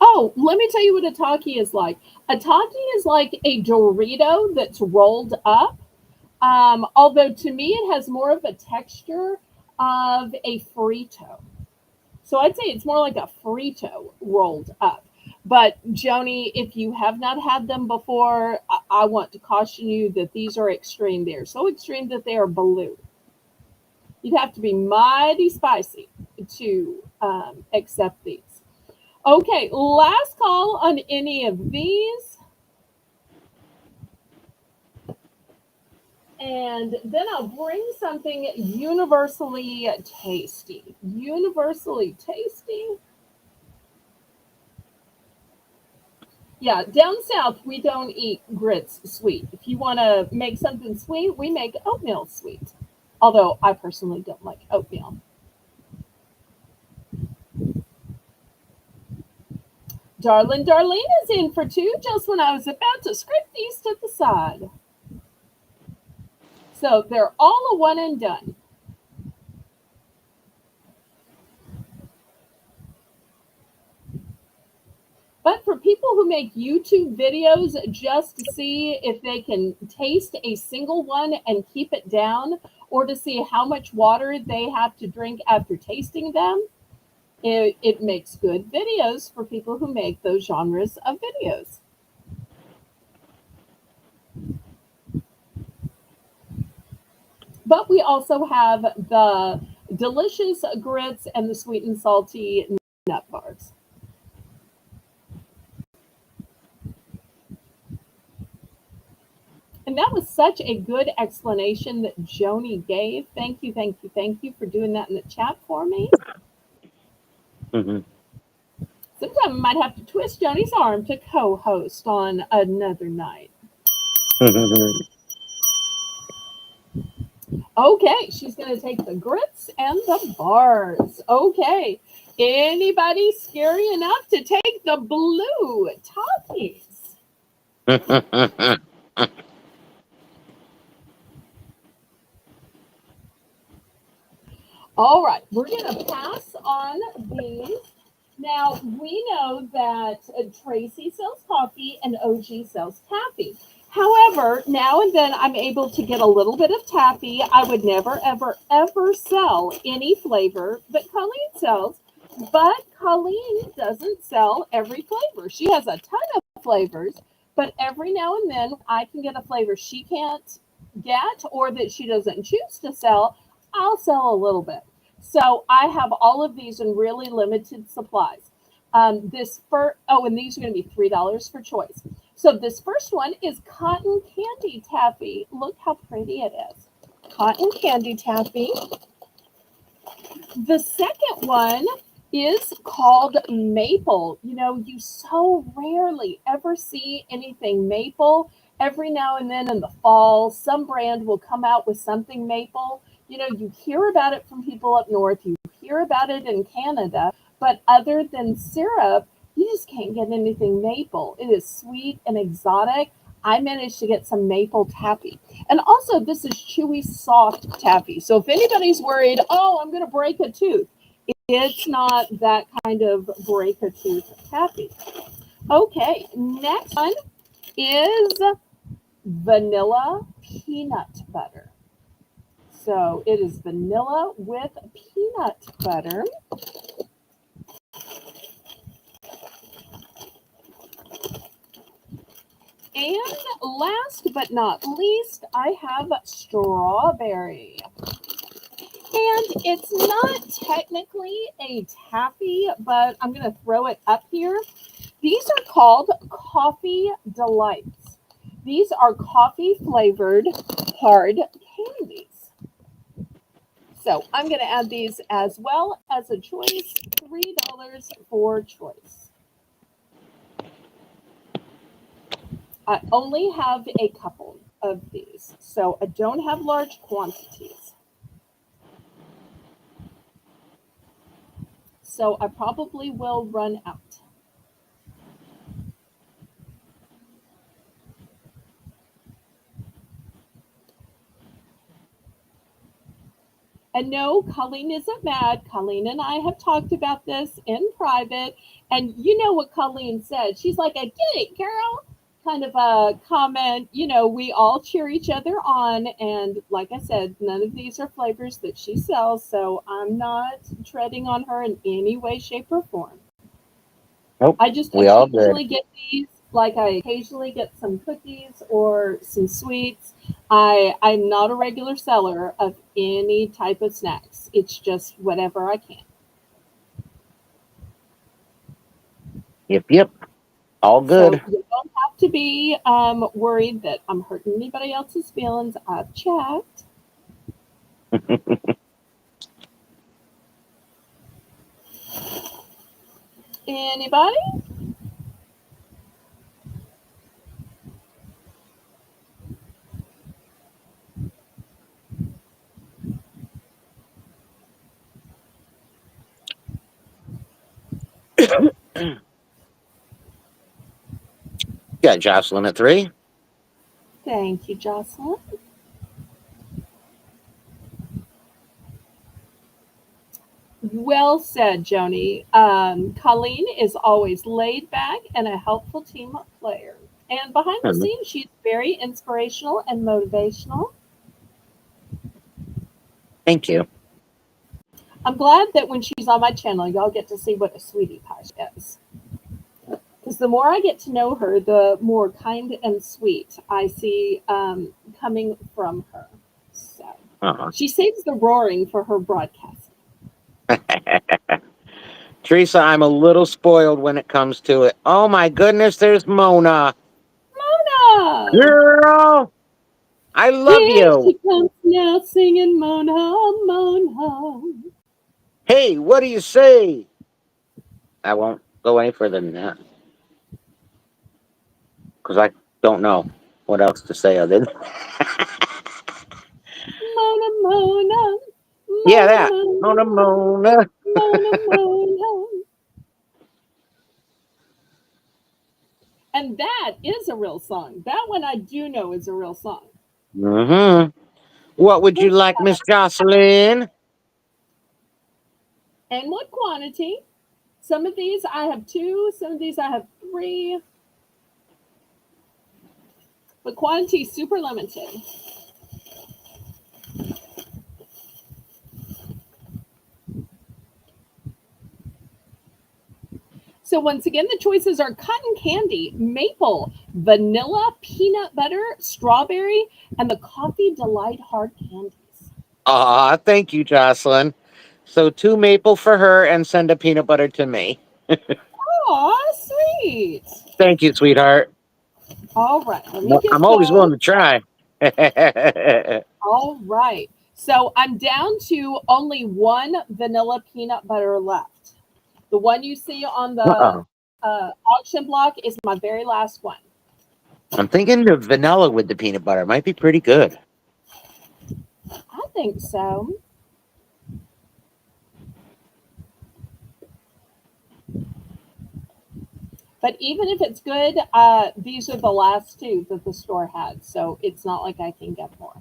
Speaker 1: Oh, let me tell you what a Taki is like. A Taki is like a Dorito that's rolled up. Although to me, it has more of a texture of a Frito. So I'd say it's more like a Frito rolled up. But Joni, if you have not had them before, I want to caution you that these are extreme. They're so extreme that they are blue. You'd have to be mighty spicy to accept these. Okay, last call on any of these. And then I'll bring something universally tasty. Universally tasty. Yeah, down south, we don't eat grits sweet. If you want to make something sweet, we make oatmeal sweet. Although I personally don't like oatmeal. Darlene is in for 2 just when I was about to scrape these to the side. So they're all a one and done. But for people who make YouTube videos just to see if they can taste a single one and keep it down, or to see how much water they have to drink after tasting them, it makes good videos for people who make those genres of videos. But we also have the delicious grits and the sweet and salty nut bars. And that was such a good explanation that Joni gave. Thank you, thank you, thank you for doing that in the chat for me.
Speaker 3: Mm-hmm.
Speaker 1: Sometime I might have to twist Joni's arm to co-host on another night. Okay, she's going to take the grits and the bars. Okay, anybody scary enough to take the blue Takis? All right, we're going to pass on these. Now, we know that Tracy sells coffee and OG sells taffy. However, now and then I'm able to get a little bit of taffy. I would never, ever, ever sell any flavor that Colleen sells. But Colleen doesn't sell every flavor. She has a ton of flavors, but every now and then I can get a flavor she can't get or that she doesn't choose to sell. I'll sell a little bit. So I have all of these in really limited supplies. And these are going to be $3 for choice. So this first one is cotton candy taffy. Look how pretty it is. Cotton candy taffy. The second one is called maple. You know, you so rarely ever see anything maple. Every now and then in the fall, some brand will come out with something maple. You hear about it from people up north, you hear about it in Canada, but other than syrup, you just can't get anything maple. It is sweet and exotic. I managed to get some maple taffy. And also, this is chewy, soft taffy. So if anybody's worried, oh, I'm going to break a tooth, it's not that kind of break a tooth taffy. Okay, next one is vanilla peanut butter. So it is vanilla with peanut butter. And last but not least, I have strawberry. And it's not technically a taffy, but I'm going to throw it up here. These are called Coffee Delights. These are coffee flavored hard candies. So I'm going to add these as well as a choice, $3 for choice. I only have a couple of these, so I don't have large quantities. So I probably will run out. And no, Colleen isn't mad. Colleen and I have talked about this in private. And you know what Colleen said? She's like, I get it, girl. Kind of a comment. We all cheer each other on. And like I said, none of these are flavors that she sells. So I'm not treading on her in any way, shape, or form.
Speaker 3: Nope.
Speaker 1: I just
Speaker 3: We all
Speaker 1: occasionally
Speaker 3: good.
Speaker 1: get these. Like I occasionally get some cookies or some sweets. I'm not a regular seller of any type of snacks. It's just whatever I can.
Speaker 3: Yep. All
Speaker 1: So
Speaker 3: good.
Speaker 1: you don't have to be worried that I'm hurting anybody else's feelings. I've checked. Anybody?
Speaker 3: Got Jocelyn at 3.
Speaker 1: Thank you, Jocelyn. Well said, Joni. Colleen is always laid back and a helpful team player. And behind the scenes, she's very inspirational and motivational.
Speaker 3: Thank you.
Speaker 1: I'm glad that when she's on my channel, y'all get to see what a sweetie pie she is. Because the more I get to know her, the more kind and sweet I see coming from her. So she saves the roaring for her broadcast.
Speaker 3: Teresa, I'm a little spoiled when it comes to it. Oh my goodness, there's Mona.
Speaker 1: Mona!
Speaker 3: Girl, I love
Speaker 1: Here
Speaker 3: you.
Speaker 1: she comes now singing Mona, Mona.
Speaker 3: Hey, what do you say? I won't go any further than that. Because I don't know what else to say other than
Speaker 1: Mona, Mona.
Speaker 3: yeah,
Speaker 1: Mona,
Speaker 3: that. Mona,
Speaker 1: Mona.
Speaker 3: Mona.
Speaker 1: Mona, Mona. And that is a real song. That one I do know is a real song.
Speaker 3: Mm-hmm. What would you like, Miss Jocelyn?
Speaker 1: And what quantity? Some of these I have 2, some of these I have 3. But quantity is super limited. So once again, the choices are cotton candy, maple, vanilla, peanut butter, strawberry, and the Coffee Delight hard candies.
Speaker 3: Aw, thank you, Jocelyn. So 2 maple for her and send a peanut butter to me.
Speaker 1: Aw, sweet.
Speaker 3: Thank you, sweetheart.
Speaker 1: All right, let me get
Speaker 3: I'm always
Speaker 1: those.
Speaker 3: willing to try.
Speaker 1: All right. So I'm down to only one vanilla peanut butter left. The one you see on the
Speaker 3: Uh-oh.
Speaker 1: auction block is my very last one.
Speaker 3: I'm thinking the vanilla with the peanut butter might be pretty good.
Speaker 1: I think so. But even if it's good, these are the last two that the store had, so it's not like I can get more.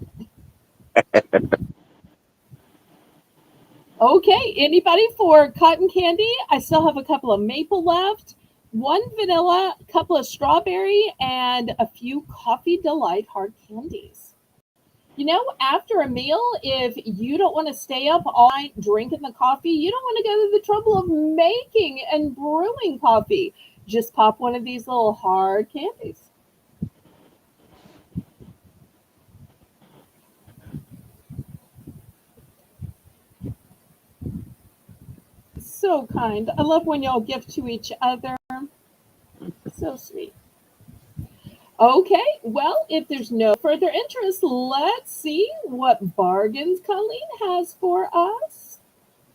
Speaker 1: Okay, anybody for cotton candy? I still have a couple of maple left, one vanilla, a couple of strawberry, and a few coffee delight hard candies. You know, after a meal, if you don't want to stay up all night drinking the coffee, you don't want to go to the trouble of making and brewing coffee. Just pop one of these little hard candies. So kind. I love when y'all give to each other. So sweet. Okay, well, if there's no further interest, let's see what bargains Colleen has for us.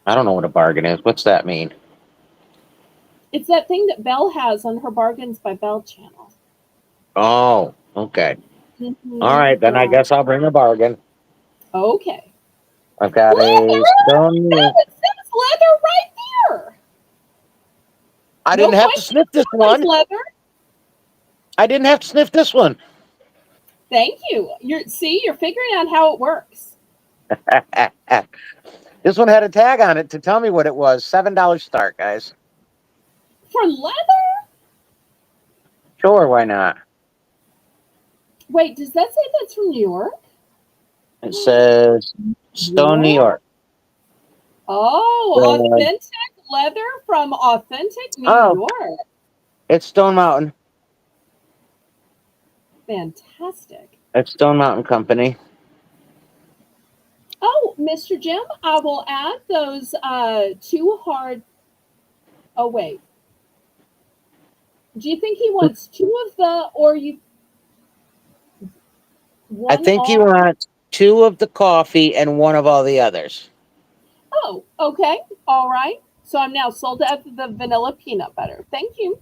Speaker 3: I don't know what a bargain is. What's that mean?
Speaker 1: It's that thing that Belle has on her Bargains by Belle channel.
Speaker 3: Oh, okay. All
Speaker 1: Mhm,
Speaker 3: right, then I
Speaker 1: yeah.
Speaker 3: guess I'll bring a bargain.
Speaker 1: Okay.
Speaker 3: I've got a
Speaker 1: Leather? No,
Speaker 3: stone.
Speaker 1: it says leather right there.
Speaker 3: I
Speaker 1: No
Speaker 3: didn't have to
Speaker 1: question
Speaker 3: sniff this
Speaker 1: about
Speaker 3: one.
Speaker 1: leather.
Speaker 3: I didn't have to sniff this one.
Speaker 1: Thank you. You're figuring out how it works.
Speaker 3: This one had a tag on it to tell me what it was. $7 start, guys.
Speaker 1: For leather?
Speaker 3: Sure, why not?
Speaker 1: Wait, does that say that's from New York?
Speaker 3: It says Stone, New
Speaker 1: What?
Speaker 3: York.
Speaker 1: Oh,
Speaker 3: Uh,
Speaker 1: authentic leather from authentic New
Speaker 3: oh,
Speaker 1: York.
Speaker 3: it's Stone Mountain.
Speaker 1: Fantastic.
Speaker 3: It's Stone Mountain Company.
Speaker 1: Oh, Mr. Jim, I will add those two hard. Oh, wait. Do you think he wants two of the, or you
Speaker 3: I
Speaker 1: one
Speaker 3: think you
Speaker 1: all?
Speaker 3: want two of the coffee and one of all the others.
Speaker 1: Oh, okay. All right. So I'm now sold out the vanilla peanut butter. Thank you.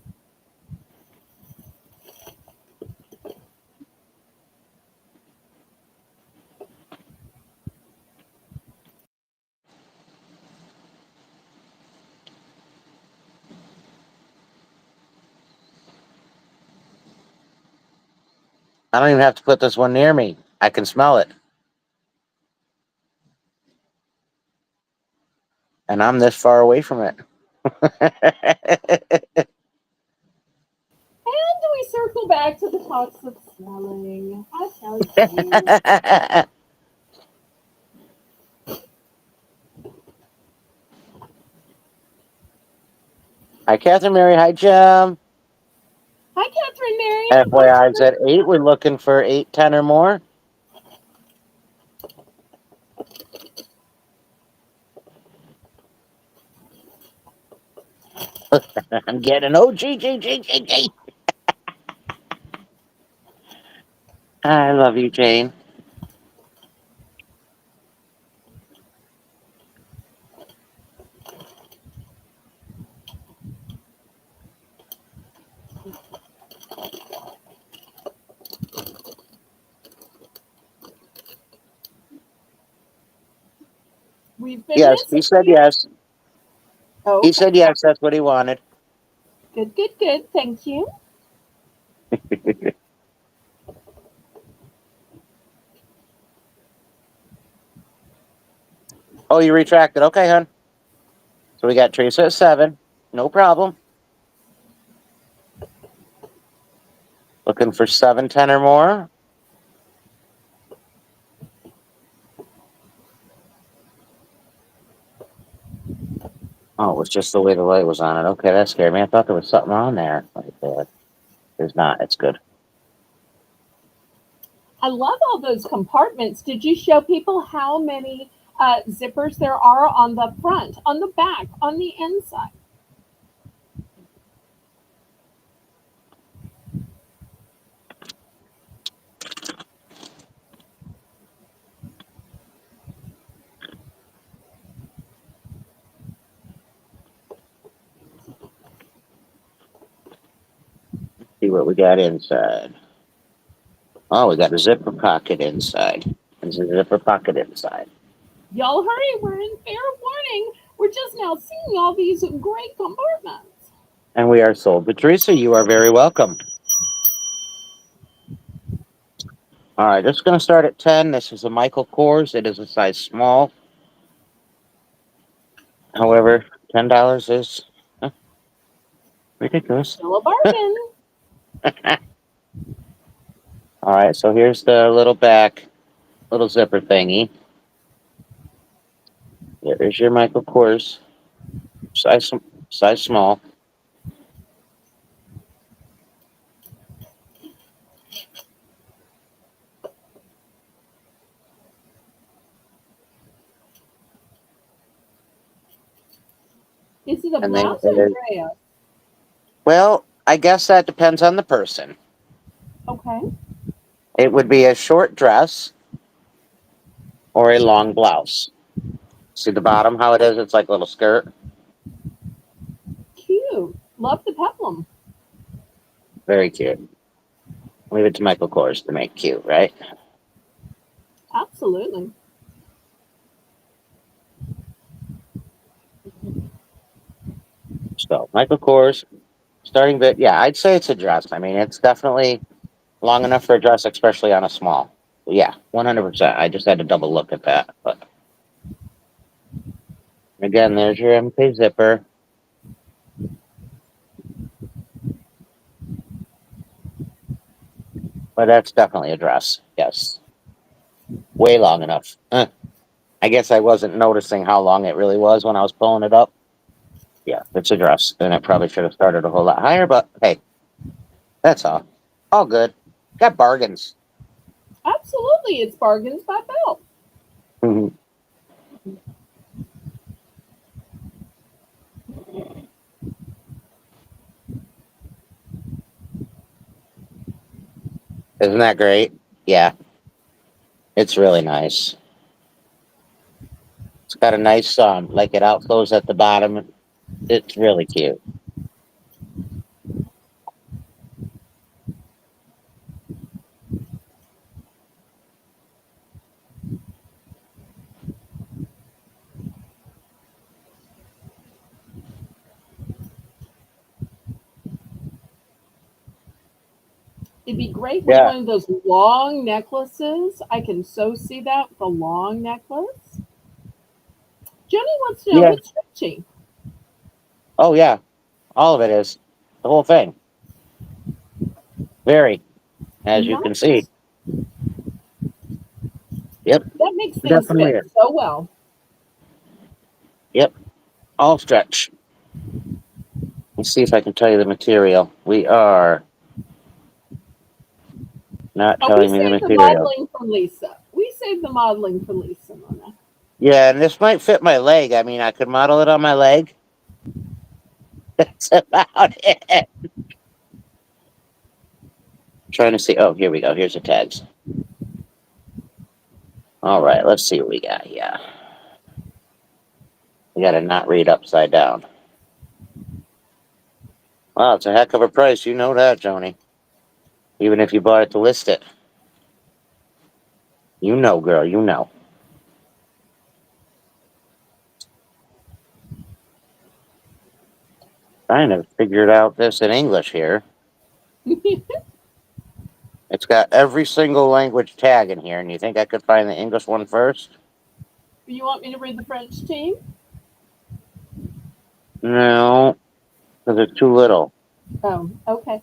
Speaker 3: I don't even have to put this one near me. I can smell it. And I'm this far away from it.
Speaker 1: And we circle back to the talks of smelling. I tell you.
Speaker 3: Hi, Catherine Mary. Hi, Jim.
Speaker 1: Hi, Catherine Mary. Hi,
Speaker 3: FYI, is at 8. We're looking for 8, 10, or more. I'm getting an OG. I love you, Jane.
Speaker 1: we've been
Speaker 3: Yes, he
Speaker 1: missing
Speaker 3: said
Speaker 1: you.
Speaker 3: yes.
Speaker 1: Oh,
Speaker 3: He
Speaker 1: okay.
Speaker 3: said yes. That's what he wanted.
Speaker 1: Good, good, good. Thank you.
Speaker 3: Oh, you retracted. Okay, hon. So we got Teresa at 7. No problem. Looking for 7, 10, or more. Oh, it was just the way the light was on it. Okay, that scared me. I thought there was something on there. There's not. It's good.
Speaker 1: I love all those compartments. Did you show people how many zippers there are on the front, on the back, on the inside?
Speaker 3: See what we got inside. Oh, we got a zipper pocket inside. There's a zipper pocket inside.
Speaker 1: Y'all hurry, we're in fair warning. We're just now seeing all these great compartments.
Speaker 3: And we are sold. But Teresa, you are very welcome. All right, just going to start at 10. This is a Michael Kors. It is a size small. However, $10 is ridiculous.
Speaker 1: Still a bargain.
Speaker 3: All right, so here's the little back, little zipper thingy. There's your Michael Kors, size small.
Speaker 1: Is it a
Speaker 3: And then
Speaker 1: blouse or a dress?
Speaker 3: well, I guess that depends on the person.
Speaker 1: Okay.
Speaker 3: It would be a short dress or a long blouse. See the bottom, how it is? It's like a little skirt.
Speaker 1: Cute. Love the peplum.
Speaker 3: Very cute. Leave it to Michael Kors to make cute, right?
Speaker 1: Absolutely.
Speaker 3: So Michael Kors, starting bit, yeah, I'd say it's a dress. I mean, it's definitely long enough for a dress, especially on a small. Yeah, 100%. I just had to double look at that. But again, there's your MK zipper. But that's definitely a dress. Yes. Way long enough. I guess I wasn't noticing how long it really was when I was pulling it up. Yeah, it's a dress. And I probably should have started a whole lot higher, but hey, that's all. All good. Got bargains.
Speaker 1: Absolutely. It's bargains by Belle.
Speaker 3: Mhm. Isn't that great? Yeah. It's really nice. It's got a nice like it outflows at the bottom. It's really cute.
Speaker 1: It'd be great with
Speaker 3: Yeah.
Speaker 1: one of those long necklaces. I can so see that with a long necklace. Jenny wants to know if
Speaker 3: Yeah.
Speaker 1: it's stretchy.
Speaker 3: Oh yeah. All of it is. The whole thing. Very, as you can see.
Speaker 1: Nice.
Speaker 3: Yep.
Speaker 1: That makes things
Speaker 3: Definitely
Speaker 1: fit
Speaker 3: is.
Speaker 1: so well.
Speaker 3: Yep. All stretch. Let's see if I can tell you the material. We are not
Speaker 1: Oh, we
Speaker 3: telling me the
Speaker 1: saved the
Speaker 3: material.
Speaker 1: modeling for Lisa. We saved the modeling for Lisa, Mona.
Speaker 3: Yeah, and this might fit my leg. I mean, I could model it on my leg. That's about it. Trying to see. Oh, here we go. Here's the tags. All right, let's see what we got here. We got to not read upside down. Wow, it's a heck of a price. You know that, Joni. Even if you bought it to list it. You know, girl, you know. Trying to figure out this in English here. It's got every single language tag in here, and you think I could find the English one first?
Speaker 1: You want me to read the French team?
Speaker 3: No, because it's too little.
Speaker 1: Oh, okay.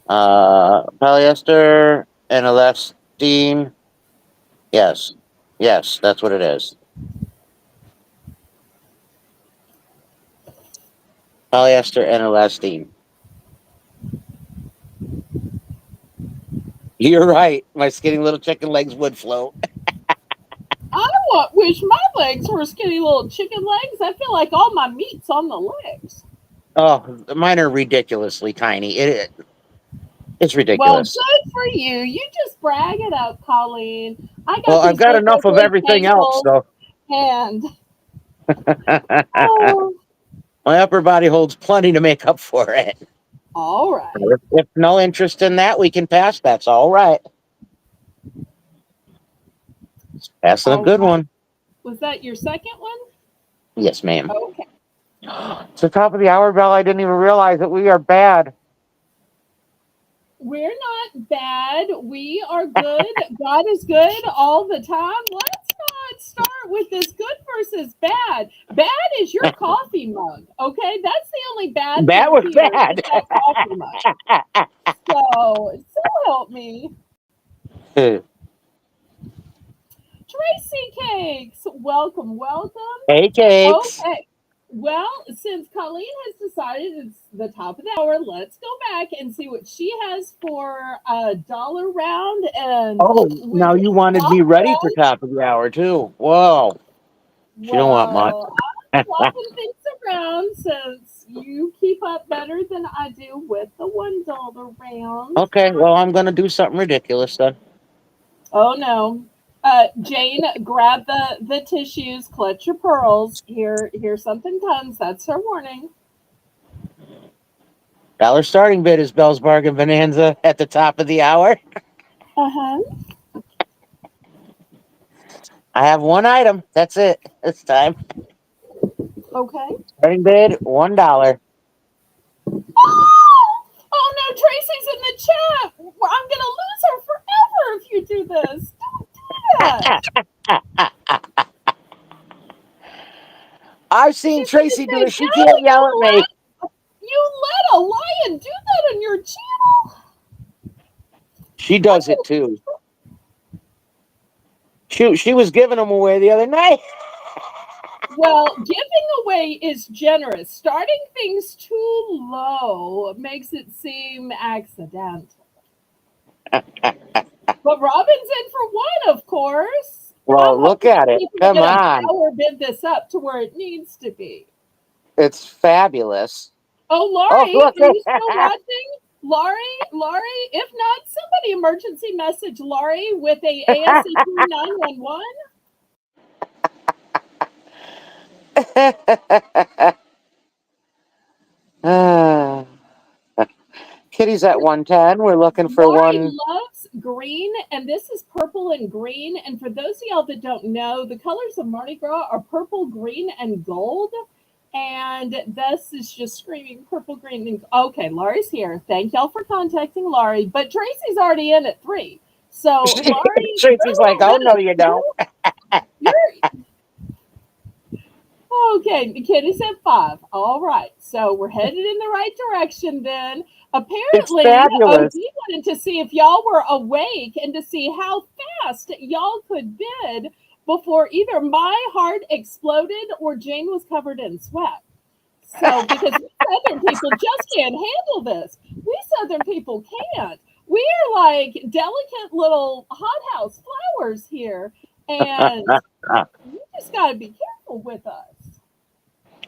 Speaker 3: Polyester and elastine. Yes, yes, that's what it is. Polyester and elastine. You're right. My skinny little chicken legs would float.
Speaker 1: Wish my legs were skinny little chicken legs. I feel like all my meat's on the legs.
Speaker 3: Oh, mine are ridiculously tiny. It's
Speaker 1: Well,
Speaker 3: ridiculous.
Speaker 1: good for you. You just brag it up, Colleen. I
Speaker 3: Well,
Speaker 1: got
Speaker 3: I've
Speaker 1: these
Speaker 3: got
Speaker 1: big
Speaker 3: enough of
Speaker 1: ugly
Speaker 3: everything else,
Speaker 1: ankles,
Speaker 3: though.
Speaker 1: and oh,
Speaker 3: My upper body holds plenty to make up for it.
Speaker 1: all right.
Speaker 3: If no interest in that, we can pass. That's all right. That's a
Speaker 1: All
Speaker 3: good
Speaker 1: right.
Speaker 3: one.
Speaker 1: Was that your second one?
Speaker 3: Yes, ma'am.
Speaker 1: Okay.
Speaker 3: It's the top of the hour, Belle. I didn't even realize that we are bad.
Speaker 1: We're not bad. We are good. God is good all the time. Let's not start with this good versus bad. Bad is your coffee mug, okay? That's the only bad
Speaker 3: That
Speaker 1: thing
Speaker 3: was
Speaker 1: here is
Speaker 3: bad.
Speaker 1: that coffee mug. So help me. Tracy Cakes, welcome, welcome.
Speaker 3: Hey, cakes.
Speaker 1: Okay. Well, since Colleen has decided it's the top of the hour, let's go back and see what she has for a dollar round. And
Speaker 3: Oh,
Speaker 1: with
Speaker 3: now
Speaker 1: this
Speaker 3: you wanted
Speaker 1: top
Speaker 3: me ready for
Speaker 1: round,
Speaker 3: top of the hour too. Whoa. She don't want much.
Speaker 1: well, I'm swapping things around since you keep up better than I do with the $1 round.
Speaker 3: Okay, well, I'm gonna do something ridiculous then.
Speaker 1: Oh no. Jane, grab the tissues, clutch your pearls. Here something comes. That's her warning.
Speaker 3: Dollar starting bid is Belle's Bargain Bonanza at the top of the hour.
Speaker 1: Uh-huh.
Speaker 3: I have one item. That's it. This time.
Speaker 1: Okay.
Speaker 3: Starting bid $1.
Speaker 1: Oh no, Tracy's in the chat. Well, I'm gonna lose her forever if you do this. Don't do that.
Speaker 3: I've seen
Speaker 1: She's gonna
Speaker 3: Tracy do
Speaker 1: say,
Speaker 3: it. She can't
Speaker 1: Belle,
Speaker 3: yell at me.
Speaker 1: you let a lion do that on your channel.
Speaker 3: She does it
Speaker 1: Oh,
Speaker 3: too. She was giving them away the other night.
Speaker 1: well, giving away is generous. Starting things too low makes it seem accidental. But Robin's in for one, of course. I'm
Speaker 3: Well, look
Speaker 1: hoping
Speaker 3: at it.
Speaker 1: people are
Speaker 3: Come
Speaker 1: going to
Speaker 3: on.
Speaker 1: power bid this up to where it needs to be.
Speaker 3: It's fabulous.
Speaker 1: Oh,
Speaker 3: Oh,
Speaker 1: Laurie,
Speaker 3: look.
Speaker 1: are you still watching? Laurie, if not, somebody emergency message Laurie with a ASCP 911.
Speaker 3: Ah. Kitty's at 110. We're looking for
Speaker 1: Laurie
Speaker 3: one.
Speaker 1: loves green, and this is purple and green. And for those of y'all that don't know, the colors of Mardi Gras are purple, green, and gold. And this is just screaming purple, green, and okay. Laurie's here. Thank y'all for contacting Laurie. But Tracy's already in at 3. So Laurie, you're
Speaker 3: Tracy's
Speaker 1: a
Speaker 3: like,
Speaker 1: little
Speaker 3: oh,
Speaker 1: bit.
Speaker 3: no, you don't.
Speaker 1: You're okay. Kitty's at 5. All right. So we're headed in the right direction then.
Speaker 3: It's
Speaker 1: Apparently,
Speaker 3: fabulous.
Speaker 1: OG wanted to see if y'all were awake and to see how fast y'all could bid before either my heart exploded or Jane was covered in sweat. So, because we Southern people just can't handle this. We Southern people can't. We are like delicate little hothouse flowers here. And you just got to be careful with us.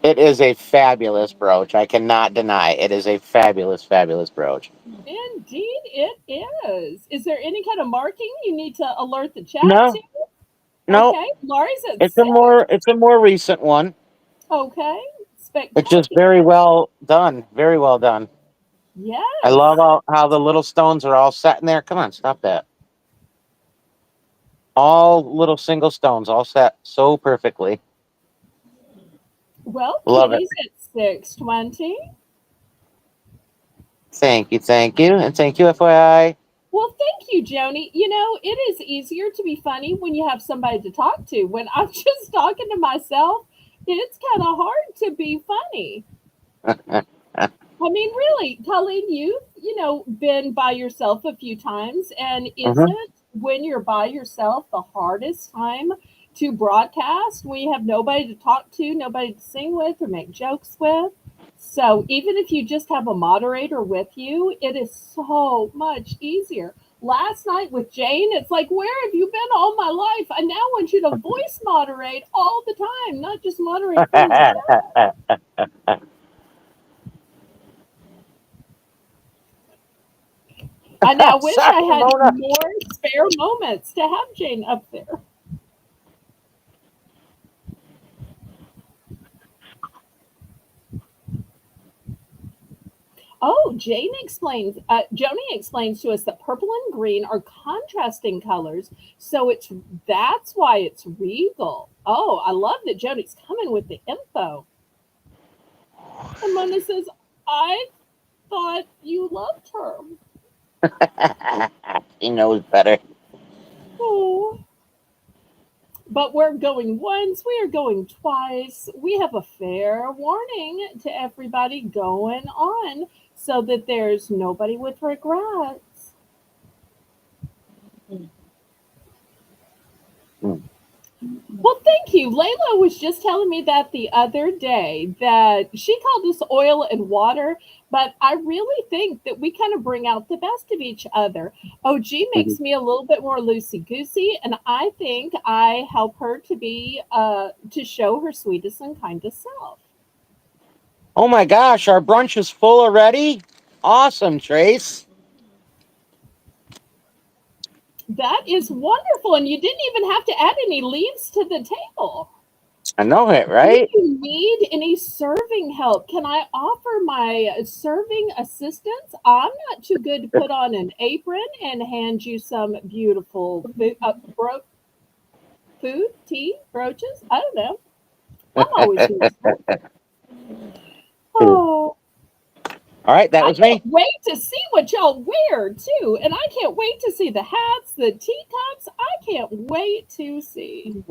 Speaker 3: It is a fabulous brooch. I cannot deny it is a fabulous, fabulous brooch.
Speaker 1: Indeed, it is. Is there any kind of marking you need to alert the chat
Speaker 3: No,
Speaker 1: to?
Speaker 3: no,
Speaker 1: Okay, Laurie's at 6.
Speaker 3: it's a more recent one.
Speaker 1: Okay,
Speaker 3: It's just
Speaker 1: spectacular.
Speaker 3: very well done. Very well done. I love
Speaker 1: Yes.
Speaker 3: how the little stones are all set in there. Come on, stop that. All little single stones, all set so perfectly.
Speaker 1: Well,
Speaker 3: Love it.
Speaker 1: Kitty's at 620.
Speaker 3: Thank you, and thank you, FYI.
Speaker 1: Well, thank you, Joni. You know, it is easier to be funny when you have somebody to talk to. When I'm just talking to myself, it's kind of hard to be funny. I mean, really, Colleen, you've been by yourself a few times, and
Speaker 3: Mhm.
Speaker 1: isn't when you're by yourself the hardest time to broadcast when you have nobody to talk to, nobody to sing with or make jokes with? So even if you just have a moderator with you, it is so much easier. Last night with Jane, it's like, where have you been all my life? I now want you to voice moderate all the time, not just moderate from the chat. I now wish
Speaker 3: Sorry,
Speaker 1: I had
Speaker 3: Mona.
Speaker 1: more spare moments to have Jane up there. Oh, Joni explains to us that purple and green are contrasting colors, so that's why it's regal. Oh, I love that Joni's coming with the info. And Mona says, I thought you loved her.
Speaker 3: He knows better.
Speaker 1: Oh. But we're going once, we are going twice. We have a fair warning to everybody going on so that there's nobody with regrets. Well, thank you. Layla was just telling me that the other day that she called us oil and water, but I really think that we kind of bring out the best of each other. OG makes me a little bit more loosey goosey, and I think I help her to show her sweetest and kindest self.
Speaker 3: Oh my gosh, our brunch is full already? Awesome, Trace.
Speaker 1: That is wonderful, and you didn't even have to add any leaves to the table.
Speaker 3: I know it,
Speaker 1: Do
Speaker 3: right?
Speaker 1: you need any serving help? Can I offer my serving assistance? I'm not too good to put on an apron and hand you some beautiful food, tea, brooches. I don't know. I'm always useful. Oh,
Speaker 3: All right, that
Speaker 1: I
Speaker 3: was me.
Speaker 1: can't wait to see what y'all wear too. And I can't wait to see the hats, the teacups. I can't wait to see.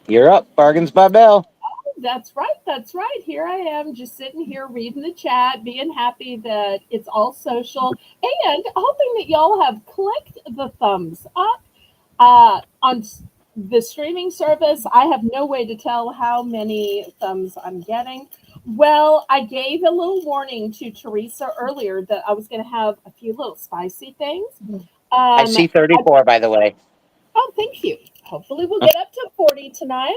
Speaker 3: You're up, Bargains by Belle.
Speaker 1: That's right. That's right. Here I am just sitting here reading the chat, being happy that it's all social, and hoping that y'all have clicked the thumbs up on the streaming service. I have no way to tell how many thumbs I'm getting. Well, I gave a little warning to Teresa earlier that I was going to have a few little spicy things.
Speaker 3: I see 34, by the way.
Speaker 1: Oh, thank you. Hopefully, we'll get up to 40 tonight.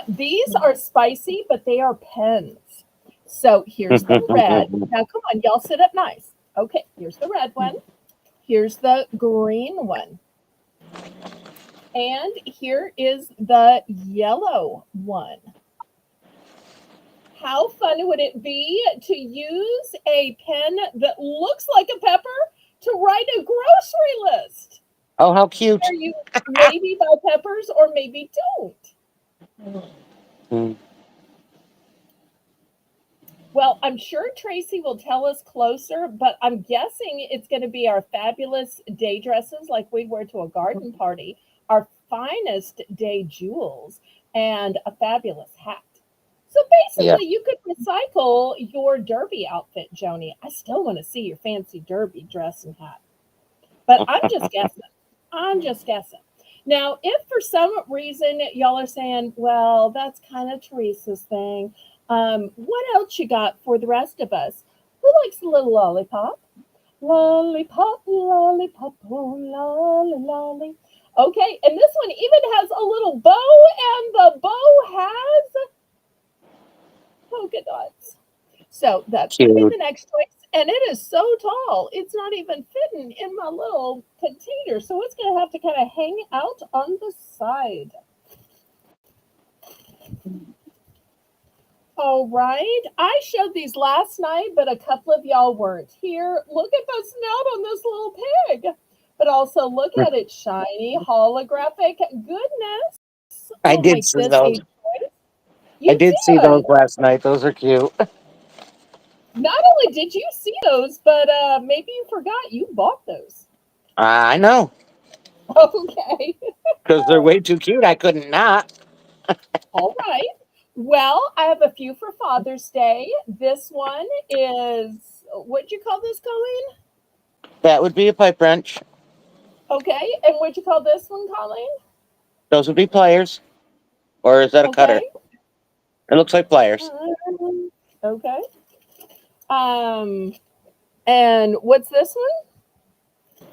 Speaker 1: These are spicy, but they are pens. So here's the red. Now, come on, y'all sit up nice. Okay, here's the red one. Here's the green one. And here is the yellow one. How fun would it be to use a pen that looks like a pepper to write a grocery list?
Speaker 3: Oh, how cute.
Speaker 1: Where you maybe buy peppers or maybe don't. Well, I'm sure Tracy will tell us closer, but I'm guessing it's going to be our fabulous day dresses like we wear to a garden party, our finest day jewels, and a fabulous hat. So basically, you could recycle your derby outfit, Joni. I still want to see your fancy derby dress and hat. But I'm just guessing. I'm just guessing. Now, if for some reason y'all are saying, well, that's kind of Teresa's thing, what else you got for the rest of us? Who likes a little lollipop? Lollipop, lollipop, oh, lolly, lolly. Okay, and this one even has a little bow, and the bow has polka dots. So that's going to be the next choice. And it is so tall, it's not even fitting in my little container. So it's going to have to kind of hang out on the side. All right. I showed these last night, but a couple of y'all weren't here. Look at the snout on this little pig. But also look at its shiny holographic goodness.
Speaker 3: I did see those.
Speaker 1: I
Speaker 3: did see those last night. Those are cute.
Speaker 1: Not only did you see those, but maybe you forgot you bought those.
Speaker 3: I know.
Speaker 1: Okay.
Speaker 3: Because they're way too cute. I couldn't not.
Speaker 1: All right. Well, I have a few for Father's Day. This one is, what'd you call this, Colleen?
Speaker 3: That would be a pipe wrench.
Speaker 1: Okay. And what'd you call this one, Colleen?
Speaker 3: Those would be pliers. Or is that a cutter? It looks like pliers.
Speaker 1: Okay. And what's this one?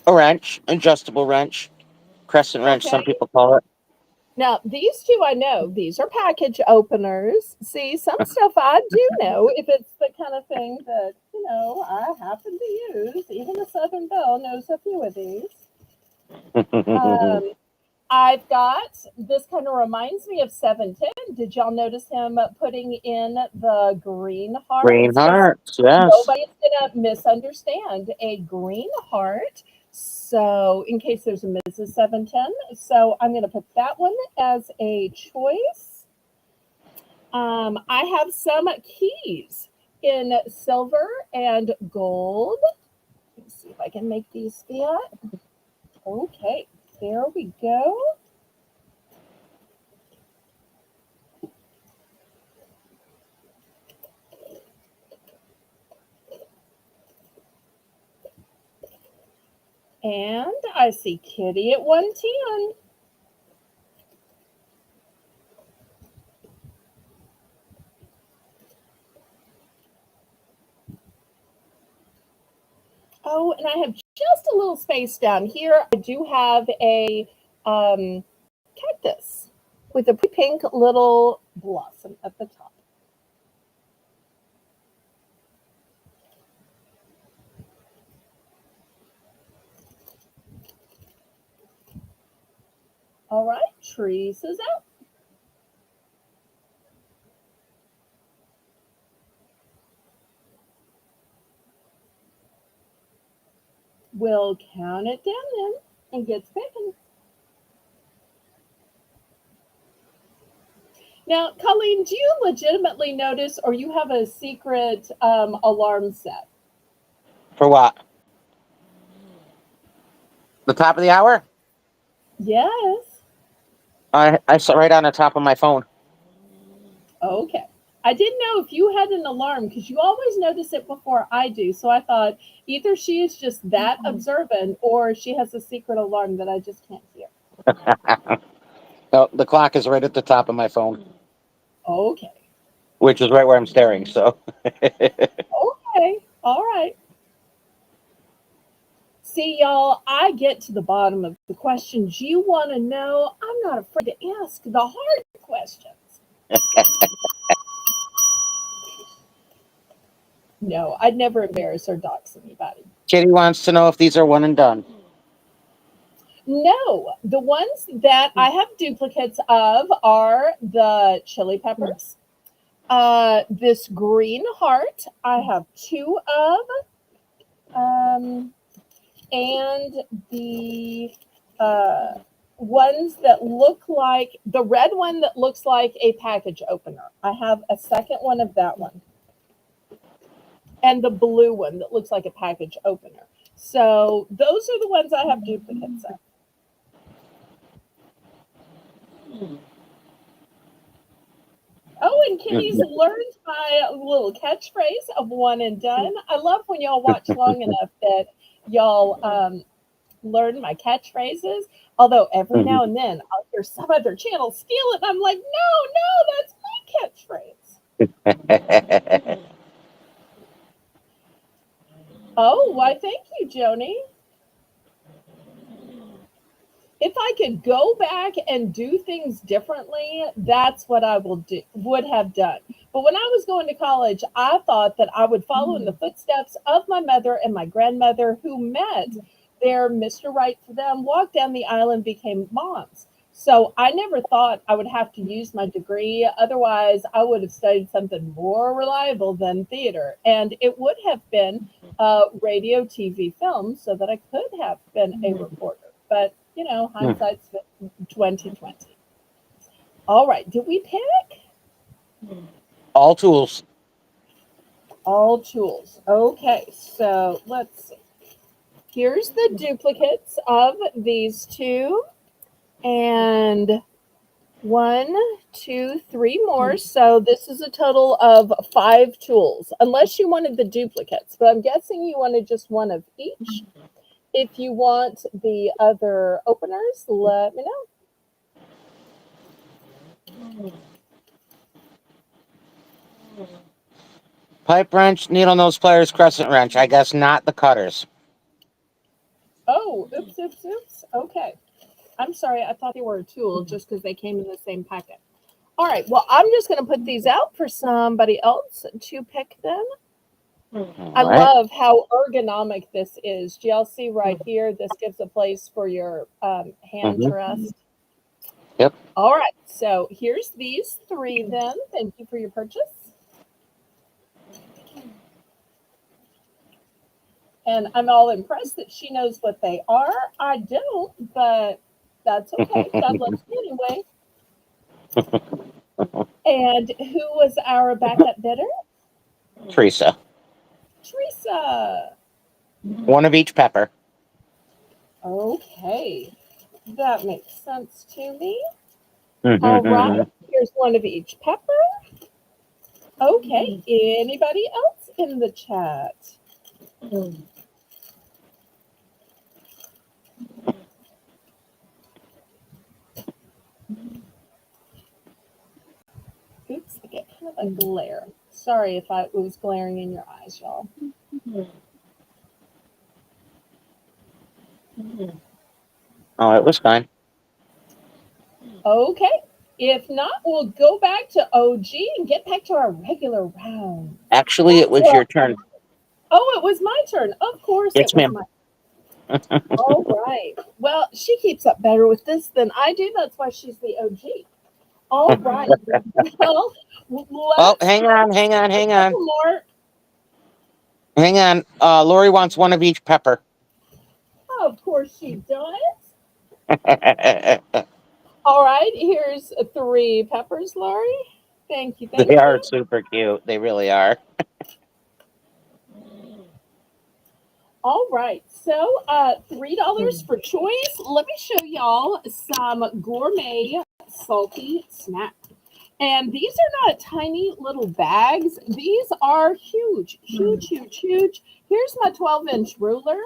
Speaker 3: A wrench. Adjustable wrench. Crescent wrench, some people call it.
Speaker 1: Now, these two I know. These are package openers. See, some stuff I do know if it's the kind of thing that, I happen to use. Even the Southern Belle knows a few of these. I've got, this kind of reminds me of 710. Did y'all notice him putting in the green
Speaker 3: Green
Speaker 1: hearts?
Speaker 3: hearts, yes.
Speaker 1: Nobody's going to misunderstand a green heart. So, in case there's a Mrs. 710, so I'm going to put that one as a choice. I have some keys in silver and gold. Let's see if I can make these fit. Okay, there we go. And I see Kitty at 110. Oh, and I have just a little space down here. I do have a cactus with a pink little blossom at the top. All right, trees is out. We'll count it down then and get to picking. Now, Colleen, do you legitimately notice, or you have a secret alarm set?
Speaker 3: For what? The top of the hour?
Speaker 1: Yes.
Speaker 3: I saw right on the top of my phone.
Speaker 1: Okay. I didn't know if you had an alarm because you always notice it before I do. So I thought either she is just that observant or she has a secret alarm that I just can't hear.
Speaker 3: No, the clock is right at the top of my phone,
Speaker 1: Okay.
Speaker 3: which is right where I'm staring. So,
Speaker 1: Okay. All right. See, y'all, I get to the bottom of the questions you want to know. I'm not afraid to ask the hard questions. No, I'd never embarrass or dox anybody.
Speaker 3: Kitty wants to know if these are one and done.
Speaker 1: No, the ones that I have duplicates of are the chili peppers. This green heart, I have two of. And the ones that look like, the red one that looks like a package opener. I have a second one of that one. And the blue one that looks like a package opener. So those are the ones I have duplicates of. Oh, and Kitty's learned my little catchphrase of one and done. I love when y'all watch long enough that y'all learn my catchphrases. Although every now and then I'll hear some other channel steal it, and I'm like, no, that's my catchphrase. Oh, why, thank you, Joni. If I could go back and do things differently, that's what I would have done. But when I was going to college, I thought that I would follow in the footsteps of my mother and my grandmother who met their Mr. Right for them, walked down the aisle and became moms. So I never thought I would have to use my degree. Otherwise, I would have studied something more reliable than theater. And it would have been radio, TV, film, so that I could have been a reporter. But you know, hindsight's 2020. All right, did we pick?
Speaker 3: All tools.
Speaker 1: All tools. Okay, so let's see. Here's the duplicates of these two. And 1, 2, 3 more. So this is a total of 5 tools, unless you wanted the duplicates. But I'm guessing you wanted just one of each. If you want the other openers, let me know.
Speaker 3: Pipe wrench, needle nose pliers, crescent wrench. I guess not the cutters.
Speaker 1: Oh, oops. Okay. I'm sorry. I thought they were a tool just because they came in the same packet. All right. Well, I'm just going to put these out for somebody else to pick them. I love how ergonomic this is. Do y'all see right here? This gives a place for your hand to rest.
Speaker 3: Yep.
Speaker 1: All right. So here's these three then. Thank you for your purchase. And I'm all impressed that she knows what they are. I don't, but that's okay. God loves me anyway. And who was our backup bidder?
Speaker 3: Teresa.
Speaker 1: Teresa.
Speaker 3: One of each pepper.
Speaker 1: Okay. That makes sense to me. All right. Here's one of each pepper. Okay. Anybody else in the chat? Oops, I get kind of a glare. Sorry if I was glaring in your eyes, y'all.
Speaker 3: Oh, it was fine.
Speaker 1: Okay. If not, we'll go back to OG and get back to our regular round.
Speaker 3: Actually, it was your turn.
Speaker 1: Oh, it was my turn. Of course
Speaker 3: Yes,
Speaker 1: it was
Speaker 3: ma'am.
Speaker 1: my turn. All right. Well, she keeps up better with this than I do. That's why she's the OG. All right. Well,
Speaker 3: Oh,
Speaker 1: let's
Speaker 3: hang on.
Speaker 1: more.
Speaker 3: Hang on. Lori wants one of each pepper.
Speaker 1: Of course she does. All right. Here's 3 peppers, Lori. Thank you. Thank
Speaker 3: They
Speaker 1: you.
Speaker 3: are super cute. They really are.
Speaker 1: All right, so $3 for choice. Let me show y'all some gourmet salty snacks. And these are not tiny little bags. These are huge, huge, huge, huge. Here's my 12-inch ruler.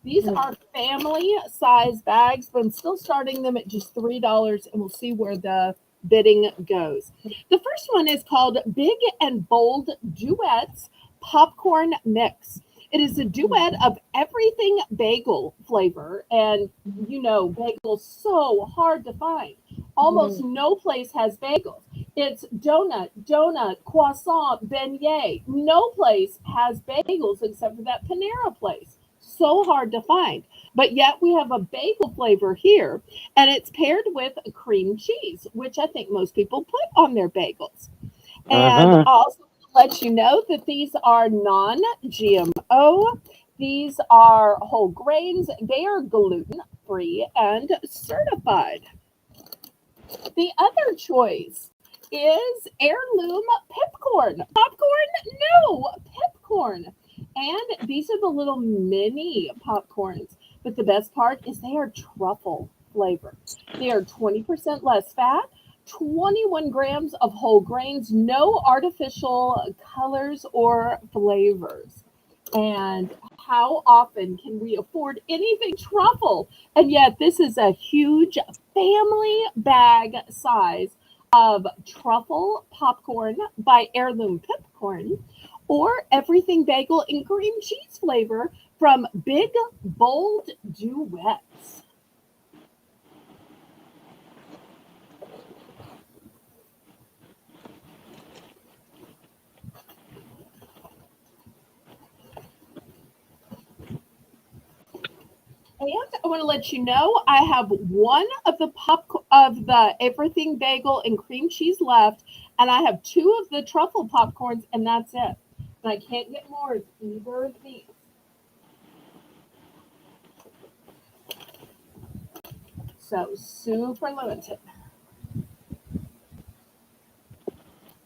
Speaker 1: These are family size bags, but I'm still starting them at just $3, and we'll see where the bidding goes. The first one is called Big and Bold Duets Popcorn Mix. It is a duet of everything bagel flavor, and you know, bagels so hard to find. Almost no place has bagels. It's donut, croissant, beignet. No place has bagels except for that Panera place. So hard to find. But yet we have a bagel flavor here, and it's paired with cream cheese, which I think most people put on their bagels. And also let you know that these are non-GMO. These are whole grains. They are gluten-free and certified. The other choice is heirloom pepcorn. Popcorn? No, pepcorn. And these are the little mini popcorns. But the best part is they are truffle flavor. They are 20% less fat, 21 grams of whole grains, no artificial colors or flavors. And how often can we afford anything truffle? And yet, this is a huge family bag size of truffle popcorn by Heirloom Pepcorn or everything bagel and cream cheese flavor from Big Bold Duets. And I want to let you know I have one of the everything bagel and cream cheese left, and I have 2 of the truffle popcorns, and that's it. And I can't get more of either of these. So super limited.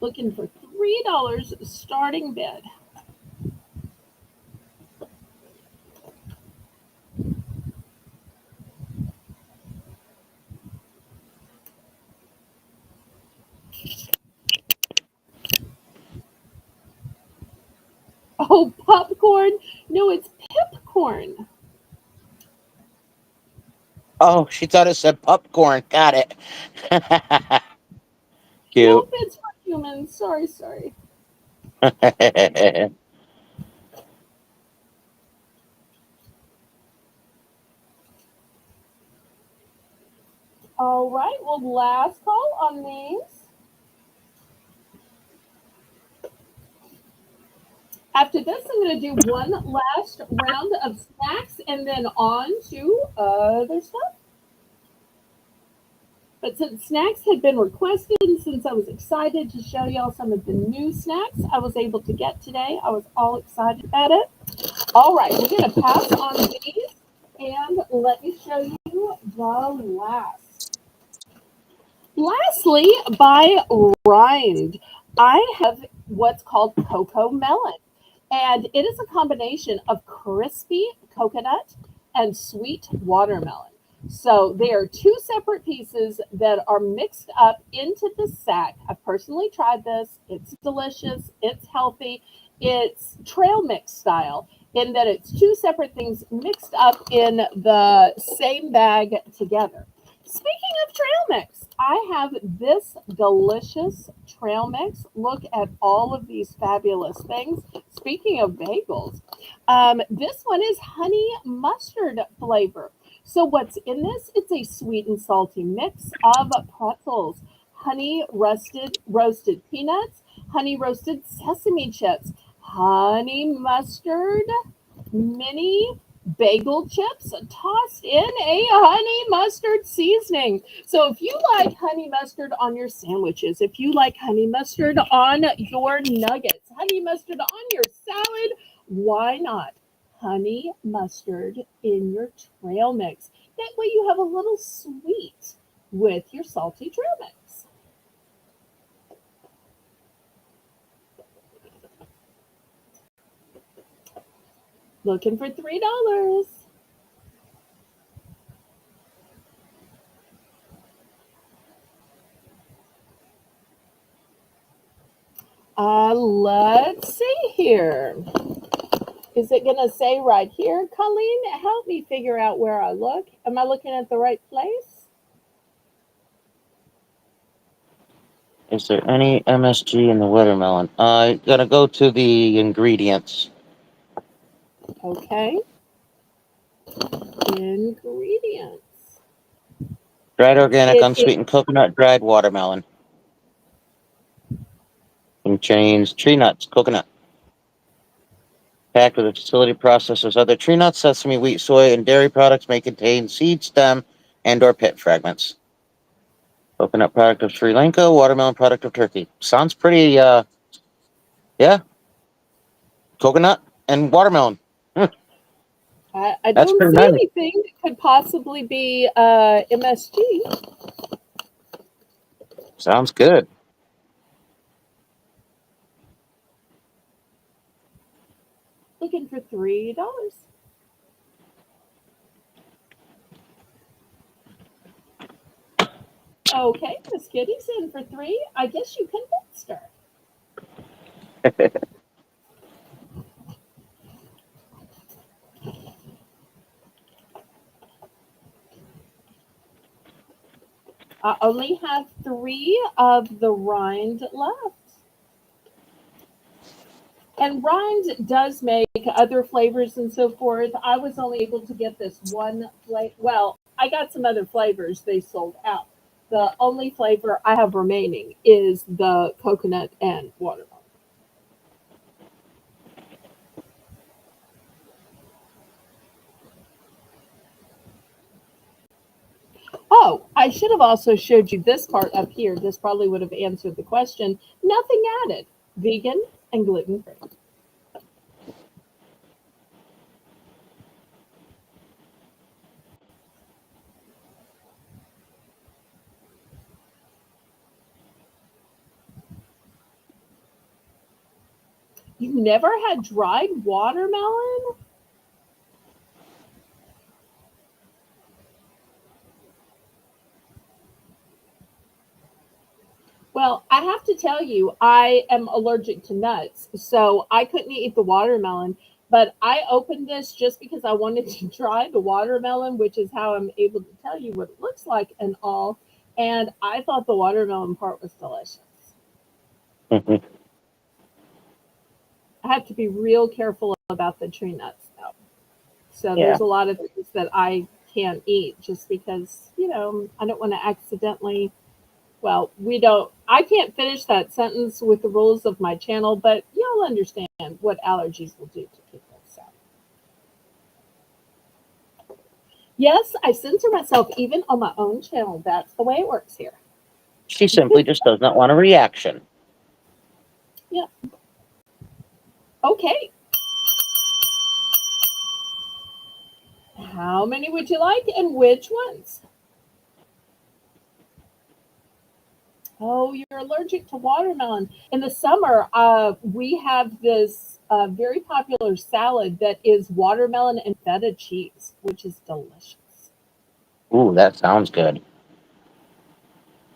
Speaker 1: Looking for $3 starting bid. Oh, popcorn? No, it's pipcorn.
Speaker 3: Oh, she thought it said popcorn. Got it. Cute.
Speaker 1: Nope, it's for humans. Sorry. All right, well, last call on these. After this, I'm going to do one last round of snacks and then on to other stuff. But since snacks had been requested, and since I was excited to show y'all some of the new snacks I was able to get today, I was all excited about it. All right, we're going to pass on these, and let me show you the last. Lastly, by Rind, I have what's called cocoa melon. And it is a combination of crispy coconut and sweet watermelon. So they are two separate pieces that are mixed up into the sack. I've personally tried this. It's delicious. It's healthy. It's trail mix style in that it's two separate things mixed up in the same bag together. Speaking of trail mix, I have this delicious trail mix. Look at all of these fabulous things. Speaking of bagels, this one is honey mustard flavor. So what's in this? It's a sweet and salty mix of pretzels, honey roasted peanuts, honey roasted sesame chips, honey mustard mini bagel chips tossed in a honey mustard seasoning. So if you like honey mustard on your sandwiches, if you like honey mustard on your nuggets, honey mustard on your salad, why not honey mustard in your trail mix? That way you have a little sweet with your salty trail mix. Looking for $3. Let's see here. Is it going to say right here? Colleen, help me figure out where I look. Am I looking at the right place?
Speaker 3: Is there any MSG in the watermelon? I gotta go to the ingredients.
Speaker 1: Okay. Ingredients.
Speaker 3: Dried organic,
Speaker 1: It is.
Speaker 3: unsweetened coconut, dried watermelon. Contains tree nuts, coconut. Packed with a facility processors. Other tree nuts, sesame, wheat, soy, and dairy products may contain seed, stem, and/or pit fragments. Coconut product of Sri Lanka, watermelon product of Turkey. Sounds pretty. Yeah, coconut and watermelon.
Speaker 1: I
Speaker 3: That's
Speaker 1: don't
Speaker 3: pretty
Speaker 1: see
Speaker 3: nice.
Speaker 1: anything that could possibly be MSG.
Speaker 3: Sounds good.
Speaker 1: Looking for $3. Okay, Miss Kitty's in for 3. I guess you convinced her. I only have 3 of the rind left. And rind does make other flavors and so forth. I was only able to get this one flavor. Well, I got some other flavors. They sold out. The only flavor I have remaining is the coconut and watermelon. Oh, I should have also showed you this part up here. This probably would have answered the question. Nothing added. Vegan and gluten free. You've never had dried watermelon? Well, I have to tell you, I am allergic to nuts, so I couldn't eat the watermelon. But I opened this just because I wanted to try the watermelon, which is how I'm able to tell you what it looks like and all. And I thought the watermelon part was delicious. I have to be real careful about the tree nuts, though. So
Speaker 3: Yeah.
Speaker 1: there's a lot of things that I can't eat just because, I don't want to accidentally. Well, we don't. I can't finish that sentence with the rules of my channel, but you'll understand what allergies will do to people. So Yes, I censor myself even on my own channel. That's the way it works here.
Speaker 3: She simply just does not want a reaction.
Speaker 1: Yeah. Okay. How many would you like and which ones? Oh, you're allergic to watermelon. In the summer, we have this very popular salad that is watermelon and feta cheese, which is delicious.
Speaker 3: Ooh, that sounds good.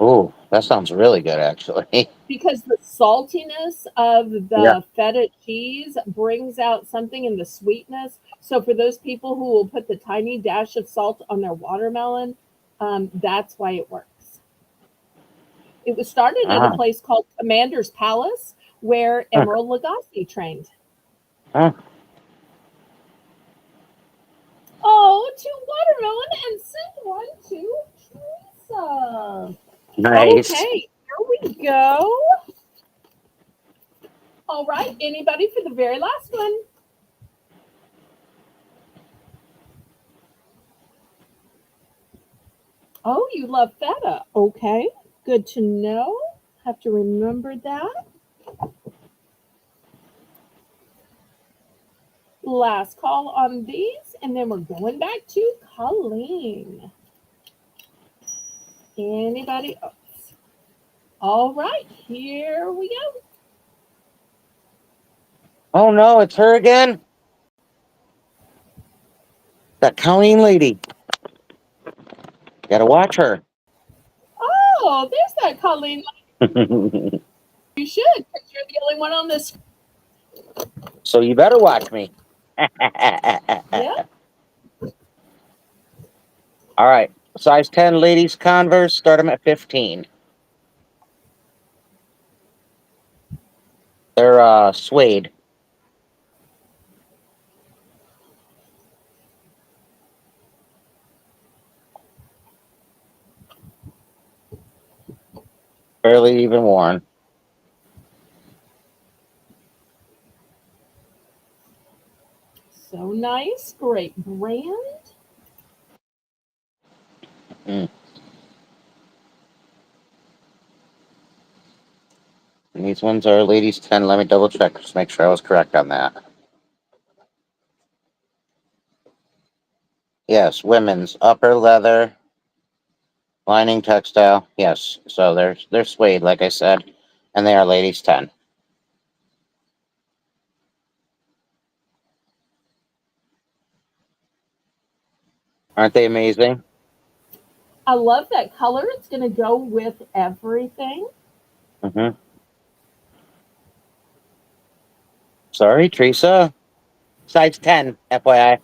Speaker 3: Ooh, that sounds really good, actually.
Speaker 1: Because the saltiness of
Speaker 3: Yeah.
Speaker 1: the feta cheese brings out something in the sweetness. So for those people who will put the tiny dash of salt on their watermelon, that's why it works. It was started at a
Speaker 3: Ah,
Speaker 1: place called Commander's Palace, where
Speaker 3: huh,
Speaker 1: Emerald Lagasse trained.
Speaker 3: huh.
Speaker 1: Oh, to watermelon and send one to Teresa.
Speaker 3: Nice.
Speaker 1: Okay, here we go. All right, anybody for the very last one? Oh, you love feta. Okay, good to know. Have to remember that. Last call on these, and then we're going back to Colleen. Anybody else? All right, here we go.
Speaker 3: Oh no, it's her again. That Colleen lady. Gotta watch her.
Speaker 1: Oh, there's that Colleen. You should, because you're the only one on this.
Speaker 3: So you better watch me.
Speaker 1: Yeah.
Speaker 3: All right. Size 10 ladies Converse, start them at 15. They're suede. Barely even worn.
Speaker 1: So nice. Great brand.
Speaker 3: Mm. And these ones are ladies 10. Let me double check. Just make sure I was correct on that. Yes, women's upper leather, lining textile. Yes. So they're suede, like I said. And they are ladies 10. Aren't they amazing?
Speaker 1: I love that color. It's going to go with everything.
Speaker 3: Mm-hmm. Sorry, Teresa. Size 10, FYI.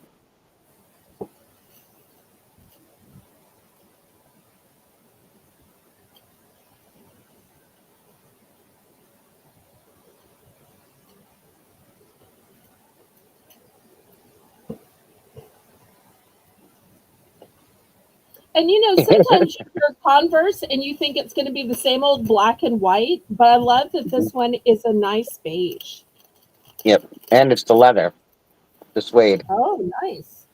Speaker 1: And you know, sometimes you wear Converse and you think it's going to be the same old black and white, but I love that this one is a nice beige.
Speaker 3: Yep. And it's the leather, the suede.
Speaker 1: Oh, nice.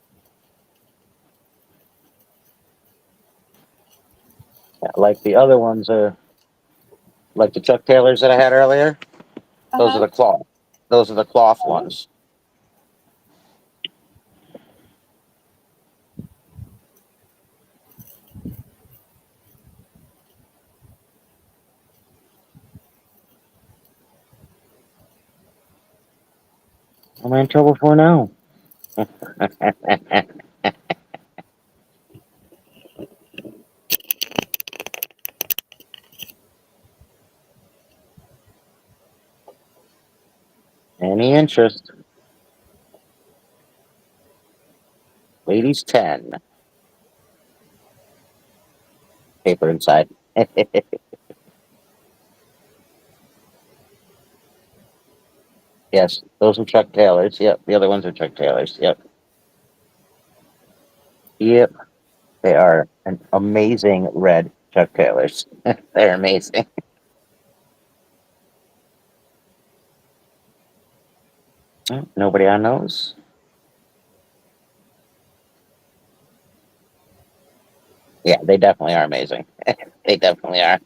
Speaker 3: Yeah, like the other ones are like the Chuck Taylors that I had earlier.
Speaker 1: Uh
Speaker 3: Those are
Speaker 1: huh.
Speaker 3: the cloth. Those are the cloth
Speaker 1: Oh.
Speaker 3: ones. What am I in trouble for now? Any interest? Ladies 10. Paper inside. Yes, those are Chuck Taylors. Yep, the other ones are Chuck Taylors. Yep. Yep. They are an amazing red Chuck Taylors. They're amazing. Nobody on those. Yeah, they definitely are amazing. They definitely are.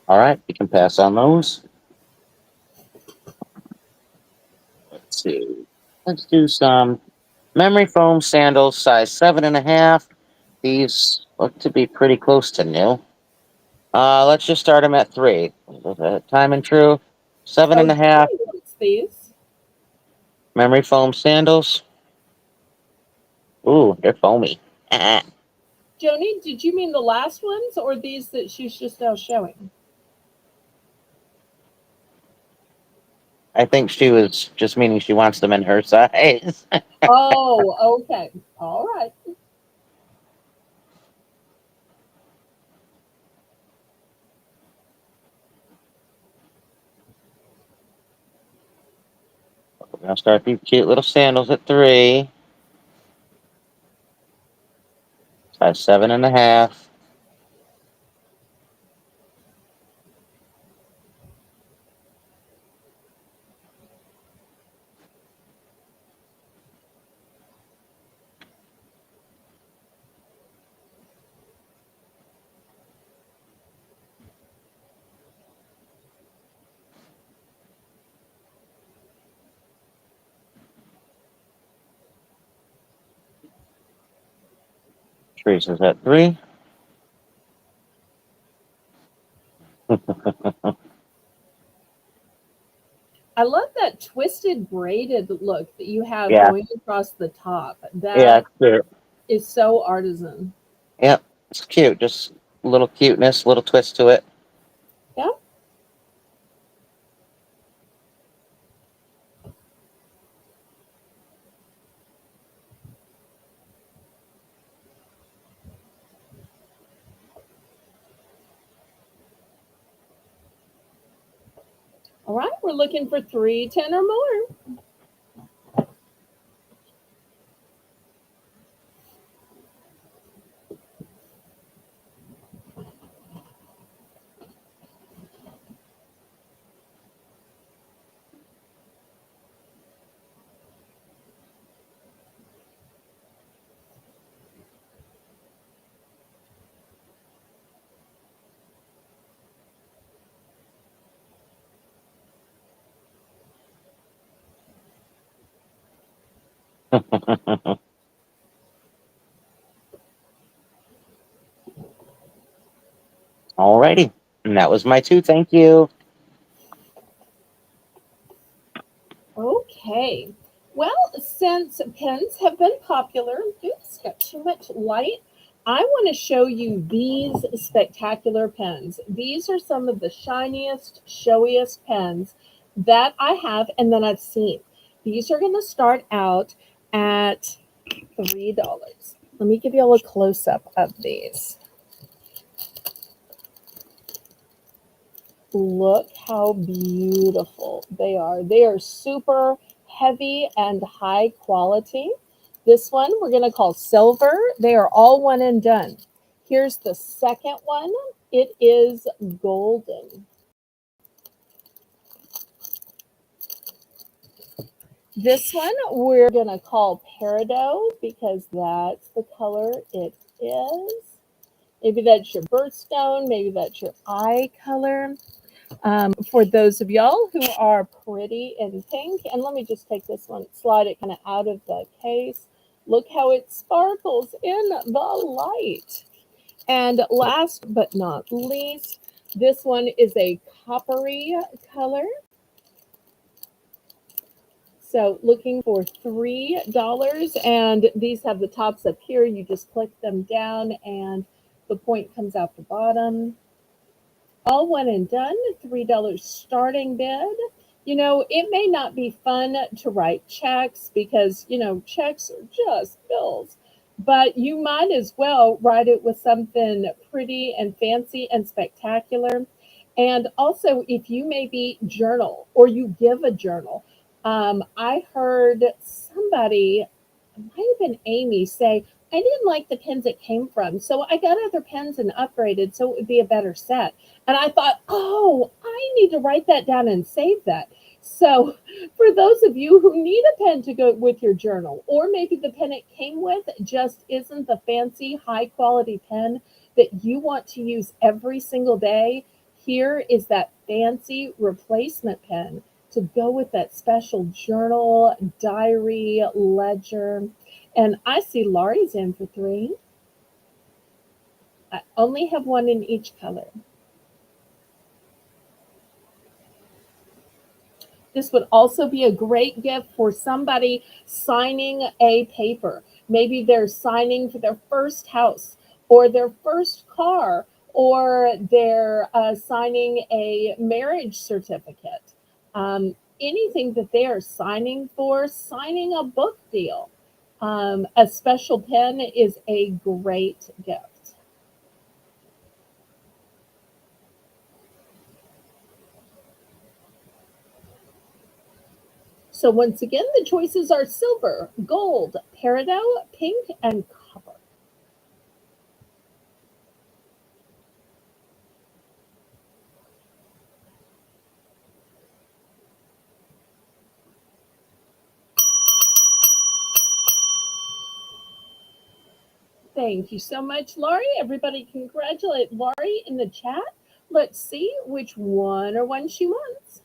Speaker 3: All right, we can pass on those. Let's see. Let's do some memory foam sandals, size 7.5. These look to be pretty close to new. Let's just start them at 3. Time and true. Seven
Speaker 1: So
Speaker 3: and a half
Speaker 1: Joni wants these.
Speaker 3: memory foam sandals. Ooh, they're foamy. I
Speaker 1: Joni, did you mean the last ones or these that she's just now showing?
Speaker 3: think she was just meaning she wants them in her size.
Speaker 1: Oh, okay. All right.
Speaker 3: We're gonna start these cute little sandals at 3. Size 7.5. Teresa's at 3.
Speaker 1: I love that twisted braided look that you have
Speaker 3: Yeah,
Speaker 1: going across the top.
Speaker 3: yeah,
Speaker 1: That
Speaker 3: it's cute.
Speaker 1: is so artisan.
Speaker 3: Yep, it's cute. Just a little cuteness, little twist to it.
Speaker 1: Yeah. All right. We're looking for 310 or more.
Speaker 3: Alrighty. And that was my 2. Thank you.
Speaker 1: Okay. Well, since pens have been popular, oops, got too much light. I want to show you these spectacular pens. These are some of the shiniest, showiest pens that I have and that I've seen. These are going to start out at $3. Let me give you all a close up of these. Look how beautiful they are. They are super heavy and high quality. This one we're going to call silver. They are all one and done. Here's the second one. It is golden. This one we're going to call peridot because that's the color it is. Maybe that's your birthstone. Maybe that's your eye color. For those of y'all who are pretty in pink, and let me just take this one, slide it kind of out of the case. Look how it sparkles in the light. And last but not least, this one is a coppery color. So looking for $3, and these have the tops up here. You just click them down, and the point comes out the bottom. All one and done, $3 starting bid. You know, it may not be fun to write checks because, you know, checks are just bills, but you might as well write it with something pretty and fancy and spectacular. And also, if you maybe journal or you give a journal, I heard somebody, it might have been Amy, say, I didn't like the pens it came from. So I got other pens and upgraded so it would be a better set. And I thought, oh, I need to write that down and save that. So, for those of you who need a pen to go with your journal, or maybe the pen it came with just isn't the fancy, high quality pen that you want to use every single day, here is that fancy replacement pen to go with that special journal, diary, ledger. And I see Laurie's in for three. I only have one in each color. This would also be a great gift for somebody signing a paper. Maybe they're signing for their first house or their first car, or they're signing a marriage certificate. Anything that they are signing for, signing a book deal. A special pen is a great gift. So once again, the choices are silver, gold, peridot, pink, and copper. Thank you so much, Laurie. Everybody congratulate Laurie in the chat. Let's see which one or one she wants.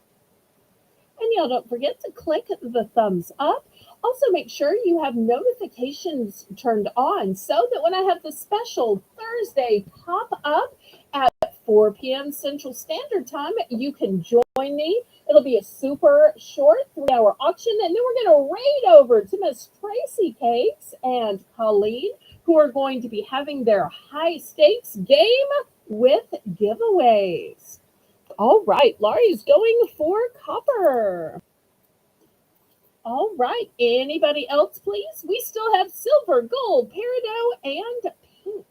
Speaker 1: And y'all don't forget to click the thumbs up. Also, make sure you have notifications turned on so that when I have the special Thursday pop up at 4 p.m. Central Standard Time, you can join me. It'll be a super short 3-hour auction, and then we're going to raid over to Miss Tracy Cakes and Colleen, who are going to be having their high stakes game with giveaways. All right, Laurie's going for copper. All right, anybody else, please? We still have silver, gold, peridot, and pink.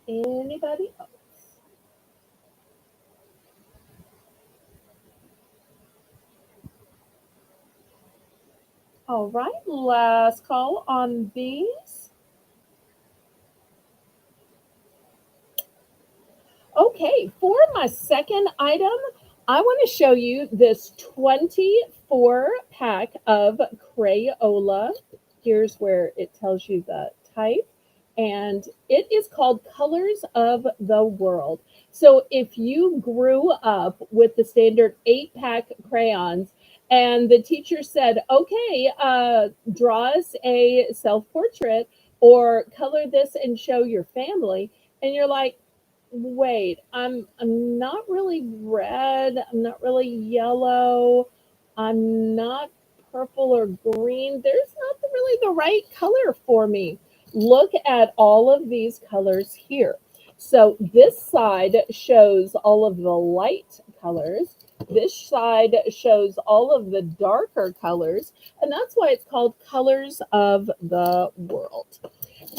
Speaker 1: Anybody else? All right, last call on these. Okay, for my second item, I want to show you this 24 pack of Crayola. Here's where it tells you the type, and it is called Colors of the World. So if you grew up with the standard 8-pack crayons, and the teacher said, okay, draw us a self portrait or color this and show your family, and you're like, wait, I'm not really red, I'm not really yellow, I'm not purple or green. There's not really the right color for me. Look at all of these colors here. So this side shows all of the light colors. This side shows all of the darker colors, and that's why it's called Colors of the World.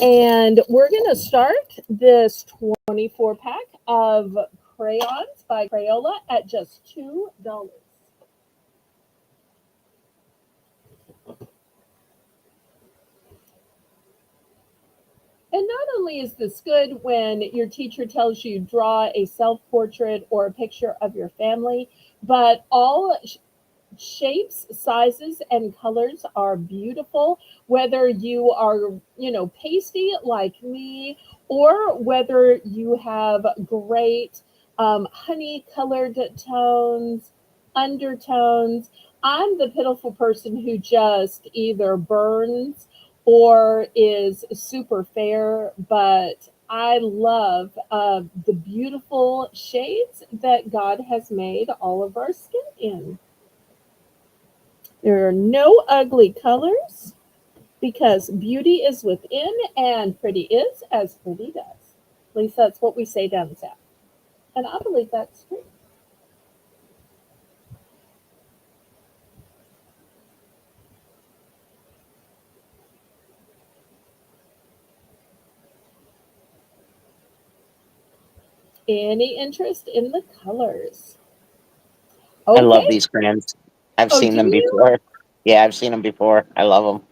Speaker 1: And we're going to start this 24 pack of crayons by Crayola at just $2. And not only is this good when your teacher tells you draw a self portrait or a picture of your family, but all shapes, sizes, and colors are beautiful, whether you are, pasty like me, or whether you have great honey colored tones, undertones. I'm the pitiful person who just either burns or is super fair, but I love the beautiful shades that God has made all of our skin in. There are no ugly colors because beauty is within and pretty is as pretty does. At least that's what we say down south. And I believe that's true. Any interest in the colors?
Speaker 3: I love
Speaker 1: Okay.
Speaker 3: these crayons. I've
Speaker 1: Oh,
Speaker 3: seen
Speaker 1: do
Speaker 3: them
Speaker 1: you?
Speaker 3: before. Yeah, I've seen them before. I love them.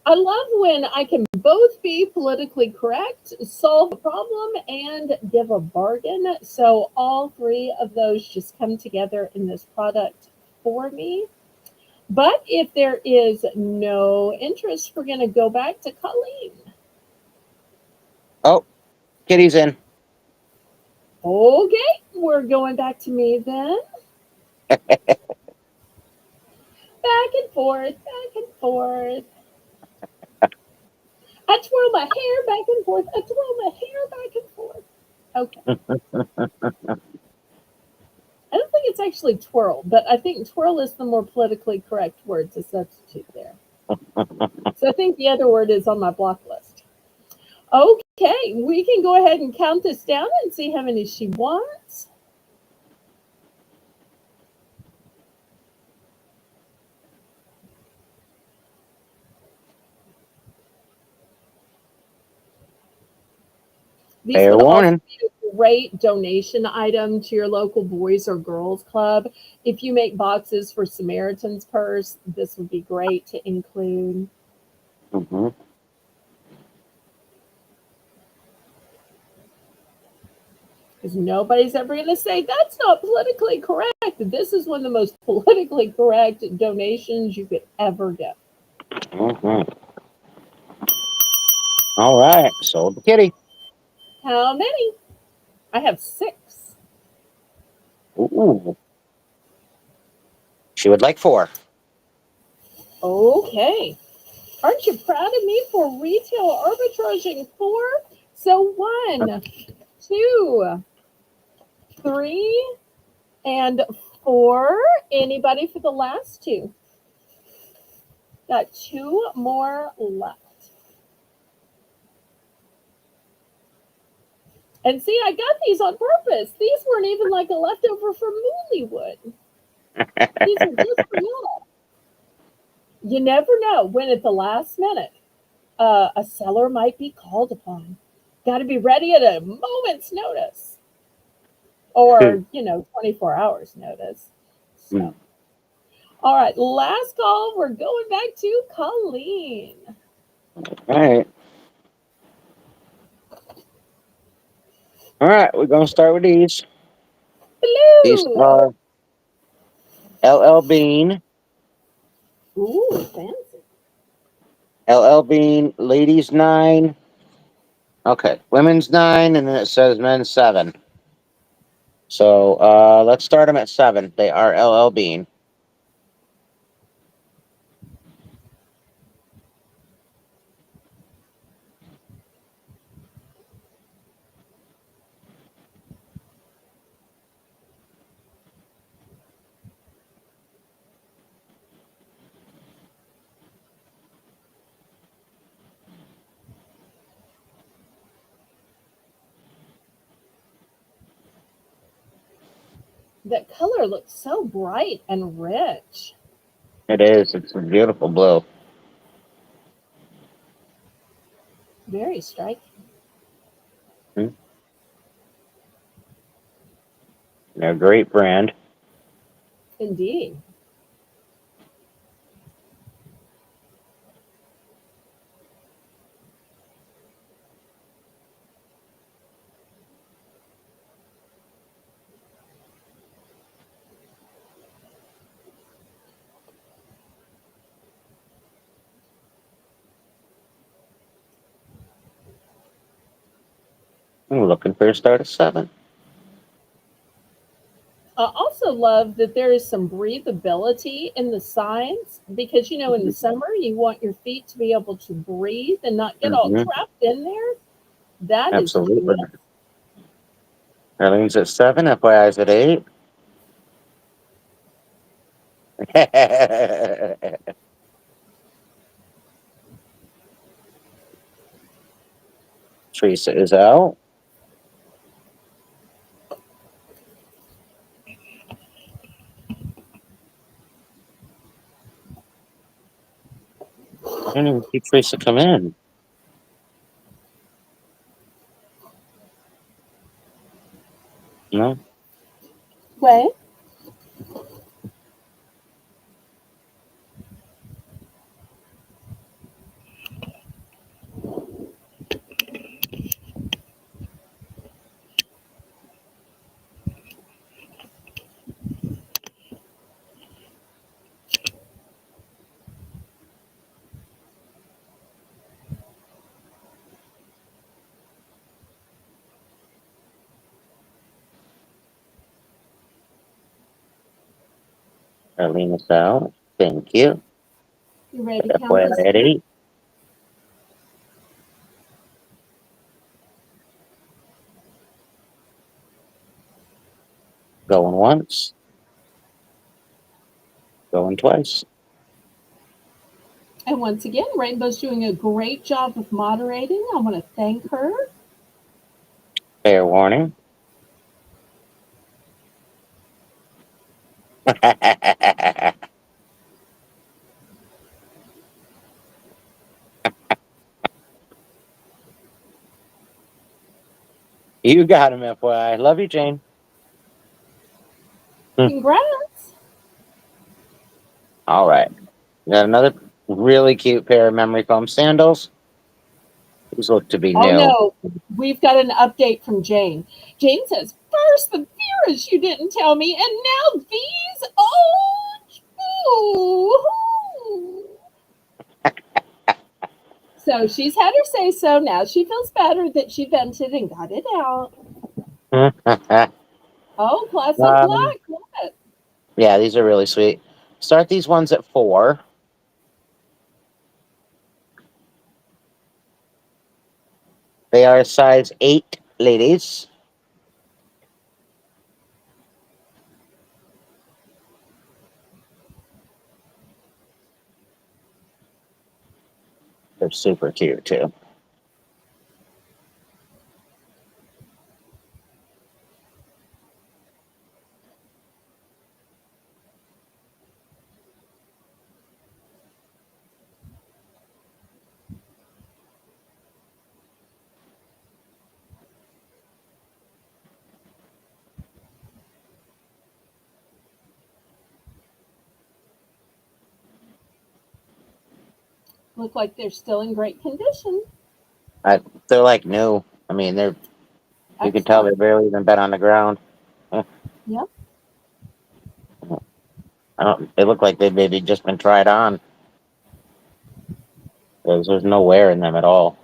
Speaker 1: I love when I can both be politically correct, solve a problem, and give a bargain. So all three of those just come together in this product for me. But if there is no interest, we're going to go back to Colleen.
Speaker 3: Oh, Kitty's in.
Speaker 1: Okay, we're going back to me then. Back and forth, back and forth. I twirl my hair back and forth. I twirl my hair back and forth. Okay. I don't think it's actually twirl, but I think twirl is the more politically correct word to substitute there. So I think the other word is on my block list. Okay, we can go ahead and count this down and see how many she wants. These
Speaker 3: Fair
Speaker 1: would also
Speaker 3: warning.
Speaker 1: be a great donation item to your local Boys or Girls Club. If you make boxes for Samaritan's Purse, this would be great to include.
Speaker 3: Mm-hmm.
Speaker 1: Because nobody's ever going to say, that's not politically correct. This is one of the most politically correct donations you could ever get.
Speaker 3: Mm-hmm. All right, sold the kitty.
Speaker 1: How many? I have 6.
Speaker 3: Ooh. She would like 4.
Speaker 1: Okay. Aren't you proud of me for retail arbitraging 4? So 1, 2, 3, and 4. Anybody for the last 2? Got 2 more left. And see, I got these on purpose. These weren't even like a leftover from Moolywood. These are just for y'all. You never know when at the last minute a seller might be called upon. Got to be ready at a moment's notice. Or, 24 hours notice. So, all right, last call. We're going back to Colleen.
Speaker 3: All right. All right, we're going to start with these. These
Speaker 1: Blue.
Speaker 3: are LL Bean.
Speaker 1: Ooh, fancy.
Speaker 3: LL Bean, ladies 9. Okay, women's 9, and then it says men's 7. So let's start them at 7. They are LL Bean.
Speaker 1: That color looks so bright and rich.
Speaker 3: It is. It's a beautiful blue.
Speaker 1: Very striking.
Speaker 3: They're a great brand.
Speaker 1: Indeed.
Speaker 3: I'm looking for a start at 7.
Speaker 1: I also love that there is some breathability in the sides because, in the summer, you want your feet to be able to breathe and not get all
Speaker 3: Mm-hmm.
Speaker 1: trapped in there. That is
Speaker 3: Absolutely.
Speaker 1: good.
Speaker 3: Arlene's at 7. FYI's at 8. Teresa is out. I didn't even see Teresa come in. No?
Speaker 1: What?
Speaker 3: Arlene Zelle. Thank you.
Speaker 1: You ready to count this?
Speaker 3: Ready? Going once. Going twice.
Speaker 1: And once again, Rainbow's doing a great job of moderating. I want to thank her.
Speaker 3: Fair warning. You got him, FYI. Love you, Jane.
Speaker 1: Congrats.
Speaker 3: All right. Got another really cute pair of memory foam sandals. These look to be
Speaker 1: Oh
Speaker 3: new.
Speaker 1: no, we've got an update from Jane. Jane says, first the virus you didn't tell me, and now these. Oh, so she's had her say so. Now she feels better that she vented and got it out. Oh, classic black. Love it.
Speaker 3: Yeah, these are really sweet. Start these ones at 4. They are size 8, ladies. They're super cute, too.
Speaker 1: Look like they're still in great condition.
Speaker 3: They're like new. I mean, they're. You can tell they've barely even been on the ground.
Speaker 1: Yep.
Speaker 3: They look like they've maybe just been tried on. There's no wear in them at all.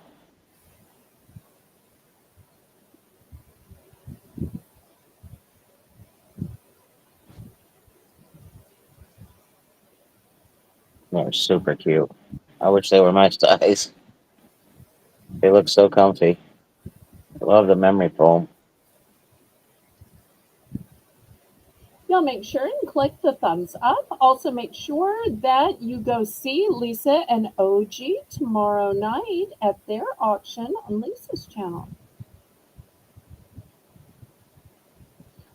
Speaker 3: They're super cute. I wish they were my size. They look so comfy. I love the memory foam.
Speaker 1: Y'all make sure and click the thumbs up. Also, make sure that you go see Lisa and OG tomorrow night at their auction on Lisa's channel.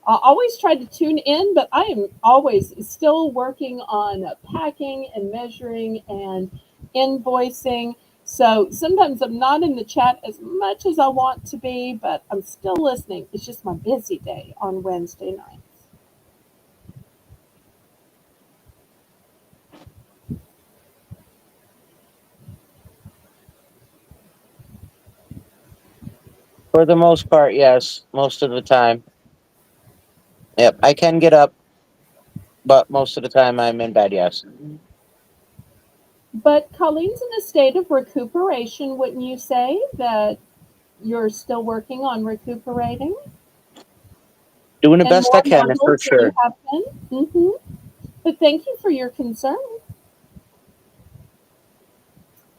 Speaker 1: I always try to tune in, but I am always still working on packing and measuring and invoicing. So sometimes I'm not in the chat as much as I want to be, but I'm still listening. It's just my busy day on Wednesday nights.
Speaker 3: For the most part, yes. Most of the time. Yep, I can get up, but most of the time I'm in bed, yes.
Speaker 1: But Colleen's in a state of recuperation, wouldn't you say that you're still working on recuperating?
Speaker 3: Doing the
Speaker 1: And
Speaker 3: best I
Speaker 1: more
Speaker 3: can, for
Speaker 1: models than you
Speaker 3: sure.
Speaker 1: have been? But thank you for your concern.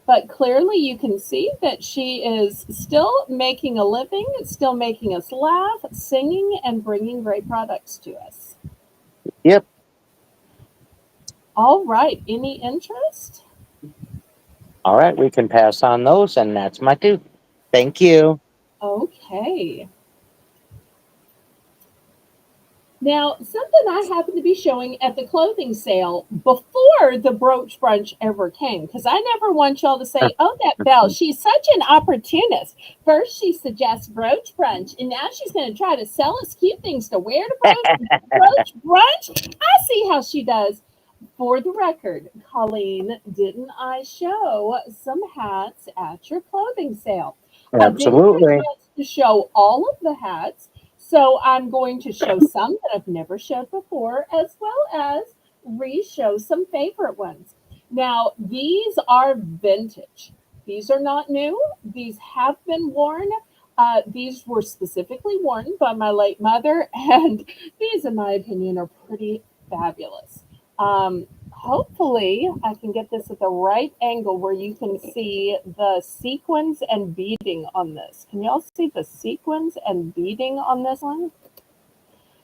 Speaker 1: But clearly you can see that she is still making a living, still making us laugh, singing, and bringing great products to us.
Speaker 3: Yep.
Speaker 1: All right. Any interest?
Speaker 3: All right, we can pass on those, and that's my 2. Thank you.
Speaker 1: Okay. Now, something I happened to be showing at the clothing sale before the brooch brunch ever came, because I never want y'all to say, oh, that Belle, she's such an opportunist. First, she suggests brooch brunch, and now she's going to try to sell us cute things to wear to brooch brunch. I see how she does. For the record, Colleen, didn't I show some hats at your clothing sale? I didn't get a
Speaker 3: Absolutely.
Speaker 1: chance to show all of the hats, so I'm going to show some that I've never showed before, as well as re-show some favorite ones. Now, these are vintage. These are not new. These have been worn. These were specifically worn by my late mother, and these, in my opinion, are pretty fabulous. Hopefully, I can get this at the right angle where you can see the sequins and beading on this. Can y'all see the sequins and beading on this one?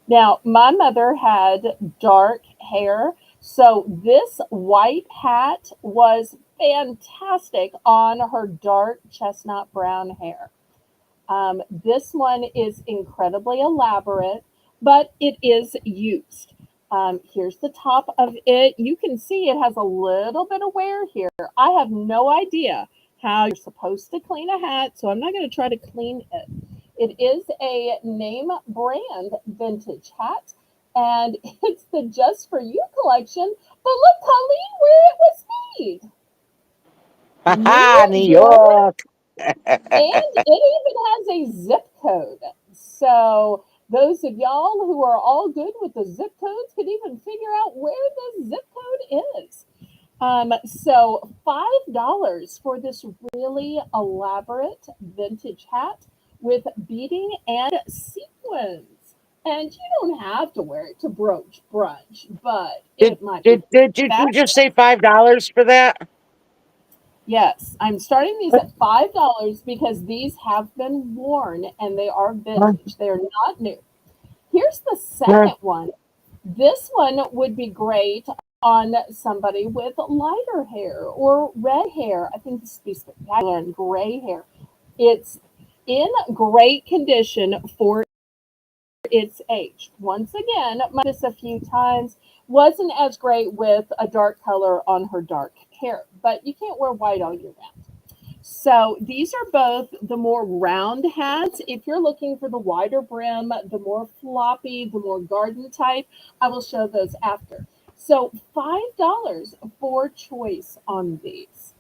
Speaker 1: Now, my mother had dark hair, so this white hat was fantastic on her dark chestnut brown hair. This one is incredibly elaborate, but it is used. Here's the top of it. You can see it has a little bit of wear here. I have no idea how you're supposed to clean a hat, so I'm not going to try to clean it. It is a name brand vintage hat, and it's the Just For You collection. But look, Colleen, where it was made.
Speaker 3: Haha,
Speaker 1: New
Speaker 3: New
Speaker 1: York.
Speaker 3: York.
Speaker 1: And it even has a zip code. So those of y'all who are all good with the zip codes could even figure out where the zip code is. So $5 for this really elaborate vintage hat with beading and sequins. And you don't have to wear it to broach brunch, but
Speaker 3: Did
Speaker 1: it might be
Speaker 3: did did did you
Speaker 1: fabulous.
Speaker 3: just say $5 for that?
Speaker 1: Yes, I'm starting these at $5 because these have been worn and they are vintage. They are not new. Here's the second one. This one would be great on somebody with lighter hair or red hair. I think this would be spectacular in gray hair. It's in great condition for its age. Once again, this a few times wasn't as great with a dark color on her dark hair, but you can't wear white all year round. So these are both the more round hats. If you're looking for the wider brim, the more floppy, the more garden type, I will show those after. So $5 for choice on these.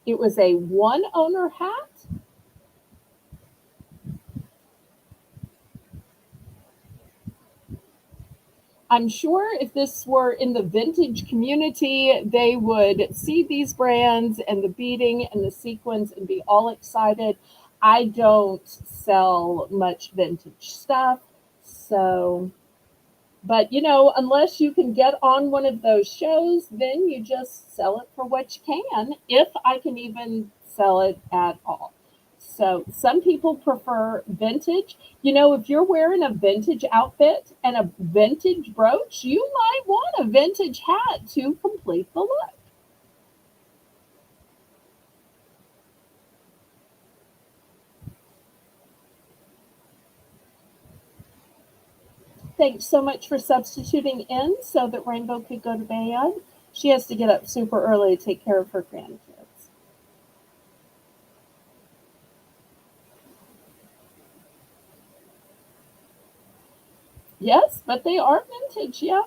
Speaker 1: It was a one owner hat. I'm sure if this were in the vintage community, they would see these brands and the beading and the sequins and be all excited. I don't sell much vintage stuff. So, but unless you can get on one of those shows, then you just sell it for what you can, if I can even sell it at all. So some people prefer vintage. If you're wearing a vintage outfit and a vintage brooch, you might want a vintage hat to complete the look. Thanks so much for substituting in so that Rainbow could go to bed. She has to get up super early to take care of her grandkids. Yes, but they are vintage. Yeah.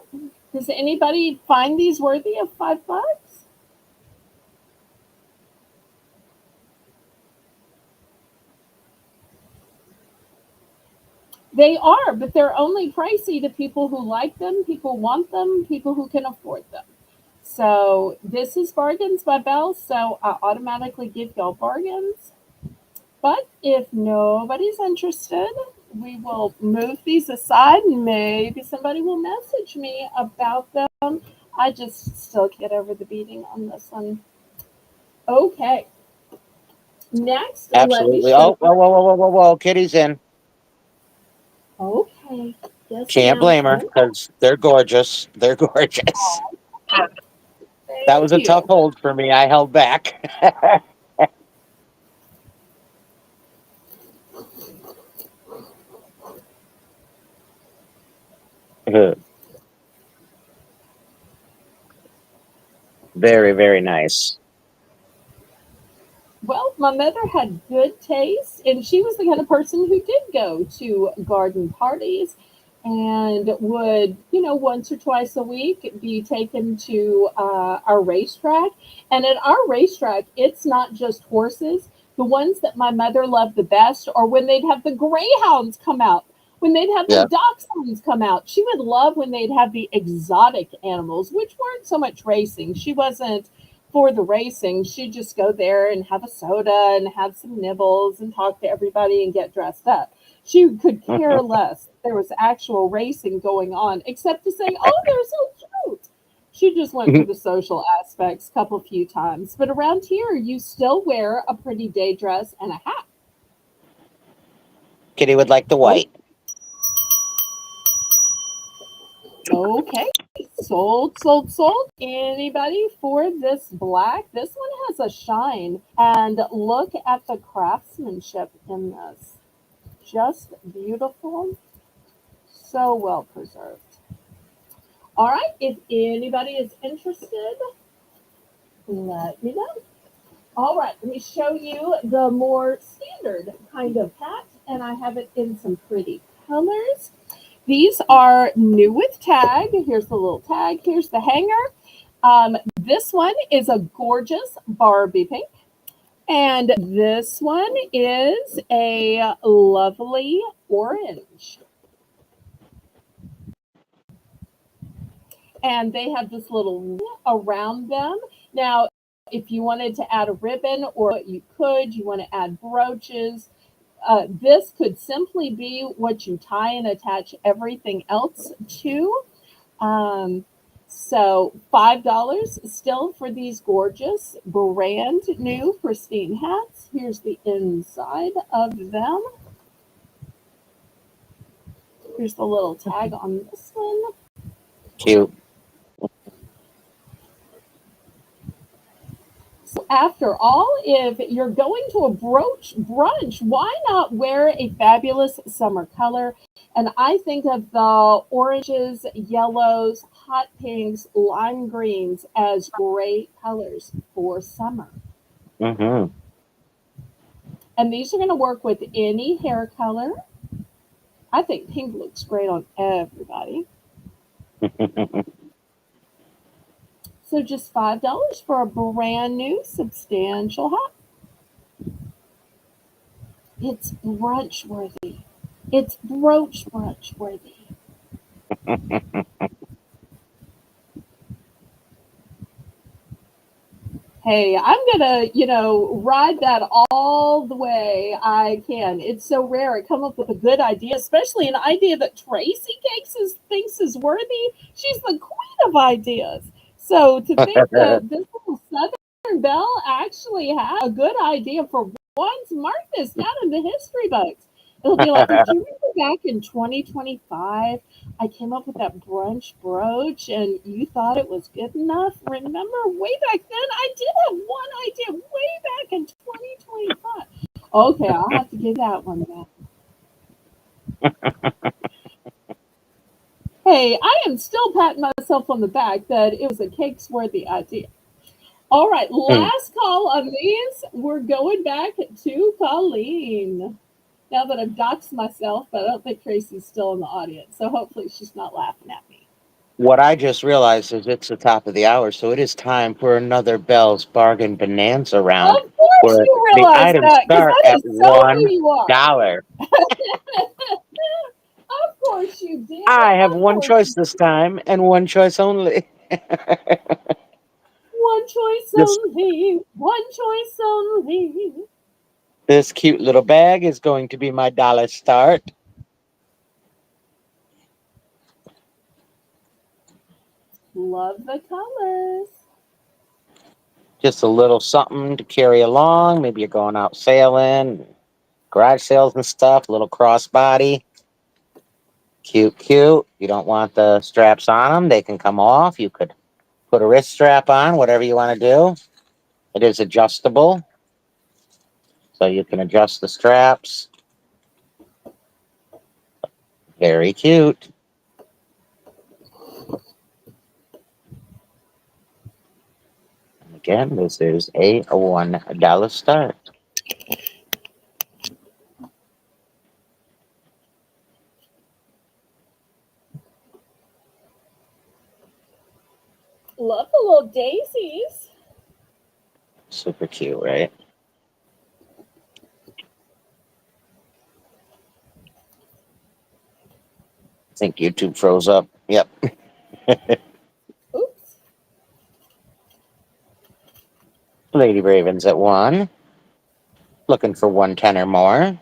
Speaker 1: Does anybody find these worthy of $5? They are, but they're only pricey to people who like them, people want them, people who can afford them. So this is Bargains by Belle, so I automatically give y'all bargains. But if nobody's interested, we will move these aside and maybe somebody will message me about them. I just still get over the beating on this one. Okay. Next, let me
Speaker 3: Absolutely.
Speaker 1: show
Speaker 3: Oh, whoa,
Speaker 1: you.
Speaker 3: whoa, whoa, whoa, whoa, whoa. Kitty's in.
Speaker 1: Okay. Yes,
Speaker 3: Can't
Speaker 1: ma'am.
Speaker 3: blame her
Speaker 1: Oh,
Speaker 3: because they're gorgeous. They're gorgeous. That
Speaker 1: thank
Speaker 3: was a tough
Speaker 1: you.
Speaker 3: hold for me. I held back. Very, very nice.
Speaker 1: Well, my mother had good taste, and she was the kind of person who did go to garden parties and would, once or twice a week be taken to our racetrack. And at our racetrack, it's not just horses. The ones that my mother loved the best are when they'd have the greyhounds come out, when they'd have the
Speaker 3: Yeah.
Speaker 1: dachshunds come out. She would love when they'd have the exotic animals, which weren't so much racing. She wasn't for the racing. She'd just go there and have a soda and have some nibbles and talk to everybody and get dressed up. She could care less if there was actual racing going on, except to say, "Oh, they're so cute." She just went for the social aspects couple few times. But around here, you still wear a pretty day dress and a hat.
Speaker 3: Kitty would like the
Speaker 1: Oh,
Speaker 3: white.
Speaker 1: okay. Sold, sold, sold. Anybody for this black? This one has a shine. And look at the craftsmanship in this. Just beautiful. So well preserved. All right. If anybody is interested, let me know. All right. Let me show you the more standard kind of hat. And I have it in some pretty colors. These are new with tag. Here's the little tag. Here's the hanger. This one is a gorgeous Barbie pink. And this one is a lovely orange. And they have this little ring around them. Now, if you wanted to add a ribbon or you could, you want to add brooches, this could simply be what you tie and attach everything else to. So $5 still for these gorgeous, brand new, pristine hats. Here's the inside of them. Here's the little tag on this one.
Speaker 3: Cute.
Speaker 1: So after all, if you're going to a brunch, why not wear a fabulous summer color? And I think of the oranges, yellows, hot pinks, lime greens as great colors for summer.
Speaker 3: Mm-hmm.
Speaker 1: And these are going to work with any hair color. I think pink looks great on everybody. So just $5 for a brand new substantial hat. It's brunch worthy. It's brunch worthy. Hey, I'm gonna, ride that all the way I can. It's so rare I come up with a good idea, especially an idea that Tracy thinks is worthy. She's the queen of ideas. So to think that this little Southern Belle actually had a good idea for once, mark this down in the history books. It'll be like, did you remember back in 2025, I came up with that brunch brooch and you thought it was good enough? Remember way back then, I did have one idea way back in 2025. Okay, I'll have to give that one back. Hey, I am still patting myself on the back that it was a cakes worthy idea. All right, last call on these. We're going back to Colleen. Now that I've doxed myself, but I don't think Tracy's still in the audience, so hopefully she's not laughing at me.
Speaker 3: What I just realized is it's the top of the hour, so it is time for another Bell's Bargain Bonanza round,
Speaker 1: Of course
Speaker 3: where
Speaker 1: you
Speaker 3: the
Speaker 1: realize
Speaker 3: items
Speaker 1: that, because
Speaker 3: start
Speaker 1: that
Speaker 3: at
Speaker 1: is so who you are.
Speaker 3: $1.
Speaker 1: Of course you did.
Speaker 3: I have
Speaker 1: Of
Speaker 3: one
Speaker 1: course
Speaker 3: choice
Speaker 1: you
Speaker 3: this
Speaker 1: did.
Speaker 3: time, and one choice only.
Speaker 1: One choice
Speaker 3: This
Speaker 1: only. One choice only.
Speaker 3: this cute little bag is going to be my dollar start.
Speaker 1: Love the colors.
Speaker 3: Just a little something to carry along. Maybe you're going out sailing, garage sales and stuff. Little crossbody. Cute, cute. You don't want the straps on them, they can come off. You could put a wrist strap on, whatever you want to do. It is adjustable, so you can adjust the straps. Very cute. And again, this is a $1 start.
Speaker 1: Love the little daisies.
Speaker 3: Super cute, right? I think YouTube froze up. Yep.
Speaker 1: Oops.
Speaker 3: Lady Ravens at 1. Looking for 110 or more.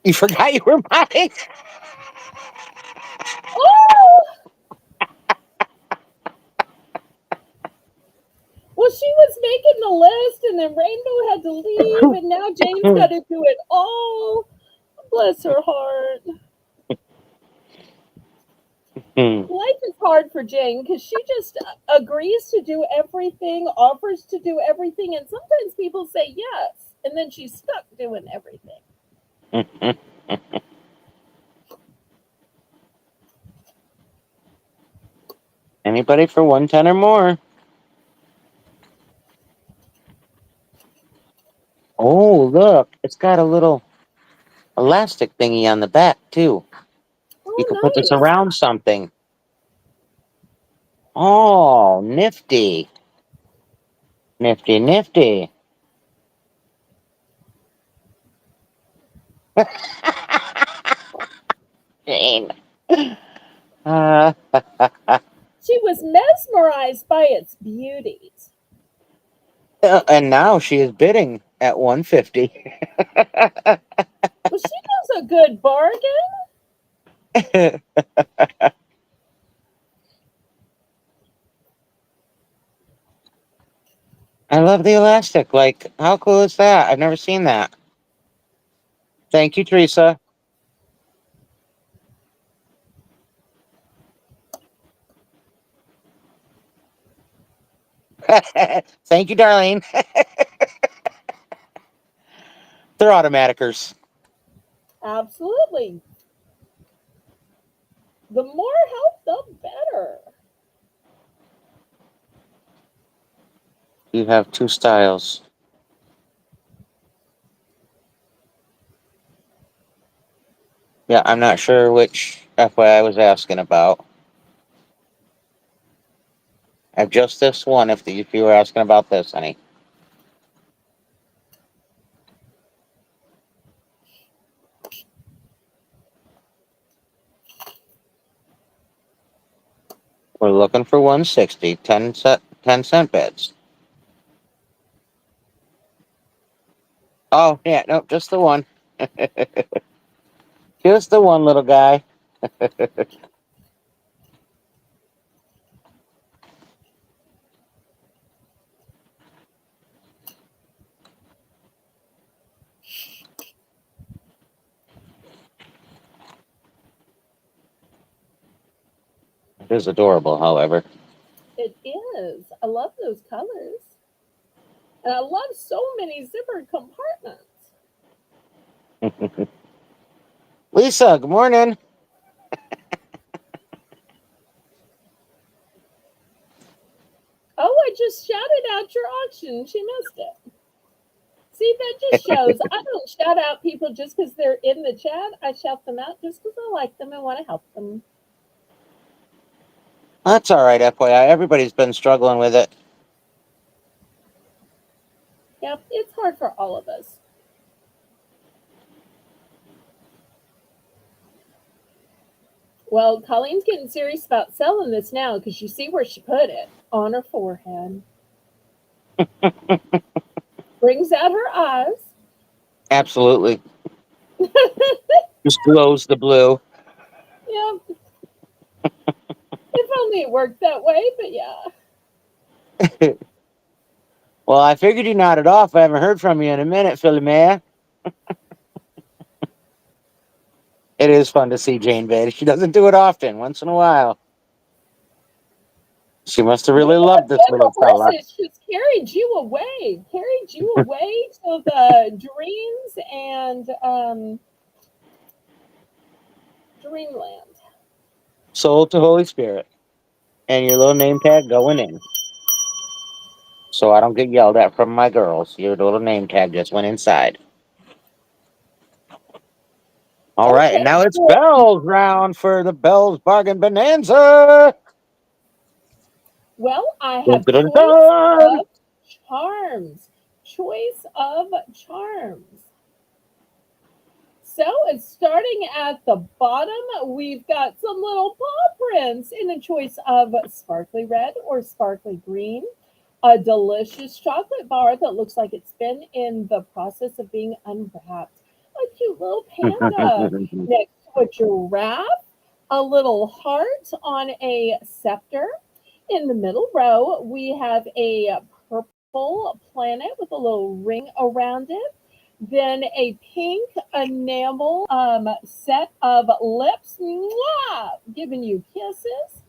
Speaker 3: You forgot you were mopping?
Speaker 1: Oh! Well, she was making the list, and then Rainbow had to leave, and now Jane's got to do it all. Bless her heart. Life is hard for Jane because she just agrees to do everything, offers to do everything, and sometimes people say yes, and then she's stuck doing everything.
Speaker 3: Anybody for 110 or more? Oh, look, it's got a little elastic thingy on the back too. You can put
Speaker 1: Oh,
Speaker 3: this
Speaker 1: nice.
Speaker 3: around something. Oh, nifty. Nifty, nifty. Jane. Uh,
Speaker 1: She was mesmerized by its beauties.
Speaker 3: and now she is bidding at 150.
Speaker 1: Well, she knows a good bargain.
Speaker 3: I love the elastic. Like, how cool is that? I've never seen that. Thank you, Teresa. Thank you, Darlene. They're automaticers.
Speaker 1: Absolutely. The more help, the better.
Speaker 3: You have two styles. Yeah, I'm not sure which FYI I was asking about. I have just this one if you were asking about this, honey. We're looking for 160, 10 cent beds. Oh, yeah, no, just the one. Just the one little guy. It is adorable, however.
Speaker 1: It is. I love those colors. And I love so many zippered compartments.
Speaker 3: Lisa, good morning.
Speaker 1: Oh, I just shouted out your auction. She missed it. See, that just shows I don't shout out people just because they're in the chat. I shout them out just because I like them and want to help them.
Speaker 3: That's all right, FYI. Everybody's been struggling with it.
Speaker 1: Yep, it's hard for all of us. Well, Colleen's getting serious about selling this now because you see where she put it on her forehead. Brings out her eyes.
Speaker 3: Absolutely. Just glows the blue.
Speaker 1: Yep. If only it worked that way, but yeah.
Speaker 3: Well, I figured you nodded off. I haven't heard from you in a minute, Philly Maya. It is fun to see Jane bid. She doesn't do it often, once in a while. She must have really loved this
Speaker 1: The
Speaker 3: little fella.
Speaker 1: horses just carried you away to the dreams and dreamland.
Speaker 3: Sold to Holy Spirit. And your little name tag going in. So I don't get yelled at from my girls. Your little name tag just went inside. All right, and
Speaker 1: Okay,
Speaker 3: now it's
Speaker 1: well,
Speaker 3: Belle's round for the Belle's Bargain Bonanza.
Speaker 1: well, I
Speaker 3: Dun,
Speaker 1: have
Speaker 3: dun, dun,
Speaker 1: choice
Speaker 3: dun.
Speaker 1: of charms. Choice of charms. So it's starting at the bottom. We've got some little paw prints in a choice of sparkly red or sparkly green. A delicious chocolate bar that looks like it's been in the process of being unwrapped. A cute little panda. Next to a giraffe, a little heart on a scepter. In the middle row, we have a purple planet with a little ring around it. Then a pink enamel set of lips, mwah, giving you kisses.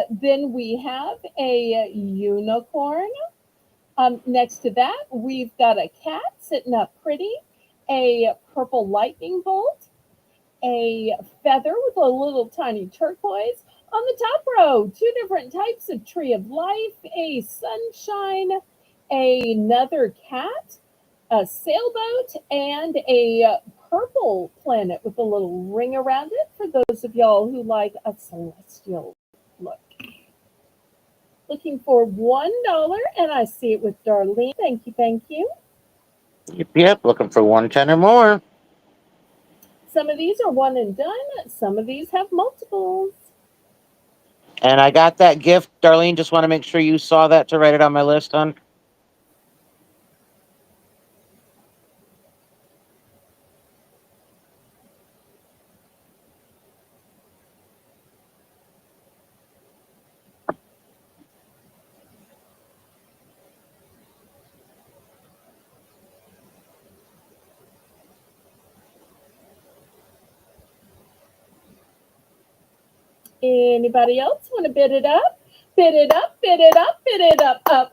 Speaker 1: Then we have a unicorn. Next to that, we've got a cat sitting up pretty, a purple lightning bolt, a feather with a little tiny turquoise. On the top row, two different types of tree of life, a sunshine, another cat, a sailboat, and a purple planet with a little ring around it for those of y'all who like a celestial look. Looking for $1, and I see it with Darlene. Thank you, thank you.
Speaker 3: Yep, looking for 110 or more.
Speaker 1: Some of these are one and done. Some of these have multiples.
Speaker 3: And I got that gift, Darlene. Just want to make sure you saw that to write it on my list, hon.
Speaker 1: Anybody else want to bid it up? Bid it up, bid it up, bid it up, bid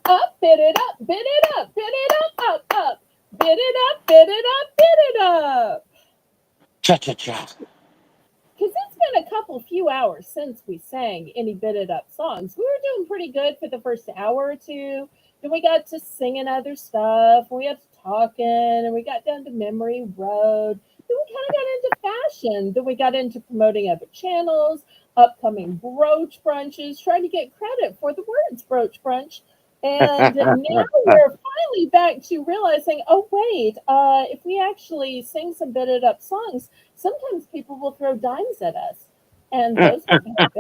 Speaker 1: it up, bid it up, bid it up. Bid it up, bid it up, bid it up.
Speaker 3: Cha-cha-cha.
Speaker 1: Because it's been a few hours since we sang any bid it up songs. We were doing pretty good for the first hour or two. Then we got to singing other stuff. We got to talking, and we got down to memory road. Then we kind of got into fashion. Then we got into promoting other channels, upcoming brooch brunches, trying to get credit for the words brooch brunch. And now we're finally back to realizing, oh wait, if we actually sing some bid it up songs, sometimes people will throw dimes at us, and those are bad.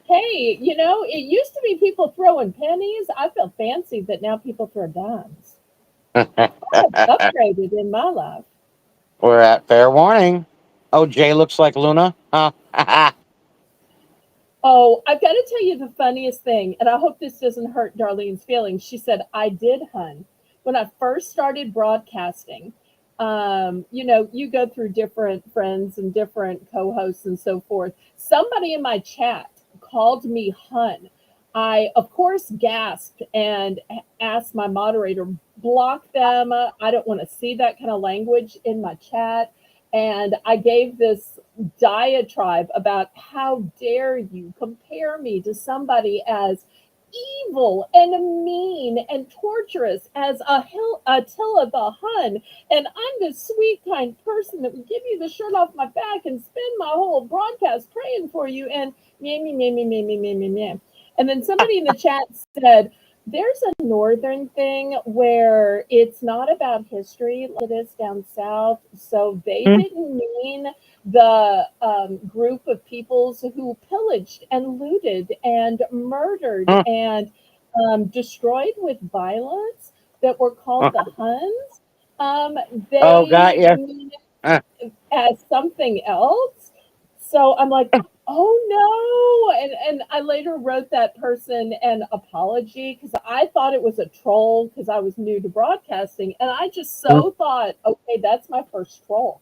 Speaker 1: Hey, it used to be people throwing pennies. I feel fancy that now people throw dimes. I've upgraded in my life.
Speaker 3: We're at fair warning. Oh, Jay looks like Luna. Huh?
Speaker 1: Oh, I've got to tell you the funniest thing, and I hope this doesn't hurt Darlene's feelings. She said, I did, hun. When I first started broadcasting, you go through different friends and different co-hosts and so forth. Somebody in my chat called me hun. I, of course, gasped and asked my moderator, block them. I don't want to see that kind of language in my chat. And I gave this diatribe about how dare you compare me to somebody as evil and mean and torturous as Attila the Hun, and I'm this sweet, kind person that would give you the shirt off my back and spend my whole broadcast praying for you, and meh. And then somebody in the chat said, there's a northern thing where it's not about history like it is down south. So they didn't mean the group of peoples who pillaged and looted and murdered and destroyed with violence that were called the Huns.
Speaker 3: Oh, got
Speaker 1: They
Speaker 3: you.
Speaker 1: mean it as something else. So I'm like, oh no. And I later wrote that person an apology because I thought it was a troll because I was new to broadcasting. And I just so thought, okay, that's my first troll.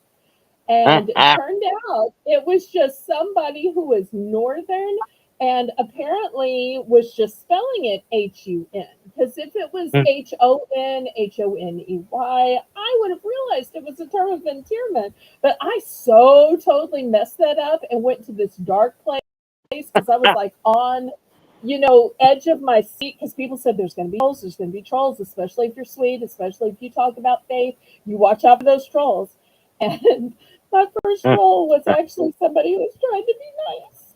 Speaker 1: And it turned out it was just somebody who was northern and apparently was just spelling it Hun. Because if it was HonHoney, I would have realized it was a term of endearment. But I so totally messed that up and went to this dark place because I was like on, edge of my seat because people said there's going to be trolls, especially if you're sweet, especially if you talk about faith. You watch out for those trolls. And my first troll was actually somebody who was trying to be nice.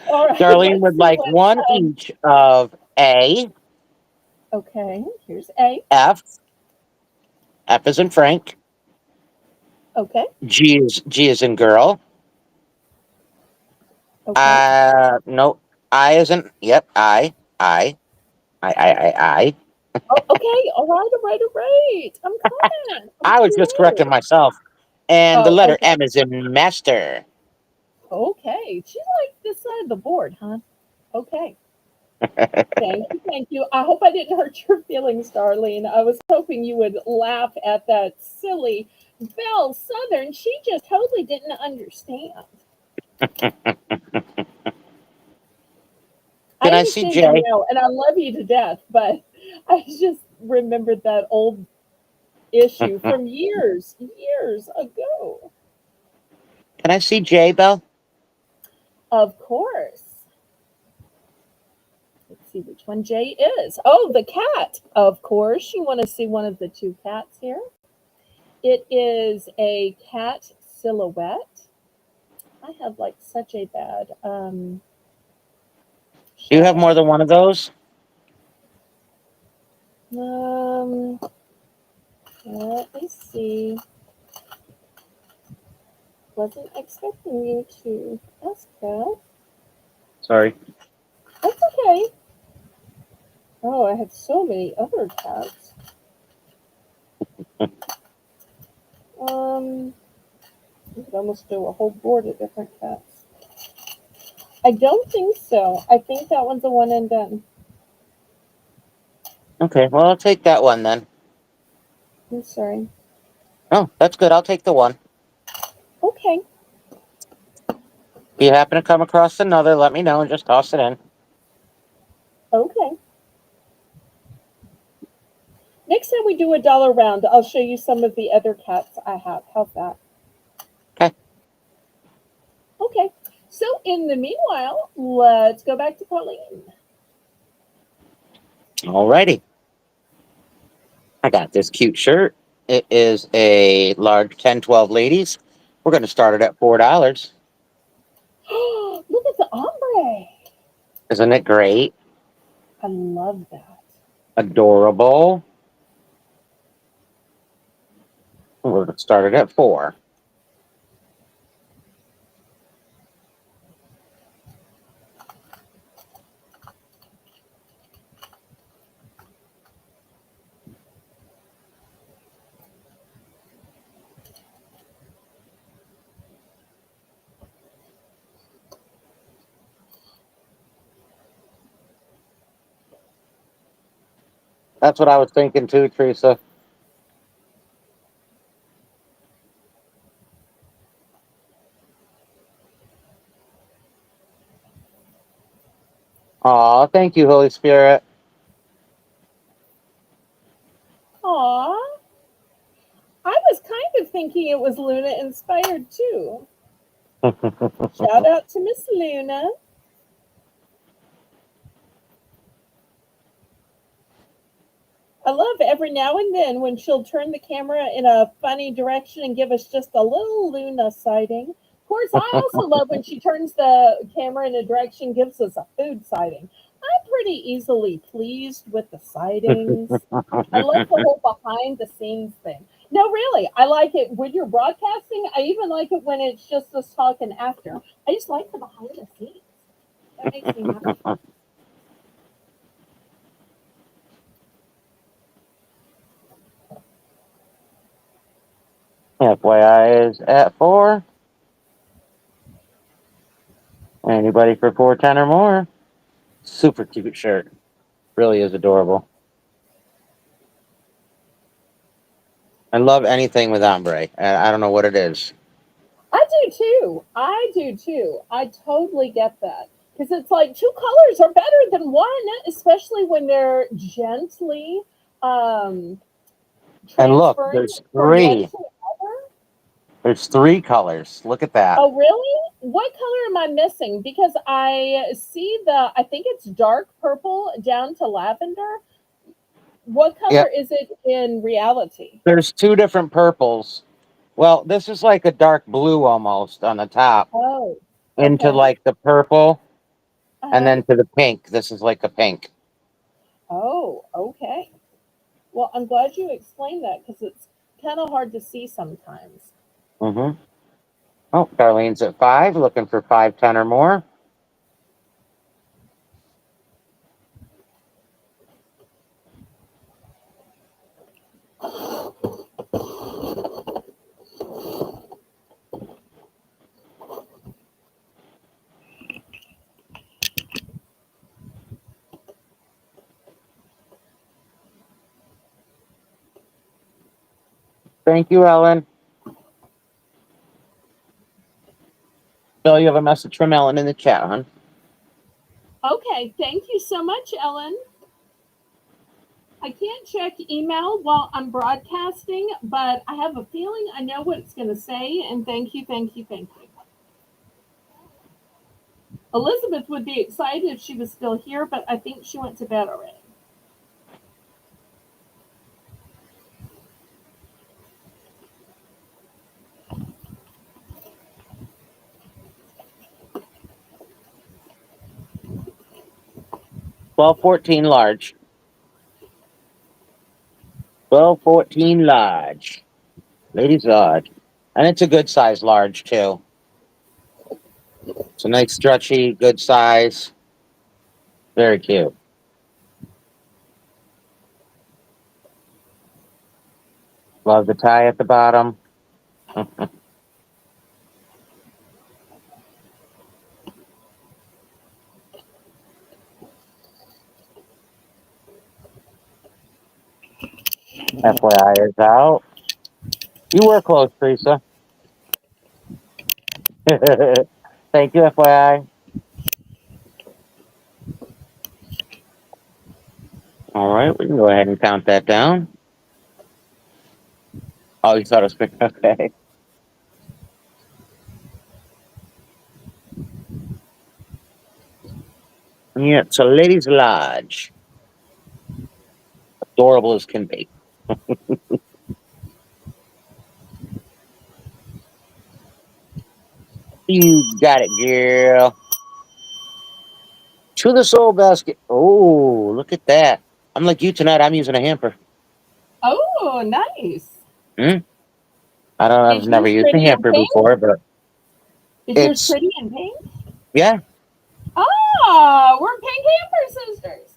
Speaker 1: All right,
Speaker 3: Darlene
Speaker 1: let's
Speaker 3: would
Speaker 1: see
Speaker 3: like
Speaker 1: what.
Speaker 3: one each of A,
Speaker 1: Okay, here's A.
Speaker 3: F. F is in Frank.
Speaker 1: Okay,
Speaker 3: G is in girl.
Speaker 1: okay,
Speaker 3: No. I isn't. Yep. I.
Speaker 1: Oh, okay. All right. All right. All right. I'm coming. I'm
Speaker 3: I was just correcting
Speaker 1: coming.
Speaker 3: myself. And the
Speaker 1: Oh,
Speaker 3: letter
Speaker 1: okay.
Speaker 3: M is in master.
Speaker 1: Okay. She liked this side of the board, huh? Okay. Thank you. Thank you. I hope I didn't hurt your feelings, Darlene. I was hoping you would laugh at that silly Belle Southern. She just totally didn't understand. I
Speaker 3: Can I see
Speaker 1: understand you
Speaker 3: Jay?
Speaker 1: now, and I love you to death, but I just remembered that old issue
Speaker 3: Can
Speaker 1: from years ago.
Speaker 3: I see Jay, Belle?
Speaker 1: Of course. Let's see which one Jay is. Oh, the cat. Of course, you want to see one of the two cats here. It is a cat silhouette. I have like such a bad
Speaker 3: Do you have more
Speaker 1: shadow.
Speaker 3: than one of those?
Speaker 1: Um, let me see. Wasn't expecting you to ask that.
Speaker 3: Sorry.
Speaker 1: That's okay. Oh, I have so many other cats. I could almost do a whole board of different cats. I don't think so. I think that one's a one and done.
Speaker 3: Okay, well, I'll take that one then.
Speaker 1: I'm sorry.
Speaker 3: Oh, that's good. I'll take the one.
Speaker 1: Okay.
Speaker 3: If you happen to come across another, let me know and just toss it in.
Speaker 1: Okay. Next time we do a dollar round, I'll show you some of the other cats I have. How's that?
Speaker 3: Okay.
Speaker 1: Okay. So in the meanwhile, let's go back to Colleen.
Speaker 3: Alrighty. I got this cute shirt. It is a large 10-12 ladies. We're going to start it at $4.
Speaker 1: Look at the ombre.
Speaker 3: Isn't it great?
Speaker 1: I love that.
Speaker 3: Adorable. We're going to start it at 4. That's what I was thinking too, Teresa. Aw, thank you, Holy Spirit.
Speaker 1: Aw. I was kind of thinking it was Luna inspired too. Shout out to Miss Luna. I love every now and then when she'll turn the camera in a funny direction and give us just a little Luna sighting. Of course, I also love when she turns the camera in a direction and gives us a food sighting. I'm pretty easily pleased with the sightings. I love the whole behind the scenes thing. No, really, I like it when you're broadcasting. I even like it when it's just us talking after. I just like the behind the scenes. That makes me happy.
Speaker 3: FYI is at 4. Anybody for 410 or more? Super cute shirt. Really is adorable. I love anything with ombre. I don't know what it is.
Speaker 1: I do too. I do too. I totally get that. Because it's like two colors are better than one, especially when they're gently um,
Speaker 3: And look,
Speaker 1: transferring
Speaker 3: there's
Speaker 1: from one
Speaker 3: three.
Speaker 1: to another.
Speaker 3: There's 3 colors. Look at that.
Speaker 1: Oh, really? What color am I missing? Because I see I think it's dark purple down to lavender. What color
Speaker 3: Yep.
Speaker 1: is it in reality?
Speaker 3: There's 2 different purples. Well, this is like a dark blue almost on the top,
Speaker 1: Oh,
Speaker 3: into
Speaker 1: okay.
Speaker 3: like the purple, and
Speaker 1: Uh-huh.
Speaker 3: then to the pink. This is like a pink.
Speaker 1: Oh, okay. Well, I'm glad you explained that because it's kind of hard to see sometimes.
Speaker 3: Mm-hmm. Oh, Darlene's at 5, looking for 510 or more. Thank you, Ellen. Bill, you have a message from Ellen in the chat, hon.
Speaker 1: Okay, thank you so much, Ellen. I can't check email while I'm broadcasting, but I have a feeling I know what it's going to say, and thank you, thank you, thank you. Elizabeth would be excited if she was still here, but I think she went to bed already.
Speaker 3: $12.14 large. $12.14 large. Ladies large. And it's a good size large, too. It's a nice, stretchy, good size. Very cute. Love the tie at the bottom. FYI is out. You were close, Teresa. Thank you, FYI. All right, we can go ahead and count that down. Oh, you thought it was okay. Yeah, it's a ladies' lodge. Adorable as can be. You got it, girl. To the soul basket. Oh, look at that. I'm like you tonight. I'm using a hamper.
Speaker 1: Oh, nice.
Speaker 3: Hmm? I don't. I've
Speaker 1: Is
Speaker 3: never
Speaker 1: yours
Speaker 3: used a
Speaker 1: pretty in
Speaker 3: hamper
Speaker 1: pink?
Speaker 3: before, but
Speaker 1: Is yours
Speaker 3: it's
Speaker 1: pretty in pink?
Speaker 3: yeah.
Speaker 1: Ah, we're pink hamper sisters.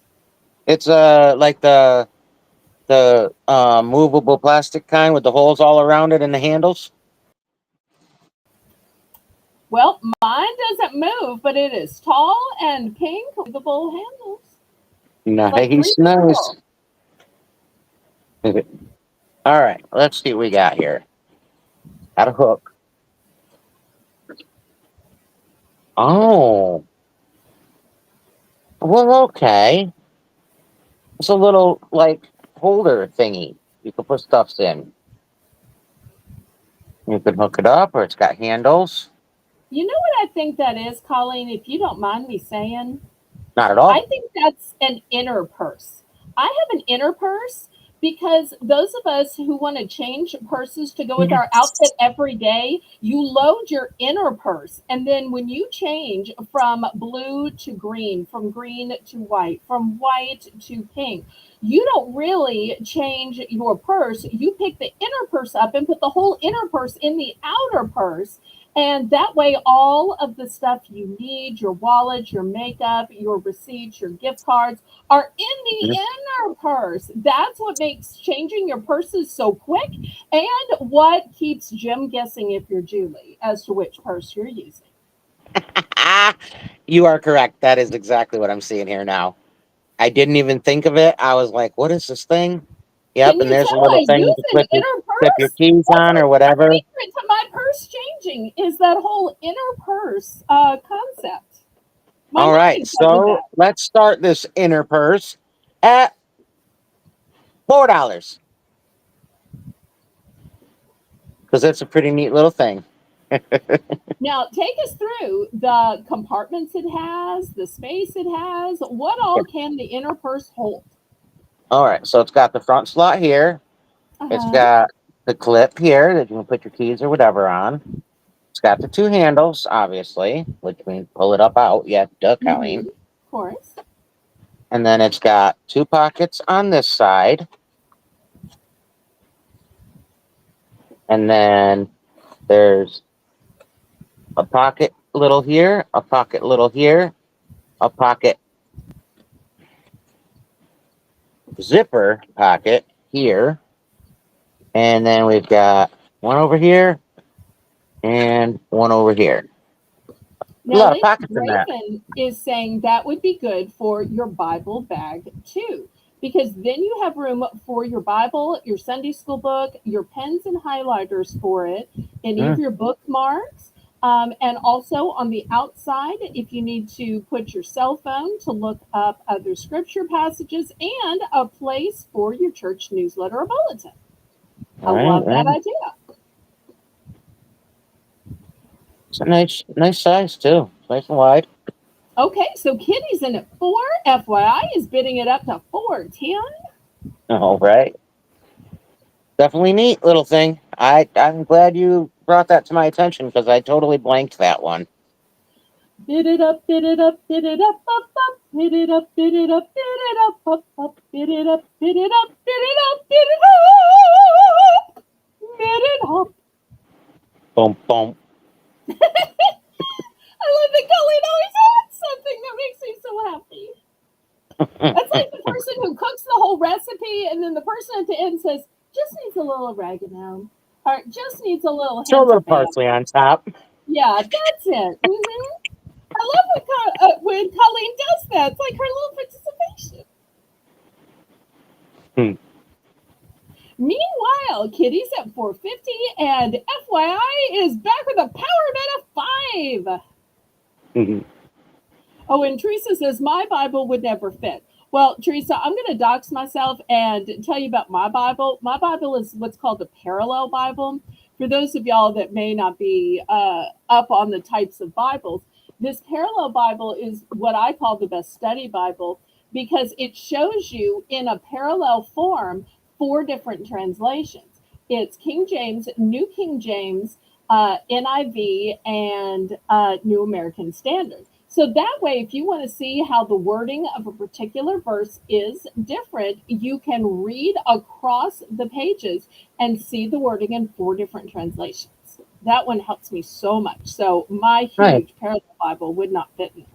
Speaker 3: It's like the movable plastic kind with the holes all around it and the handles.
Speaker 1: Well, mine doesn't move, but it is tall and pink with movable handles. Like
Speaker 3: Nice, nice.
Speaker 1: removable.
Speaker 3: All right, let's see what we got here. Got a hook. Oh, well, okay. It's a little like holder thingy. You can put stuffs in. You can hook it up, or it's got handles.
Speaker 1: You know what I think that is, Colleen, if you don't mind me saying?
Speaker 3: Not at
Speaker 1: I
Speaker 3: all.
Speaker 1: think that's an inner purse. I have an inner purse because those of us who want to change purses to go with our outfit every day, you load your inner purse. And then when you change from blue to green, from green to white, from white to pink, you don't really change your purse. You pick the inner purse up and put the whole inner purse in the outer purse. And that way, all of the stuff you need, your wallet, your makeup, your receipts, your gift cards, are in the
Speaker 3: Mhm.
Speaker 1: inner purse. That's what makes changing your purses so quick and what keeps Jim guessing if you're Julie as to which purse you're using.
Speaker 3: You are correct. That is exactly what I'm seeing here now. I didn't even think of it. I was like, "What is this thing?" Yep,
Speaker 1: Can
Speaker 3: and
Speaker 1: you
Speaker 3: there's a
Speaker 1: tell
Speaker 3: little
Speaker 1: I
Speaker 3: thing
Speaker 1: use
Speaker 3: to
Speaker 1: an inner
Speaker 3: clip your
Speaker 1: purse?
Speaker 3: keys
Speaker 1: That's
Speaker 3: on
Speaker 1: a
Speaker 3: or whatever.
Speaker 1: secret to my purse changing is that whole inner purse concept. My
Speaker 3: All right,
Speaker 1: mommy taught me
Speaker 3: so
Speaker 1: that.
Speaker 3: let's start this inner purse at $4 because it's a pretty neat little thing.
Speaker 1: Now, take us through the compartments it has, the space it has. What all can the inner purse hold?
Speaker 3: All right, so it's got the front slot here. It's
Speaker 1: Uh-huh.
Speaker 3: got the clip here that you can put your keys or whatever on. It's got the two handles, obviously, which means pull it up out. Yeah, duh, Colleen.
Speaker 1: Of course.
Speaker 3: And then it's got two pockets on this side. And then there's a pocket little here, a pocket little here, a pocket zipper pocket here. And then we've got one over here and one over here. A
Speaker 1: Now,
Speaker 3: lot of
Speaker 1: Lady
Speaker 3: pockets in that.
Speaker 1: Raven is saying that would be good for your Bible bag too. because then you have room for your Bible, your Sunday school book, your pens and highlighters for it, any of
Speaker 3: Mm,
Speaker 1: your bookmarks. And also on the outside, if you need to put your cell phone to look up other scripture passages, and a place for your church newsletter or bulletin. I
Speaker 3: right,
Speaker 1: love that
Speaker 3: right.
Speaker 1: idea.
Speaker 3: It's a nice size too. Nice and wide.
Speaker 1: Okay, so Kitty's in at 4. FYI is bidding it up to 410.
Speaker 3: All right. Definitely neat little thing. I'm glad you brought that to my attention because I totally blanked that one.
Speaker 1: Bid it up, bid it up, bid it up, up, up. Bid it up, bid it up, bid it up, up, up. Bid it up, bid it up, bid it up, bid it up. Bid it up.
Speaker 3: Boom, boom.
Speaker 1: I love that Colleen always has something that makes me so happy. That's like the person who cooks the whole recipe, and then the person at the end says, just needs a little oregano, or just needs a little
Speaker 3: Throw a
Speaker 1: hint
Speaker 3: little
Speaker 1: of basil.
Speaker 3: parsley on top.
Speaker 1: Yeah, that's it. I love when Colleen does that. It's like her little participation.
Speaker 3: Hmm.
Speaker 1: Meanwhile, Kitty's at 450, and FYI is back with a power bet of 5.
Speaker 3: Mhm.
Speaker 1: Oh, and Teresa says, my Bible would never fit. Well, Teresa, I'm going to dox myself and tell you about my Bible. My Bible is what's called a parallel Bible. For those of y'all that may not be up on the types of Bibles, this parallel Bible is what I call the best study Bible because it shows you in a parallel form 4 different translations. It's King James, New King James, NIV, and New American Standard. So that way, if you want to see how the wording of a particular verse is different, you can read across the pages and see the wording in 4 different translations. That one helps me so much. So my
Speaker 3: Right.
Speaker 1: huge parallel Bible would not fit in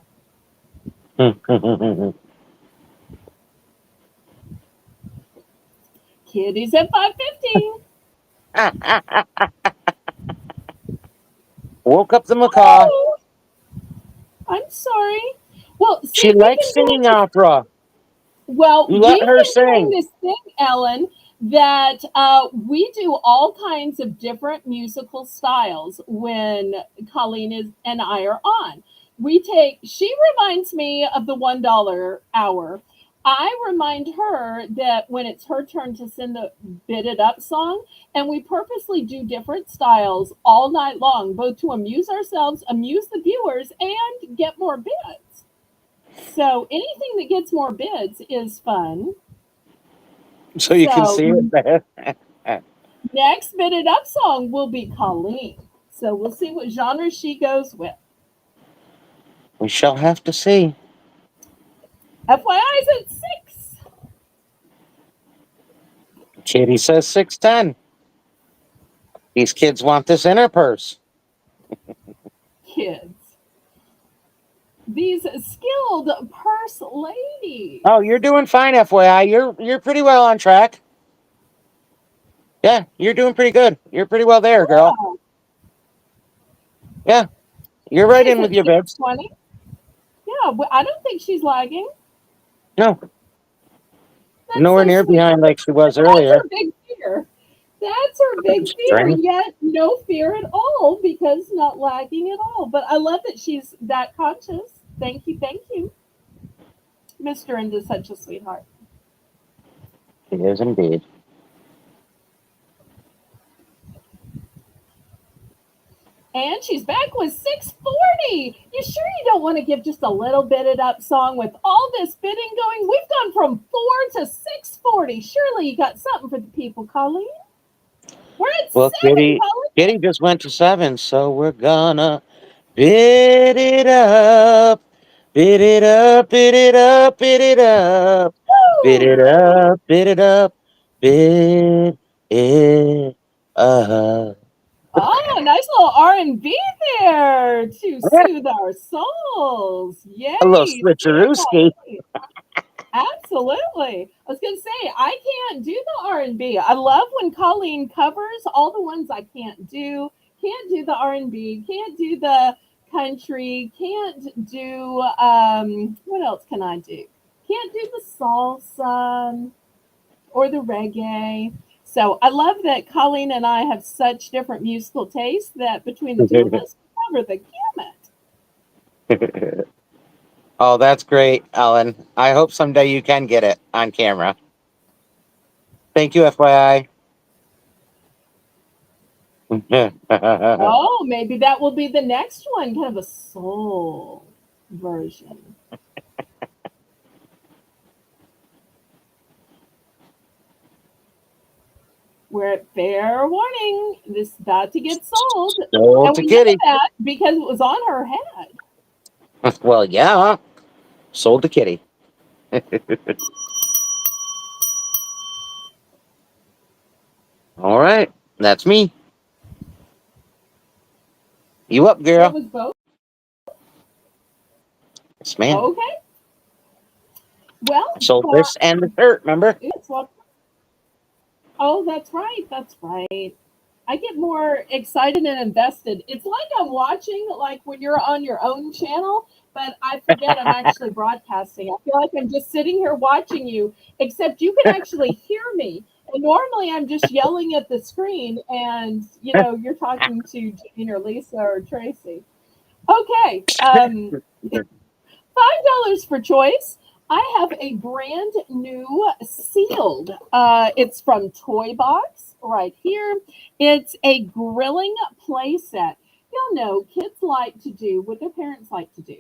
Speaker 3: Hmm.
Speaker 1: there. Kitty's at 5:15.
Speaker 3: Woke up the macaw.
Speaker 1: Oh, I'm sorry. Well, see,
Speaker 3: She likes singing opera. You let
Speaker 1: We've
Speaker 3: her
Speaker 1: been doing
Speaker 3: sing.
Speaker 1: this thing, Ellen, that we do all kinds of different musical styles when Colleen is and I are on. She reminds me of the $1 hour. I remind her that when it's her turn to sing the Bid It Up song, and we purposely do different styles all night long, both to amuse ourselves, amuse the viewers, and get more bids. So anything that gets more bids is fun.
Speaker 3: So you can
Speaker 1: So
Speaker 3: see it.
Speaker 1: next Bid It Up song will be Colleen. So we'll see what genre she goes with.
Speaker 3: We shall have to see.
Speaker 1: FYI is at 6.
Speaker 3: Kitty says 610. These kids want this inner purse.
Speaker 1: Kids. These skilled purse ladies.
Speaker 3: Oh, you're doing fine, FYI. You're pretty well on track. Yeah, you're doing pretty good. You're pretty well there, girl.
Speaker 1: Yeah,
Speaker 3: Yeah, you're right
Speaker 1: she's
Speaker 3: in with
Speaker 1: at
Speaker 3: your bibs.
Speaker 1: 620. Yeah, I don't think she's lagging.
Speaker 3: No,
Speaker 1: That's
Speaker 3: nowhere
Speaker 1: so
Speaker 3: near
Speaker 1: sweet.
Speaker 3: behind like she was
Speaker 1: That's
Speaker 3: earlier.
Speaker 1: her big fear. That's her big fear,
Speaker 3: Strange.
Speaker 1: yet no fear at all because not lagging at all. But I love that she's that conscious. Thank you. Mr. Is such a sweetheart.
Speaker 3: It is indeed.
Speaker 1: And she's back with 640. You sure you don't want to give just a little bitted up song with all this bidding going? We've gone from 4 to 640. Surely you got something for the people, Colleen. We're at
Speaker 3: Well,
Speaker 1: 7, Colleen.
Speaker 3: Kitty just went to 7, so we're gonna bid it up. Bid it up, bid it up, bid it up. Bid it
Speaker 1: Woo!
Speaker 3: up, bid it up, bid it up.
Speaker 1: Oh, nice little R&B there to soothe our souls.
Speaker 3: A little
Speaker 1: Yay.
Speaker 3: switcherooski.
Speaker 1: Absolutely. I was going to say, I can't do the R&B. I love when Colleen covers all the ones I can't do. Can't do the R&B, can't do the country, can't do what else can I do? Can't do the salsa or the reggae. So I love that Colleen and I have such different musical tastes that between the two of us, we cover the gamut.
Speaker 3: Oh, that's great, Ellen. I hope someday you can get it on camera. Thank you, FYI.
Speaker 1: Oh, maybe that will be the next one, kind of a soul version. We're at fair warning. This is about to get sold.
Speaker 3: Sold
Speaker 1: And
Speaker 3: to
Speaker 1: we know
Speaker 3: Kitty.
Speaker 1: that because it was on her head.
Speaker 3: Well, yeah. Sold to Kitty. All right. That's me. You up,
Speaker 1: It
Speaker 3: girl?
Speaker 1: was both.
Speaker 3: Yes, ma'am.
Speaker 1: Okay. Well,
Speaker 3: Sold this and the shirt, remember?
Speaker 1: it's what. Oh, that's right. That's right. I get more excited and invested. It's like I'm watching, like when you're on your own channel, but I forget I'm actually broadcasting. I feel like I'm just sitting here watching you, except you can actually hear me. And normally I'm just yelling at the screen, and you're talking to Jane or Lisa or Tracy. Okay, $5 for choice. I have a brand new sealed. It's from Toy Box right here. It's a grilling play set. Y'all know kids like to do what their parents like to do.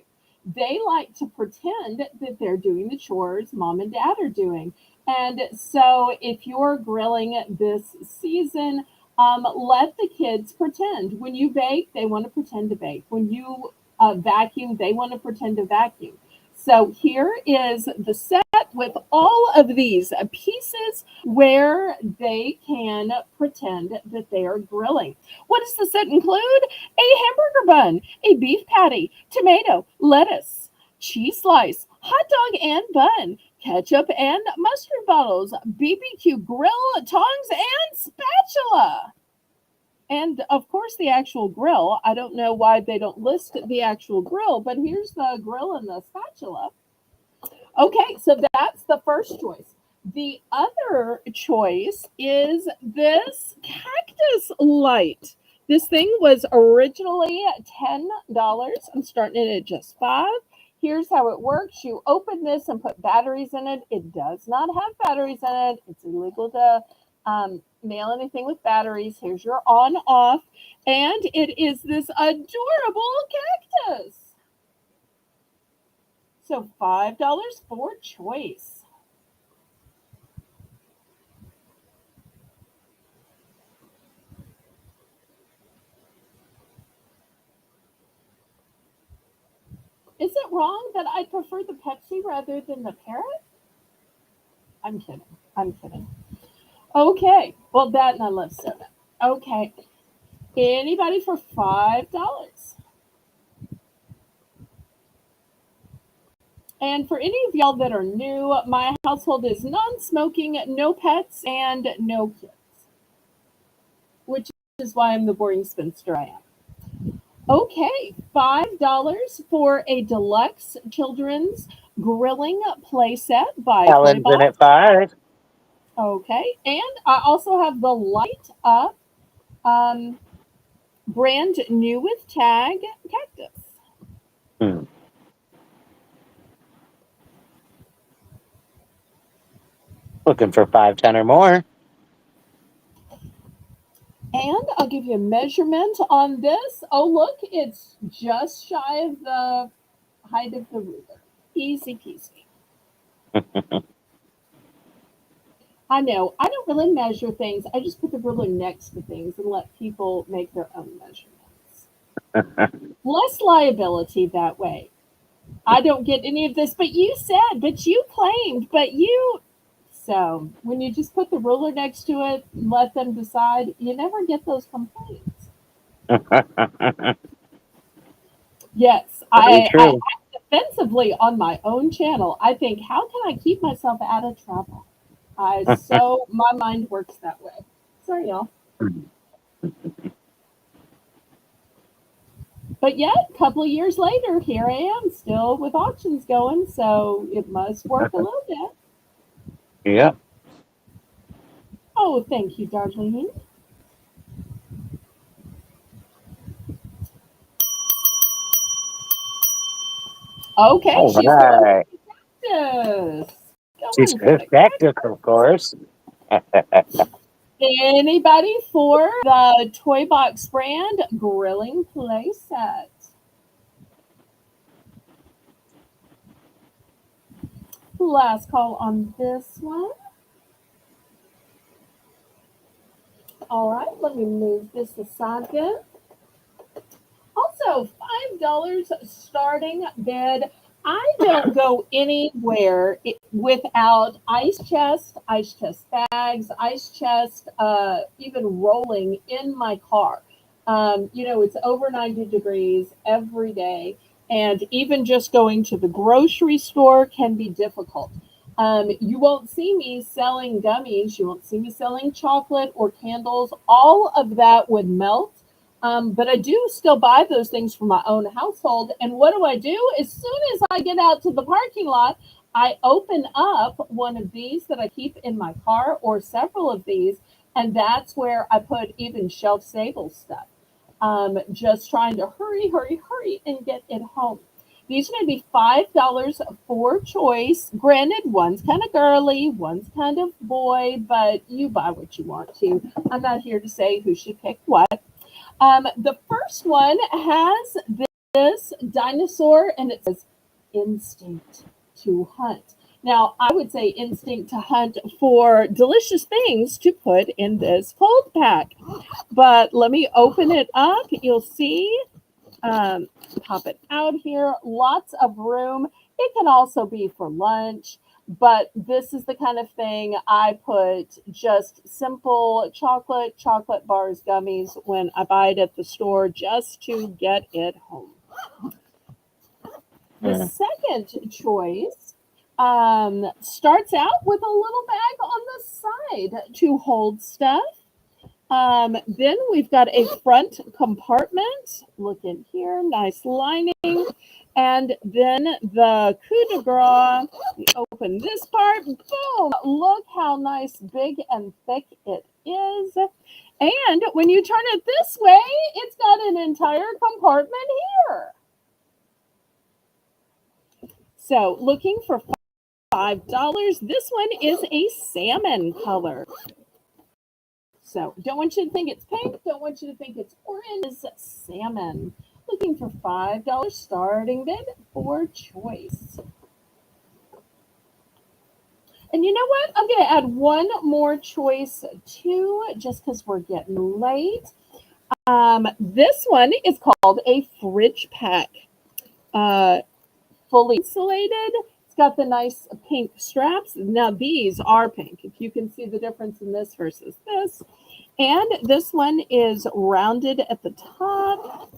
Speaker 1: They like to pretend that they're doing the chores mom and dad are doing. And so if you're grilling this season, let the kids pretend. When you bake, they want to pretend to bake. When you vacuum, they want to pretend to vacuum. So here is the set with all of these pieces where they can pretend that they are grilling. What does the set include? A hamburger bun, a beef patty, tomato, lettuce, cheese slice, hot dog and bun, ketchup and mustard bottles, BBQ grill, tongs, and spatula. And of course, the actual grill. I don't know why they don't list the actual grill, but here's the grill and the spatula. Okay, so that's the first choice. The other choice is this cactus light. This thing was originally $10. I'm starting it at just 5. Here's how it works. You open this and put batteries in it. It does not have batteries in it. It's illegal to mail anything with batteries. Here's your on off. And it is this adorable cactus. So $5 for choice. Is it wrong that I prefer the Pepsi rather than the parrot? I'm kidding. I'm kidding. Okay. Well, that and I love soda. Okay. Anybody for $5? And for any of y'all that are new, my household is non-smoking, no pets, and no kids, which is why I'm the boring spinster I am. Okay, $5 for a deluxe children's grilling playset by Toy
Speaker 3: Ellen's in
Speaker 1: Box.
Speaker 3: at 5.
Speaker 1: Okay, and I also have the light up, um, brand new with tag cactus.
Speaker 3: Hmm. Looking for 5, 10 or more.
Speaker 1: And I'll give you a measurement on this. Oh, look, it's just shy of the height of the ruler. Easy peasy. I know. I don't really measure things. I just put the ruler next to things and let people make their own measurements. Less liability that way. I don't get any of this, but you said, but you claimed, but you. So when you just put the ruler next to it, and let them decide, you never get those complaints. Yes,
Speaker 3: Very
Speaker 1: I
Speaker 3: true.
Speaker 1: act defensively on my own channel. I think, how can I keep myself out of trouble? So my mind works that way. Sorry, y'all. But yet, a couple of years later, here I am still with auctions going, so it must work a little bit.
Speaker 3: Yep.
Speaker 1: Oh, thank you, Darlene. Okay,
Speaker 3: All
Speaker 1: she's going
Speaker 3: right.
Speaker 1: for cactus.
Speaker 3: She's
Speaker 1: Going for the
Speaker 3: effective, of course.
Speaker 1: Anybody for the Toy Box brand grilling playset? Last call on this one. All right, let me move this aside then. Also, $5 starting bid. I don't go anywhere without ice chest bags, ice chest, even rolling in my car. It's over 90 degrees every day, and even just going to the grocery store can be difficult. You won't see me selling gummies, you won't see me selling chocolate or candles. All of that would melt, but I do still buy those things for my own household. And what do I do? As soon as I get out to the parking lot, I open up one of these that I keep in my car or several of these, and that's where I put even shelf stable stuff. Just trying to hurry, hurry, hurry and get it home. These are going to be $5 for choice. Granted, one's kind of girly, one's kind of boy, but you buy what you want to. I'm not here to say who should pick what. The first one has this dinosaur and it says instinct to hunt. Now, I would say instinct to hunt for delicious things to put in this fold pack. But let me open it up. You'll see, pop it out here. Lots of room. It can also be for lunch. But this is the kind of thing I put just simple chocolate bars, gummies when I buy it at the store just to get it home. The second choice starts out with a little bag on the side to hold stuff. Then we've got a front compartment. Look in here, nice lining. And then the coup de grace, we open this part, boom, look how nice, big and thick it is. And when you turn it this way, it's got an entire compartment here. So looking for $5, this one is a salmon color. So don't want you to think it's pink, don't want you to think it's orange, it's salmon. Looking for $5 starting bid for choice. And you know what? I'm going to add one more choice too, just because we're getting late. This one is called a fridge pack. Fully insulated. It's got the nice pink straps. Now these are pink, if you can see the difference in this versus this. And this one is rounded at the top.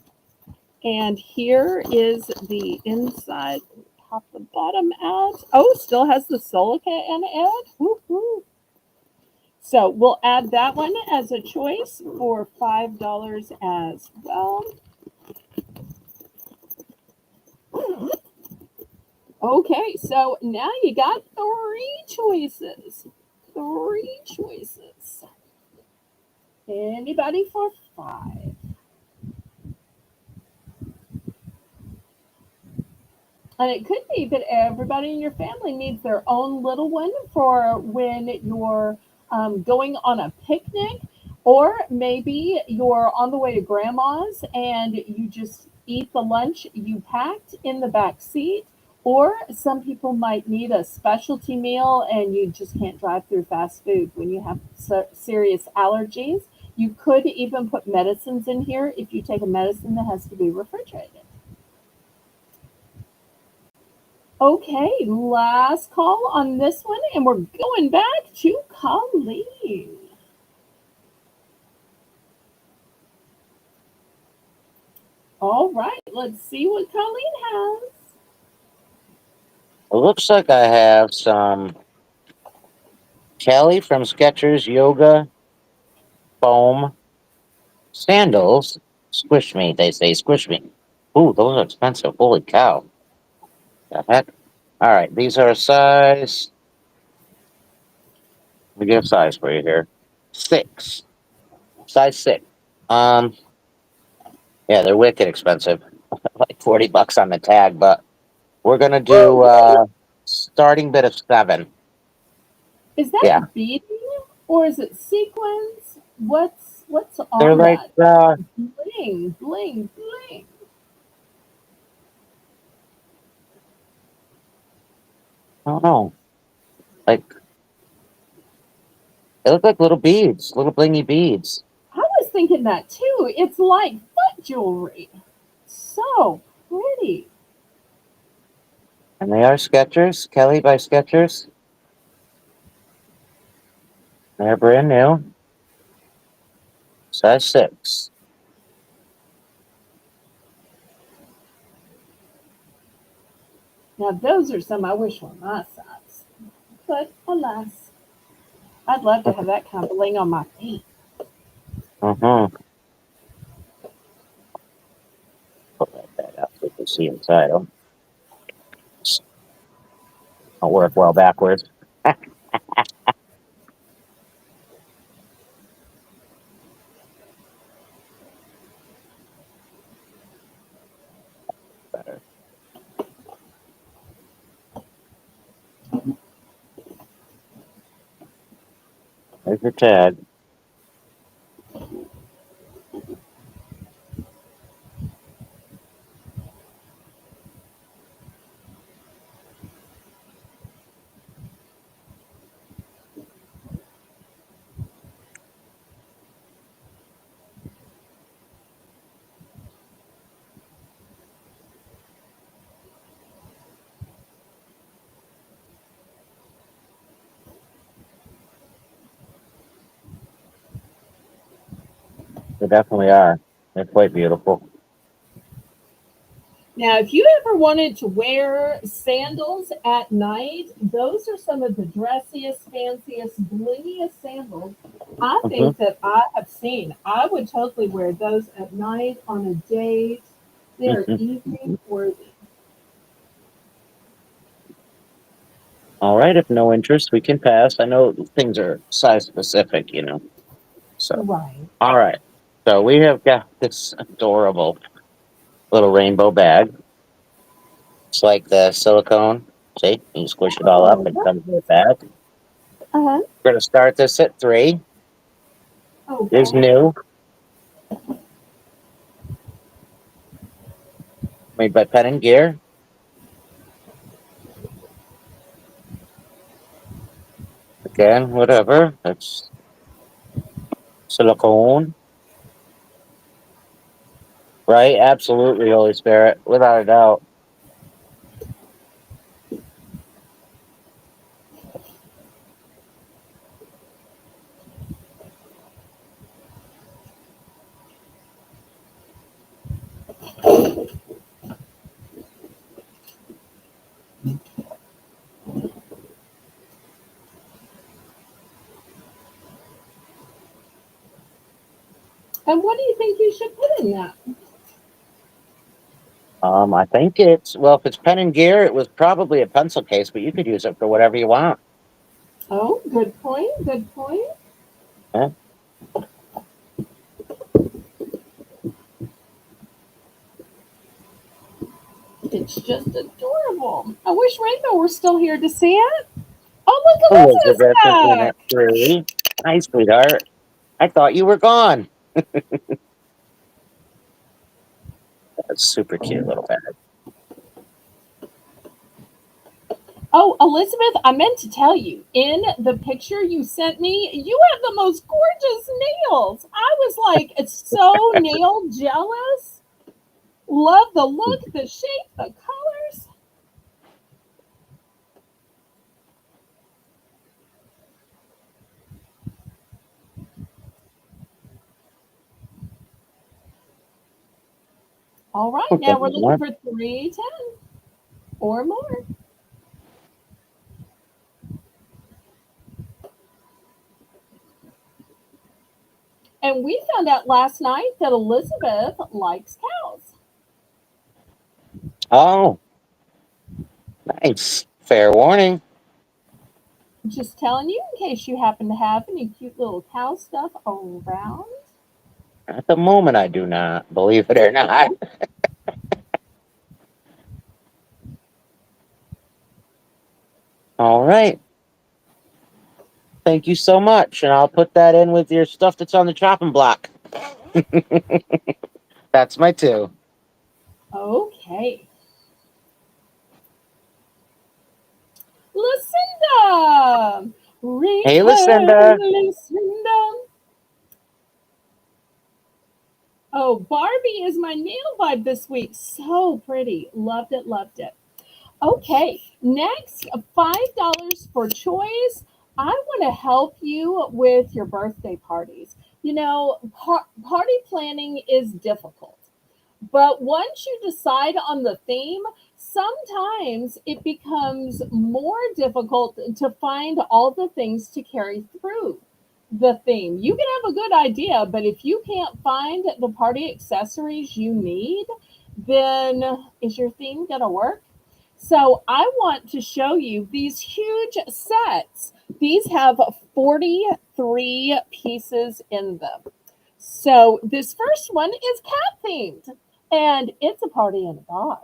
Speaker 1: And here is the inside. Pop the bottom out. Oh, still has the silica in it. Woo-hoo. So we'll add that one as a choice for $5 as well. Okay, so now you got three choices. Three choices. Anybody for $5? And it could be that everybody in your family needs their own little one for when you're going on a picnic, or maybe you're on the way to grandma's and you just eat the lunch you packed in the back seat. Or some people might need a specialty meal and you just can't drive through fast food when you have serious allergies. You could even put medicines in here if you take a medicine that has to be refrigerated. Okay, last call on this one, and we're going back to Colleen. All right, let's see what Colleen has.
Speaker 3: It looks like I have some Kelly from Skechers Yoga foam sandals. Squish me, they say, squish me. Ooh, those are expensive. Holy cow. The heck? All right, these are a size. Let me get a size for you here. 6. Size 6. Um, yeah, they're wicked expensive. Like $40 on the tag, but we're gonna do starting bid of 7.
Speaker 1: Is
Speaker 3: Yeah.
Speaker 1: that beading or is it sequins? What's
Speaker 3: They're
Speaker 1: on
Speaker 3: like
Speaker 1: that?
Speaker 3: I
Speaker 1: Bling, bling, bling.
Speaker 3: don't know. Like they look like little beads, little blingy beads.
Speaker 1: I was thinking that too. It's like foot jewelry. So pretty.
Speaker 3: And they are Skechers, Kelly by Skechers. They're brand new. Size 6.
Speaker 1: Now those are some I wish were my size. But alas, I'd love to have that kind of bling on my feet.
Speaker 3: Mm-hmm. Put that back up so you can see inside them. I'll work well backwards. Better. There's your tag. They definitely are. They're quite beautiful.
Speaker 1: Now, if you ever wanted to wear sandals at night, those are some of the dressiest, fanciest, blingiest sandals I
Speaker 3: Mm-hmm.
Speaker 1: think that I have seen. I would totally wear those at night on a date. They are evening worthy.
Speaker 3: All right, if no interest, we can pass. I know things are size specific. So,
Speaker 1: Right.
Speaker 3: all right. So we have got this adorable little rainbow bag. It's like the silicone. See, you squish it all up
Speaker 1: Oh,
Speaker 3: and it comes right back.
Speaker 1: uh-huh.
Speaker 3: We're gonna start this at 3. Here's
Speaker 1: Okay.
Speaker 3: new, made by Pen and Gear. Again, whatever. That's silicone, right? Absolutely, Holy Spirit, without a doubt.
Speaker 1: And what do you think you should put in that?
Speaker 3: I think it's well, if it's Pen and Gear, it was probably a pencil case, but you could use it for whatever you want.
Speaker 1: Oh, good point. Good point.
Speaker 3: Huh?
Speaker 1: It's just adorable. I wish Rainbow were still here to see it. Oh, look, Elizabeth's
Speaker 3: Elizabeth is in at
Speaker 1: back.
Speaker 3: 3. Hi, sweetheart. I thought you were gone. That's super cute little bag.
Speaker 1: Oh, Elizabeth, I meant to tell you, in the picture you sent me, you have the most gorgeous nails. I was like, it's so nail jealous. Love the look, the shape, the colors. All right,
Speaker 3: Okay,
Speaker 1: now we're
Speaker 3: you
Speaker 1: looking
Speaker 3: want?
Speaker 1: for 310 or more. And we found out last night that Elizabeth likes cows.
Speaker 3: Oh, nice. Fair warning.
Speaker 1: Just telling you in case you happen to have any cute little cow stuff around.
Speaker 3: At the moment, I do not, believe it or not. All right. Thank you so much. And I'll put that in with your stuff that's on the chopping block. That's my two.
Speaker 1: Okay. Lucinda!
Speaker 3: Hey,
Speaker 1: Return,
Speaker 3: Lucinda.
Speaker 1: Lucinda. Oh, Barbie is my nail vibe this week. So pretty. Loved it, loved it. Okay, next, $5 for choice. I want to help you with your birthday parties. You know, party planning is difficult. But once you decide on the theme, sometimes it becomes more difficult to find all the things to carry through the theme. You can have a good idea, but if you can't find the party accessories you need, then is your theme going to work? So I want to show you these huge sets. These have 43 pieces in them. So this first one is cat themed and it's a party in a box.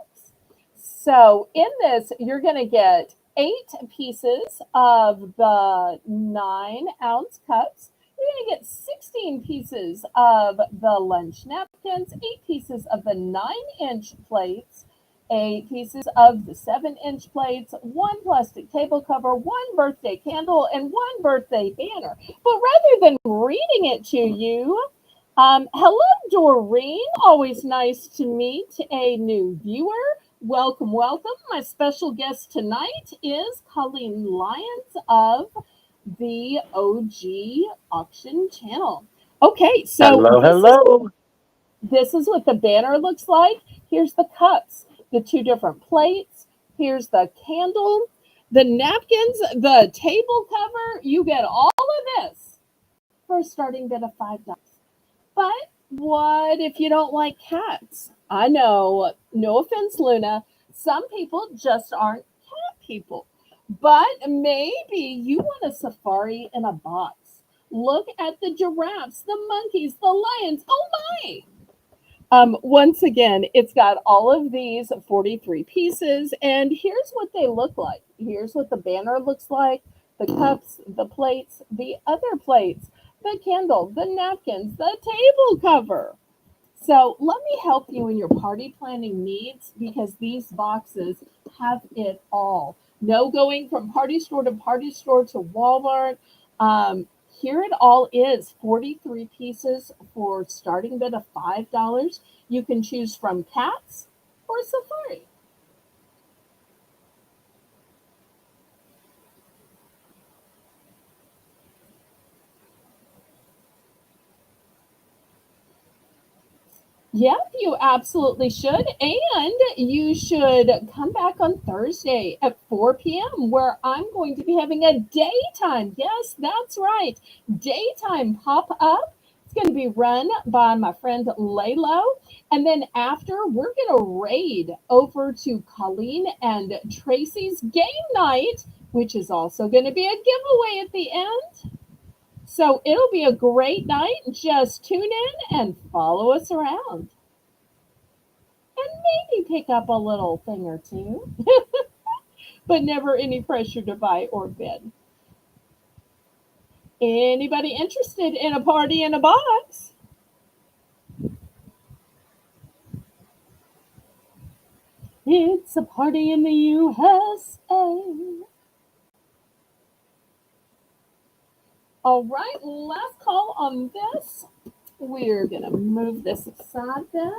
Speaker 1: So in this, you're going to get 8 pieces of the 9-ounce cups. You're going to get 16 pieces of the lunch napkins, 8 pieces of the 9-inch plates, 8 pieces of the 7-inch plates, one plastic table cover, one birthday candle, and one birthday banner. But rather than reading it to you, hello, Doreen. Always nice to meet a new viewer. Welcome, welcome. My special guest tonight is Colleen Lyons of the OG Auction Channel. Okay, so
Speaker 3: Hello, hello.
Speaker 1: this is what the banner looks like. Here's the cups, the 2 different plates. Here's the candle, the napkins, the table cover. You get all of this for a starting bid of $5. But what if you don't like cats? I know, no offense, Luna. Some people just aren't cat people. But maybe you want a safari in a box. Look at the giraffes, the monkeys, the lions. Oh my! Once again, it's got all of these 43 pieces, and here's what they look like. Here's what the banner looks like, the cups, the plates, the other plates, the candle, the napkins, the table cover. So let me help you in your party planning needs because these boxes have it all. No going from party store to Walmart. Here it all is 43 pieces for starting bid of $5. You can choose from cats or safari. Yep, you absolutely should. And you should come back on Thursday at 4 p.m., where I'm going to be having a daytime. Yes, that's right. Daytime pop up. It's going to be run by my friend Laylo. And then after, we're going to raid over to Colleen and Tracy's game night, which is also going to be a giveaway at the end. So it'll be a great night. Just tune in and follow us around. And maybe pick up a little thing or two, but never any pressure to buy or bid. Anybody interested in a party in a box? It's a party in the USA. All right, last call on this. We're going to move this aside then.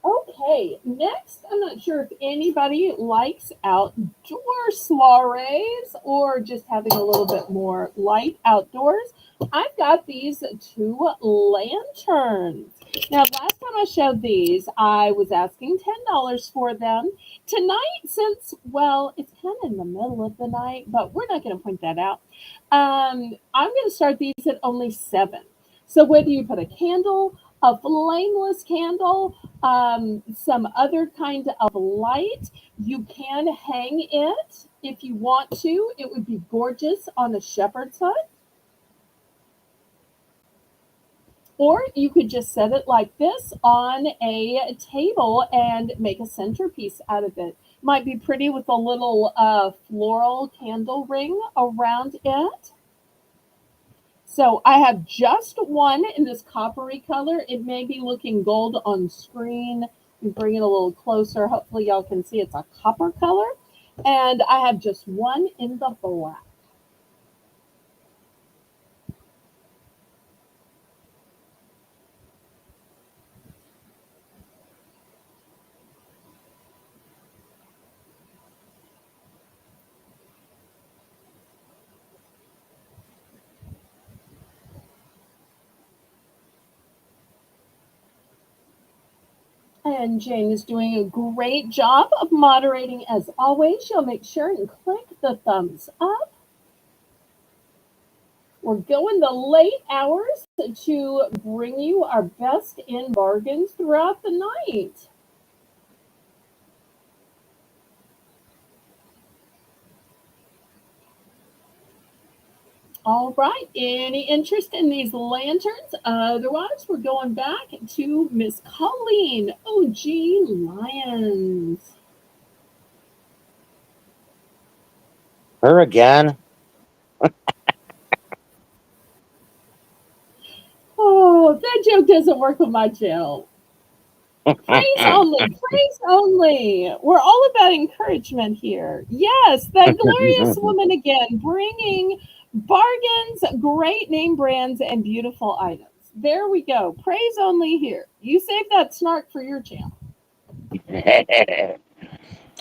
Speaker 1: Okay, next, I'm not sure if anybody likes outdoor soirees or just having a little bit more light outdoors. I've got these 2 lanterns. Now, last time I showed these, I was asking $10 for them. Tonight, since, well, it's kind of in the middle of the night, but we're not going to point that out. I'm going to start these at only $7. So whether you put a candle, a flameless candle, some other kind of light. You can hang it if you want to. It would be gorgeous on a shepherd's hut. Or you could just set it like this on a table and make a centerpiece out of it. Might be pretty with a little floral candle ring around it. So I have just one in this coppery color. It may be looking gold on screen. Let me bring it a little closer. Hopefully y'all can see it's a copper color. And I have just one in the black. And Jane is doing a great job of moderating as always. You'll make sure and click the thumbs up. We're going the late hours to bring you our best in bargains throughout the night. All right, any interest in these lanterns? Otherwise, we're going back to Miss Colleen OG Lyons.
Speaker 3: Her again?
Speaker 1: Oh, that joke doesn't work with my Jill. Praise only, praise only. We're all about encouragement here. Yes, that glorious woman again, bringing bargains, great name brands, and beautiful items. There we go. Praise only here. You save that snark for your channel.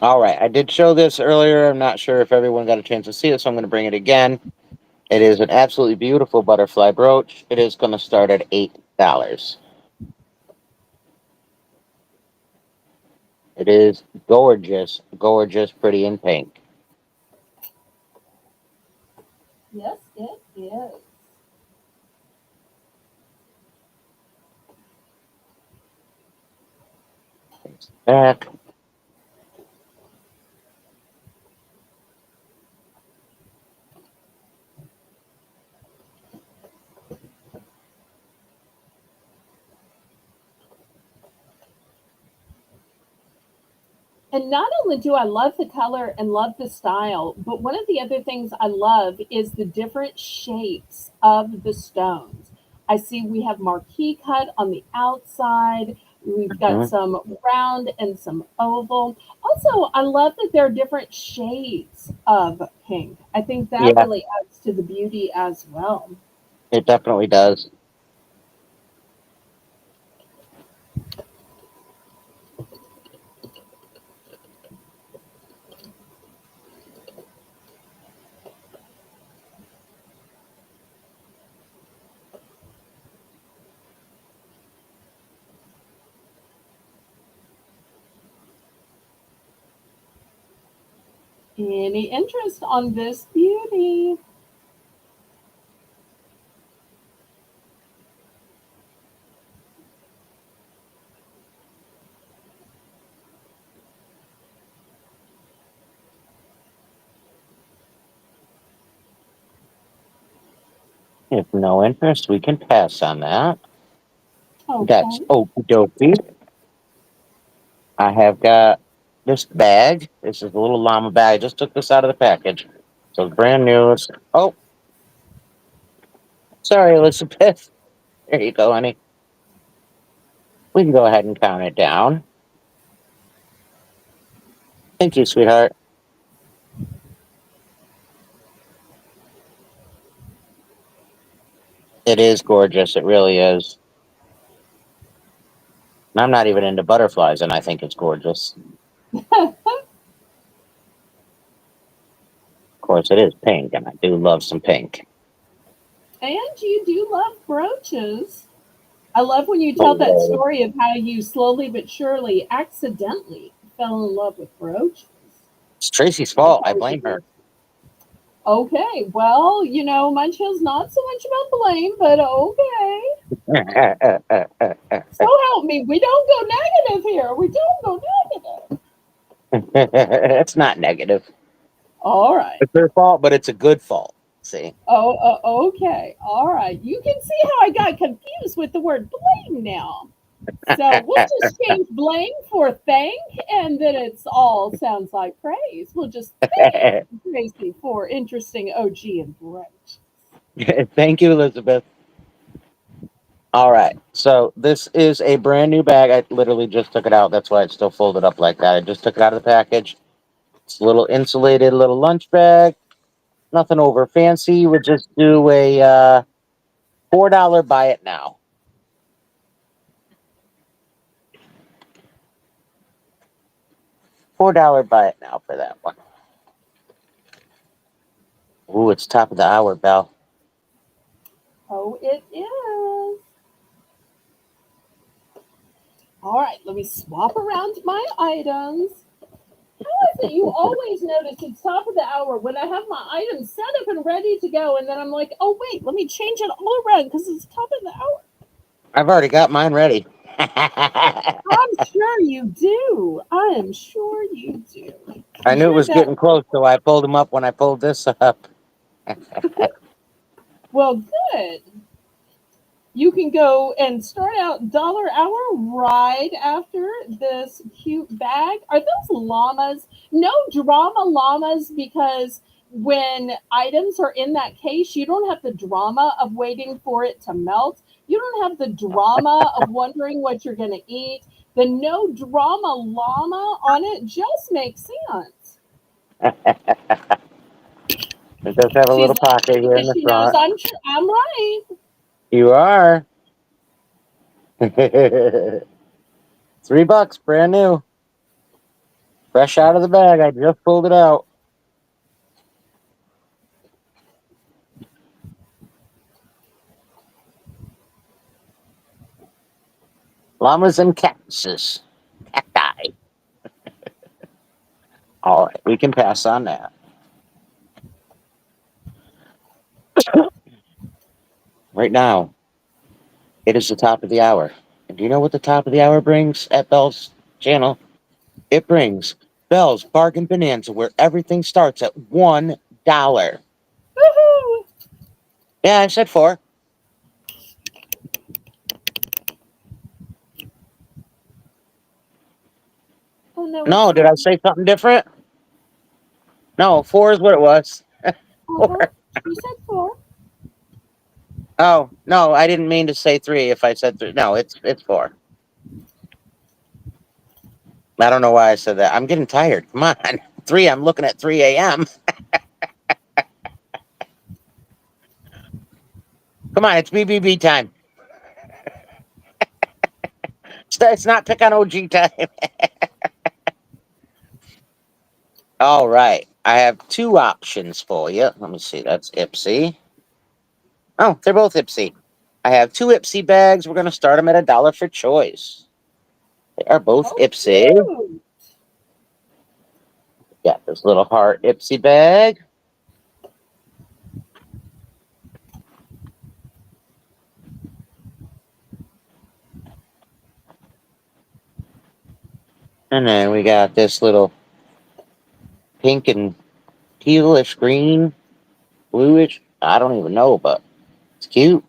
Speaker 3: All right, I did show this earlier. I'm not sure if everyone got a chance to see it, so I'm going to bring it again. It is an absolutely beautiful butterfly brooch. It is going to start at $8. It is gorgeous, gorgeous, pretty in pink.
Speaker 1: Yes, it is.
Speaker 3: Back.
Speaker 1: And not only do I love the color and love the style, but one of the other things I love is the different shapes of the stones. I see we have marquee cut on the outside. We've got
Speaker 3: Mhm.
Speaker 1: some round and some oval. Also, I love that there are different shades of pink. I think that
Speaker 3: Yeah,
Speaker 1: really adds to the beauty as well.
Speaker 3: it definitely does.
Speaker 1: Any interest on this beauty?
Speaker 3: If no interest, we can pass on that. That's
Speaker 1: Okay.
Speaker 3: okie dokie. I have got this bag. This is a little llama bag. I just took this out of the package. So it's brand new. Oh, sorry, Elizabeth. There you go, honey. We can go ahead and count it down. Thank you, sweetheart. It is gorgeous. It really is. And I'm not even into butterflies, and I think it's gorgeous. Of course, it is pink, and I do love some pink.
Speaker 1: And you do love brooches. I love when you tell that
Speaker 3: Oh,
Speaker 1: story of how you slowly but surely accidentally fell in love with brooches.
Speaker 3: it's Tracy's
Speaker 1: That's
Speaker 3: fault. I
Speaker 1: always a
Speaker 3: blame
Speaker 1: good.
Speaker 3: her.
Speaker 1: Okay, well, my chill's not so much about blame, but okay. So help me, we don't go negative here. We don't go negative.
Speaker 3: It's not negative.
Speaker 1: All right.
Speaker 3: It's their fault, but it's a good fault. See?
Speaker 1: Okay. All right. You can see how I got confused with the word blame now. So we'll just change blame for thank, and then it's all sounds like praise. We'll just thank Gracie for interesting OG and Brooch.
Speaker 3: Thank you, Elizabeth. All right. So this is a brand new bag. I literally just took it out. That's why it's still folded up like that. I just took it out of the package. It's a little insulated little lunch bag. Nothing over fancy. We'll just do a $4 buy it now. $4 buy it now for that one. Ooh, it's top of the hour, Belle.
Speaker 1: Oh, it is. All right, let me swap around my items. How is it you always notice it's top of the hour when I have my items set up and ready to go, and then I'm like, oh, wait, let me change it all around because it's top of the hour?
Speaker 3: I've already got mine ready.
Speaker 1: I'm sure you do. I am sure you do.
Speaker 3: I knew it
Speaker 1: You're
Speaker 3: was
Speaker 1: that.
Speaker 3: getting close, so I pulled them up when I pulled this up.
Speaker 1: Well, good. You can go and start out dollar hour right after this cute bag. Are those llamas? No drama llamas, because when items are in that case, you don't have the drama of waiting for it to melt. You don't have the drama of wondering what you're going to eat. The no drama llama on it just makes sense.
Speaker 3: It does have a
Speaker 1: She's
Speaker 3: little pocket
Speaker 1: laughing
Speaker 3: here in
Speaker 1: because
Speaker 3: the
Speaker 1: she knows
Speaker 3: front.
Speaker 1: I'm right.
Speaker 3: You are. $3, brand new. Fresh out of the bag. I just pulled it out. Llamas and cactuses. Cacti. All right, we can pass on that. Right now, it is the top of the hour. And do you know what the top of the hour brings at Belle's channel? It brings Belle's Bargain Bonanza, where everything starts at $1.
Speaker 1: Woohoo!
Speaker 3: Yeah, I said four.
Speaker 1: Oh no, it's
Speaker 3: No, did I
Speaker 1: not.
Speaker 3: say something different? No, four is what it was. Four.
Speaker 1: Uh-huh. She said four.
Speaker 3: Oh no, I didn't mean to say three. If I said three, no, it's four. I don't know why I said that. I'm getting tired. Come on, three. I'm looking at 3 a.m. Come on, it's BBB time. It's not pick on OG time. All right, I have two options for you. Let me see. That's Ipsy. Oh, they're both Ipsy. I have two Ipsy bags. We're gonna start them at $1 for choice. They are both
Speaker 1: Oh,
Speaker 3: Ipsy.
Speaker 1: cute.
Speaker 3: Got this little heart Ipsy bag. And then we got this little pink and tealish green, bluish. I don't even know, but it's cute.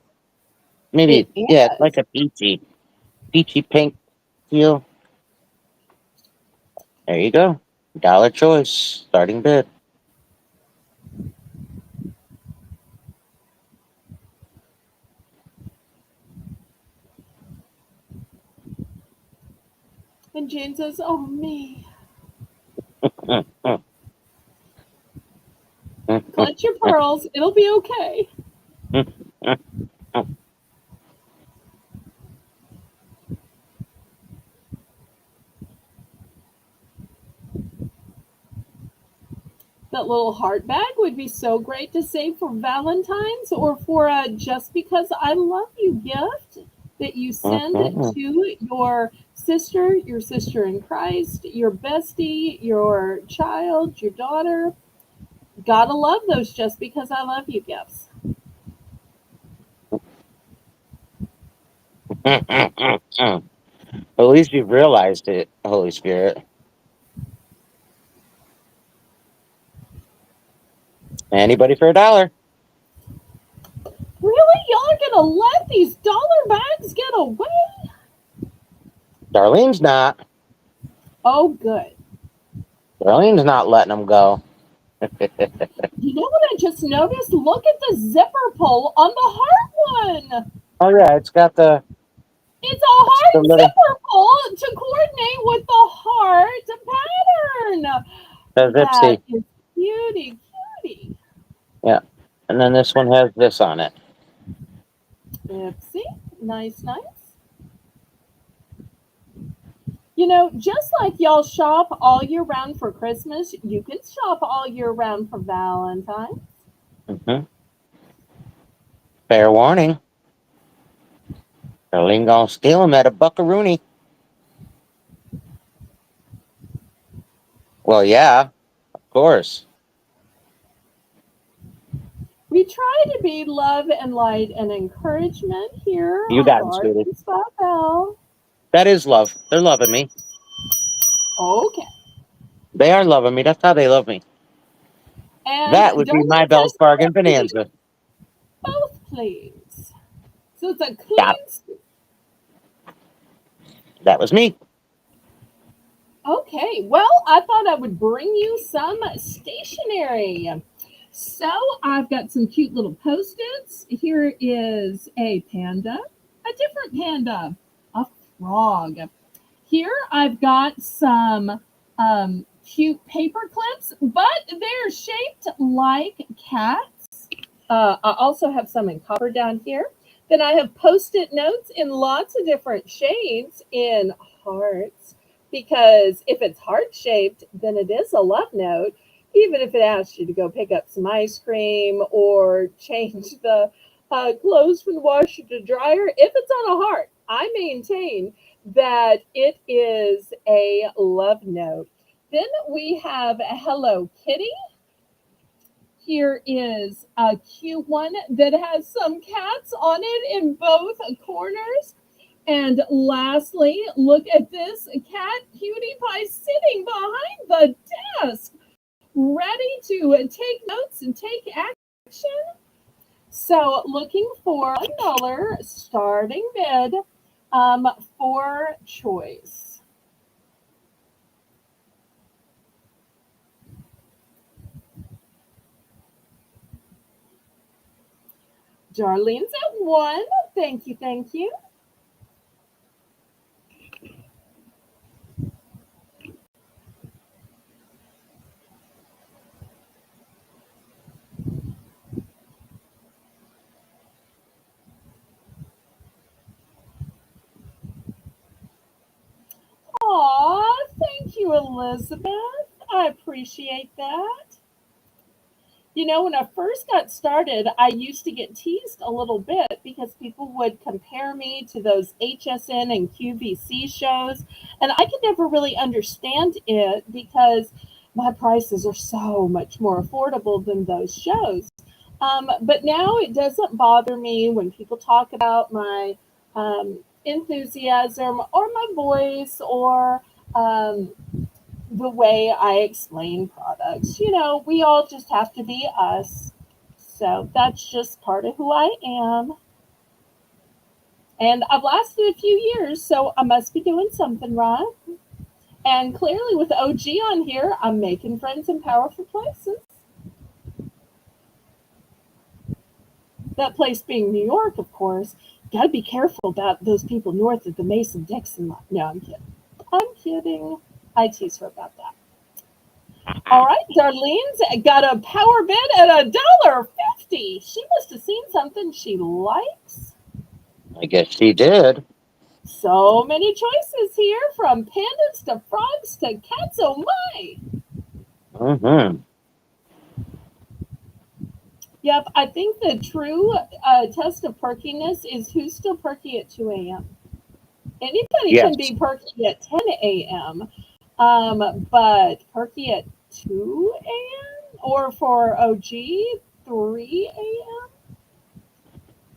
Speaker 1: It
Speaker 3: Maybe, yeah, it's
Speaker 1: is.
Speaker 3: like a peachy pink teal. There you go. Dollar choice, starting bid.
Speaker 1: And Jane says, oh, me.
Speaker 3: Mm, mm, mm, mm,
Speaker 1: Clutch your pearls. It'll be okay.
Speaker 3: mm, mm, mm.
Speaker 1: That little heart bag would be so great to save for Valentine's or for a just because I love you gift that you send
Speaker 3: Mhm.
Speaker 1: to your sister in Christ, your bestie, your child, your daughter. Gotta love those just because I love you gifts.
Speaker 3: At least you've realized it, Holy Spirit. Anybody for $1?
Speaker 1: Really? Y'all are gonna let these dollar bags get away?
Speaker 3: Darlene's not.
Speaker 1: Oh, good.
Speaker 3: Darlene's not letting them go.
Speaker 1: You know what I just noticed? Look at the zipper pull on the heart one.
Speaker 3: Oh yeah, it's got the
Speaker 1: It's a heart
Speaker 3: little
Speaker 1: zipper pull to coordinate with the heart pattern.
Speaker 3: the
Speaker 1: That
Speaker 3: Zipsy.
Speaker 1: is cutie, cutie.
Speaker 3: Yeah. And then this one has this on it.
Speaker 1: Oopsie. Nice, nice. You know, just like y'all shop all year round for Christmas, you can shop all year round for Valentine's.
Speaker 3: Hmm. Fair warning. Darlene gonna steal them at a buckaroony. Well, yeah, of course.
Speaker 1: We try to be love and light and encouragement here
Speaker 3: You
Speaker 1: on
Speaker 3: got him, sweetie.
Speaker 1: Bargains by Belle.
Speaker 3: That is love. They're loving me.
Speaker 1: Okay.
Speaker 3: They are loving me. That's how they love me.
Speaker 1: And
Speaker 3: That would be my
Speaker 1: Darlene
Speaker 3: Bell's
Speaker 1: says,
Speaker 3: Bargain
Speaker 1: please,
Speaker 3: Bonanza.
Speaker 1: both, please. So it's a
Speaker 3: Yeah,
Speaker 1: clean scoop.
Speaker 3: that was me.
Speaker 1: Okay, well, I thought I would bring you some stationery. So I've got some cute little post-its. Here is a panda, a different panda, a frog. Here I've got some cute paper clips, but they're shaped like cats. I also have some in copper down here. Then I have post-it notes in lots of different shades in hearts, because if it's heart-shaped, then it is a love note, even if it asks you to go pick up some ice cream or change the clothes from the washer to dryer. If it's on a heart, I maintain that it is a love note. Then we have a Hello Kitty. Here is a cute one that has some cats on it in both corners. And lastly, look at this cat cutie pie sitting behind the desk, ready to take notes and take action. So looking for $1 starting bid for choice. Darlene's at 1. Thank you, thank you. Aw, thank you, Elizabeth. I appreciate that. You know, when I first got started, I used to get teased a little bit because people would compare me to those HSN and QVC shows. And I could never really understand it because my prices are so much more affordable than those shows. But now it doesn't bother me when people talk about my enthusiasm or my voice or the way I explain products. You know, we all just have to be us. So that's just part of who I am. And I've lasted a few years, so I must be doing something right. And clearly, with OG on here, I'm making friends in powerful places. That place being New York, of course. Got to be careful about those people north of the Mason Dixon line. No, I'm kidding. I'm kidding. I tease her about that. All right, Darlene's got a power bid at $1.50. She must have seen something she likes.
Speaker 3: I guess she did.
Speaker 1: So many choices here, from pandas to frogs to cats. Oh my!
Speaker 3: Mm-hmm.
Speaker 1: Yep, I think the true test of perkiness is who's still perky at 2 a.m. Anybody can
Speaker 3: Yes.
Speaker 1: be perky at 10 a.m., but perky at 2 a.m. or for OG, 3 a.m.?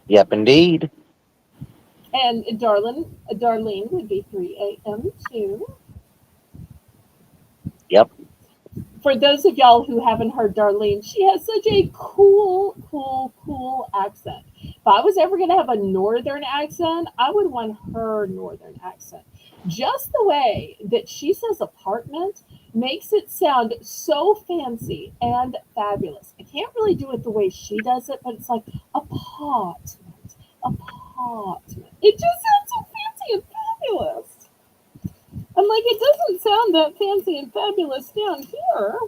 Speaker 3: Yep, indeed.
Speaker 1: And Darlene would be 3 a.m. too.
Speaker 3: Yep.
Speaker 1: For those of y'all who haven't heard Darlene, she has such a cool accent. If I was ever going to have a northern accent, I would want her northern accent. Just the way that she says apartment makes it sound so fancy and fabulous. I can't really do it the way she does it, but it's like apartment, apartment. It just sounds so fancy and fabulous. I'm like, it doesn't sound that fancy and fabulous down here.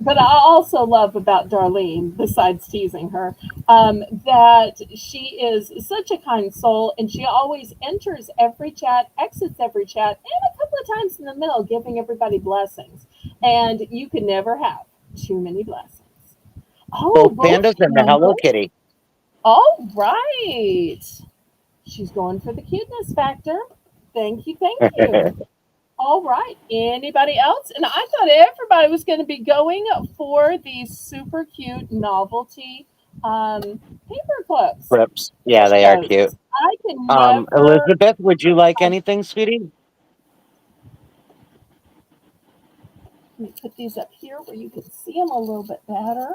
Speaker 1: But I also love about Darlene, besides teasing her, that she is such a kind soul and she always enters every chat, exits every chat, and a couple of times in the middle, giving everybody blessings. And you can never have too many blessings. Oh,
Speaker 3: Both
Speaker 1: both
Speaker 3: pandas and the Hello
Speaker 1: pandas.
Speaker 3: Kitty.
Speaker 1: All right. She's going for the cuteness factor. Thank you, thank you. All right. Anybody else? And I thought everybody was going to be going for the super cute novelty paper clips.
Speaker 3: Rips. Yeah, they are cute.
Speaker 1: Those. I can never.
Speaker 3: Elizabeth, would you like
Speaker 1: Let
Speaker 3: anything, sweetie?
Speaker 1: me put these up here where you can see them a little bit better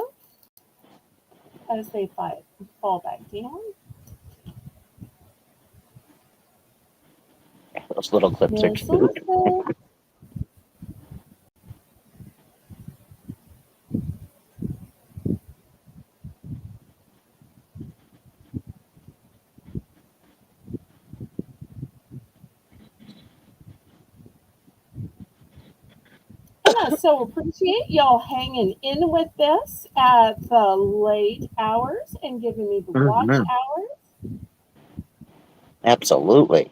Speaker 1: as they fall back down.
Speaker 3: Those little clips are
Speaker 1: Miss
Speaker 3: cute.
Speaker 1: Elizabeth. And I so appreciate y'all hanging in with this at the late hours and giving me the watch
Speaker 3: Hmm.
Speaker 1: hours.
Speaker 3: Absolutely.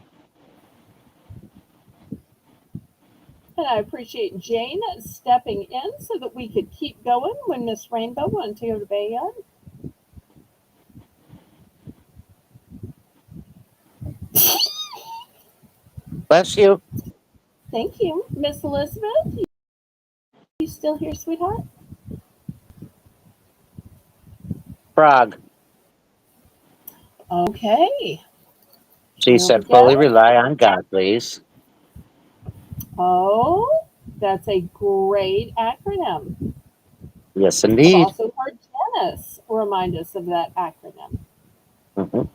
Speaker 1: And I appreciate Jane stepping in so that we could keep going when Miss Rainbow wanted to go to bed.
Speaker 3: Bless you.
Speaker 1: Thank you. Miss Elizabeth, you still here, sweetheart?
Speaker 3: Frog.
Speaker 1: Okay.
Speaker 3: She
Speaker 1: Here we
Speaker 3: said, fully
Speaker 1: go.
Speaker 3: rely on God, please.
Speaker 1: Oh, that's a great acronym.
Speaker 3: Yes,
Speaker 1: I've
Speaker 3: indeed.
Speaker 1: also heard Janice remind us of that acronym.
Speaker 3: Hmm.
Speaker 1: All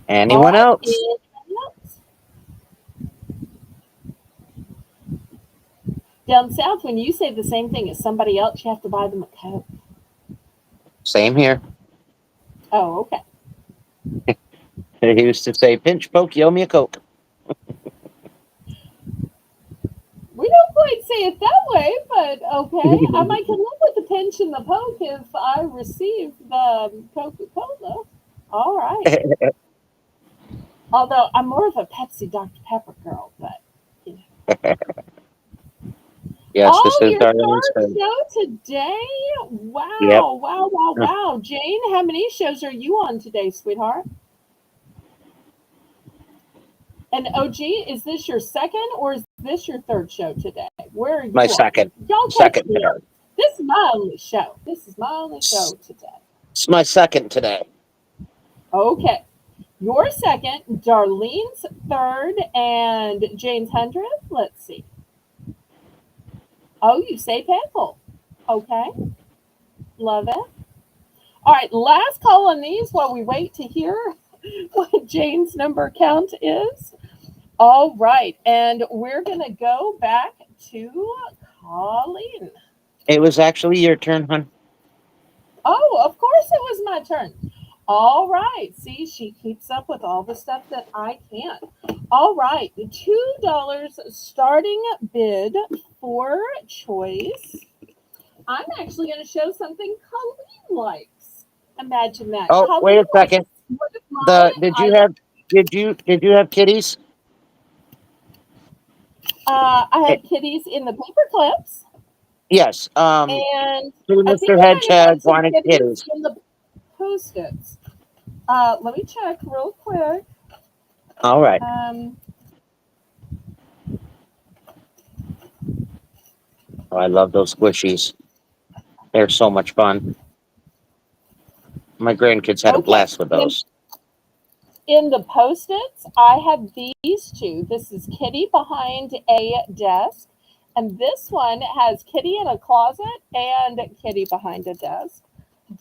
Speaker 3: Anyone
Speaker 1: right.
Speaker 3: else?
Speaker 1: Anybody else? Down south, when you say the same thing as somebody else, you have to buy them a Coke.
Speaker 3: Same here.
Speaker 1: Oh, okay.
Speaker 3: He used to say, pinch poke, you owe me a Coke.
Speaker 1: We don't quite say it that way, but okay. I might come up with a pinch in the poke if I receive the Coca-Cola. All right. Although I'm more of a Pepsi Dr. Pepper girl, but you know.
Speaker 3: Yes, this
Speaker 1: Oh,
Speaker 3: is
Speaker 1: your
Speaker 3: Darlene's
Speaker 1: third
Speaker 3: turn.
Speaker 1: show today?
Speaker 3: Yep.
Speaker 1: Wow. Jane, how many shows are you on today, sweetheart? And OG, is this your second or is this your third show today? Where are
Speaker 3: My
Speaker 1: you on?
Speaker 3: second.
Speaker 1: Y'all catch
Speaker 3: Second
Speaker 1: me
Speaker 3: today.
Speaker 1: up. This is my only show. This is my only
Speaker 3: It's
Speaker 1: show today.
Speaker 3: it's my second today.
Speaker 1: Okay. Your second, Darlene's third, and Jane's 100th. Let's see. Oh, you say pickle. Okay. Love it. All right. Last call on these while we wait to hear what Jane's number count is. All right. And we're going to go back to Colleen.
Speaker 3: It was actually your turn, hon.
Speaker 1: Oh, of course it was my turn. All right. See, she keeps up with all the stuff that I can't. All right. $2 starting bid for choice. I'm actually going to show something Colleen likes. Imagine that.
Speaker 3: Oh, wait
Speaker 1: Colleen
Speaker 3: a
Speaker 1: likes
Speaker 3: second.
Speaker 1: one of my items.
Speaker 3: Did you have kitties?
Speaker 1: I
Speaker 3: Eh,
Speaker 1: had kitties in the paper clips,
Speaker 3: yes.
Speaker 1: and I think
Speaker 3: Mr.
Speaker 1: I might have
Speaker 3: Hedgehog
Speaker 1: had some
Speaker 3: wanted
Speaker 1: kitties
Speaker 3: kitties.
Speaker 1: in the post-its. Let me check real quick.
Speaker 3: All right. Oh, I love those squishies. They're so much fun. My grandkids had a
Speaker 1: Okay.
Speaker 3: blast with those.
Speaker 1: In the Post-its, I have these two. This is Kitty behind a desk, and this one has Kitty in a closet and Kitty behind a desk.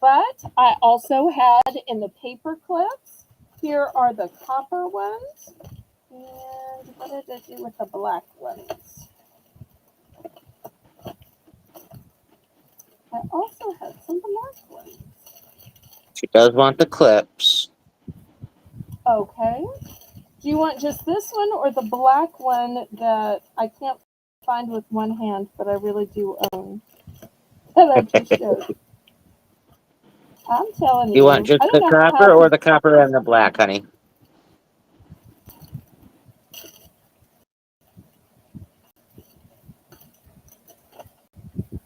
Speaker 1: But I also had in the paper clips, here are the copper ones. And what did I do with the black ones? I also had some black ones.
Speaker 3: She does want the clips.
Speaker 1: Okay. Do you want just this one or the black one that I can't find with one hand, but I really do own? That I just showed. I'm telling
Speaker 3: You want
Speaker 1: you,
Speaker 3: just
Speaker 1: I don't
Speaker 3: the
Speaker 1: know
Speaker 3: copper
Speaker 1: how
Speaker 3: or
Speaker 1: to.
Speaker 3: the copper and the black, honey?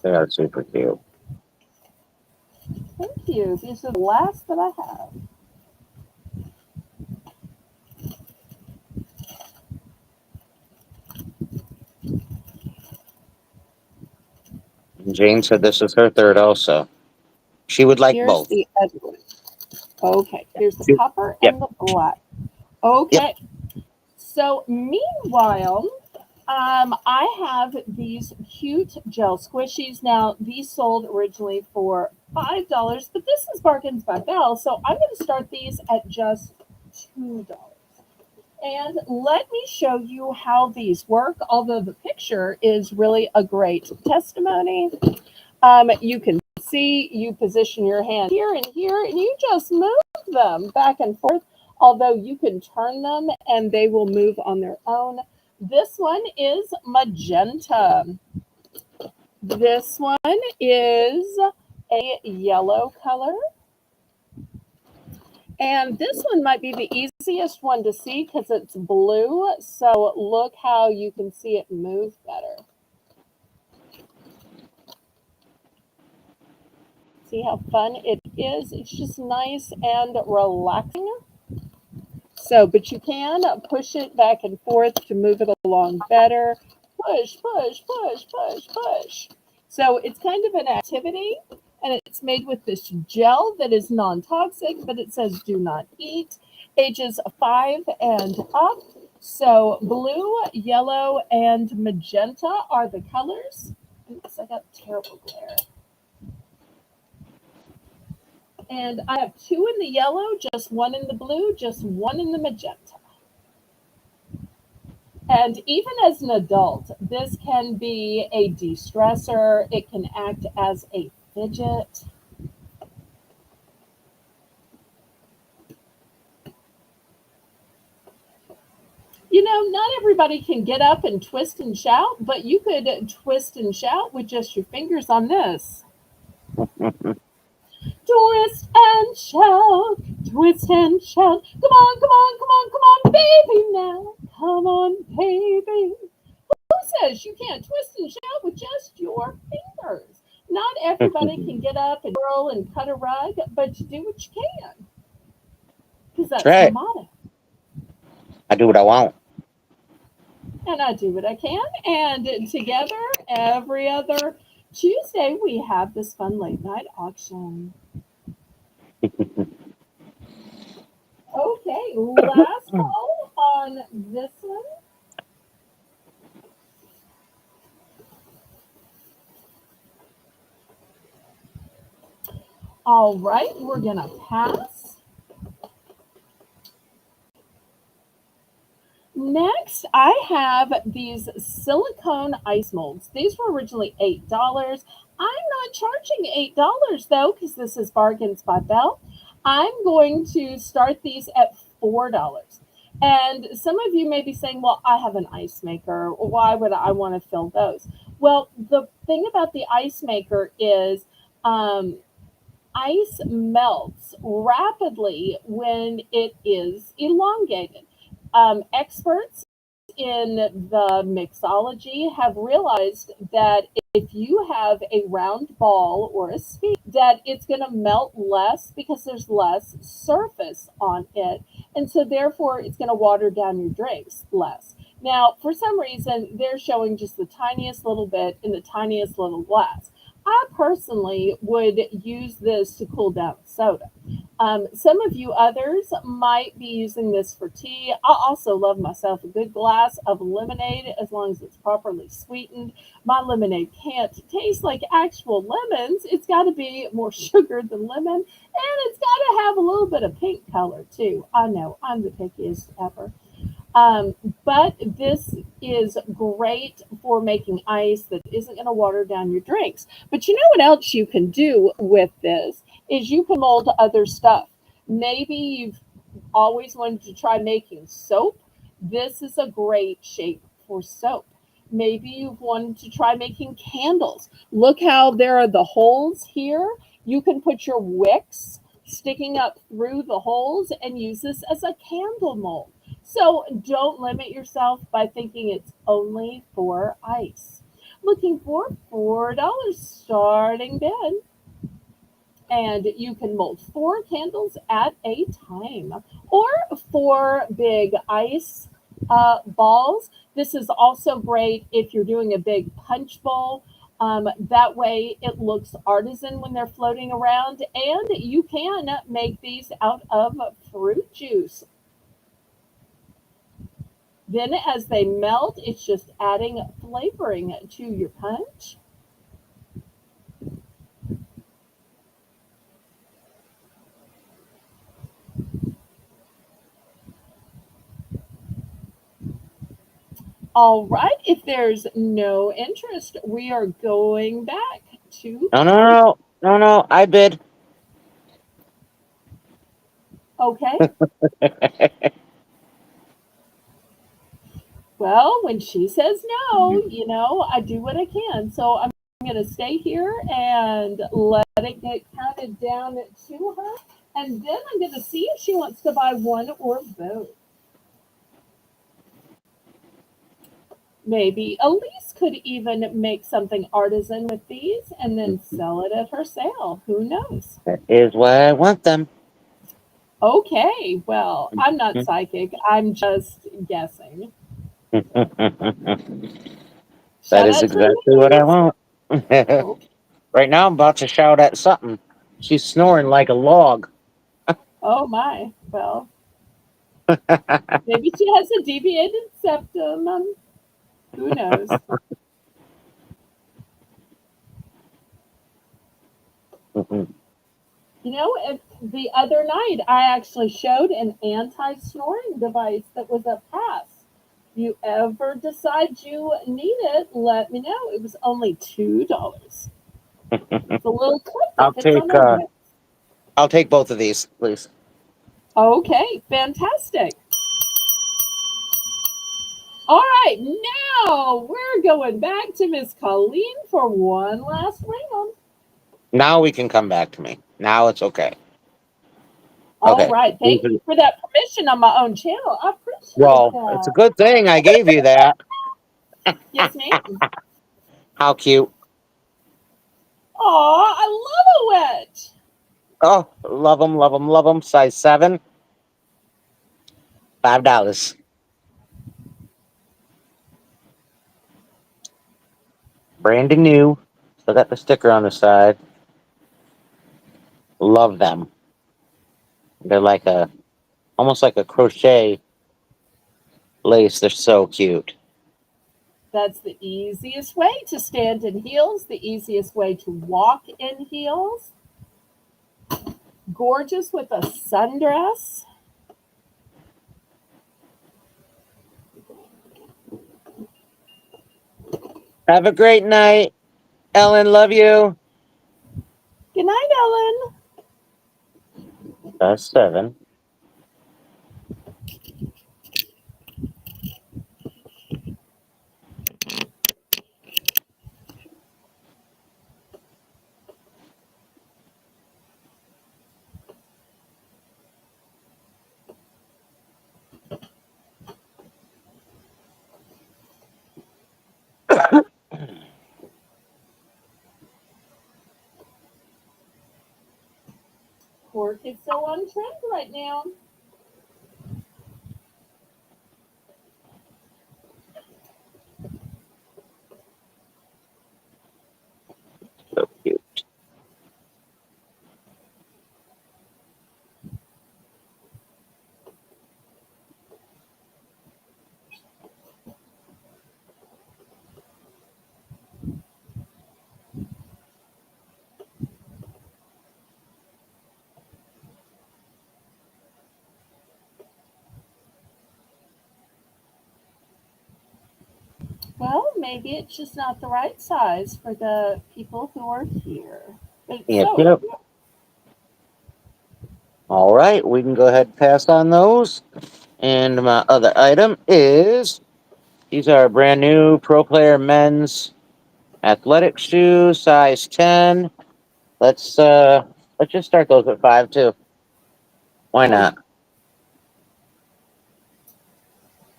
Speaker 3: They are super cute.
Speaker 1: Thank you. These are the last that I have.
Speaker 3: And Jane said this is her third also. She would like
Speaker 1: Here's
Speaker 3: both.
Speaker 1: the other one. Okay, here's the copper
Speaker 3: Yep.
Speaker 1: and the black.
Speaker 3: Yep.
Speaker 1: Okay. So meanwhile, I have these cute gel squishies. Now, these sold originally for $5, but this is Bargains by Belle, so I'm going to start these at just $2. And let me show you how these work, although the picture is really a great testimony. You can see you position your hand here and here, and you just move them back and forth, although you can turn them and they will move on their own. This one is magenta. This one is a yellow color. And this one might be the easiest one to see because it's blue. So look how you can see it move better. See how fun it is? It's just nice and relaxing. So, but you can push it back and forth to move it along better. Push, push, push, push, push. So it's kind of an activity, and it's made with this gel that is non-toxic, but it says do not eat, ages 5 and up. So blue, yellow, and magenta are the colors. Oops, I got terrible glare. And I have 2 in the yellow, just 1 in the blue, just 1 in the magenta. And even as an adult, this can be a de-stressor. It can act as a fidget. You know, not everybody can get up and twist and shout, but you could twist and shout with just your fingers on this. Twist and shout, twist and shout. Come on, come on, come on, come on, baby now. Come on, baby. Who says you can't twist and shout with just your fingers? Not everybody can get up and twirl and cut a rug, but you do what you can. Because
Speaker 3: That's
Speaker 1: that's the
Speaker 3: right.
Speaker 1: motto.
Speaker 3: I do what I want.
Speaker 1: And I do what I can. And together, every other Tuesday, we have this fun late night auction. Okay, last call on this one. All right, we're going to pass. Next, I have these silicone ice molds. These were originally $8. I'm not charging $8 though, because this is Bargains by Belle. I'm going to start these at $4. And some of you may be saying, well, I have an ice maker. Why would I want to fill those? Well, the thing about the ice maker is ice melts rapidly when it is elongated. Experts in the mixology have realized that if you have a round ball or a sphere, that it's going to melt less because there's less surface on it. And so therefore it's going to water down your drinks less. Now, for some reason, they're showing just the tiniest little bit in the tiniest little glass. I personally would use this to cool down soda. Some of you others might be using this for tea. I also love myself a good glass of lemonade as long as it's properly sweetened. My lemonade can't taste like actual lemons. It's got to be more sugar than lemon, and it's got to have a little bit of pink color too. I know I'm the pickiest ever. But this is great for making ice that isn't going to water down your drinks. But you know what else you can do with this is you can mold other stuff. Maybe you've always wanted to try making soap. This is a great shape for soap. Maybe you've wanted to try making candles. Look how there are the holes here. You can put your wicks sticking up through the holes and use this as a candle mold. So don't limit yourself by thinking it's only for ice. Looking for $4 starting bid. And you can mold 4 candles at a time or 4 big ice balls. This is also great if you're doing a big punch bowl. That way it looks artisan when they're floating around, and you can make these out of fruit juice. Then as they melt, it's just adding flavoring to your punch. All right, if there's no interest, we are going back to
Speaker 3: No, no, no, no, no. I bid.
Speaker 1: okay. Well, when she says no, I do what I can. So I'm going to stay here and let it get counted down to her. And then I'm going to see if she wants to buy one or both. Maybe Elise could even make something artisan with these and then sell it at her sale. Who knows?
Speaker 3: That is why I want them.
Speaker 1: Okay, well, I'm not psychic. I'm just guessing.
Speaker 3: That
Speaker 1: Shout
Speaker 3: is
Speaker 1: out to
Speaker 3: exactly what I
Speaker 1: Elise.
Speaker 3: want.
Speaker 1: Okay.
Speaker 3: Right now, I'm about to shout at something. She's snoring like a log.
Speaker 1: Oh my. Well, maybe she has a deviated septum. Who knows? If the other night I actually showed an anti-snoring device that was a pass. If you ever decide you need it, let me know. It was only $2. It's a little clip
Speaker 3: I'll
Speaker 1: that fits on
Speaker 3: take
Speaker 1: my wrist.
Speaker 3: I'll take both of these, please.
Speaker 1: Okay, fantastic. All right, now we're going back to Miss Colleen for one last round.
Speaker 3: Now we can come back to me. Now it's okay.
Speaker 1: All
Speaker 3: Okay.
Speaker 1: right, thank you for that permission on my own channel. I appreciate
Speaker 3: Well, it's a
Speaker 1: that.
Speaker 3: good thing I gave you that.
Speaker 1: Yes, ma'am.
Speaker 3: How cute.
Speaker 1: Aw, I love a wedge.
Speaker 3: Oh, love them, love them, love them. Size 7, $5. Brand new. Still got the sticker on the side. Love them. They're like almost like a crochet lace. They're so cute.
Speaker 1: That's the easiest way to stand in heels, the easiest way to walk in heels. Gorgeous with a sundress.
Speaker 3: Have a great night, Ellen. Love you.
Speaker 1: Good night, Ellen.
Speaker 3: Size 7.
Speaker 1: Pork is so on trend right now. Well, maybe it's just not the right size for the people who are here. But it's
Speaker 3: Yep,
Speaker 1: so
Speaker 3: yep. All right, we can go ahead and pass on those. And my other item is these are brand new Pro Player men's athletic shoes, size 10. Let's just start those at 5 too. Why
Speaker 1: oh,
Speaker 3: not?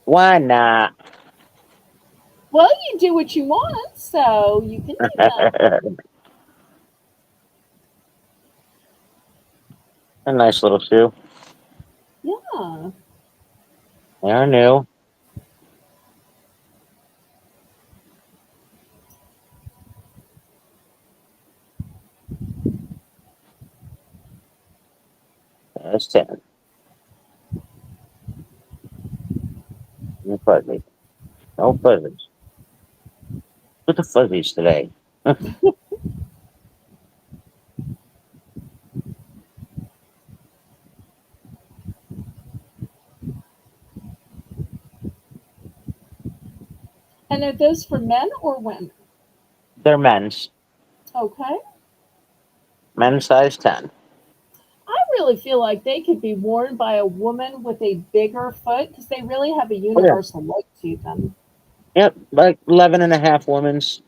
Speaker 3: Why not?
Speaker 1: well, you do what you want, so you can take them.
Speaker 3: A nice little shoe.
Speaker 1: Yeah.
Speaker 3: They are new. Size 10. No fuzzies. No fuzzies. Look at the fuzzies today.
Speaker 1: And are those for men or women?
Speaker 3: They're men's.
Speaker 1: Okay.
Speaker 3: Men's size 10.
Speaker 1: I really feel like they could be worn by a woman with a bigger foot because they really have a
Speaker 3: Oh, yeah.
Speaker 1: universal look to them.
Speaker 3: Yep, like 11 and a half women's.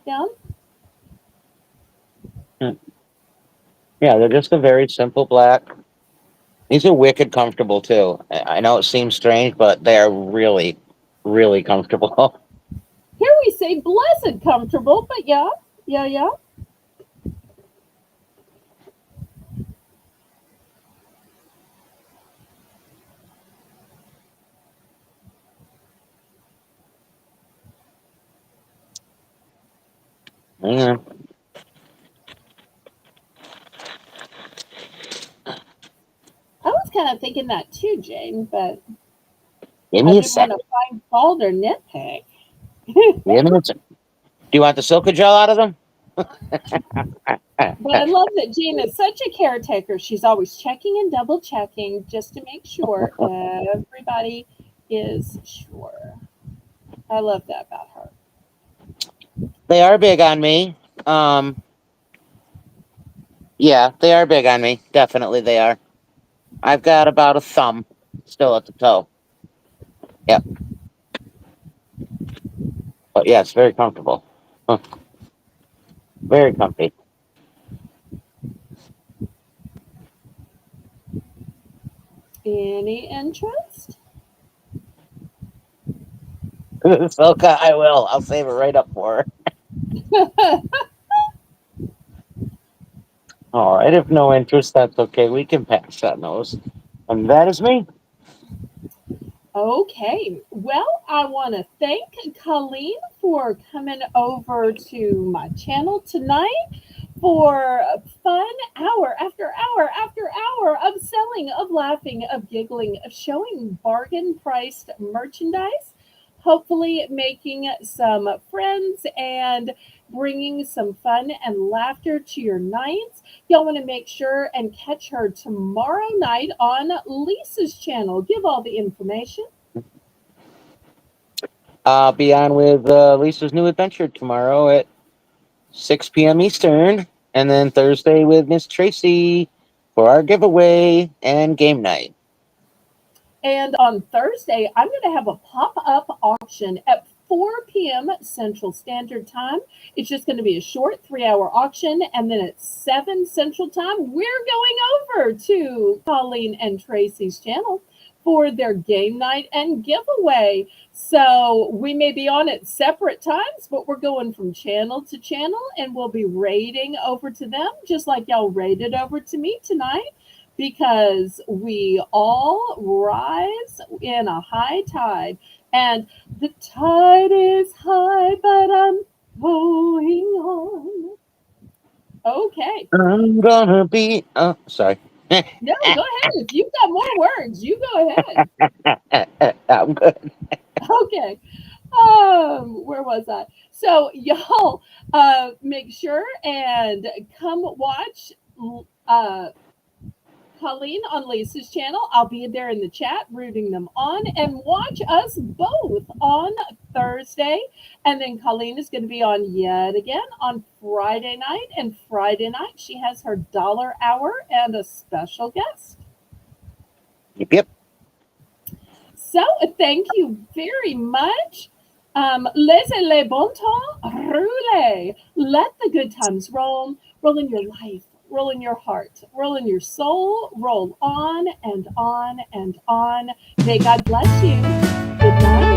Speaker 1: Yeah.
Speaker 3: Hmm. Yeah, they're just a very simple black. These are wicked comfortable too. I know it seems strange, but they are really, really comfortable.
Speaker 1: Here we say blessed comfortable, but yeah, yeah, yeah.
Speaker 3: Yeah.
Speaker 1: I was kind of thinking that too, Jane, but
Speaker 3: Give
Speaker 1: I
Speaker 3: me a
Speaker 1: didn't want to
Speaker 3: second.
Speaker 1: find fault or nitpick.
Speaker 3: Give me a second. Do you want the Silka gel out of them?
Speaker 1: But I love that Jane is such a caretaker. She's always checking and double checking just to make sure everybody is sure. I love that about her.
Speaker 3: They are big on me. Um, yeah, they are big on me. Definitely they are. I've got about a thumb still at the toe. Yep. But yeah, it's very comfortable. Huh. Very comfy.
Speaker 1: Any interest?
Speaker 3: Silka, I will. I'll save it right up for her. All right. If no interest, that's okay. We can pass on those. And that is me.
Speaker 1: Okay. Well, I want to thank Colleen for coming over to my channel tonight for a fun hour after hour after hour of selling, of laughing, of giggling, of showing bargain priced merchandise, hopefully making some friends and bringing some fun and laughter to your nights. Y'all want to make sure and catch her tomorrow night on Lisa's channel. Give all the information.
Speaker 3: I'll be on with Lisa's new adventure tomorrow at 6 p.m. Eastern. And then Thursday with Miss Tracy for our giveaway and game night.
Speaker 1: And on Thursday, I'm going to have a pop up auction at 4 p.m. Central Standard Time. It's just going to be a short 3 hour auction. And then at 7 Central Time, we're going over to Colleen and Tracy's channel for their game night and giveaway. So we may be on at separate times, but we're going from channel to channel and we'll be raiding over to them just like y'all raided over to me tonight because we all rise in a high tide. And the tide is high, but I'm going on. Okay.
Speaker 3: I'm gonna be. Oh, sorry.
Speaker 1: No, go ahead. If you've got more words, you go ahead.
Speaker 3: I'm good.
Speaker 1: Okay. Where was I? So y'all make sure and come watch uh Colleen on Lisa's channel. I'll be there in the chat rooting them on and watch us both on Thursday. And then Colleen is going to be on yet again on Friday night. And Friday night, she has her dollar hour and a special guest.
Speaker 3: Yep, yep.
Speaker 1: So thank you very much. Laissez les bon temps rouler. Let the good times roll. Roll in your life, roll in your heart, roll in your soul, roll on and on and on. May God bless you. Good night.